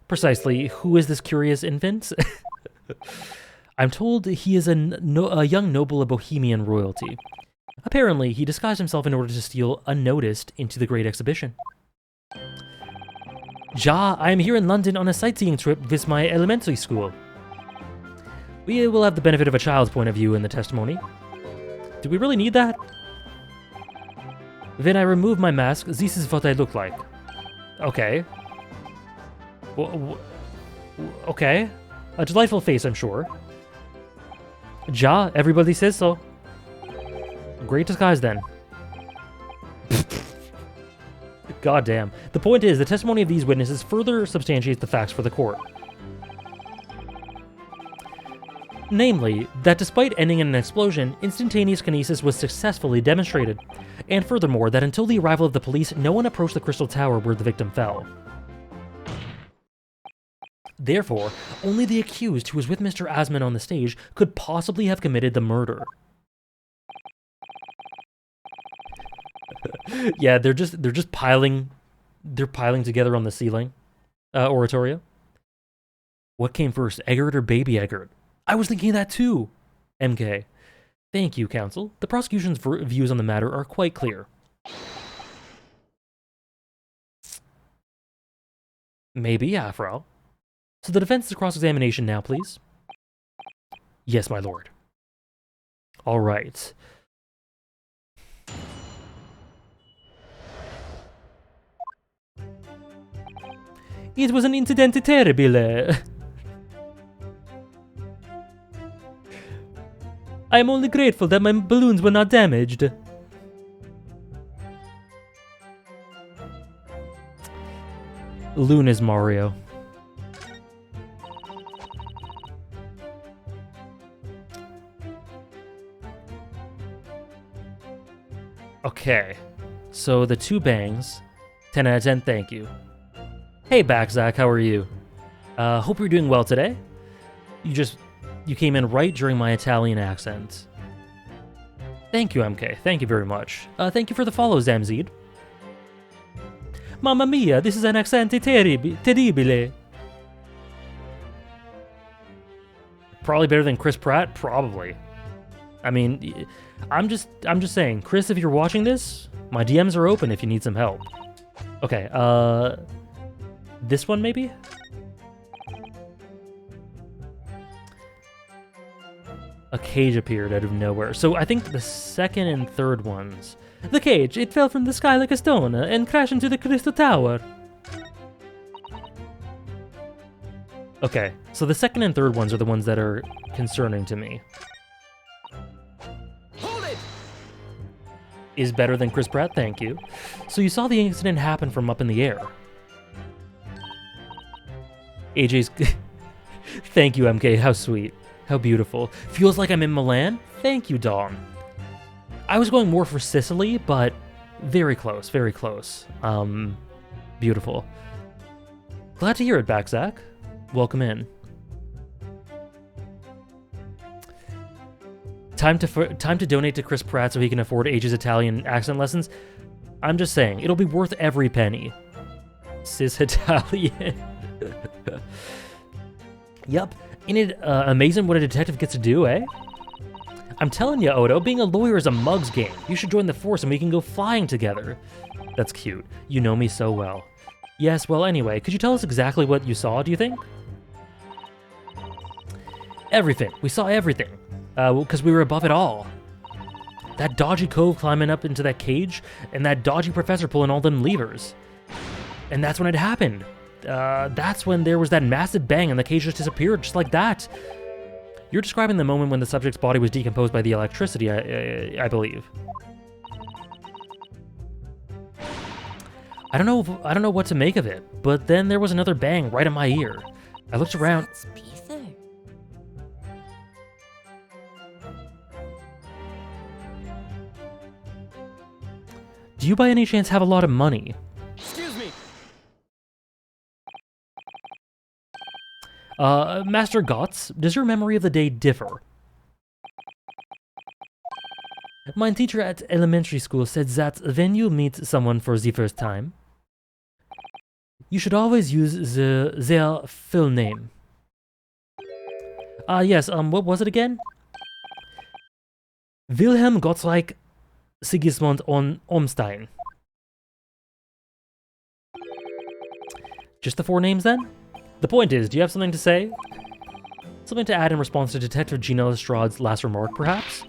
S1: Precisely, who is this curious infant? I'm told he is a young noble of Bohemian royalty. Apparently, he disguised himself in order to steal unnoticed into the Great Exhibition. Ja, I am here in London on a sightseeing trip with my elementary school. We will have the benefit of a child's point of view in the testimony. Do we really need that? When I remove my mask, this is what I look like. Okay. Okay. A delightful face, I'm sure. Ja, everybody says so. Great disguise, then. God damn. The point is, the testimony of these witnesses further substantiates the facts for the court. Namely, that despite ending in an explosion, instantaneous kinesis was successfully demonstrated. And furthermore, that until the arrival of the police, no one approached the crystal tower where the victim fell. Therefore, only the accused who was with Mr. Asman on the stage could possibly have committed the murder. Yeah, they're just piling together on the ceiling. Oratorio. What came first, Eggert or baby Eggert? I was thinking that too. MK. Thank you, counsel. The prosecution's views on the matter are quite clear. Maybe, after all. So the defense's cross-examination now, please. Yes, my lord. All right. It was an incident terrible. I am only grateful that my balloons were not damaged. Luna's Mario. Okay, so the 2 bangs, 10 out of 10, thank you. Hey back, Zach, how are you? Hope you're doing well today. You came in right during my Italian accent. Thank you, MK, thank you very much. Thank you for the follow, Zamzid. Mamma mia, this is an accent terribile. Probably better than Chris Pratt? Probably. I mean, I'm just saying, Chris, if you're watching this, my DMs are open if you need some help. Okay, this one maybe? A cage appeared out of nowhere. So I think the second and third ones. The cage, it fell from the sky like a stone and crashed into the crystal tower. Okay, so the second and third ones are the ones that are concerning to me.
S2: Hold it!
S1: Is better than Chris Pratt, thank you. So you saw the incident happen from up in the air. AJ's... Thank you, MK, how sweet. How beautiful. Feels like I'm in Milan? Thank you, Dawn. I was going more for Sicily, but very close, very close. Beautiful. Glad to hear it back, Zach. Welcome in. Time to donate to Chris Pratt so he can afford AJ's Italian accent lessons. I'm just saying, it'll be worth every penny. Cis Italian. Yup. Isn't it amazing what a detective gets to do, eh? I'm telling you, Odo, being a lawyer is a mug's game. You should join the force and we can go flying together. That's cute. You know me so well. Yes, well, anyway, could you tell us exactly what you saw, do you think? Everything. We saw everything. Because we were above it all. That dodgy cove climbing up into that cage, and that dodgy professor pulling all them levers. And that's when it happened. That's when there was that massive bang and the cage just disappeared, just like that. You're describing the moment when the subject's body was decomposed by the electricity, I believe. I don't know what to make of it, but then there was another bang right in my ear. I looked around. Do you by any chance have a lot of money?
S2: Excuse me.
S1: Master Gotts, does your memory of the day differ? My teacher at elementary school said that when you meet someone for the first time, you should always use their full name. Yes, what was it again? Wilhelm Gottschalk Sigismund Ormstein. Just the four names then? The point is, do you have something to say? Something to add in response to Detective Gina Lestrade's last remark, perhaps?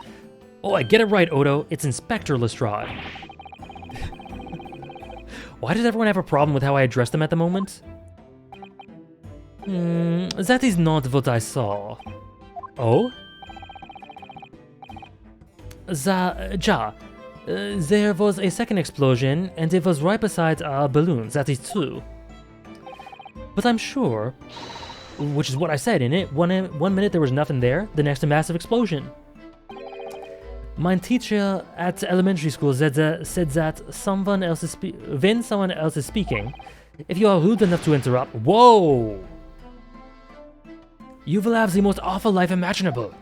S1: Oh, I get it right, Odo. It's Inspector Lestrade. Why does everyone have a problem with how I address them at the moment? That is not what I saw. Oh? There was a second explosion, and it was right beside our balloon, that is true. But I'm sure, which is what I said in it, one minute there was nothing there, the next a massive explosion. My teacher at elementary school said that when someone else is speaking, if you are rude enough to interrupt, whoa! You will have the most awful life imaginable.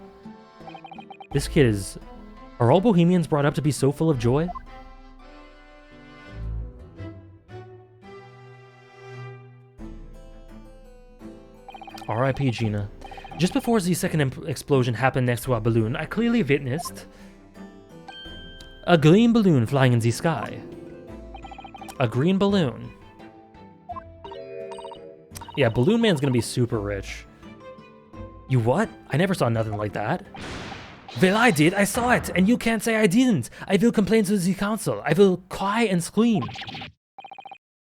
S1: This kid is... Are all Bohemians brought up to be so full of joy? R.I.P. Gina. Just before the second explosion happened next to our balloon, I clearly witnessed a green balloon flying in the sky. A green balloon. Yeah, Balloon Man's gonna be super rich. You what? I never saw nothing like that. Well, I did. I saw it, and you can't say I didn't. I will complain to the council. I will cry and scream.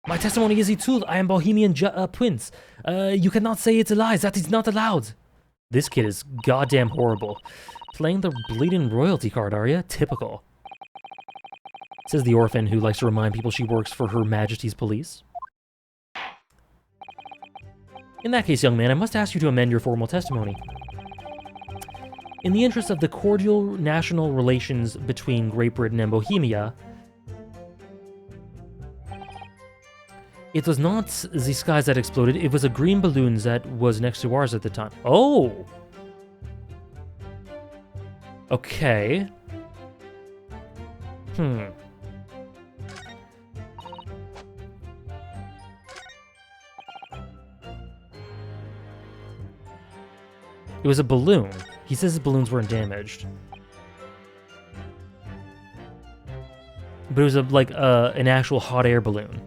S1: My testimony is the truth. I am Bohemian Prince. You cannot say it's a lie. That is not allowed. This kid is goddamn horrible. Playing the bleeding royalty card, are you? Typical. Says the orphan who likes to remind people she works for Her Majesty's police. In that case, young man, I must ask you to amend your formal testimony. In the interest of the cordial national relations between Great Britain and Bohemia, it was not the skies that exploded, it was a green balloon that was next to ours at the time. Oh! Okay. It was a balloon. He says his balloons weren't damaged. But it was an actual hot air balloon.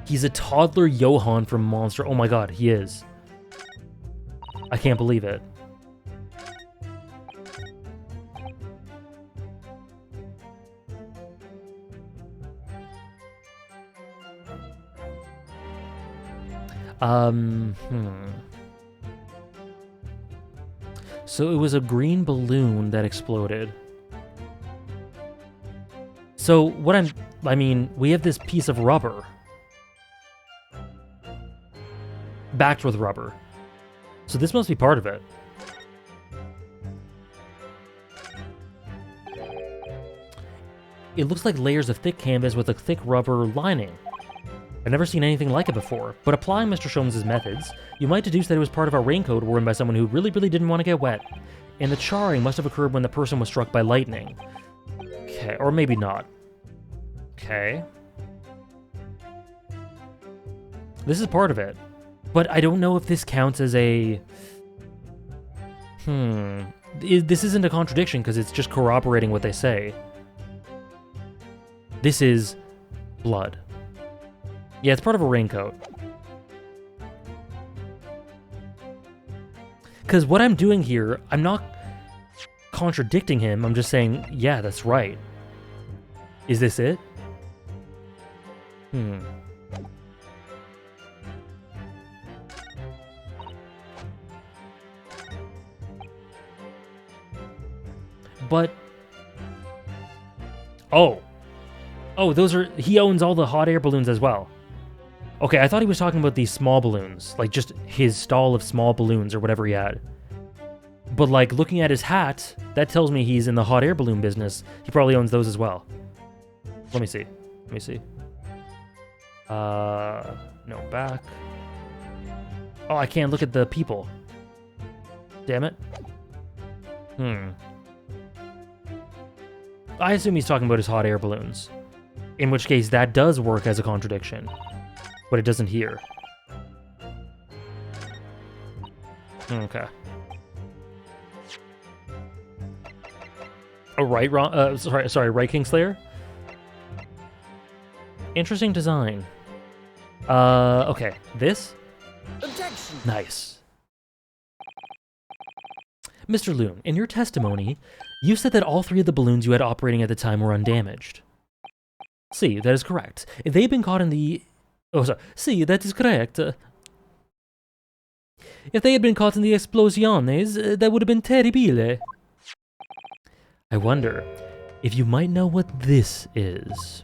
S1: He's a toddler Johann from Monster. Oh my god, he is. I can't believe it. So it was a green balloon that exploded. So I mean, we have this piece of rubber. Backed with rubber. So this must be part of it. It looks like layers of thick canvas with a thick rubber lining. I've never seen anything like it before, but applying Mr. Sholmes' methods, you might deduce that it was part of a raincoat worn by someone who really didn't want to get wet, and the charring must have occurred when the person was struck by lightning. Okay, or maybe not. Okay. This is part of it, but I don't know if this counts as a... This isn't a contradiction because it's just corroborating what they say. This is blood. Yeah, it's part of a raincoat. Because what I'm doing here, I'm not contradicting him, I'm just saying, yeah, that's right. Is this it? But... Oh, those are... He owns all the hot air balloons as well. Okay, I thought he was talking about these small balloons. Like, just his stall of small balloons or whatever he had. But, like, looking at his hat, that tells me he's in the hot air balloon business. He probably owns those as well. Let me see. No, back. Oh, I can't look at the people. Damn it. I assume he's talking about his hot air balloons. In which case, that does work as a contradiction. But it doesn't here. Okay. Oh, right, right, Kingslayer? Interesting design. Okay, this?
S2: Objection!
S1: Nice. Mr. Loon, in your testimony, you said that all three of the balloons you had operating at the time were undamaged. See, that is correct. If they had been caught in the... Oh, sorry. See, that is correct. If they had been caught in the explosiones, that would have been terribile. I wonder if you might know what this is.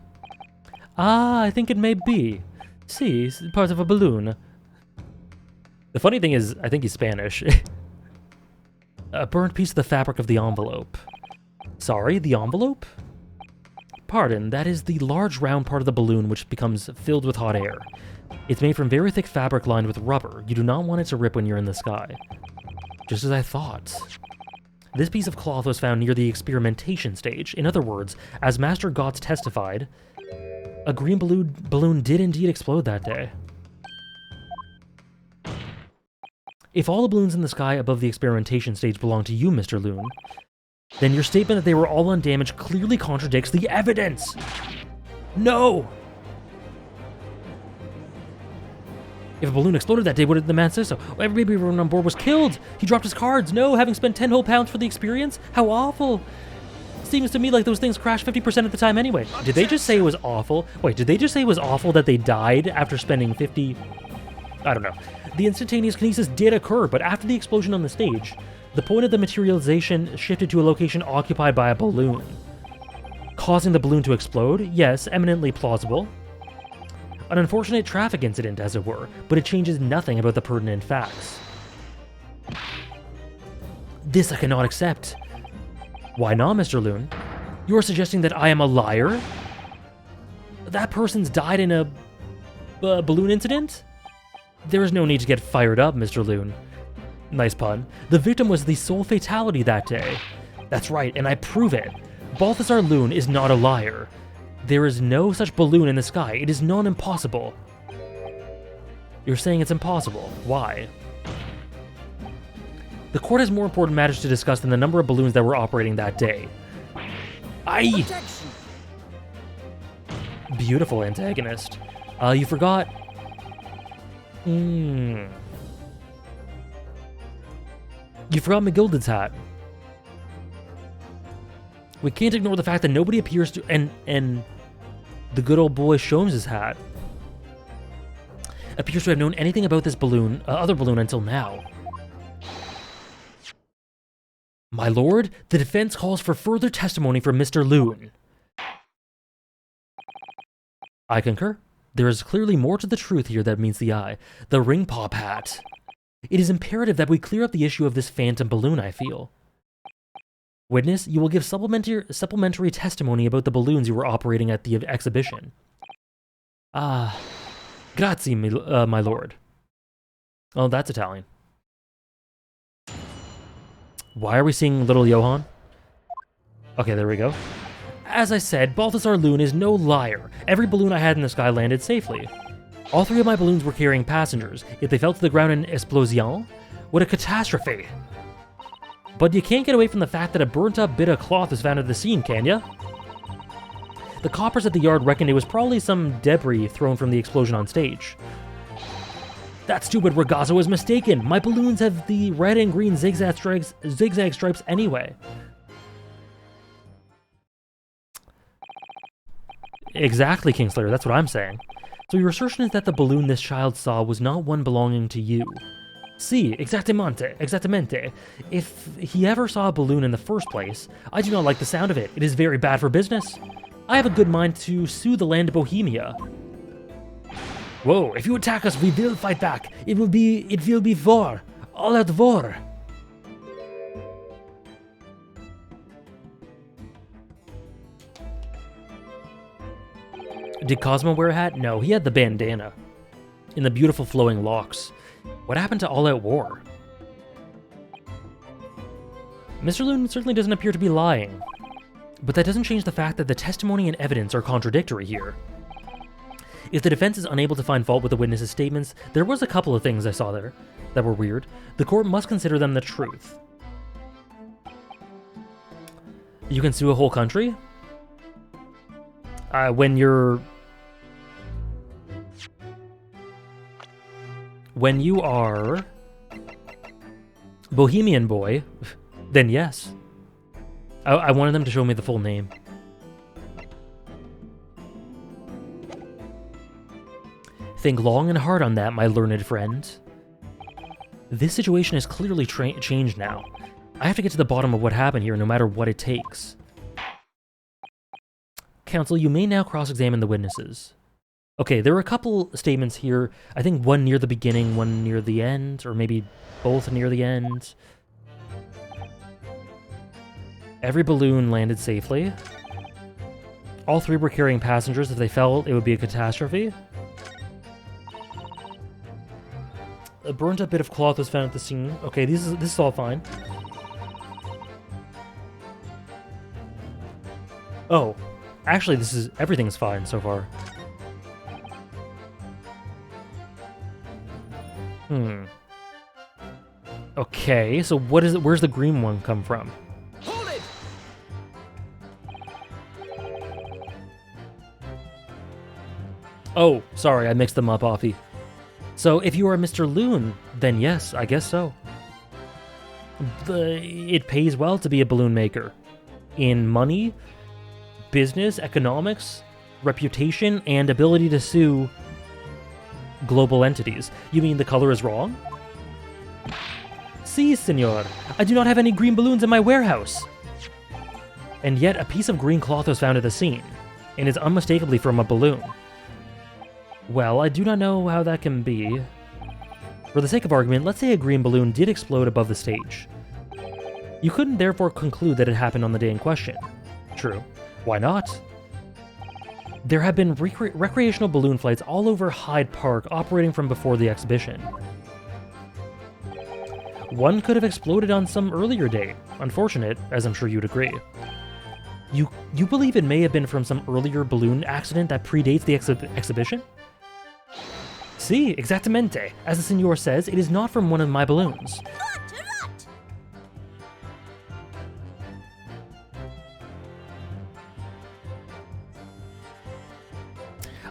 S1: Ah, I think it may be. See, it's part of a balloon. The funny thing is, I think he's Spanish. A burnt piece of the fabric of the envelope. Sorry, the envelope? Pardon, that is the large round part of the balloon which becomes filled with hot air. It's made from very thick fabric lined with rubber. You do not want it to rip when you're in the sky. Just as I thought. This piece of cloth was found near the experimentation stage. In other words, as Master Gotts testified, a green balloon did indeed explode that day. If all the balloons in the sky above the experimentation stage belong to you, Mr. Loon, then your statement that they were all undamaged clearly contradicts the evidence! No! If a balloon exploded that day, what did the man say so? Everyone on board was killed! He dropped his cards! No, having spent 10 whole pounds for the experience? How awful! Seems to me like those things crash 50% of the time anyway. Did they just say it was awful? Wait, did they just say it was awful that they died after spending 50... I don't know. The instantaneous kinesis did occur, but after the explosion on the stage, the point of the materialization shifted to a location occupied by a balloon. Causing the balloon to explode? Yes, eminently plausible. An unfortunate traffic incident, as it were, but it changes nothing about the pertinent facts. This I cannot accept. Why not, Mr. Loon? You are suggesting that I am a liar? That person's died in a balloon incident? There is no need to get fired up, Mr. Loon. Nice pun. The victim was the sole fatality that day. That's right, and I prove it. Balthazar Loon is not a liar. There is no such balloon in the sky. It is non-impossible. You're saying it's impossible. Why? The court has more important matters to discuss than the number of balloons that were operating that day. Aye! Beautiful antagonist. You forgot... You forgot McGilded's hat. We can't ignore the fact that nobody appears to... And the good old boy Sholmes' hat. appears to have known anything about this balloon, other balloon until now. My lord, the defense calls for further testimony from Mr. Loon. I concur. There is clearly more to the truth here that meets the eye. The ring pop hat. It is imperative that we clear up the issue of this phantom balloon, I feel. Witness, you will give supplementary testimony about the balloons you were operating at the exhibition. Grazie, my lord. Oh, that's Italian. Why are we seeing little Johann? Okay, there we go. As I said, Balthasar Loon is no liar. Every balloon I had in the sky landed safely. All 3 of my balloons were carrying passengers, yet they fell to the ground in explosion? What a catastrophe! But you can't get away from the fact that a burnt-up bit of cloth was found at the scene, can ya? The coppers at the yard reckoned it was probably some debris thrown from the explosion on stage. That stupid ragazzo was mistaken. My balloons have the red and green zigzag stripes anyway. Exactly, Kingslayer, that's what I'm saying. So your assertion is that the balloon this child saw was not one belonging to you. Si, exactamente. If he ever saw a balloon in the first place, I do not like the sound of it. It is very bad for business. I have a good mind to sue the land of Bohemia. Whoa, if you attack us, we will fight back. It will be war. All out war. Did Cosmo wear a hat? No, he had the bandana. In the beautiful flowing locks. What happened to All Out War? Mr. Loon certainly doesn't appear to be lying. But that doesn't change the fact that the testimony and evidence are contradictory here. If the defense is unable to find fault with the witness's statements, there was a couple of things I saw there that were weird. The court must consider them the truth. You can sue a whole country? When you are Bohemian Boy, then yes. I wanted them to show me the full name. Think long and hard on that, my learned friend. This situation is clearly changed now. I have to get to the bottom of what happened here, no matter what it takes. Counsel, you may now cross-examine the witnesses. Okay, there are a couple statements here. I think one near the beginning, one near the end, or maybe both near the end. Every balloon landed safely. All 3 were carrying passengers. If they fell, it would be a catastrophe. A burnt-up bit of cloth was found at the scene. Okay, this is all fine. Oh, actually, everything's fine so far. Okay, so what is it? Where's the green one come from?
S2: Hold it!
S1: Oh, sorry, I mixed them up, Offie. So if you are Mr. Loon, then yes, I guess so. It pays well to be a balloon maker. In money, business, economics, reputation, and ability to sue global entities. You mean the color is wrong? Si, senor. I do not have any green balloons in my warehouse. And yet, a piece of green cloth was found at the scene, and is unmistakably from a balloon. Well, I do not know how that can be. For the sake of argument, let's say a green balloon did explode above the stage. You couldn't therefore conclude that it happened on the day in question. True. Why not? There have been recreational balloon flights all over Hyde Park operating from before the exhibition. One could have exploded on some earlier date. Unfortunate, as I'm sure you'd agree. You believe it may have been from some earlier balloon accident that predates the exhibition? Si, exactamente. As the senor says, it is not from one of my balloons.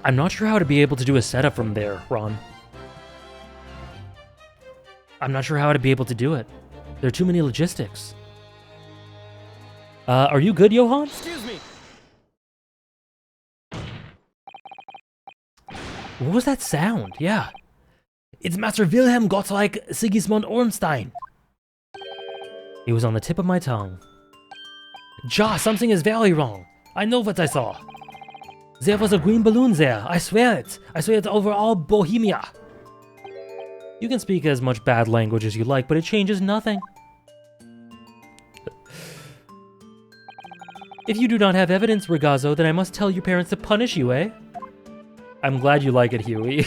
S1: I'm not sure how to be able to do a setup from there, Ron. I'm not sure how to be able to do it. There are too many logistics. Are you good, Johann?
S2: Excuse me.
S1: What was that sound? Yeah. It's Master Wilhelm Gottschalk Sigismund Ornstein. It was on the tip of my tongue. Ja, something is very wrong. I know what I saw. There was a green balloon there. I swear it. I swear it over all Bohemia. You can speak as much bad language as you like, but it changes nothing. If you do not have evidence, Ragazzo, then I must tell your parents to punish you, eh? I'm glad you like it, Huey.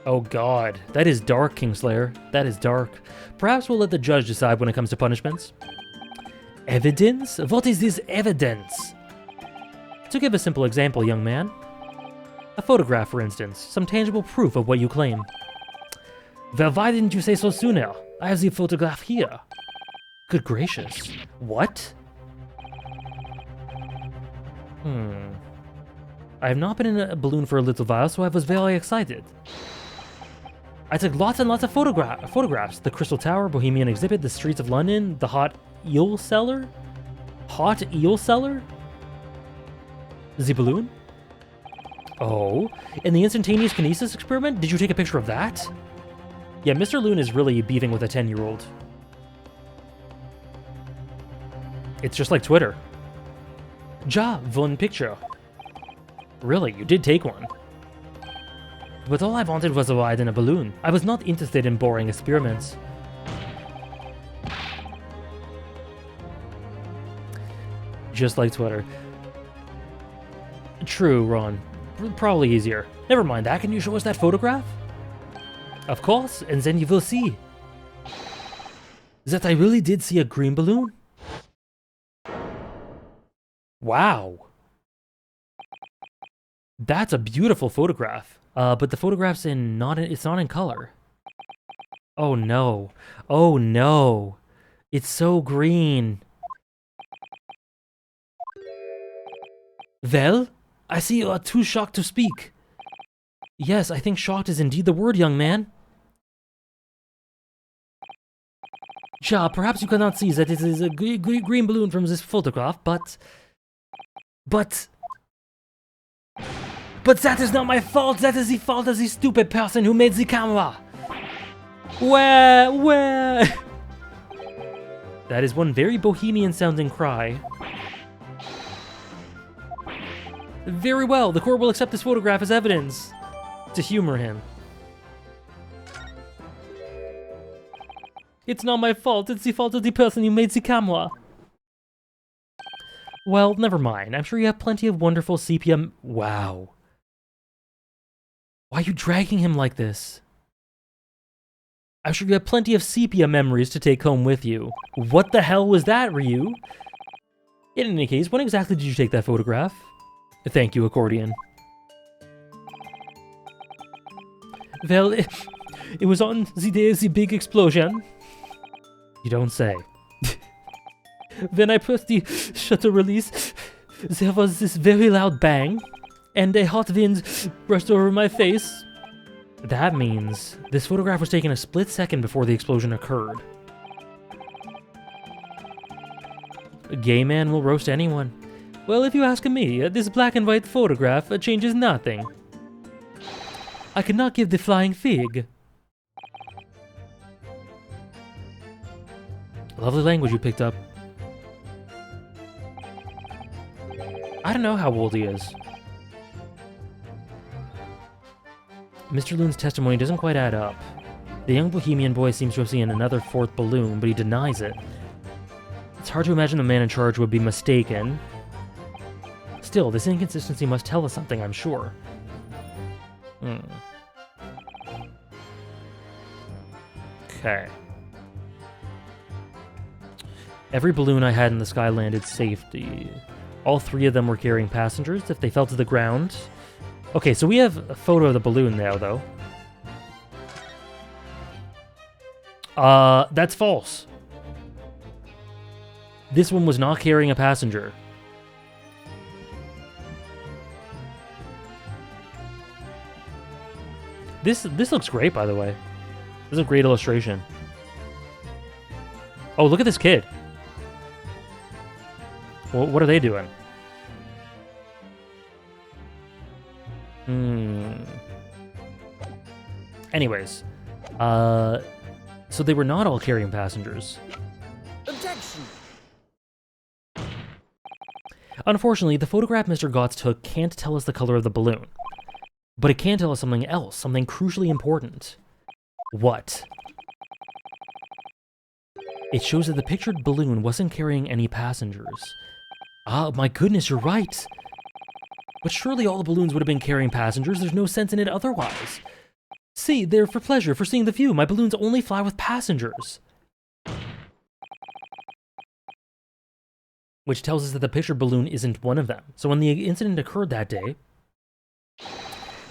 S1: Oh god, that is dark, Kingslayer. That is dark. Perhaps we'll let the judge decide when it comes to punishments. Evidence? What is this evidence? To give a simple example, young man. A photograph, for instance. Some tangible proof of what you claim. Well, why didn't you say so sooner? I have the photograph here. Good gracious. What? I have not been in a balloon for a little while, so I was very excited. I took lots and lots of photographs. The Crystal Tower, Bohemian Exhibit, the streets of London, the Hot Eel Cellar? Hot Eel Cellar? The balloon? Oh, and the instantaneous kinesis experiment? Did you take a picture of that? Yeah, Mr. Loon is really beefing with a 10-year-old. It's just like Twitter. Ja, one picture. Really, you did take one. But all I wanted was a ride in a balloon. I was not interested in boring experiments. Just like Twitter. True, Ron. Probably easier. Never mind that, can you show us that photograph? Of course, and then you will see that I really did see a green balloon. Wow. That's a beautiful photograph. But the photograph's it's not in color. Oh no. Oh no. It's so green. Well, I see you are too shocked to speak. Yes, I think shocked is indeed the word, young man. Ja, perhaps you cannot see that it is a green balloon from this photograph, but that is not my fault. That is the fault of the stupid person who made the camera. Where? That is one very bohemian-sounding cry. Very well, the court will accept this photograph as evidence to humor him. It's not my fault, it's the fault of the person who made the camera. Well, never mind. I'm sure you have plenty of wonderful sepia... Wow. Why are you dragging him like this? I'm sure you have plenty of sepia memories to take home with you. What the hell was that, Ryu? In any case, when exactly did you take that photograph? Thank you, accordion. Well, it was on the day of the big explosion. You don't say. When I pressed the shutter release, there was this very loud bang, and a hot wind brushed over my face. That means this photograph was taken a split second before the explosion occurred. A gay man will roast anyone. Well, if you ask me, this black and white photograph changes nothing. I cannot give the flying fig. Lovely language you picked up. I don't know how old he is. Mr. Loon's testimony doesn't quite add up. The young bohemian boy seems to have seen another fourth balloon, but he denies it. It's hard to imagine the man in charge would be mistaken. Still, this inconsistency must tell us something, I'm sure. Okay. Every balloon I had in the sky landed safety. All three of them were carrying passengers if they fell to the ground. Okay, so we have a photo of the balloon now, though. That's false. This one was not carrying a passenger. This looks great, by the way. This is a great illustration. Oh, look at this kid. Well, what are they doing? Anyways, so they were not all carrying passengers.
S2: Objection!
S1: Unfortunately, the photograph Mr. Gotts took can't tell us the color of the balloon. But it can tell us something else, something crucially important. What? It shows that the pictured balloon wasn't carrying any passengers. Ah, my goodness, you're right! But surely all the balloons would have been carrying passengers, there's no sense in it otherwise. See, they're for pleasure, for seeing the view. My balloons only fly with passengers. Which tells us that the pictured balloon isn't one of them. So when the incident occurred that day,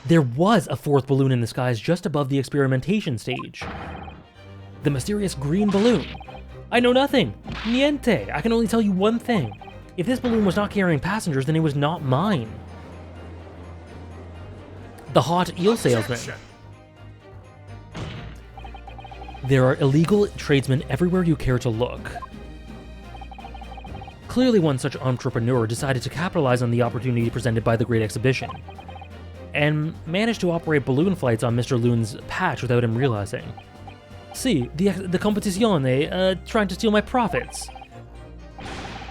S1: there was a fourth balloon in the skies just above the experimentation stage. The mysterious green balloon. I know nothing. Niente. I can only tell you one thing. If this balloon was not carrying passengers, then it was not mine. The hot eel salesman. There are illegal tradesmen everywhere you care to look. Clearly one such entrepreneur decided to capitalize on the opportunity presented by the Great Exhibition, and managed to operate balloon flights on Mr. Loon's patch without him realizing. See, the competizione, trying to steal my profits.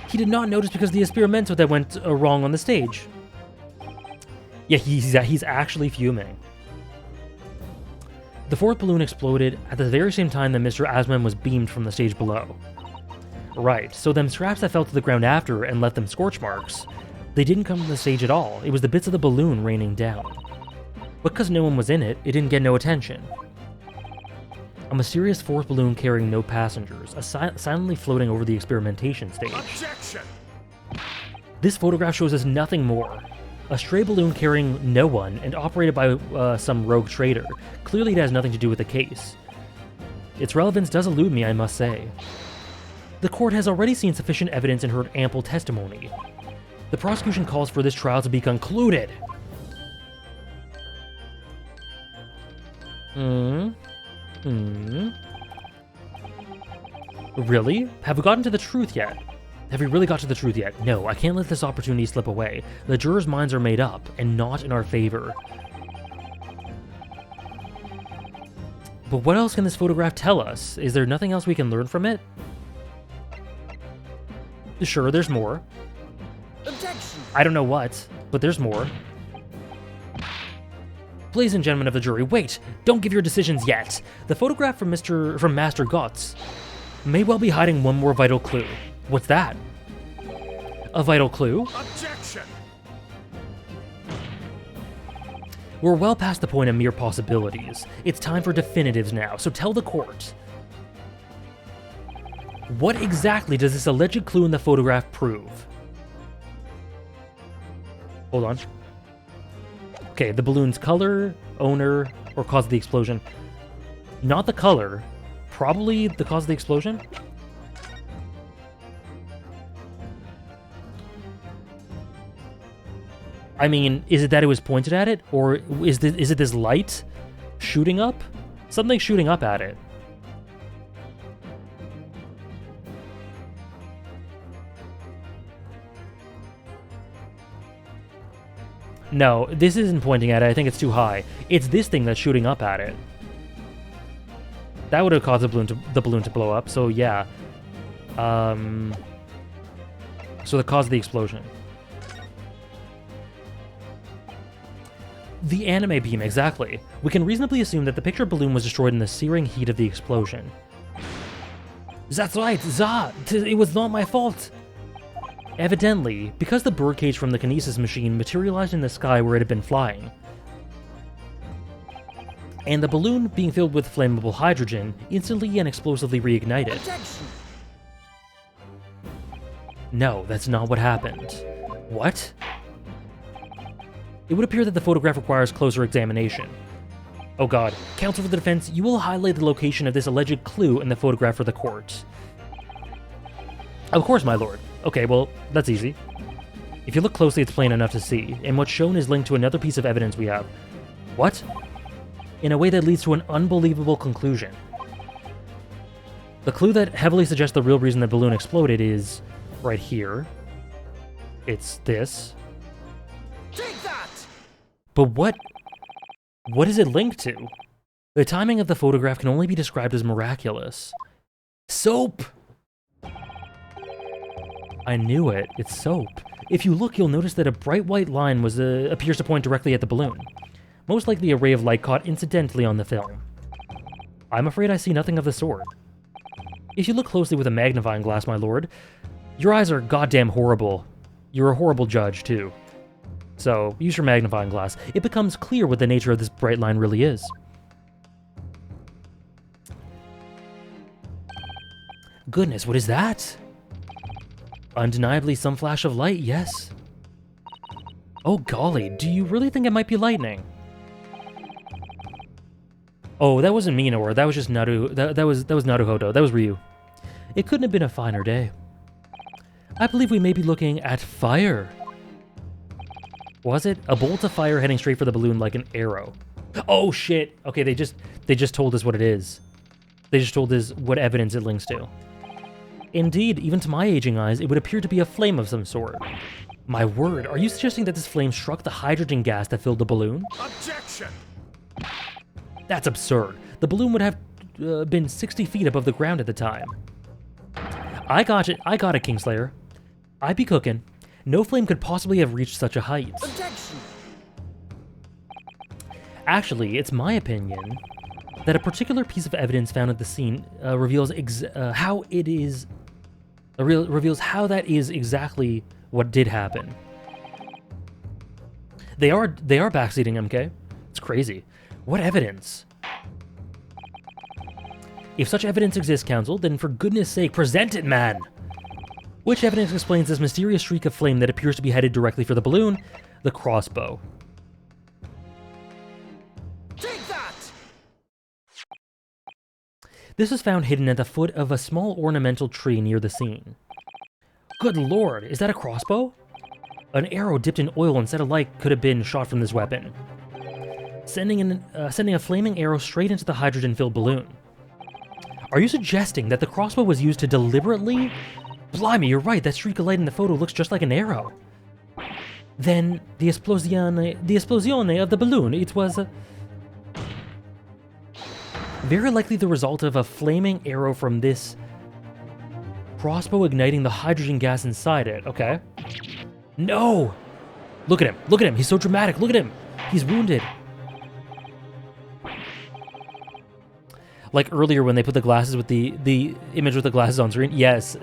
S1: He did not notice because of the esperimento that went wrong on the stage. Yeah, he's actually fuming. The fourth balloon exploded at the very same time that Mr. Asman was beamed from the stage below. Right, so them scraps that fell to the ground after and left them scorch marks, they didn't come from the stage at all. It was the bits of the balloon raining down. Because no one was in it, it didn't get no attention. A mysterious fourth balloon carrying no passengers, silently floating over the experimentation stage.
S2: Objection!
S1: This photograph shows us nothing more. A stray balloon carrying no one and operated by some rogue trader. Clearly it has nothing to do with the case. Its relevance does elude me, I must say. The court has already seen sufficient evidence and heard ample testimony. The prosecution calls for this trial to be concluded. Really? Have we gotten to the truth yet? Have we really got to the truth yet? No, I can't let this opportunity slip away. The jurors' minds are made up, and not in our favor. But what else can this photograph tell us? Is there nothing else we can learn from it? Sure, there's more.
S2: Objection!
S1: I don't know what, but there's more. Ladies and gentlemen of the jury, wait! Don't give your decisions yet! The photograph from Master Gotts may well be hiding one more vital clue. What's that? A vital clue?
S2: Objection!
S1: We're well past the point of mere possibilities. It's time for definitives now, so tell the court. What exactly does this alleged clue in the photograph prove? Hold on. Okay, the balloon's color, owner, or cause of the explosion. Not the color. Probably the cause of the explosion? I mean, is it that it was pointed at it? Or is it this light shooting up? Something shooting up at it. No, this isn't pointing at it. I think it's too high. It's this thing that's shooting up at it. That would have caused the balloon to blow up, so yeah. So the cause of the explosion. The anime beam, exactly. We can reasonably assume that the picture balloon was destroyed in the searing heat of the explosion. That's right, it was not my fault. Evidently, because the birdcage from the kinesis machine materialized in the sky where it had been flying, and the balloon, being filled with flammable hydrogen, instantly and explosively reignited.
S2: Objection!
S1: No, that's not what happened. What? It would appear that the photograph requires closer examination. Oh god. Counsel for the defense, you will highlight the location of this alleged clue in the photograph for the court. Of course, my lord. Okay, well, that's easy. If you look closely, it's plain enough to see, and what's shown is linked to another piece of evidence we have. What? In a way that leads to an unbelievable conclusion. The clue that heavily suggests the real reason the balloon exploded is right here. It's this.
S2: Take that!
S1: But what is it linked to? The timing of the photograph can only be described as miraculous. Soap! I knew it. It's soap. If you look, you'll notice that a bright white line appears to point directly at the balloon. Most likely a ray of light caught incidentally on the film. I'm afraid I see nothing of the sort. If you look closely with a magnifying glass, my lord, your eyes are goddamn horrible. You're a horrible judge, too. So, use your magnifying glass. It becomes clear what the nature of this bright line really is. Goodness, what is that? Undeniably some flash of light, yes. Oh golly, do you really think it might be lightning? Oh, that wasn't Minoru, that was just Naru. That was Naruhodo, that was Ryu. It couldn't have been a finer day. I believe we may be looking at fire. Was it? A bolt of fire heading straight for the balloon like an arrow. Oh shit! Okay, they just told us what it is. They just told us what evidence it links to. Indeed, even to my aging eyes, it would appear to be a flame of some sort. My word, are you suggesting that this flame struck the hydrogen gas that filled the balloon?
S2: Objection!
S1: That's absurd. The balloon would have been 60 feet above the ground at the time. I got it, Kingslayer. I be cooking. No flame could possibly have reached such a height.
S2: Objection!
S1: Actually, it's my opinion that a particular piece of evidence found at the scene reveals how that is exactly what did happen. They are backseating MK. It's crazy. What evidence? If such evidence exists, Council, then for goodness sake, present it, man! Which evidence explains this mysterious streak of flame that appears to be headed directly for the balloon? The crossbow.
S2: Take that!
S1: This was found hidden at the foot of a small ornamental tree near the scene. Good lord, is that a crossbow? An arrow dipped in oil instead of light could have been shot from this weapon, sending a flaming arrow straight into the hydrogen-filled balloon. Are you suggesting that the crossbow was used to deliberately? Blimey, you're right, that streak of light in the photo looks just like an arrow. Then, the esplosione of the balloon, it was very likely the result of a flaming arrow from this crossbow igniting the hydrogen gas inside it. Okay. No! Look at him, he's so dramatic, look at him! He's wounded. Like earlier when they put the glasses with the image with the glasses on screen. Yes.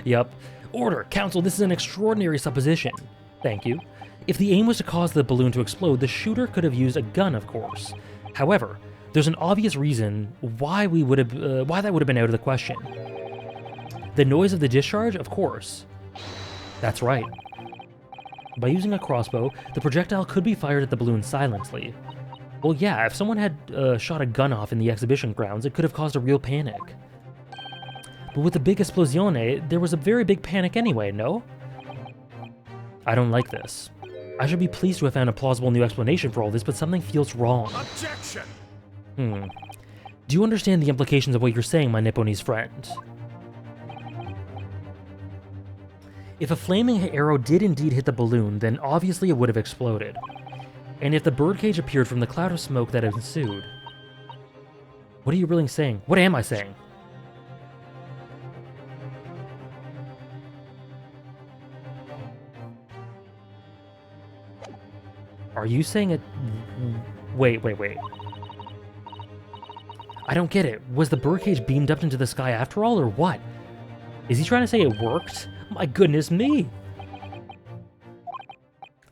S1: Yep. Order! Council, this is an extraordinary supposition. Thank you. If the aim was to cause the balloon to explode, the shooter could have used a gun, of course. However, there's an obvious reason why that would have been out of the question. The noise of the discharge, of course. That's right. By using a crossbow, the projectile could be fired at the balloon silently. Well, yeah, if someone had shot a gun off in the exhibition grounds, it could have caused a real panic. But with the big esplosione, there was a very big panic anyway, no? I don't like this. I should be pleased to have found a plausible new explanation for all this, but something feels wrong.
S2: Objection!
S1: Do you understand the implications of what you're saying, my Nipponese friend? If a flaming arrow did indeed hit the balloon, then obviously it would have exploded. And if the birdcage appeared from the cloud of smoke that ensued... What are you really saying? What am I saying? Are you saying it... Wait. I don't get it. Was the birdcage beamed up into the sky after all, or what? Is he trying to say it worked? My goodness me!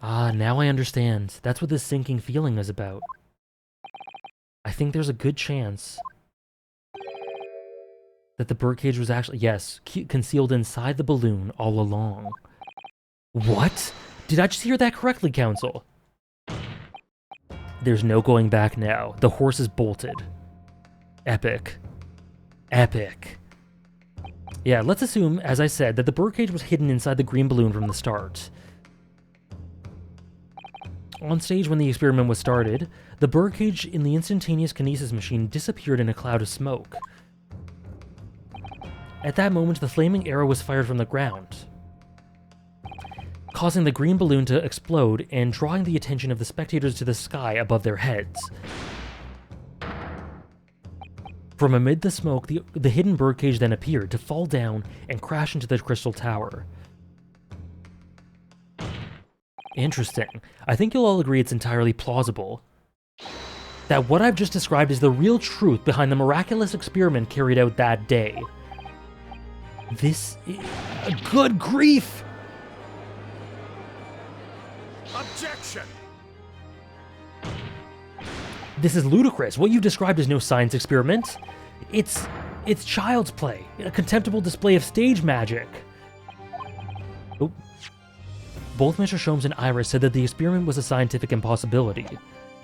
S1: Ah, now I understand. That's what this sinking feeling is about. I think there's a good chance that the birdcage was actually, yes, concealed inside the balloon all along. What? Did I just hear that correctly, Council? There's no going back now. The horse is bolted. Epic. Epic. Yeah, let's assume, as I said, that the birdcage was hidden inside the green balloon from the start. On stage, when the experiment was started, the birdcage in the instantaneous kinesis machine disappeared in a cloud of smoke. At that moment, the flaming arrow was fired from the ground, causing the green balloon to explode and drawing the attention of the spectators to the sky above their heads. From amid the smoke, the hidden birdcage then appeared to fall down and crash into the crystal tower. Interesting. I think you'll all agree it's entirely plausible that what I've just described is the real truth behind the miraculous experiment carried out that day. This is... Good grief!
S2: Objection!
S1: This is ludicrous. What you've described is no science experiment. It's child's play, a contemptible display of stage magic. Oh. Both Mr. Sholmes and Iris said that the experiment was a scientific impossibility,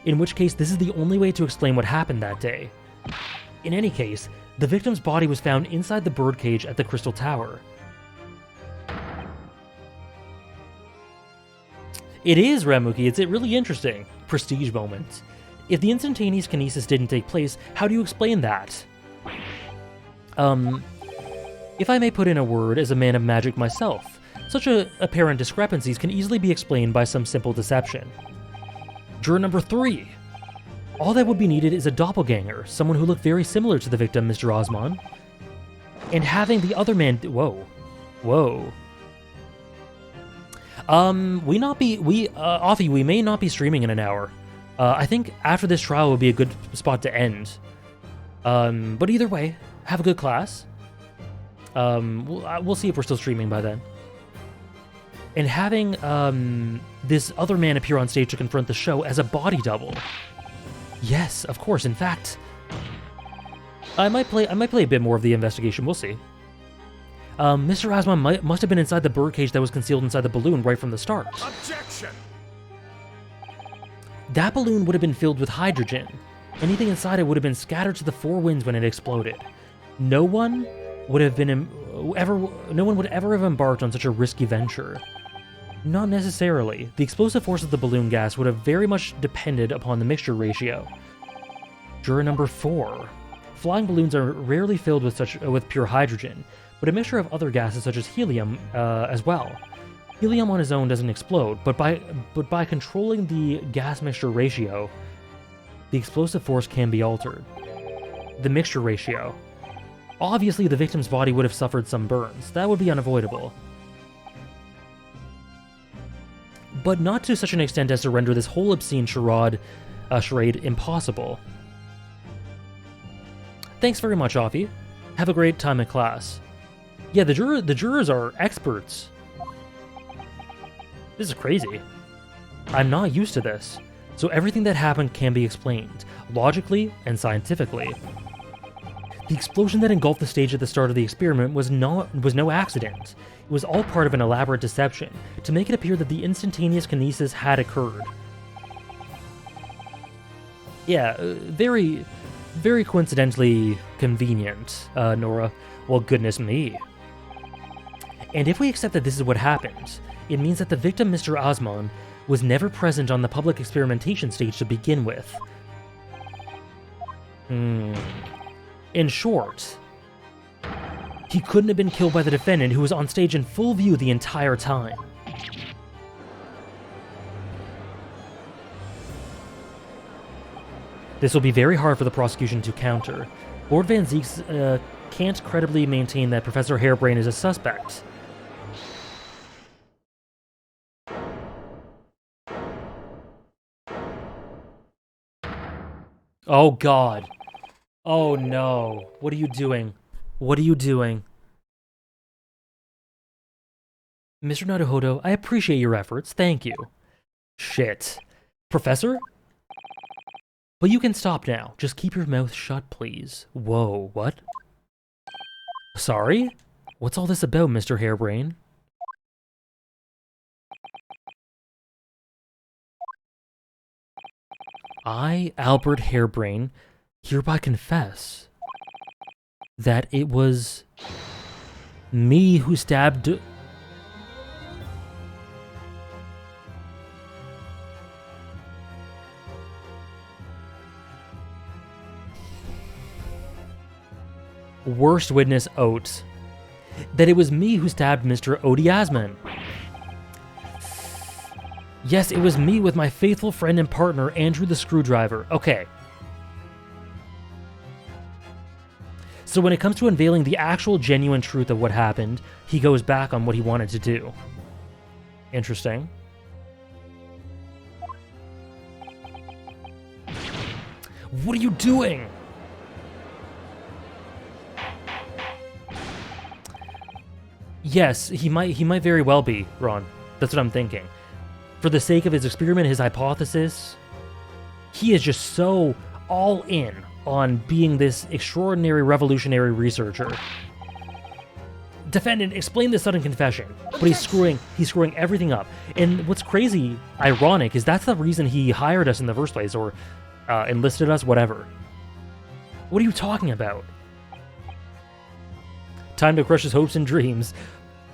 S1: in which case this is the only way to explain what happened that day. In any case, the victim's body was found inside the birdcage at the Crystal Tower. It is, Ramuki. It's really interesting. Prestige moment. If the instantaneous kinesis didn't take place, how do you explain that? If I may put in a word as a man of magic myself, such apparent discrepancies can easily be explained by some simple deception. Juror number 3. All that would be needed is a doppelganger, someone who looked very similar to the victim, Mr. Osmond, and having the other man... Whoa. Offie, we may not be streaming in an hour. I think after this trial would be a good spot to end. But either way, have a good class. We'll see if we're still streaming by then. And having this other man appear on stage to confront the show as a body double. Yes, of course. In fact, I might play a bit more of the investigation. We'll see. Mr. Osmond must have been inside the birdcage that was concealed inside the balloon right from the start.
S2: Objection!
S1: That balloon would have been filled with hydrogen. Anything inside it would have been scattered to the four winds when it exploded. No one would ever have embarked on such a risky venture. Not necessarily. The explosive force of the balloon gas would have very much depended upon the mixture ratio. Juror number 4. Flying balloons are rarely filled with pure hydrogen, but a mixture of other gases such as helium as well. Helium on its own doesn't explode, but by controlling the gas mixture ratio, the explosive force can be altered. The mixture ratio. Obviously, the victim's body would have suffered some burns. That would be unavoidable. But not to such an extent as to render this whole obscene charade impossible. Thanks very much, Offie. Have a great time in class. Yeah, the jurors are experts. This is crazy. I'm not used to this. So everything that happened can be explained, logically and scientifically. The explosion that engulfed the stage at the start of the experiment was no accident. It was all part of an elaborate deception, to make it appear that the instantaneous kinesis had occurred. Yeah, very, very coincidentally convenient, Nora. Well, goodness me. And if we accept that this is what happened, it means that the victim, Mr. Osmond, was never present on the public experimentation stage to begin with. In short, he couldn't have been killed by the defendant, who was on stage in full view the entire time. This will be very hard for the prosecution to counter. Lord Van Zieks can't credibly maintain that Professor Harebrain is a suspect. Oh God. Oh no. What are you doing? What are you doing? Mr. Naruhodo, I appreciate your efforts. Thank you. Shit. Professor? But you can stop now. Just keep your mouth shut, please. Whoa, what? Sorry? What's all this about, Mr. Harebrain? I, Albert Harebrain, hereby confess that it was me who stabbed... Worst witness, Oates. That it was me who stabbed Mr. Odiasman. Yes, it was me with my faithful friend and partner, Andrew the Screwdriver. Okay. So when it comes to unveiling the actual genuine truth of what happened, he goes back on what he wanted to do. Interesting. What are you doing? Yes, he might very well be, Ron. That's what I'm thinking. For the sake of his experiment, his hypothesis, he is just so all in on being this extraordinary revolutionary researcher. Defendant, explain this sudden confession. But he's screwing everything up. And what's crazy, ironic, is that's the reason he hired us in the first place, or enlisted us, whatever. What are you talking about? Time to crush his hopes and dreams.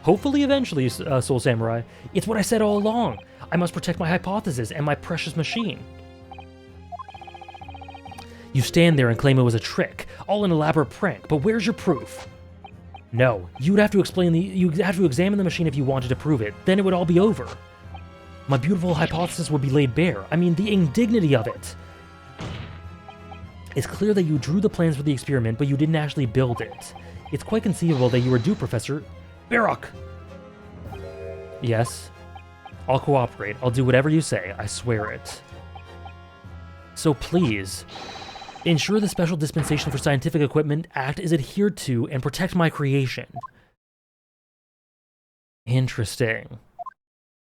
S1: Hopefully eventually, Soul Samurai. It's what I said all along. I must protect my hypothesis and my precious machine. You stand there and claim it was a trick, all an elaborate prank, but where's your proof? No, you'd have to examine the machine if you wanted to prove it, then it would all be over. My beautiful hypothesis would be laid bare. I mean, the indignity of it. It's clear that you drew the plans for the experiment, but you didn't actually build it. It's quite conceivable that you were due, Professor. Barak! Yes? I'll cooperate. I'll do whatever you say. I swear it. So please, ensure the Special Dispensation for Scientific Equipment Act is adhered to and protect my creation. Interesting.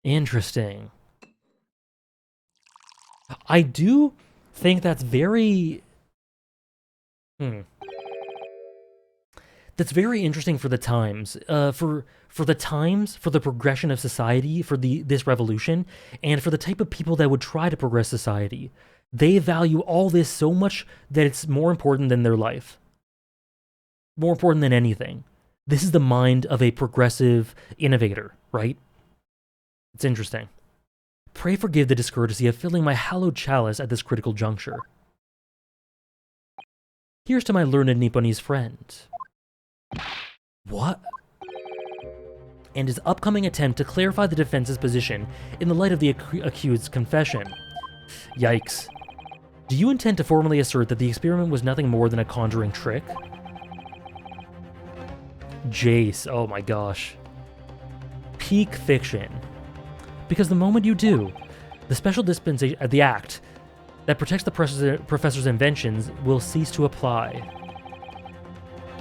S1: Interesting. I do think that's very... That's very interesting for the times, for the times, for the progression of society, for this revolution, and for the type of people that would try to progress society. They value all this so much that it's more important than their life. More important than anything. This is the mind of a progressive innovator, right? It's interesting. Pray forgive the discourtesy of filling my hallowed chalice at this critical juncture. Here's to my learned Nipponese friend. What? And his upcoming attempt to clarify the defense's position in the light of the accused's confession. Yikes. Do you intend to formally assert that the experiment was nothing more than a conjuring trick? Jace, oh my gosh. Peak fiction. Because the moment you do, the special dispensation, the act that protects the professor's inventions will cease to apply.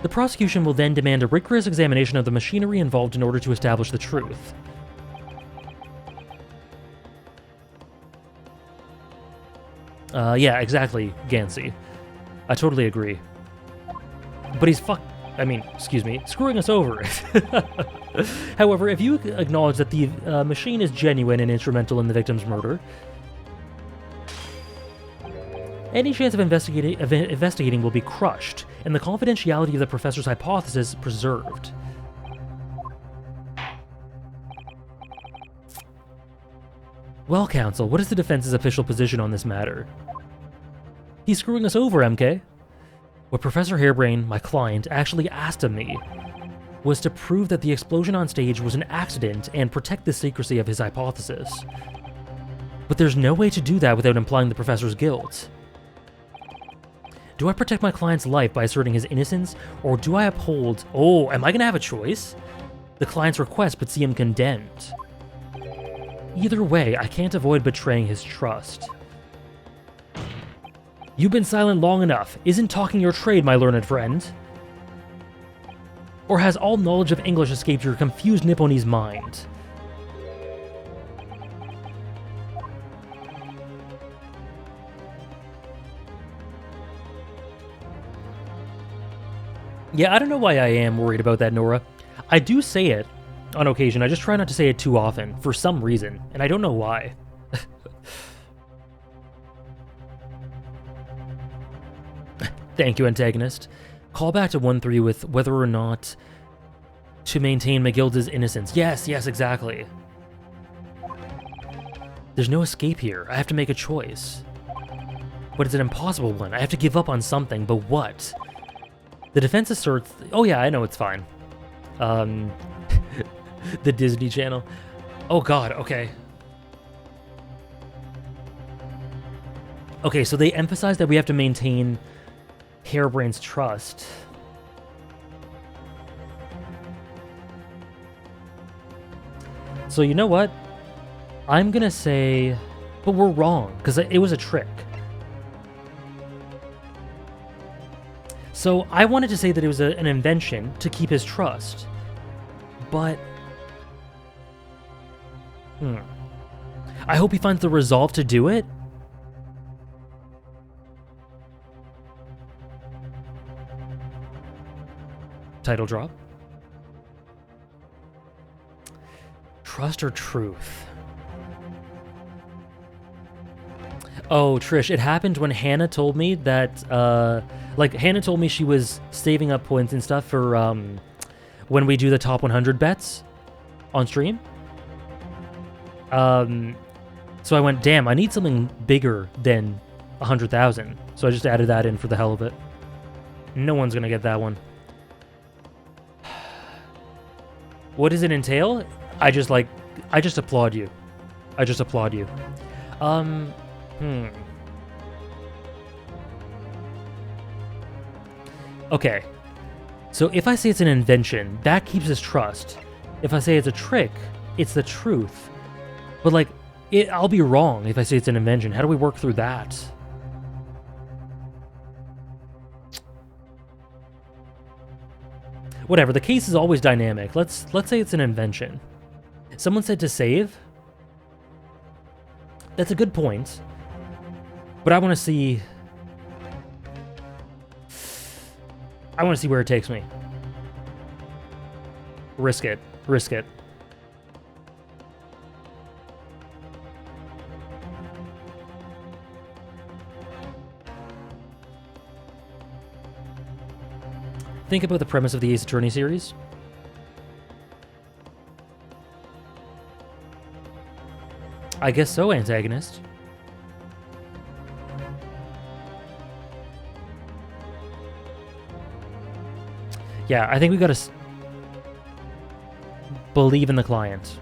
S1: The prosecution will then demand a rigorous examination of the machinery involved in order to establish the truth. Yeah, exactly, Gansey. I totally agree. But he's screwing us over. However, if you acknowledge that the machine is genuine and instrumental in the victim's murder, any chance of investigating will be crushed, and the confidentiality of the professor's hypothesis preserved. Well, counsel, what is the defense's official position on this matter? He's screwing us over, MK. What Professor Hairbrain, my client, actually asked of me was to prove that the explosion on stage was an accident and protect the secrecy of his hypothesis. But there's no way to do that without implying the professor's guilt. Do I protect my client's life by asserting his innocence, or do I uphold... Oh, am I gonna have a choice? The client's request but see him condemned. Either way, I can't avoid betraying his trust. You've been silent long enough. Isn't talking your trade, my learned friend? Or has all knowledge of English escaped your confused Nipponese mind? Yeah, I don't know why I am worried about that, Nora. I do say it on occasion. I just try not to say it too often, for some reason, and I don't know why. Thank you, antagonist. Call back to 1-3 with whether or not to maintain Magilda's innocence. Yes, exactly. There's no escape here. I have to make a choice. But it's an impossible one. I have to give up on something, but what? The defense asserts... Oh yeah, I know it's fine. The Disney Channel. Oh god, okay. Okay, so they emphasize that we have to maintain Harebrain's trust. So you know what? I'm gonna say, but we're wrong, because it was a trick. So I wanted to say that it was an invention to keep his trust, but I hope he finds the resolve to do it. Title drop. Trust or truth? Oh, Trish, it happened when Hannah told me that, Hannah told me she was saving up points and stuff for, when we do the top 100 bets on stream. So I went, damn, I need something bigger than 100,000. So I just added that in for the hell of it. No one's gonna get that one. What does it entail? I just applaud you. I just applaud you. Okay. So if I say it's an invention, that keeps his trust. If I say it's a trick, it's the truth. But like, I'll be wrong if I say it's an invention. How do we work through that? Whatever, the case is always dynamic. Let's say it's an invention. Someone said to save. That's a good point. But I want to see... where it takes me. Risk it. Risk it. Think about the premise of the Ace Attorney series. I guess so, antagonist. Yeah, I think we gotta believe in the client.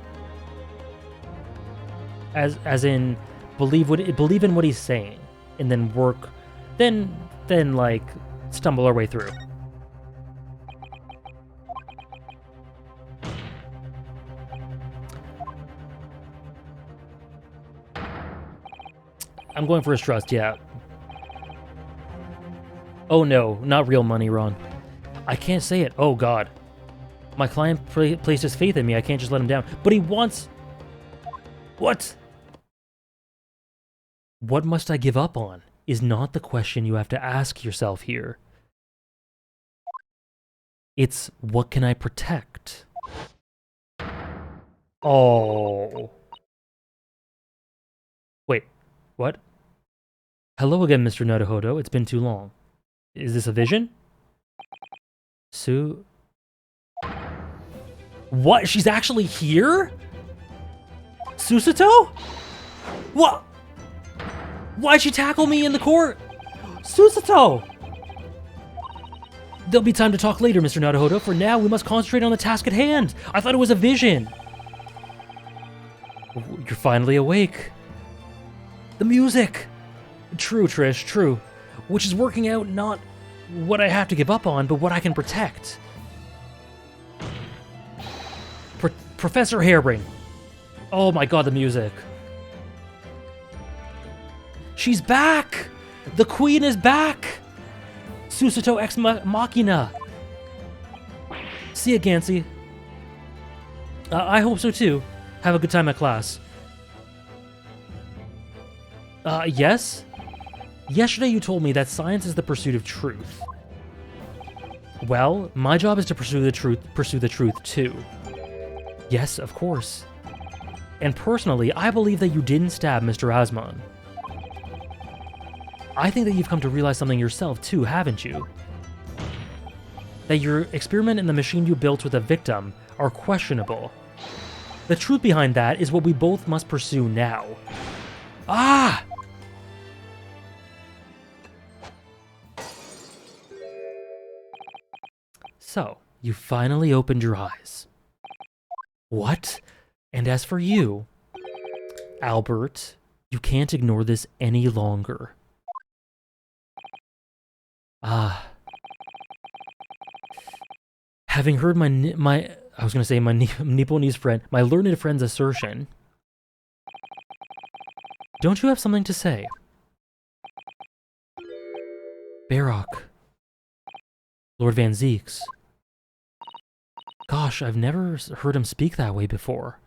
S1: As in, believe in what he's saying, and then work, then like stumble our way through. I'm going for his trust, yeah. Oh no, not real money, Ron. I can't say it. Oh god. My client placed his faith in me. I can't just let him down. But he wants... What? What must I give up on is not the question you have to ask yourself here. It's, what can I protect? Oh. Wait, what? Hello again, Mr. Naruhodo. It's been too long. Is this a vision? Sue... What? She's actually here? Susato? What? Why'd she tackle me in the court? Susato! There'll be time to talk later, Mr. Naruhodo. For now, we must concentrate on the task at hand. I thought it was a vision. You're finally awake. The music! True, Trish, true. Which is working out not what I have to give up on, but what I can protect. Professor Harebrain. Oh my god, the music. She's back! The queen is back! Susato ex machina. See ya, Gansey. I hope so too. Have a good time at class. Yes? Yesterday you told me that science is the pursuit of truth. Well, my job is to pursue the truth too. Yes, of course. And personally, I believe that you didn't stab Mr. Asman. I think that you've come to realize something yourself too, haven't you? That your experiment and the machine you built with a victim are questionable. The truth behind that is what we both must pursue now. Ah! So, you finally opened your eyes. What? And as for you, Albert, you can't ignore this any longer. Ah. Having heard my Nipponese friend, my learned friend's assertion. Don't you have something to say? Barrock. Lord Van Zeeks. Gosh, I've never heard him speak that way before.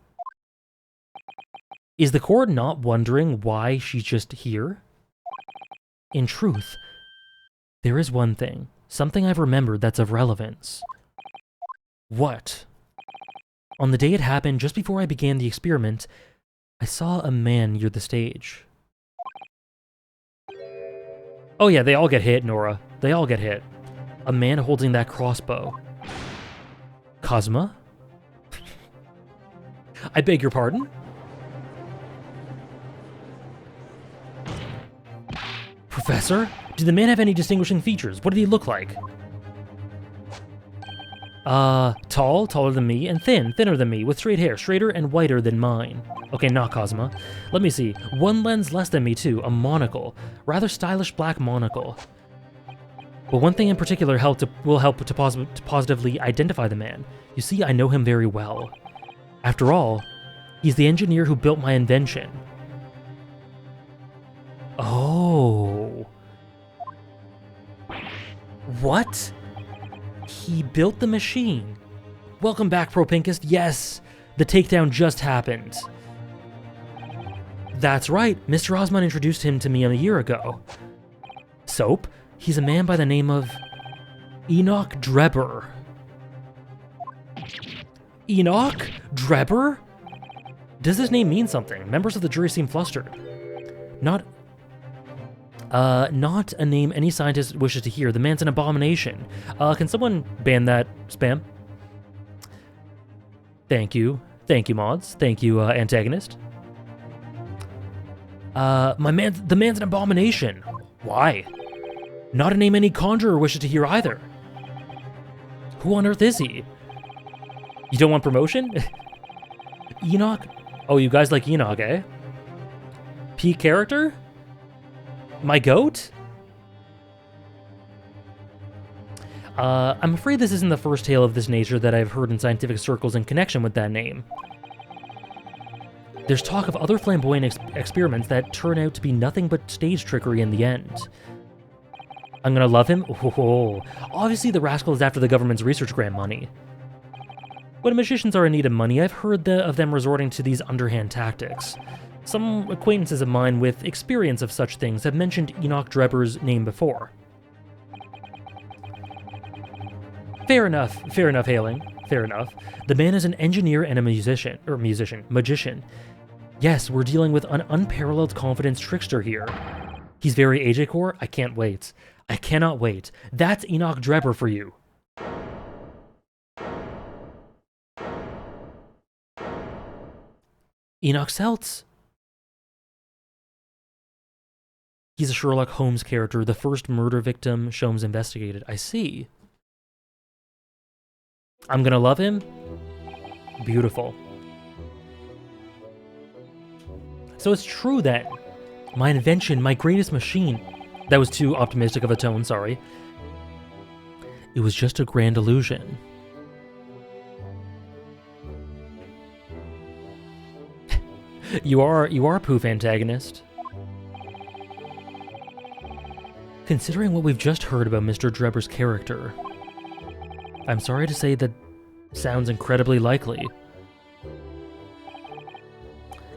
S1: Is the court not wondering why she's just here? In truth, there is one thing, something I've remembered that's of relevance. What? On the day it happened, just before I began the experiment, I saw a man near the stage. Oh yeah, they all get hit, Nora. They all get hit. A man holding that crossbow. Cosma? I beg your pardon? Professor? Did the man have any distinguishing features? What did he look like? Tall, taller than me, and thin, thinner than me, with straight hair, straighter and whiter than mine. Okay, not Cosma. Let me see. One lens less than me, too. A monocle. Rather stylish black monocle. But one thing in particular will help to positively identify the man. You see, I know him very well. After all, he's the engineer who built my invention. Oh. What? He built the machine. Welcome back, Propinkist. Yes, the takedown just happened. That's right, Mr. Osman introduced him to me a year ago. Soap? He's a man by the name of Enoch Drebber. Enoch Drebber? Does this name mean something? Members of the jury seem flustered. Not a name any scientist wishes to hear. The man's an abomination. Can someone ban that spam? Thank you. Thank you, mods. Thank you, antagonist. The man's an abomination. Why? Not a name any conjurer wishes to hear either. Who on earth is he? You don't want promotion? Enoch? Oh, you guys like Enoch, eh? Peak character? My goat? I'm afraid this isn't the first tale of this nature that I've heard in scientific circles in connection with that name. There's talk of other flamboyant experiments that turn out to be nothing but stage trickery in the end. I'm gonna love him? Oh, obviously the rascal is after the government's research grant money. When magicians are in need of money, I've heard of them resorting to these underhand tactics. Some acquaintances of mine with experience of such things have mentioned Enoch Drebber's name before. Fair enough, Hailing. Fair enough. The man is an engineer and a magician. Yes, we're dealing with an unparalleled confidence trickster here. He's very Agecore? I can't wait. I cannot wait. That's Enoch Drebber for you. Enoch Seltz. He's a Sherlock Holmes character, the first murder victim Sholmes investigated. I see. I'm gonna love him? Beautiful. So it's true that my invention, my greatest machine... That was too optimistic of a tone, sorry. It was just a grand illusion. You are poof antagonist. Considering what we've just heard about Mr. Drebber's character, I'm sorry to say that sounds incredibly likely.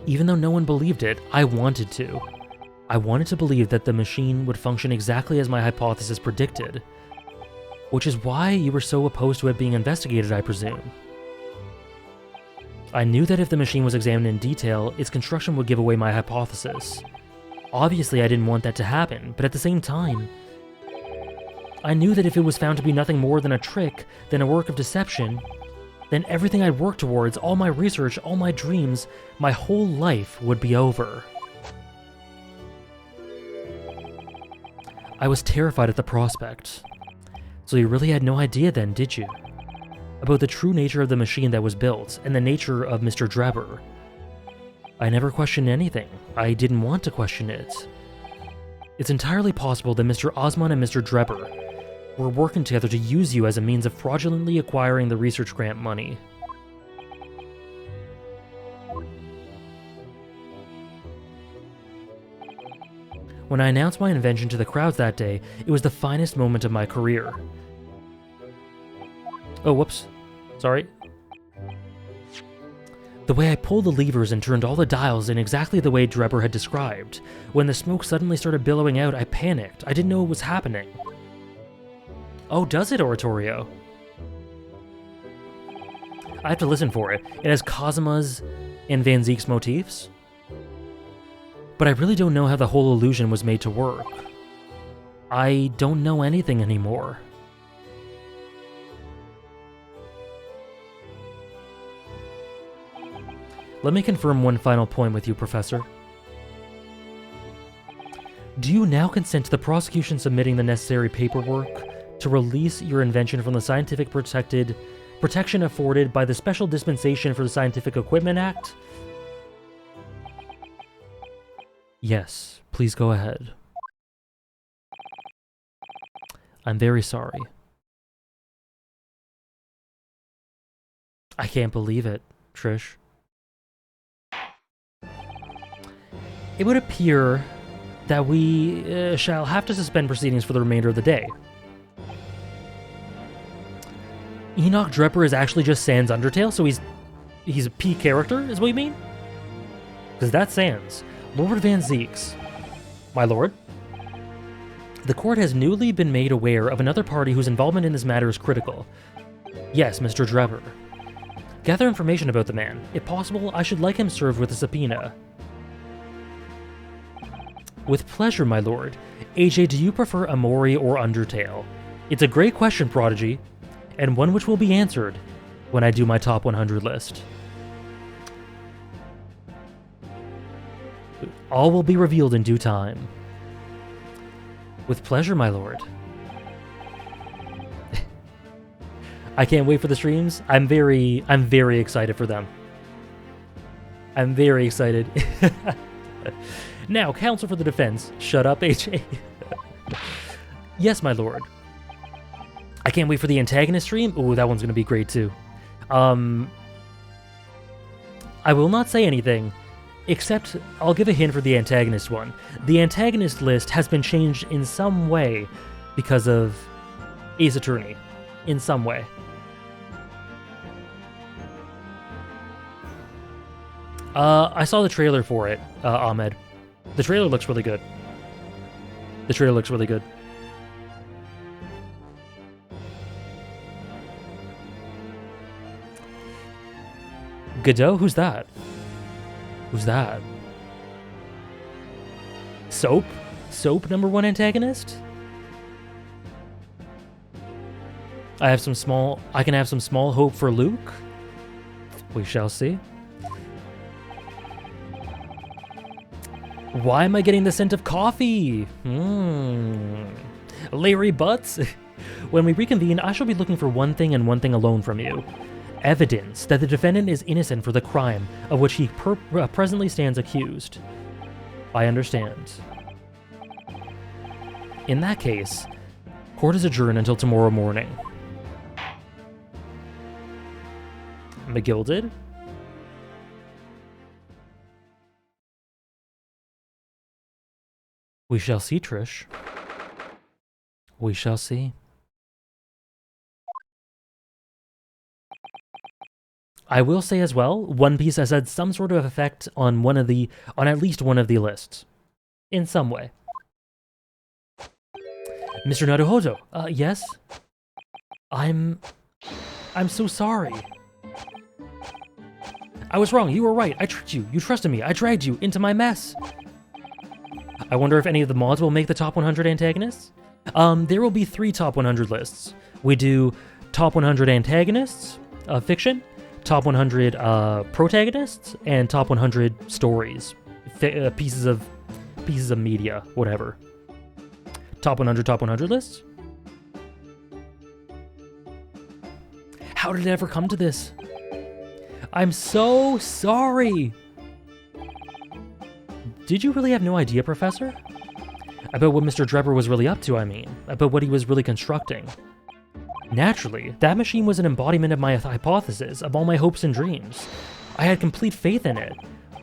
S1: Even though no one believed it, I wanted to. I wanted to believe that the machine would function exactly as my hypothesis predicted. Which is why you were so opposed to it being investigated, I presume. I knew that if the machine was examined in detail, its construction would give away my hypothesis. Obviously, I didn't want that to happen, but at the same time, I knew that if it was found to be nothing more than a trick, than a work of deception, then everything I'd worked towards, all my research, all my dreams, my whole life would be over. I was terrified at the prospect. So you really had no idea then, did you? About the true nature of the machine that was built, and the nature of Mr. Drebber. I never questioned anything. I didn't want to question it. It's entirely possible that Mr. Osman and Mr. Drebber, We're working together to use you as a means of fraudulently acquiring the research grant money. When I announced my invention to the crowds that day, it was the finest moment of my career. Oh, whoops. Sorry. The way I pulled the levers and turned all the dials in exactly the way Drebber had described. When the smoke suddenly started billowing out, I panicked. I didn't know what was happening. Oh, does it, Oratorio? I have to listen for it. It has Cosma's and Van Zeek's motifs. But I really don't know how the whole illusion was made to work. I don't know anything anymore. Let me confirm one final point with you, Professor. Do you now consent to the prosecution submitting the necessary paperwork to release your invention from the scientific protection afforded by the Special Dispensation for the Scientific Equipment Act? Yes, please go ahead. I'm very sorry. I can't believe it, Trish. It would appear that we shall have to suspend proceedings for the remainder of the day. Enoch Drebber is actually just Sans Undertale, so he's a P character, is what you mean? Because that's Sans. Lord Van Zeeks. My lord? The court has newly been made aware of another party whose involvement in this matter is critical. Yes, Mr. Drebber. Gather information about the man. If possible, I should like him served with a subpoena. With pleasure, my lord. AJ, do you prefer Amori or Undertale? It's a great question, Prodigy, and one which will be answered when I do my top 100 list. All will be revealed in due time. With pleasure, my lord. I can't wait for the streams. I'm very excited for them. I'm very excited. Now, counsel for the defense. Shut up, AJ. Yes, my lord. I can't wait for the antagonist stream. Ooh, that one's gonna be great too. I will not say anything, except I'll give a hint for the antagonist one. The antagonist list has been changed in some way because of Ace Attorney. In some way. I saw the trailer for it, Ahmed. The trailer looks really good. The trailer looks really good. Godot? Who's that? Who's that? Soap? Soap #1 antagonist? I can have some small hope for Luke? We shall see. Why am I getting the scent of coffee? Larry Butts? When we reconvene, I shall be looking for one thing and one thing alone from you. Evidence that the defendant is innocent for the crime of which he presently stands accused. I understand. In that case, court is adjourned until tomorrow morning. McGilded? We shall see, Trish. We shall see. I will say as well, One Piece has had some sort of effect on at least one of the lists. In some way. Mr. Naruhodo, yes? I'm so sorry. I was wrong, you were right, I tricked you, you trusted me, I dragged you into my mess. I wonder if any of the mods will make the top 100 antagonists? There will be 3 top 100 lists. We do top 100 antagonists of fiction, top 100 protagonists, and top 100 stories, pieces of media, whatever. Top 100 lists? How did it ever come to this? I'm so sorry. Did you really have no idea, Professor? About what Mr. Drebber was really up to, I mean. About what he was really constructing. Naturally, that machine was an embodiment of my hypothesis, of all my hopes and dreams. I had complete faith in it.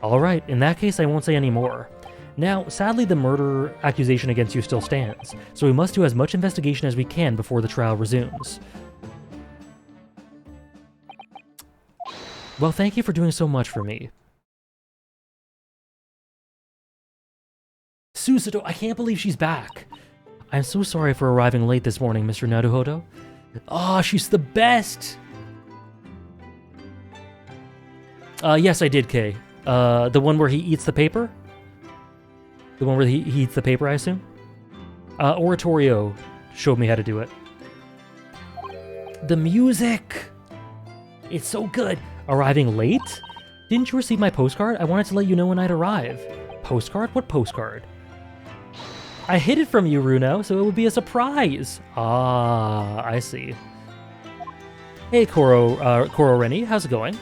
S1: Alright, in that case I won't say any more. Now, sadly the murder accusation against you still stands, so we must do as much investigation as we can before the trial resumes. Well, thank you for doing so much for me. Susato, I can't believe she's back. I'm so sorry for arriving late this morning, Mr. Naruhodo. Oh, she's the best! Yes, I did, Kay. The one where he eats the paper? The one where he eats the paper, I assume? Oratorio showed me how to do it. The music! It's so good! Arriving late? Didn't you receive my postcard? I wanted to let you know when I'd arrive. Postcard? What postcard? I hid it from you, Runo, so it would be a surprise. Ah, I see. Hey, Koro Rennie, how's it going?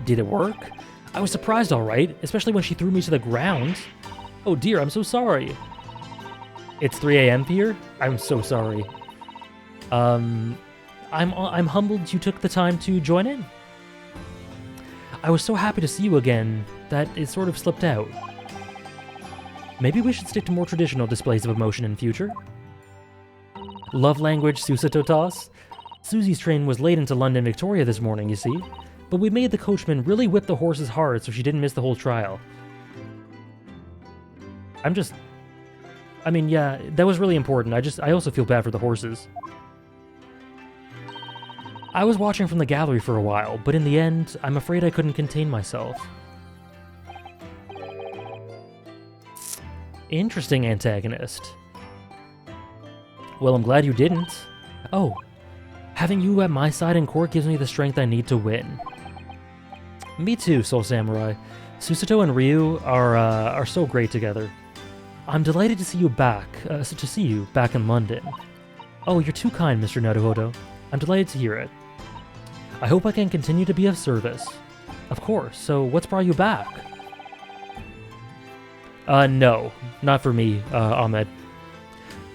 S1: Did it work? I was surprised, all right, especially when she threw me to the ground. Oh dear, I'm so sorry. It's 3 a.m. here? I'm so sorry. I'm humbled you took the time to join in. I was so happy to see you again that it sort of slipped out. Maybe we should stick to more traditional displays of emotion in future. Love language Susato toss? Susie's train was late into London Victoria this morning, you see. But we made the coachman really whip the horses hard so she didn't miss the whole trial. I mean, yeah, that was really important. I also feel bad for the horses. I was watching from the gallery for a while, but in the end, I'm afraid I couldn't contain myself. Interesting antagonist. Well, I'm glad you didn't. Oh, having you at my side in court gives me the strength I need to win. Me too, Soul Samurai. Susato and Ryu are so great together. I'm delighted to see you back, in London. Oh, you're too kind, Mr. Naruhodo. I'm delighted to hear it. I hope I can continue to be of service. Of course, so what's brought you back? No, not for me, Ahmed.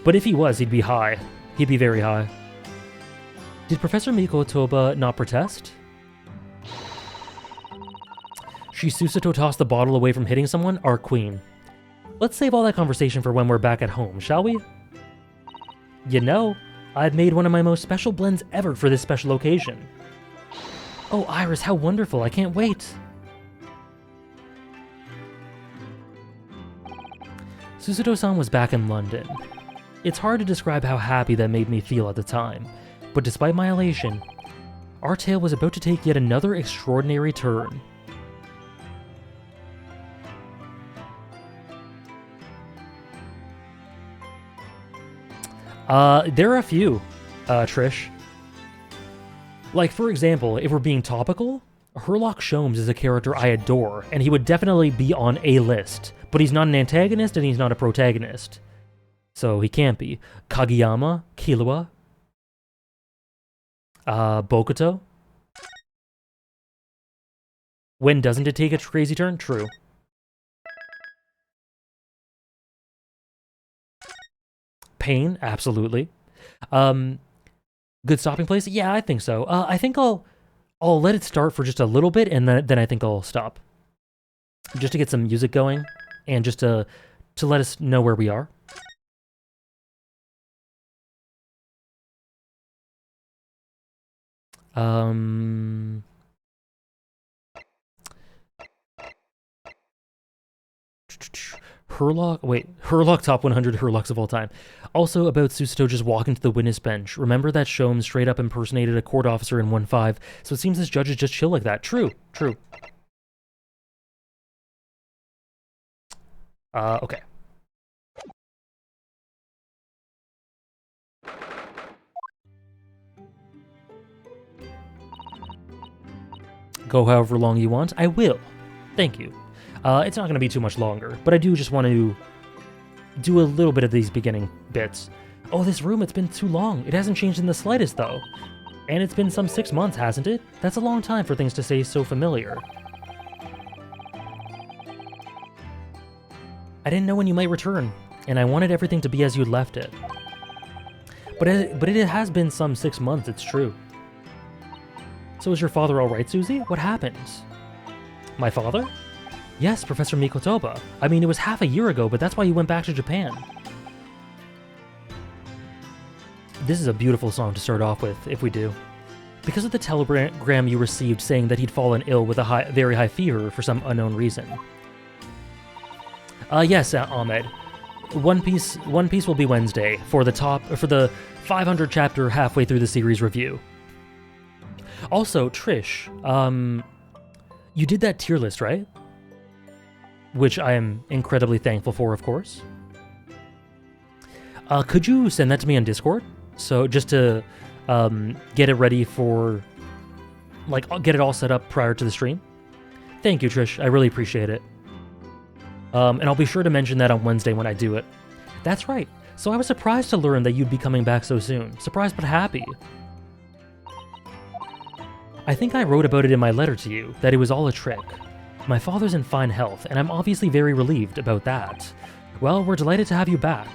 S1: But if he was, he'd be high. He'd be very high. Did Professor Miko Toba not protest? She Susato tossed the bottle away from hitting someone? Our queen. Let's save all that conversation for when we're back at home, shall we? You know, I've made one of my most special blends ever for this special occasion. Oh, Iris, how wonderful. I can't wait. Susato-san was back in London. It's hard to describe how happy that made me feel at the time, but despite my elation, our tale was about to take yet another extraordinary turn. There are a few, Trish. Like, for example, if we're being topical, Herlock Sholmes is a character I adore, and he would definitely be on a list, but he's not an antagonist and he's not a protagonist. So he can't be. Kageyama, Killua, Bokuto. When doesn't it take a crazy turn? True. Pain, absolutely. Good stopping place? Yeah, I think so. I think I'll let it start for just a little bit, and then I think I'll stop. Just to get some music going, and just to let us know where we are. Herlock top 100 Herlocks of all time. Also about Susato just walking to the witness bench. Remember that Sholmes straight up impersonated a court officer in 1-5, so it seems this judge is just chill like that. True. Okay. Go however long you want. I will. Thank you. It's not going to be too much longer, but I do just want to do a little bit of these beginning bits. Oh, this room, it's been too long. It hasn't changed in the slightest, though. And it's been some 6 months, hasn't it? That's a long time for things to stay so familiar. I didn't know when you might return, and I wanted everything to be as you left it. But it has been some 6 months, it's true. So is your father alright, Susie? What happened? My father? Yes, Professor Mikotoba. I mean, it was half a year ago, but that's why you went back to Japan. This is a beautiful song to start off with, if we do. Because of the telegram you received saying that he'd fallen ill with a very high fever for some unknown reason. Yes, Ahmed. One Piece will be Wednesday for the 500 chapter halfway through the series review. Also, Trish, you did that tier list, right? Which I am incredibly thankful for, of course. Could you send that to me on Discord? So just to get it ready for, like, get it all set up prior to the stream. Thank you, Trish. I really appreciate it. And I'll be sure to mention that on Wednesday when I do it. That's right. So I was surprised to learn that you'd be coming back so soon. Surprised but happy. I think I wrote about it in my letter to you, that it was all a trick. My father's in fine health, and I'm obviously very relieved about that. Well, we're delighted to have you back.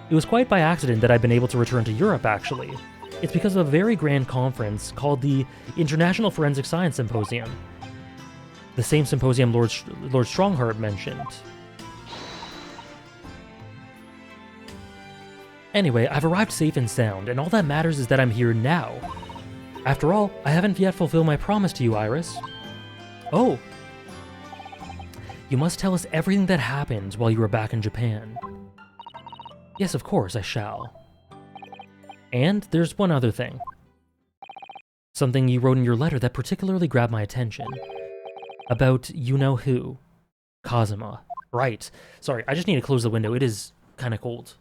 S1: It was quite by accident that I've been able to return to Europe, actually. It's because of a very grand conference called the International Forensic Science Symposium. The same symposium Lord Strongheart mentioned. Anyway, I've arrived safe and sound, and all that matters is that I'm here now. After all, I haven't yet fulfilled my promise to you, Iris. Oh. You must tell us everything that happened while you were back in Japan. Yes, of course, I shall. And there's one other thing. Something you wrote in your letter that particularly grabbed my attention. About you-know-who. Kazuma. Right. Sorry, I just need to close the window. It is kind of cold.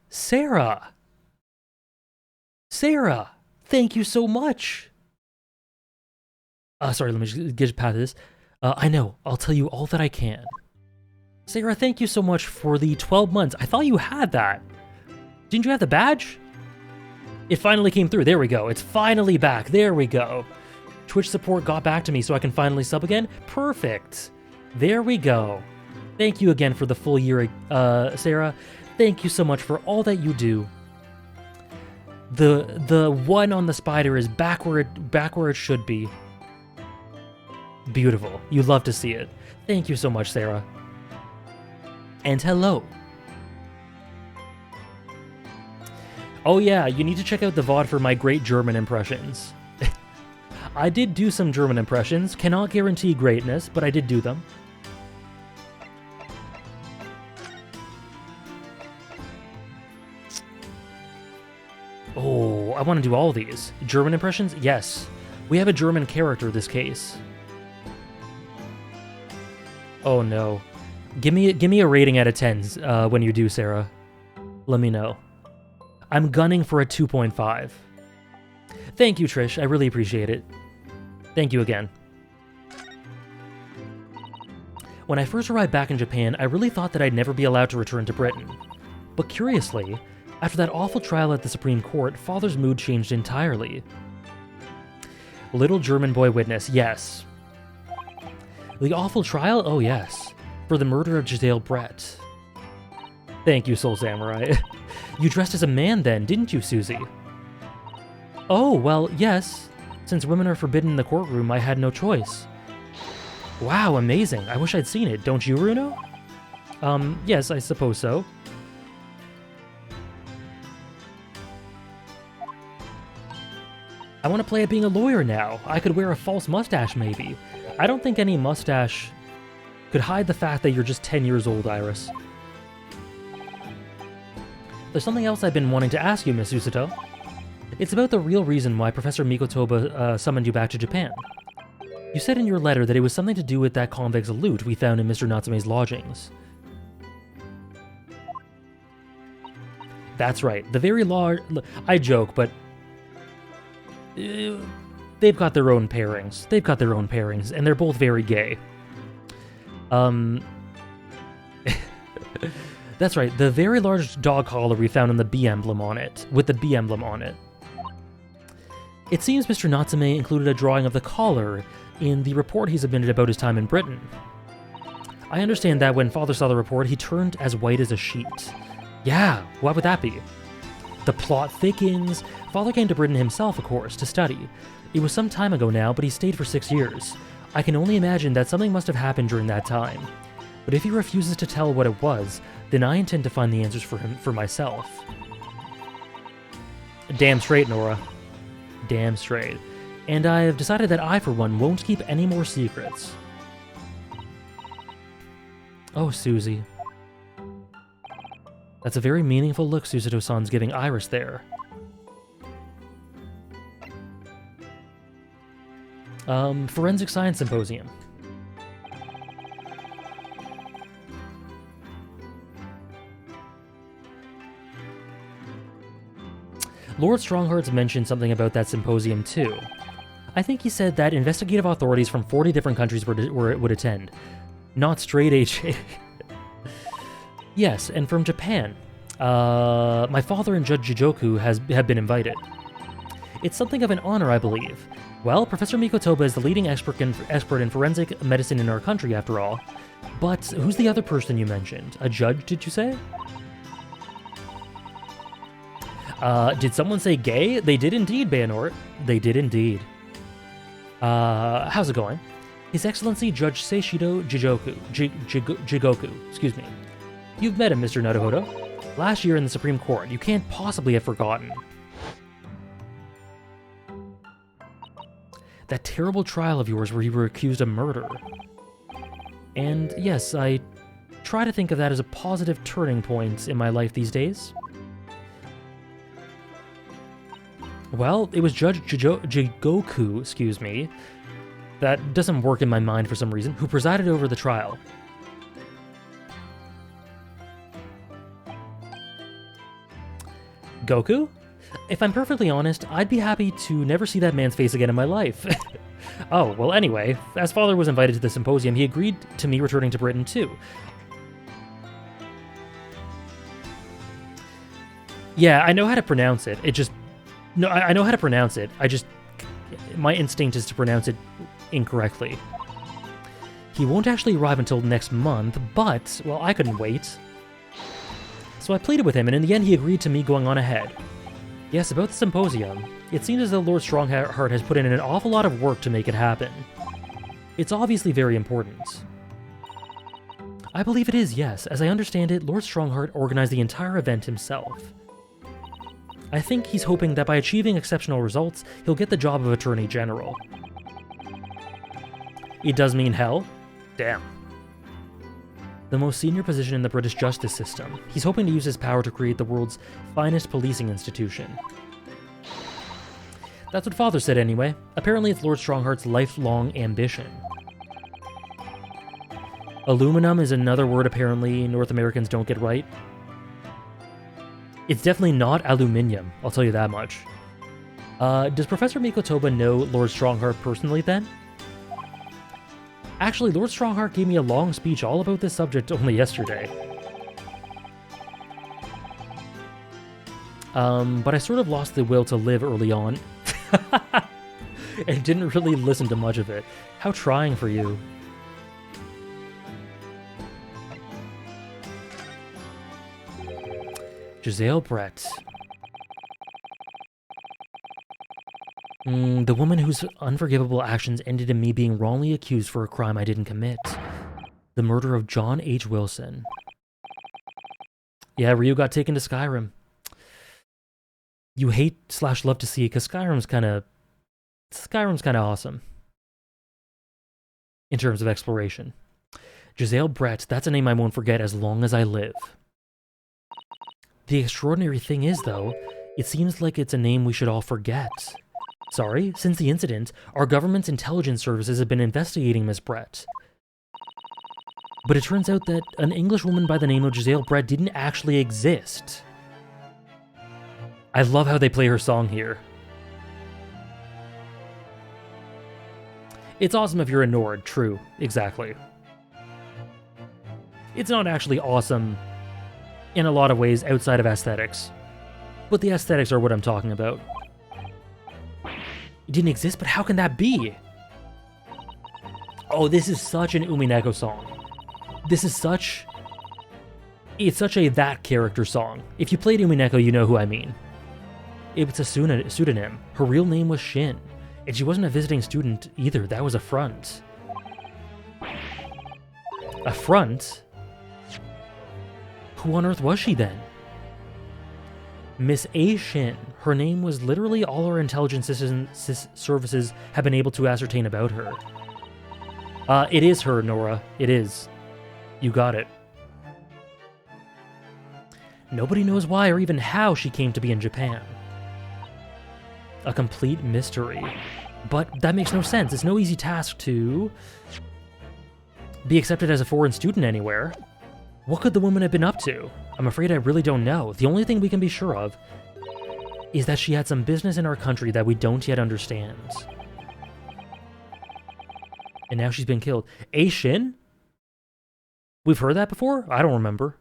S1: Sarah! Sarah! Thank you so much! Sorry, let me just get past this. I know, I'll tell you all that I can. Sarah, thank you so much for the 12 months. I thought you had that. Didn't you have the badge? It finally came through. There we go. It's finally back. There we go. Twitch support got back to me so I can finally sub again. Perfect. There we go. Thank you again for the full year, Sarah. Thank you so much for all that you do. The one on the spider is back where it should be. Beautiful. You love to see it. Thank you so much, Sarah. And hello. Oh yeah, you need to check out the VOD for my great German impressions. I did do some German impressions. Cannot guarantee greatness, but I did do them. Oh, I want to do all these. German impressions? Yes. We have a German character this case. Oh no. Give me a rating out of 10 when you do, Sarah. Let me know. I'm gunning for a 2.5. Thank you, Trish. I really appreciate it. Thank you again. When I first arrived back in Japan, I really thought that I'd never be allowed to return to Britain. But curiously, after that awful trial at the Supreme Court, Father's mood changed entirely. Little German boy witness, yes. The awful trial? Oh yes. For the murder of Giselle Brett. Thank you, Soul Samurai. You dressed as a man then, didn't you, Susie? Oh, well, yes. Since women are forbidden in the courtroom, I had no choice. Wow, amazing. I wish I'd seen it. Don't you, Runo? Yes, I suppose so. I want to play at being a lawyer now. I could wear a false mustache, maybe. I don't think any mustache could hide the fact that you're just 10 years old, Iris. There's something else I've been wanting to ask you, Miss Usato. It's about the real reason why Professor Mikotoba summoned you back to Japan. You said in your letter that it was something to do with that convict's loot we found in Mr. Natsume's lodgings. That's right. The very large... I joke, but... they've got their own pairings. They've got their own pairings, and they're both very gay. That's right, the very large dog collar we found on the B emblem on it, with the B emblem on it. It seems Mr. Natsume included a drawing of the collar in the report he submitted about his time in Britain. I understand that when Father saw the report, he turned as white as a sheet. Yeah, what would that be? The plot thickens. Father came to Britain himself, of course, to study. It was some time ago now, but he stayed for 6 years. I can only imagine that something must have happened during that time. But if he refuses to tell what it was, then I intend to find the answers for him for myself. Damn straight, Nora. Damn straight. And I have decided that I, for one, won't keep any more secrets. Oh, Susie. That's a very meaningful look Susato-san's giving Iris there. Forensic Science Symposium. Lord Stronghearts mentioned something about that symposium too. I think he said that investigative authorities from 40 different countries would attend. Not straight HA. Yes, and from Japan. My father and Judge Jijoku have been invited. It's something of an honor, I believe. Well, Professor Mikotoba is the leading expert in forensic medicine in our country, after all. But who's the other person you mentioned? A judge, did you say? Did someone say gay? They did indeed, Bayanort. They did indeed. How's it going? His Excellency Judge Seishido Jigoku, excuse me. You've met him, Mr. Naruhodo. Last year in the Supreme Court, you can't possibly have forgotten. That terrible trial of yours where you were accused of murder. And yes, I try to think of that as a positive turning point in my life these days. Well, it was Judge Jigoku, excuse me, that doesn't work in my mind for some reason, who presided over the trial. Goku? If I'm perfectly honest, I'd be happy to never see that man's face again in my life. Oh, well anyway, as Father was invited to the symposium, he agreed to me returning to Britain too. Yeah, I know how to pronounce it. It just... No, I know how to pronounce it. My instinct is to pronounce it incorrectly. He won't actually arrive until next month, but, well, I couldn't wait. So I pleaded with him, and in the end he agreed to me going on ahead. Yes, about the symposium. It seems as though Lord Strongheart has put in an awful lot of work to make it happen. It's obviously very important. I believe it is, yes. As I understand it, Lord Strongheart organized the entire event himself. I think he's hoping that by achieving exceptional results, he'll get the job of Attorney General. It does mean hell? Damn. The most senior position in the British justice system. He's hoping to use his power to create the world's finest policing institution. That's what Father said anyway. Apparently it's Lord Strongheart's lifelong ambition. Aluminum is another word apparently North Americans don't get right. It's definitely not aluminium, I'll tell you that much. Does Professor Mikotoba know Lord Strongheart personally then? Actually, Lord Strongheart gave me a long speech all about this subject only yesterday. But I sort of lost the will to live early on. And didn't really listen to much of it. How trying for you. Giselle Brett. The woman whose unforgivable actions ended in me being wrongly accused for a crime I didn't commit. The murder of John H. Wilson. Yeah, Ryu got taken to Skyrim. You hate/love to see, because Skyrim's kind of awesome. In terms of exploration. Giselle Brett, that's a name I won't forget as long as I live. The extraordinary thing is, though, it seems like it's a name we should all forget. Sorry, since the incident, our government's intelligence services have been investigating Miss Brett. But it turns out that an English woman by the name of Giselle Brett didn't actually exist. I love how they play her song here. It's awesome if you're a Nord, true, exactly. It's not actually awesome in a lot of ways outside of aesthetics. But the aesthetics are what I'm talking about. It didn't exist, but how can that be? Oh, this is such an Umineko song. This is such... It's such a that character song. If you played Umineko, you know who I mean. It's a pseudonym. Her real name was Shin. And she wasn't a visiting student either. That was a front. A front? Who on earth was she then? Miss A. Shin. Her name was literally all our intelligence services have been able to ascertain about her. It is her, Nora. It is. You got it. Nobody knows why or even how she came to be in Japan. A complete mystery. But that makes no sense. It's no easy task to be accepted as a foreign student anywhere. What could the woman have been up to? I'm afraid I really don't know. The only thing we can be sure of is that she had some business in our country that we don't yet understand. And now she's been killed. A Shin? We've heard that before? I don't remember.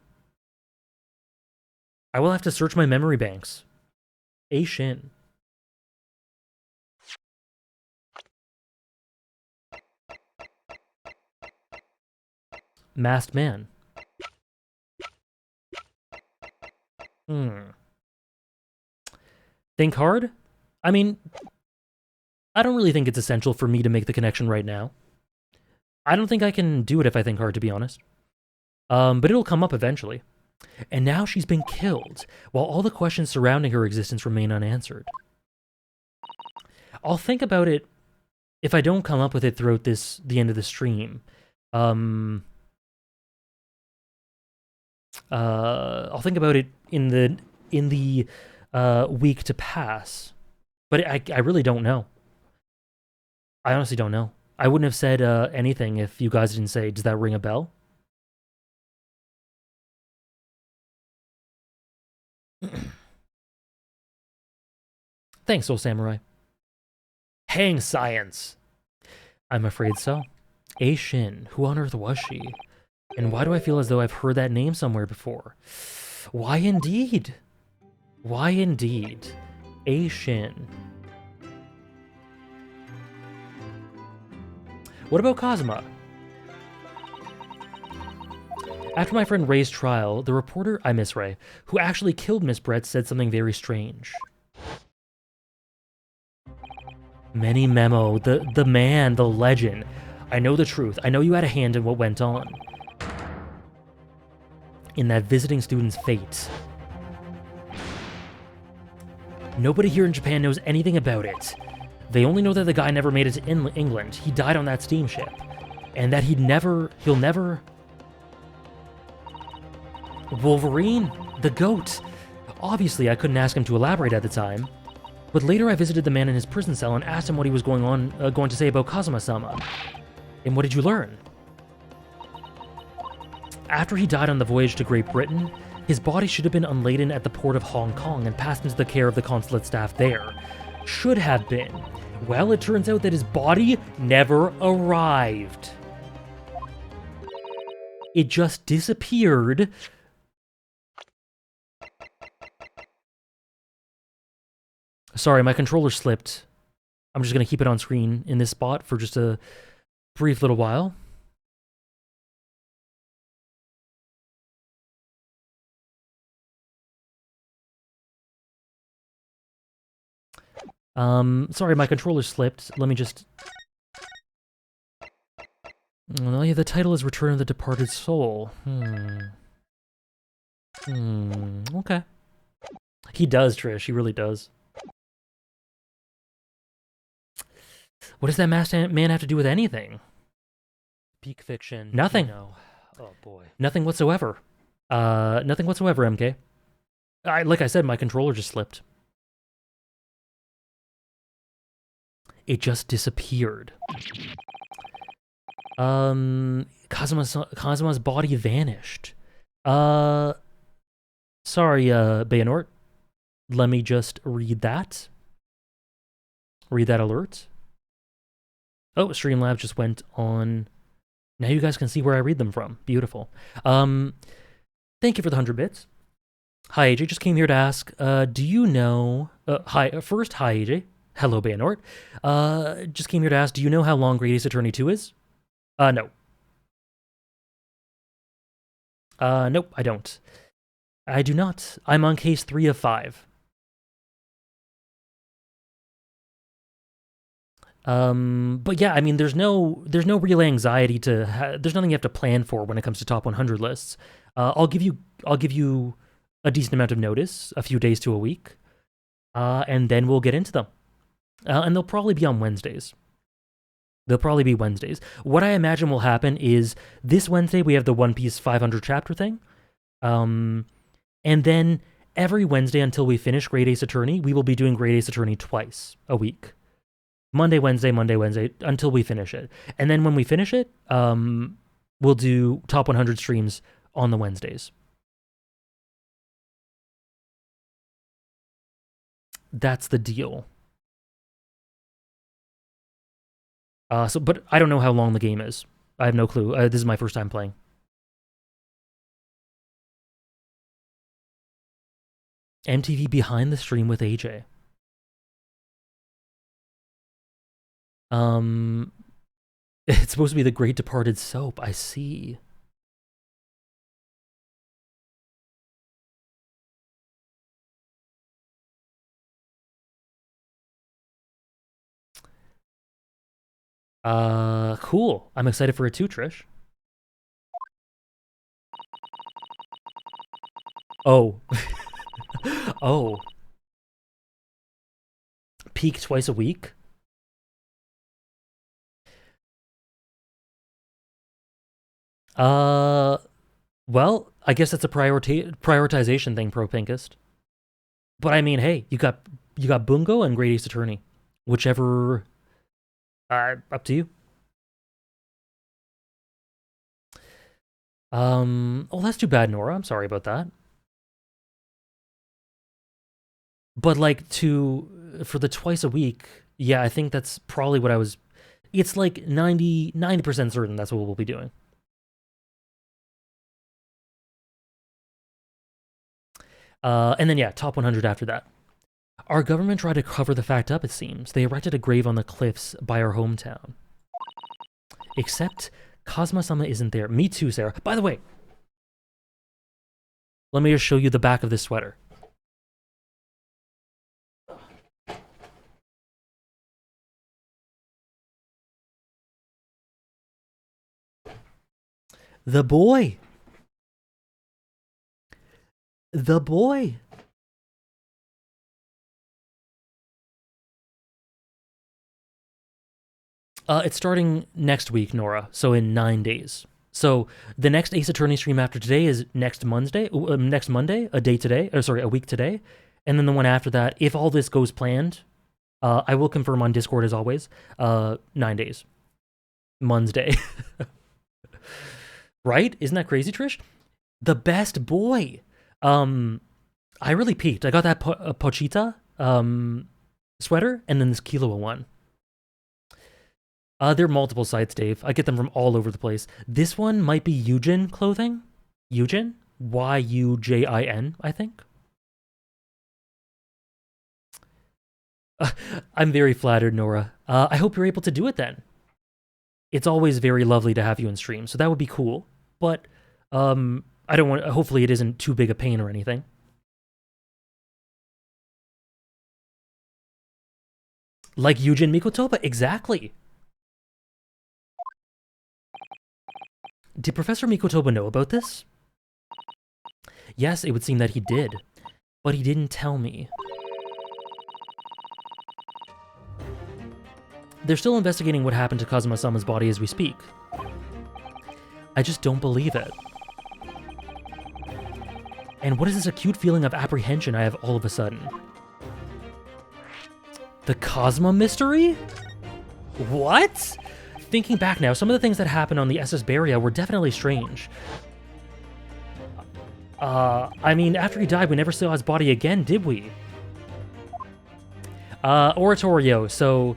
S1: I will have to search my memory banks. A Shin. Masked Man. Think hard? I mean, I don't really think it's essential for me to make the connection right now. I don't think I can do it if I think hard, to be honest. But it'll come up eventually. And now she's been killed, while all the questions surrounding her existence remain unanswered. I'll think about it if I don't come up with it throughout the end of the stream. I'll think about it in the week to pass. But I really don't know. I honestly don't know. I wouldn't have said anything if you guys didn't say, does that ring a bell? Thanks, Soul Samurai. Hang science! I'm afraid so. A Shin, who on earth was she? And why do I feel as though I've heard that name somewhere before? Why indeed? Why indeed? A Shin. What about Kazuma? After my friend Ray's trial, the reporter, I miss Ray, who actually killed Miss Brett said something very strange. Many Memo, the man, the legend. I know the truth. I know you had a hand in what went on. In that visiting student's fate. Nobody here in Japan knows anything about it. They only know that the guy never made it to England. He died on that steamship. And that he'll never... Wolverine? The goat? Obviously, I couldn't ask him to elaborate at the time. But later I visited the man in his prison cell and asked him what he was going to say about Kazuma-sama. And what did you learn? After he died on the voyage to Great Britain, his body should have been unladen at the port of Hong Kong and passed into the care of the consulate staff there. Should have been. Well, it turns out that his body never arrived. It just disappeared. Sorry, my controller slipped. I'm just going to keep it on screen in this spot for just a brief little while. Sorry, my controller slipped. Let me just... Oh yeah, the title is Return of the Departed Soul. Okay. He does, Trish. He really does. What does that masked man have to do with anything?
S3: Peak fiction.
S1: Nothing.
S3: You know. Oh boy.
S1: Nothing whatsoever. Nothing whatsoever, MK. Like I said, my controller just slipped. It just disappeared. Kazuma's body vanished. Sorry, Bayanort. Let me just read that. Read that alert. Oh, Streamlabs just went on. Now you guys can see where I read them from. Beautiful. Thank you for the 100 bits. Hi, AJ. Just came here to ask, do you know... first, hi, AJ. Hello, Baynort. Just came here to ask, do you know how long Great Ace Attorney 2 is? No. Nope, I don't. I do not. I'm on case 3 of 5. But yeah, I mean, there's no real anxiety to. There's nothing you have to plan for when it comes to top 100 lists. I'll give you a decent amount of notice, a few days to a week, and then we'll get into them. And they'll probably be on Wednesdays. They'll probably be Wednesdays. What I imagine will happen is this Wednesday we have the One Piece 500 chapter thing, and then every Wednesday until we finish Great Ace Attorney, we will be doing Great Ace Attorney twice a week. Monday, Wednesday, until we finish it. And then when we finish it, we'll do top 100 streams on the Wednesdays. That's the deal. But I don't know how long the game is. I have no clue. This is my first time playing. MTV behind the stream with AJ. It's supposed to be the Great Departed soap. I see. Cool. I'm excited for it too, Trish. Oh. Oh. Peak twice a week? Well, I guess that's a prioritization thing, Pro Pinkest. But I mean, hey, you got Bungo and Great Ace Attorney. Whichever, up to you. Oh, that's too bad, Nora. I'm sorry about that. But like for the twice a week, yeah, I think that's probably what I was. It's like 90% certain that's what we'll be doing. And then yeah, top 100 after that. Our government tried to cover the fact up, it seems. They erected a grave on the cliffs by our hometown. Except Kazuma-sama isn't there. Me too, Sarah. By the way, let me just show you the back of this sweater. The boy. The boy. It's starting next week, Nora. So in 9 days. So the next Ace Attorney stream after today is next Monday, a week today. And then the one after that, if all this goes planned, I will confirm on Discord as always, 9 days. Monday. Right? Isn't that crazy, Trish? The best boy. I really peaked. I got that Pochita sweater and then this Killua one. There are multiple sites, Dave. I get them from all over the place. This one might be Yujin clothing. Yujin? Yujin, I think. I'm very flattered, Nora. I hope you're able to do it then. It's always very lovely to have you in stream, so that would be cool. But I don't want. Hopefully, it isn't too big a pain or anything. Like Yujin Mikotoba, exactly. Did Professor Mikotoba know about this? Yes, it would seem that he did, but he didn't tell me. They're still investigating what happened to Kazuma-sama's body as we speak. I just don't believe it. And what is this acute feeling of apprehension I have all of a sudden? The Cosmo mystery? What? Thinking back now, some of the things that happened on the SS Beria were definitely strange. I mean, after he died, we never saw his body again, did we? Oratorio, so...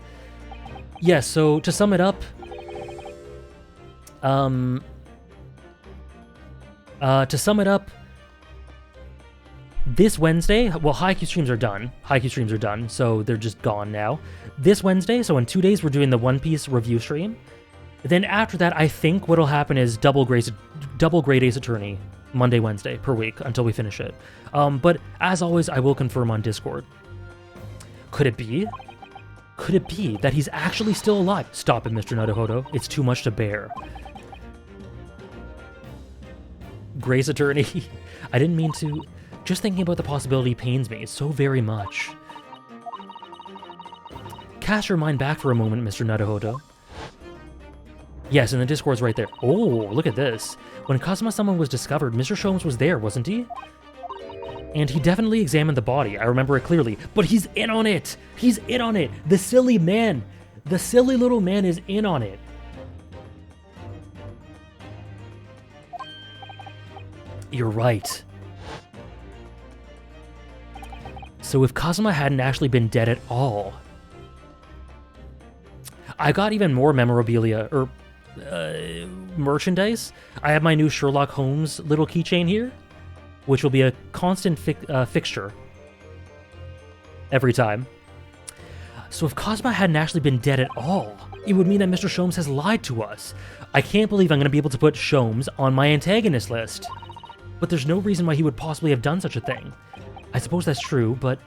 S1: Yes, so to sum it up... This Wednesday, well, Haikyuu streams are done. Haikyuu streams are done, so they're just gone now. This Wednesday, so in 2 days, we're doing the One Piece review stream. Then after that, I think what'll happen is double Great Ace Attorney, Monday, Wednesday per week until we finish it. But as always, I will confirm on Discord. Could it be? Could it be that he's actually still alive? Stop it, Mr. Naruhodo. It's too much to bear. Grace Attorney. I didn't mean to. Just thinking about the possibility pains me so very much. Cast your mind back for a moment, Mr. Naruhodo. Yes, and the Discord's right there. Oh, look at this. When Kazuma-sama was discovered, Mr. Sholmes was there, wasn't he? And he definitely examined the body. I remember it clearly. But he's in on it! He's in on it! The silly man! The silly little man is in on it. You're right. So if Kazuma hadn't actually been dead at all... I got even more memorabilia, or merchandise. I have my new Sherlock Holmes little keychain here, which will be a constant fixture every time. So if Kazuma hadn't actually been dead at all, it would mean that Mr. Sholmes has lied to us. I can't believe I'm going to be able to put Sholmes on my antagonist list. But there's no reason why he would possibly have done such a thing. I suppose that's true, but...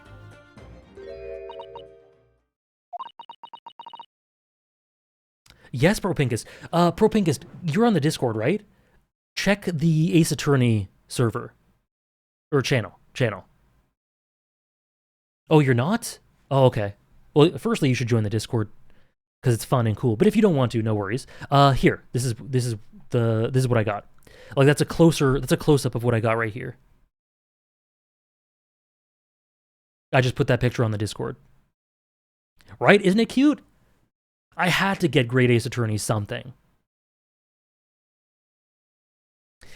S1: Yes, Propincus. Propincus, you're on the Discord, right? Check the Ace Attorney server. Or channel. Oh, you're not? Oh, okay. Well, firstly, you should join the Discord because it's fun and cool. But if you don't want to, no worries. Here, this is what I got. Like that's a close-up of what I got right here. I just put that picture on the Discord. Right? Isn't it cute? I had to get Great Ace Attorney something.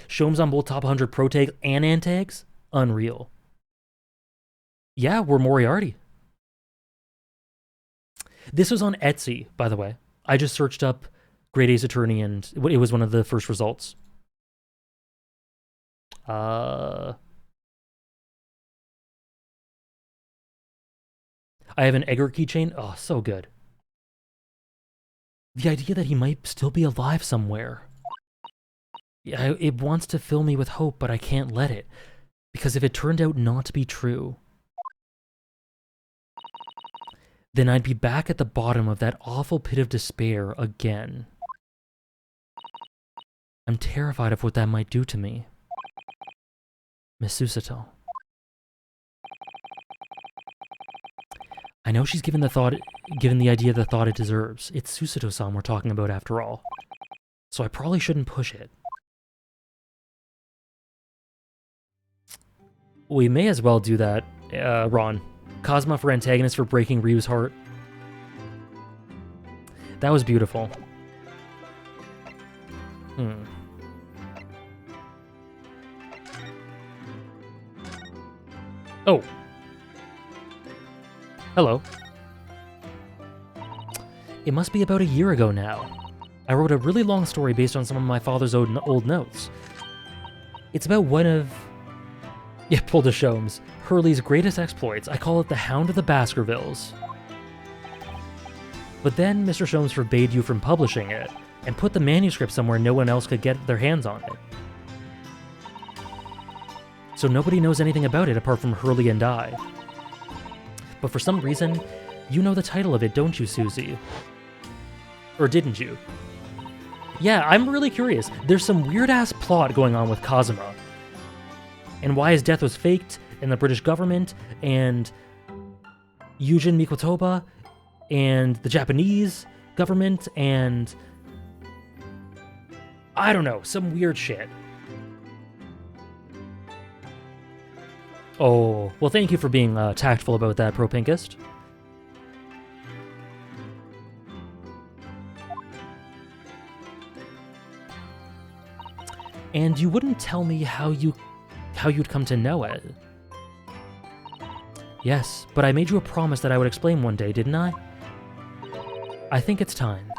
S1: Sholmes on both top 100 pro tags and antags? Unreal. Yeah, we're Moriarty. This was on Etsy, by the way. I just searched up Great Ace Attorney and it was one of the first results. I have an Egger keychain. Oh, so good. The idea that he might still be alive somewhere. Yeah, it wants to fill me with hope, but I can't let it. Because if it turned out not to be true, then I'd be back at the bottom of that awful pit of despair again. I'm terrified of what that might do to me. Miss Susato. I know she's given the idea the thought it deserves. It's Susato-san we're talking about after all. So I probably shouldn't push it. We may as well do that, Ron. Kazuma for antagonist for breaking Ryu's heart. That was beautiful. Oh. Hello. It must be about a year ago now. I wrote a really long story based on some of my father's old notes. It's about one of... Yeah, pull to Sholmes. Hurley's greatest exploits. I call it the Hound of the Baskervilles. But then Mr. Sholmes forbade you from publishing it, and put the manuscript somewhere no one else could get their hands on it. So nobody knows anything about it apart from Hurley and I. But for some reason, you know the title of it, don't you, Susie? Or didn't you? Yeah, I'm really curious. There's some weird-ass plot going on with Kazuma. And why his death was faked, and the British government, and Yujin Mikotoba, and the Japanese government, and... I don't know, some weird shit. Oh, well thank you for being tactful about that, Propinkist. And you wouldn't tell me how you'd come to know it. Yes, but I made you a promise that I would explain one day, didn't I? I think it's time.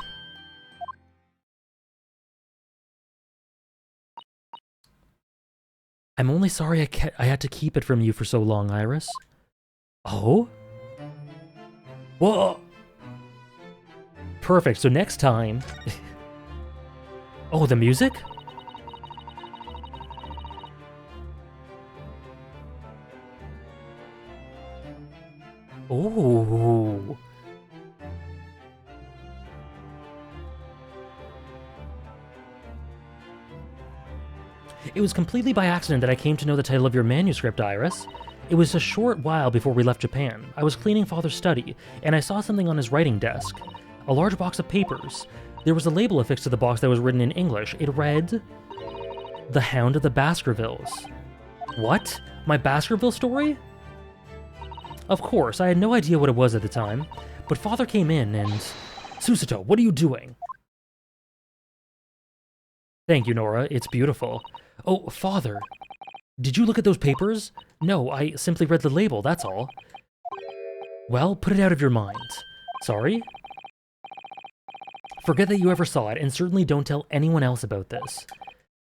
S1: I'm only sorry I had to keep it from you for so long, Iris. Oh? Whoa! Perfect, so next time... Oh, the music? Oh. It was completely by accident that I came to know the title of your manuscript, Iris. It was a short while before we left Japan. I was cleaning Father's study, and I saw something on his writing desk. A large box of papers. There was a label affixed to the box that was written in English. It read, "The Hound of the Baskervilles." What? My Baskerville story? Of course, I had no idea what it was at the time, but Father came in and... Susato, what are you doing? Thank you, Nora. It's beautiful. Oh, Father, did you look at those papers? No, I simply read the label, that's all. Well, put it out of your mind. Sorry? Forget that you ever saw it, and certainly don't tell anyone else about this.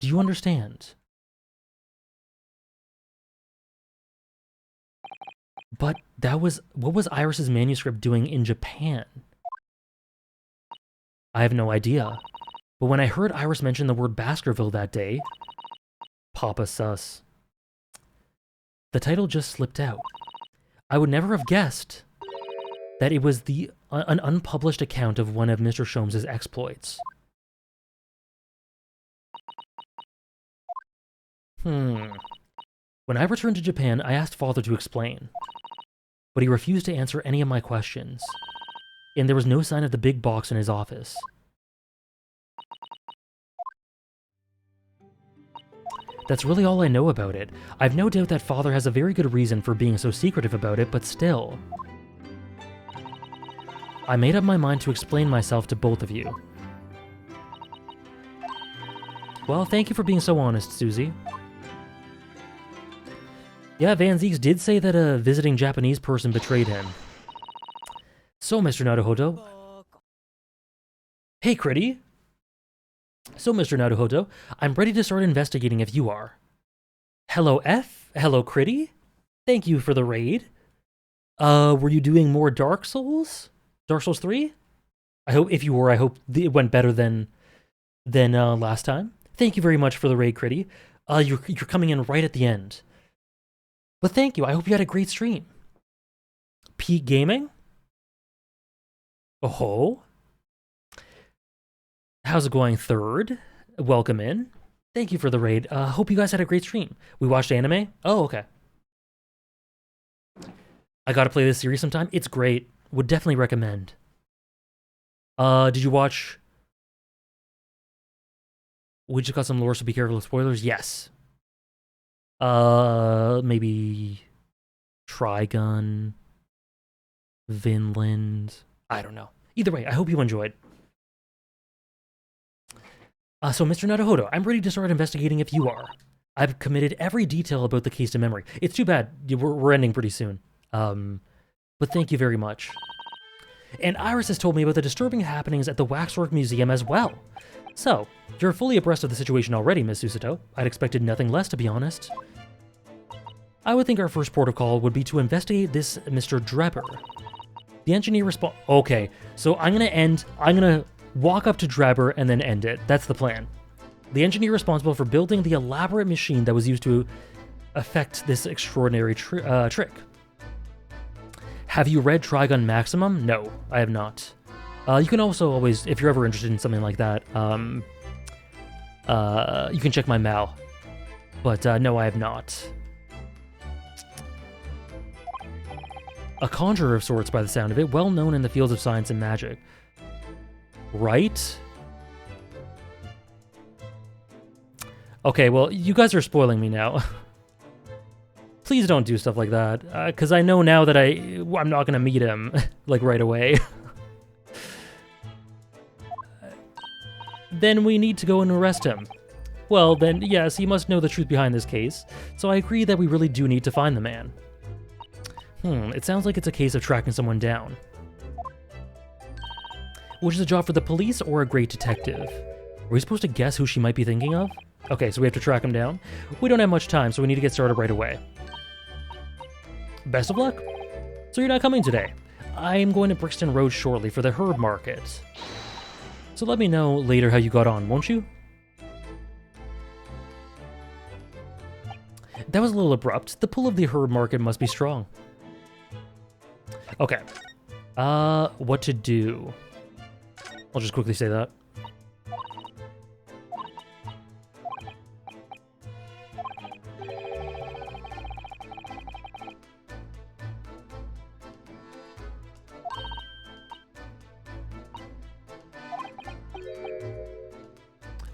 S1: Do you understand? But that was... What was Iris's manuscript doing in Japan? I have no idea. But when I heard Iris mention the word Baskerville that day... Papa sus. The title just slipped out. I would never have guessed that it was an unpublished account of one of Mr. Sholmes' exploits. When I returned to Japan, I asked Father to explain, but he refused to answer any of my questions, and there was no sign of the big box in his office. That's really all I know about it. I've no doubt that Father has a very good reason for being so secretive about it, but still. I made up my mind to explain myself to both of you. Well, thank you for being so honest, Susie. Yeah, Van Zieks did say that a visiting Japanese person betrayed him. So, Mr. Naruhodo... Hey, Critty! So, Mr. Naruhodo, I'm ready to start investigating if you are. Hello, F? Hello, Critty? Thank you for the raid. Were you doing more Dark Souls? Dark Souls 3? I hope, if you were, I hope it went better than last time. Thank you very much for the raid, Critty. You're coming in right at the end. But thank you, I hope you had a great stream. Peak Gaming? Oh? How's it going, Third? Welcome in. Thank you for the raid. Hope you guys had a great stream. We watched anime? Oh, okay. I gotta play this series sometime. It's great. Would definitely recommend. Did you watch... We just got some lore, so be careful with spoilers. Yes. Maybe... Trigun... Vinland... I don't know. Either way, I hope you enjoyed. So, Mr. Naruhodo, I'm ready to start investigating if you are. I've committed every detail about the case to memory. It's too bad. We're ending pretty soon. But thank you very much. And Iris has told me about the disturbing happenings at the Waxwork Museum as well. So, you're fully abreast of the situation already, Miss Susato. I'd expected nothing less, to be honest. I would think our first protocol would be to investigate this Mr. Drebber. The engineer Okay, so I'm gonna walk up to Drebber and then end it. That's the plan. The engineer responsible for building the elaborate machine that was used to effect this extraordinary trick. Have you read Trigun Maximum? No, I have not. You can also always, if you're ever interested in something like that, you can check my mal. But no, I have not. A conjurer of sorts by the sound of it, well known in the fields of science and magic. Right? Okay, well, you guys are spoiling me now. Please don't do stuff like that, because I know now that I'm not going to meet him, like, right away. Then we need to go and arrest him. Well, then, yes, he must know the truth behind this case, so I agree that we really do need to find the man. It sounds like it's a case of tracking someone down. Which is a job for the police or a great detective? Are we supposed to guess who she might be thinking of? Okay, so we have to track him down. We don't have much time, so we need to get started right away. Best of luck. So you're not coming today. I am going to Brixton Road shortly for the herb market. So let me know later how you got on, won't you? That was a little abrupt. The pull of the herb market must be strong. Okay. What to do? I'll just quickly say that.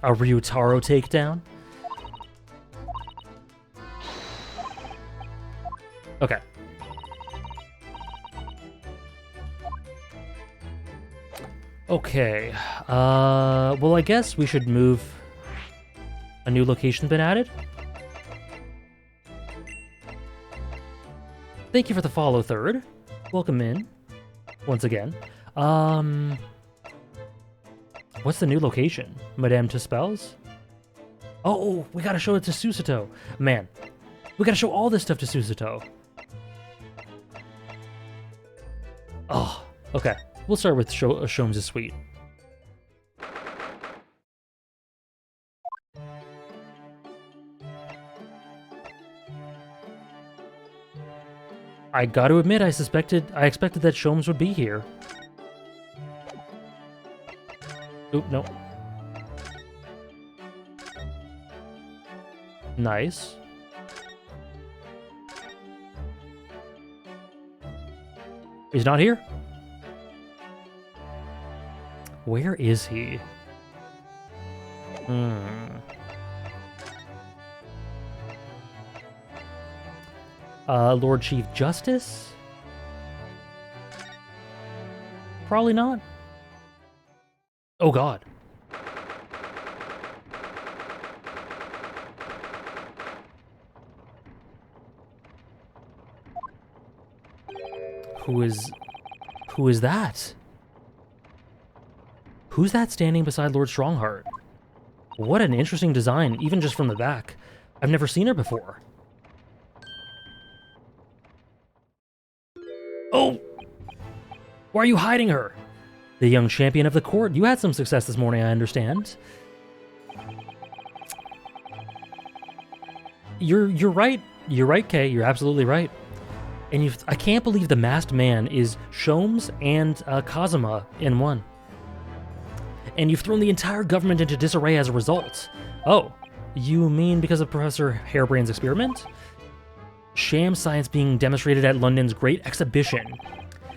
S1: A Ryutaro takedown? Okay. Okay. Well, I guess we should move. A new location's been added? Thank you for the follow, Third. Welcome in. Once again. What's the new location? Madame Tuspel's? Oh, we gotta show it to Susato. Man, we gotta show all this stuff to Susato. Oh, okay. We'll start with Sholmes' suite. I gotta admit, I expected that Sholmes would be here. Oop, no. Nice. He's not here? Where is he? Lord Chief Justice? Probably not. Oh god. Who is that? Who's that standing beside Lord Strongheart? What an interesting design, even just from the back. I've never seen her before. Oh! Why are you hiding her? The young champion of the court. You had some success this morning, I understand. You're right. You're right, Kay. You're absolutely right. And I can't believe the masked man is Sholmes and Kazuma in one. And you've thrown the entire government into disarray as a result. Oh, you mean because of Professor Harebrain's experiment? Sham science being demonstrated at London's Great Exhibition.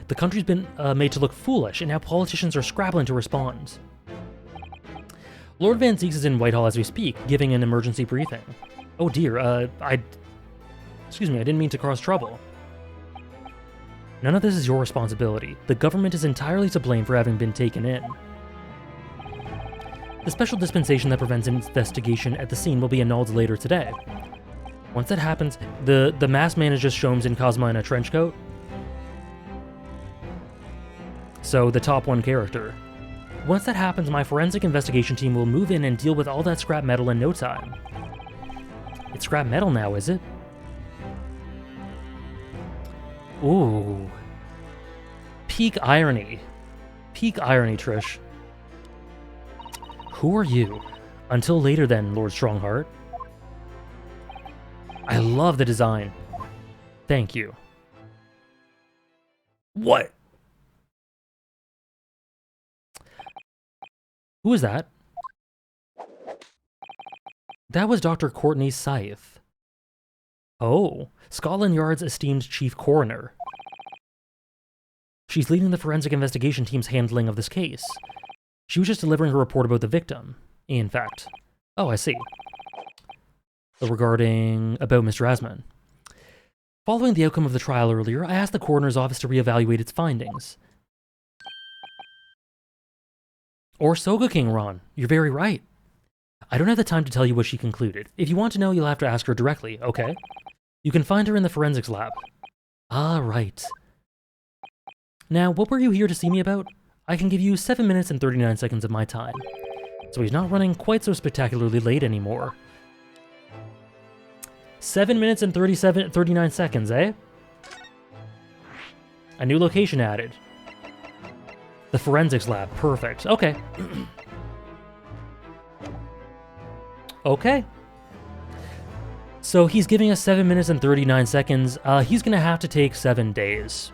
S1: The country's been made to look foolish, and now politicians are scrabbling to respond. Lord Van Zieks is in Whitehall as we speak, giving an emergency briefing. Oh dear, excuse me, I didn't mean to cause trouble. None of this is your responsibility. The government is entirely to blame for having been taken in. The special dispensation that prevents investigation at the scene will be annulled later today. Once that happens, the masked man is just Sholmes and Kazuma in a trench coat. So, the top one character. Once that happens, my forensic investigation team will move in and deal with all that scrap metal in no time. It's scrap metal now, is it? Ooh. Peak irony. Peak irony, Trish. Who are you? Until later then, Lord Strongheart. I love the design. Thank you. What? Who is that? That was Dr. Courtney Scythe. Oh, Scotland Yard's esteemed chief coroner. She's leading the forensic investigation team's handling of this case. She was just delivering her report about the victim, in fact. Oh, I see. About Mr. Asman. Following the outcome of the trial earlier, I asked the coroner's office to reevaluate its findings. Or Soga King, Ron. You're very right. I don't have the time to tell you what she concluded. If you want to know, you'll have to ask her directly, okay? You can find her in the forensics lab. Ah, right. Now, what were you here to see me about? I can give you 7 minutes and 39 seconds of my time. So he's not running quite so spectacularly late anymore. 7 minutes and 39 seconds, eh? A new location added. The forensics lab. Perfect. Okay. Okay. So he's giving us 7 minutes and 39 seconds. He's going to have to take 7 days.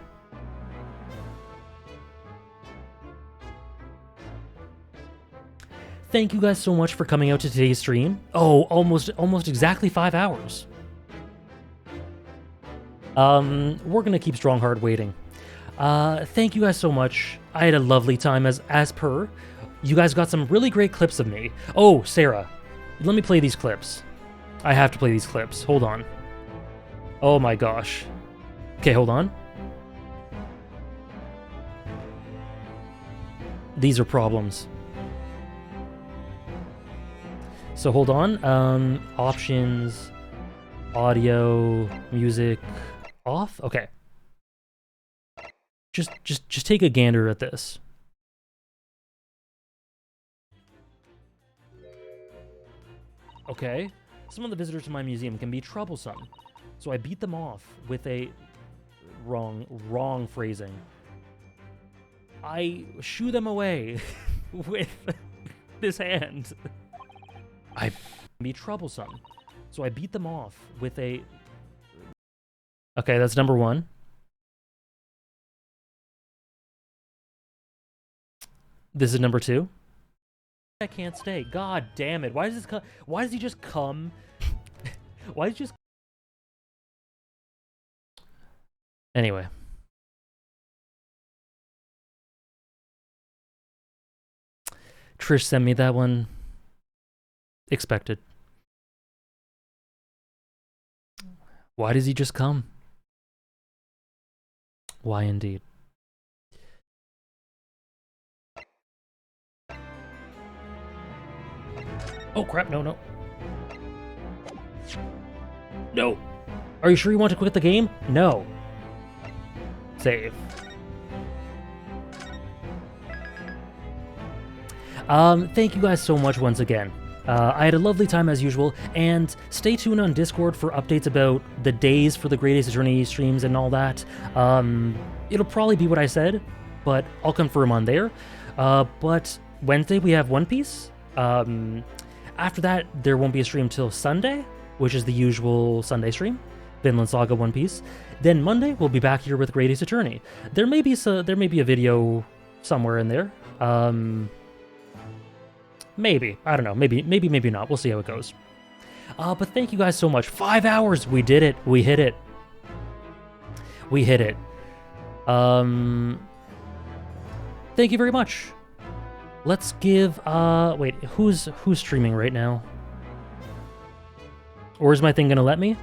S1: Thank you guys so much for coming out to today's stream. Oh, almost exactly 5 hours. We're going to keep Strongheart waiting. Thank you guys so much. I had a lovely time as per. You guys got some really great clips of me. Oh, Sarah, let me play these clips. I have to play these clips. Hold on. Oh my gosh. Okay, hold on. These are problems. So hold on. Options, audio, music, off. Okay. Just take a gander at this. Okay. Some of the visitors to my museum can be troublesome, so I beat them off with a wrong phrasing. I shoo them away with this hand. I be troublesome, so I beat them off with a... Okay, that's number 1. This is number 2. I can't stay. God damn it. Why does this come? Why does he just come? Why does he just... Anyway. Trish sent me that one. Expected. Why does he just come? Why indeed? Oh crap, no. No! Are you sure you want to quit the game? No. Save. Thank you guys so much once again. I had a lovely time as usual, and stay tuned on Discord for updates about the days for the Great Ace Attorney streams and all that. It'll probably be what I said, but I'll confirm on there. But Wednesday we have One Piece. After that, there won't be a stream till Sunday, which is the usual Sunday stream, Vinland Saga One Piece. Then Monday, we'll be back here with Great Ace Attorney. There may be a video somewhere in there. Maybe. I don't know. Maybe not. We'll see how it goes. But thank you guys so much. 5 hours! We did it. We hit it. We hit it. Thank you very much. Let's give, wait, who's streaming right now? Or is my thing gonna let me?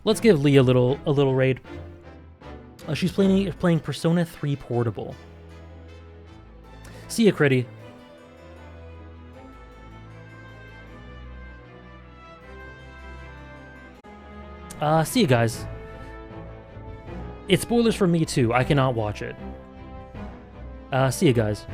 S1: Let's give Lee a little raid. She's playing Persona 3 Portable. See ya, Critty. See you guys. It's spoilers for me too. I cannot watch it. See you guys.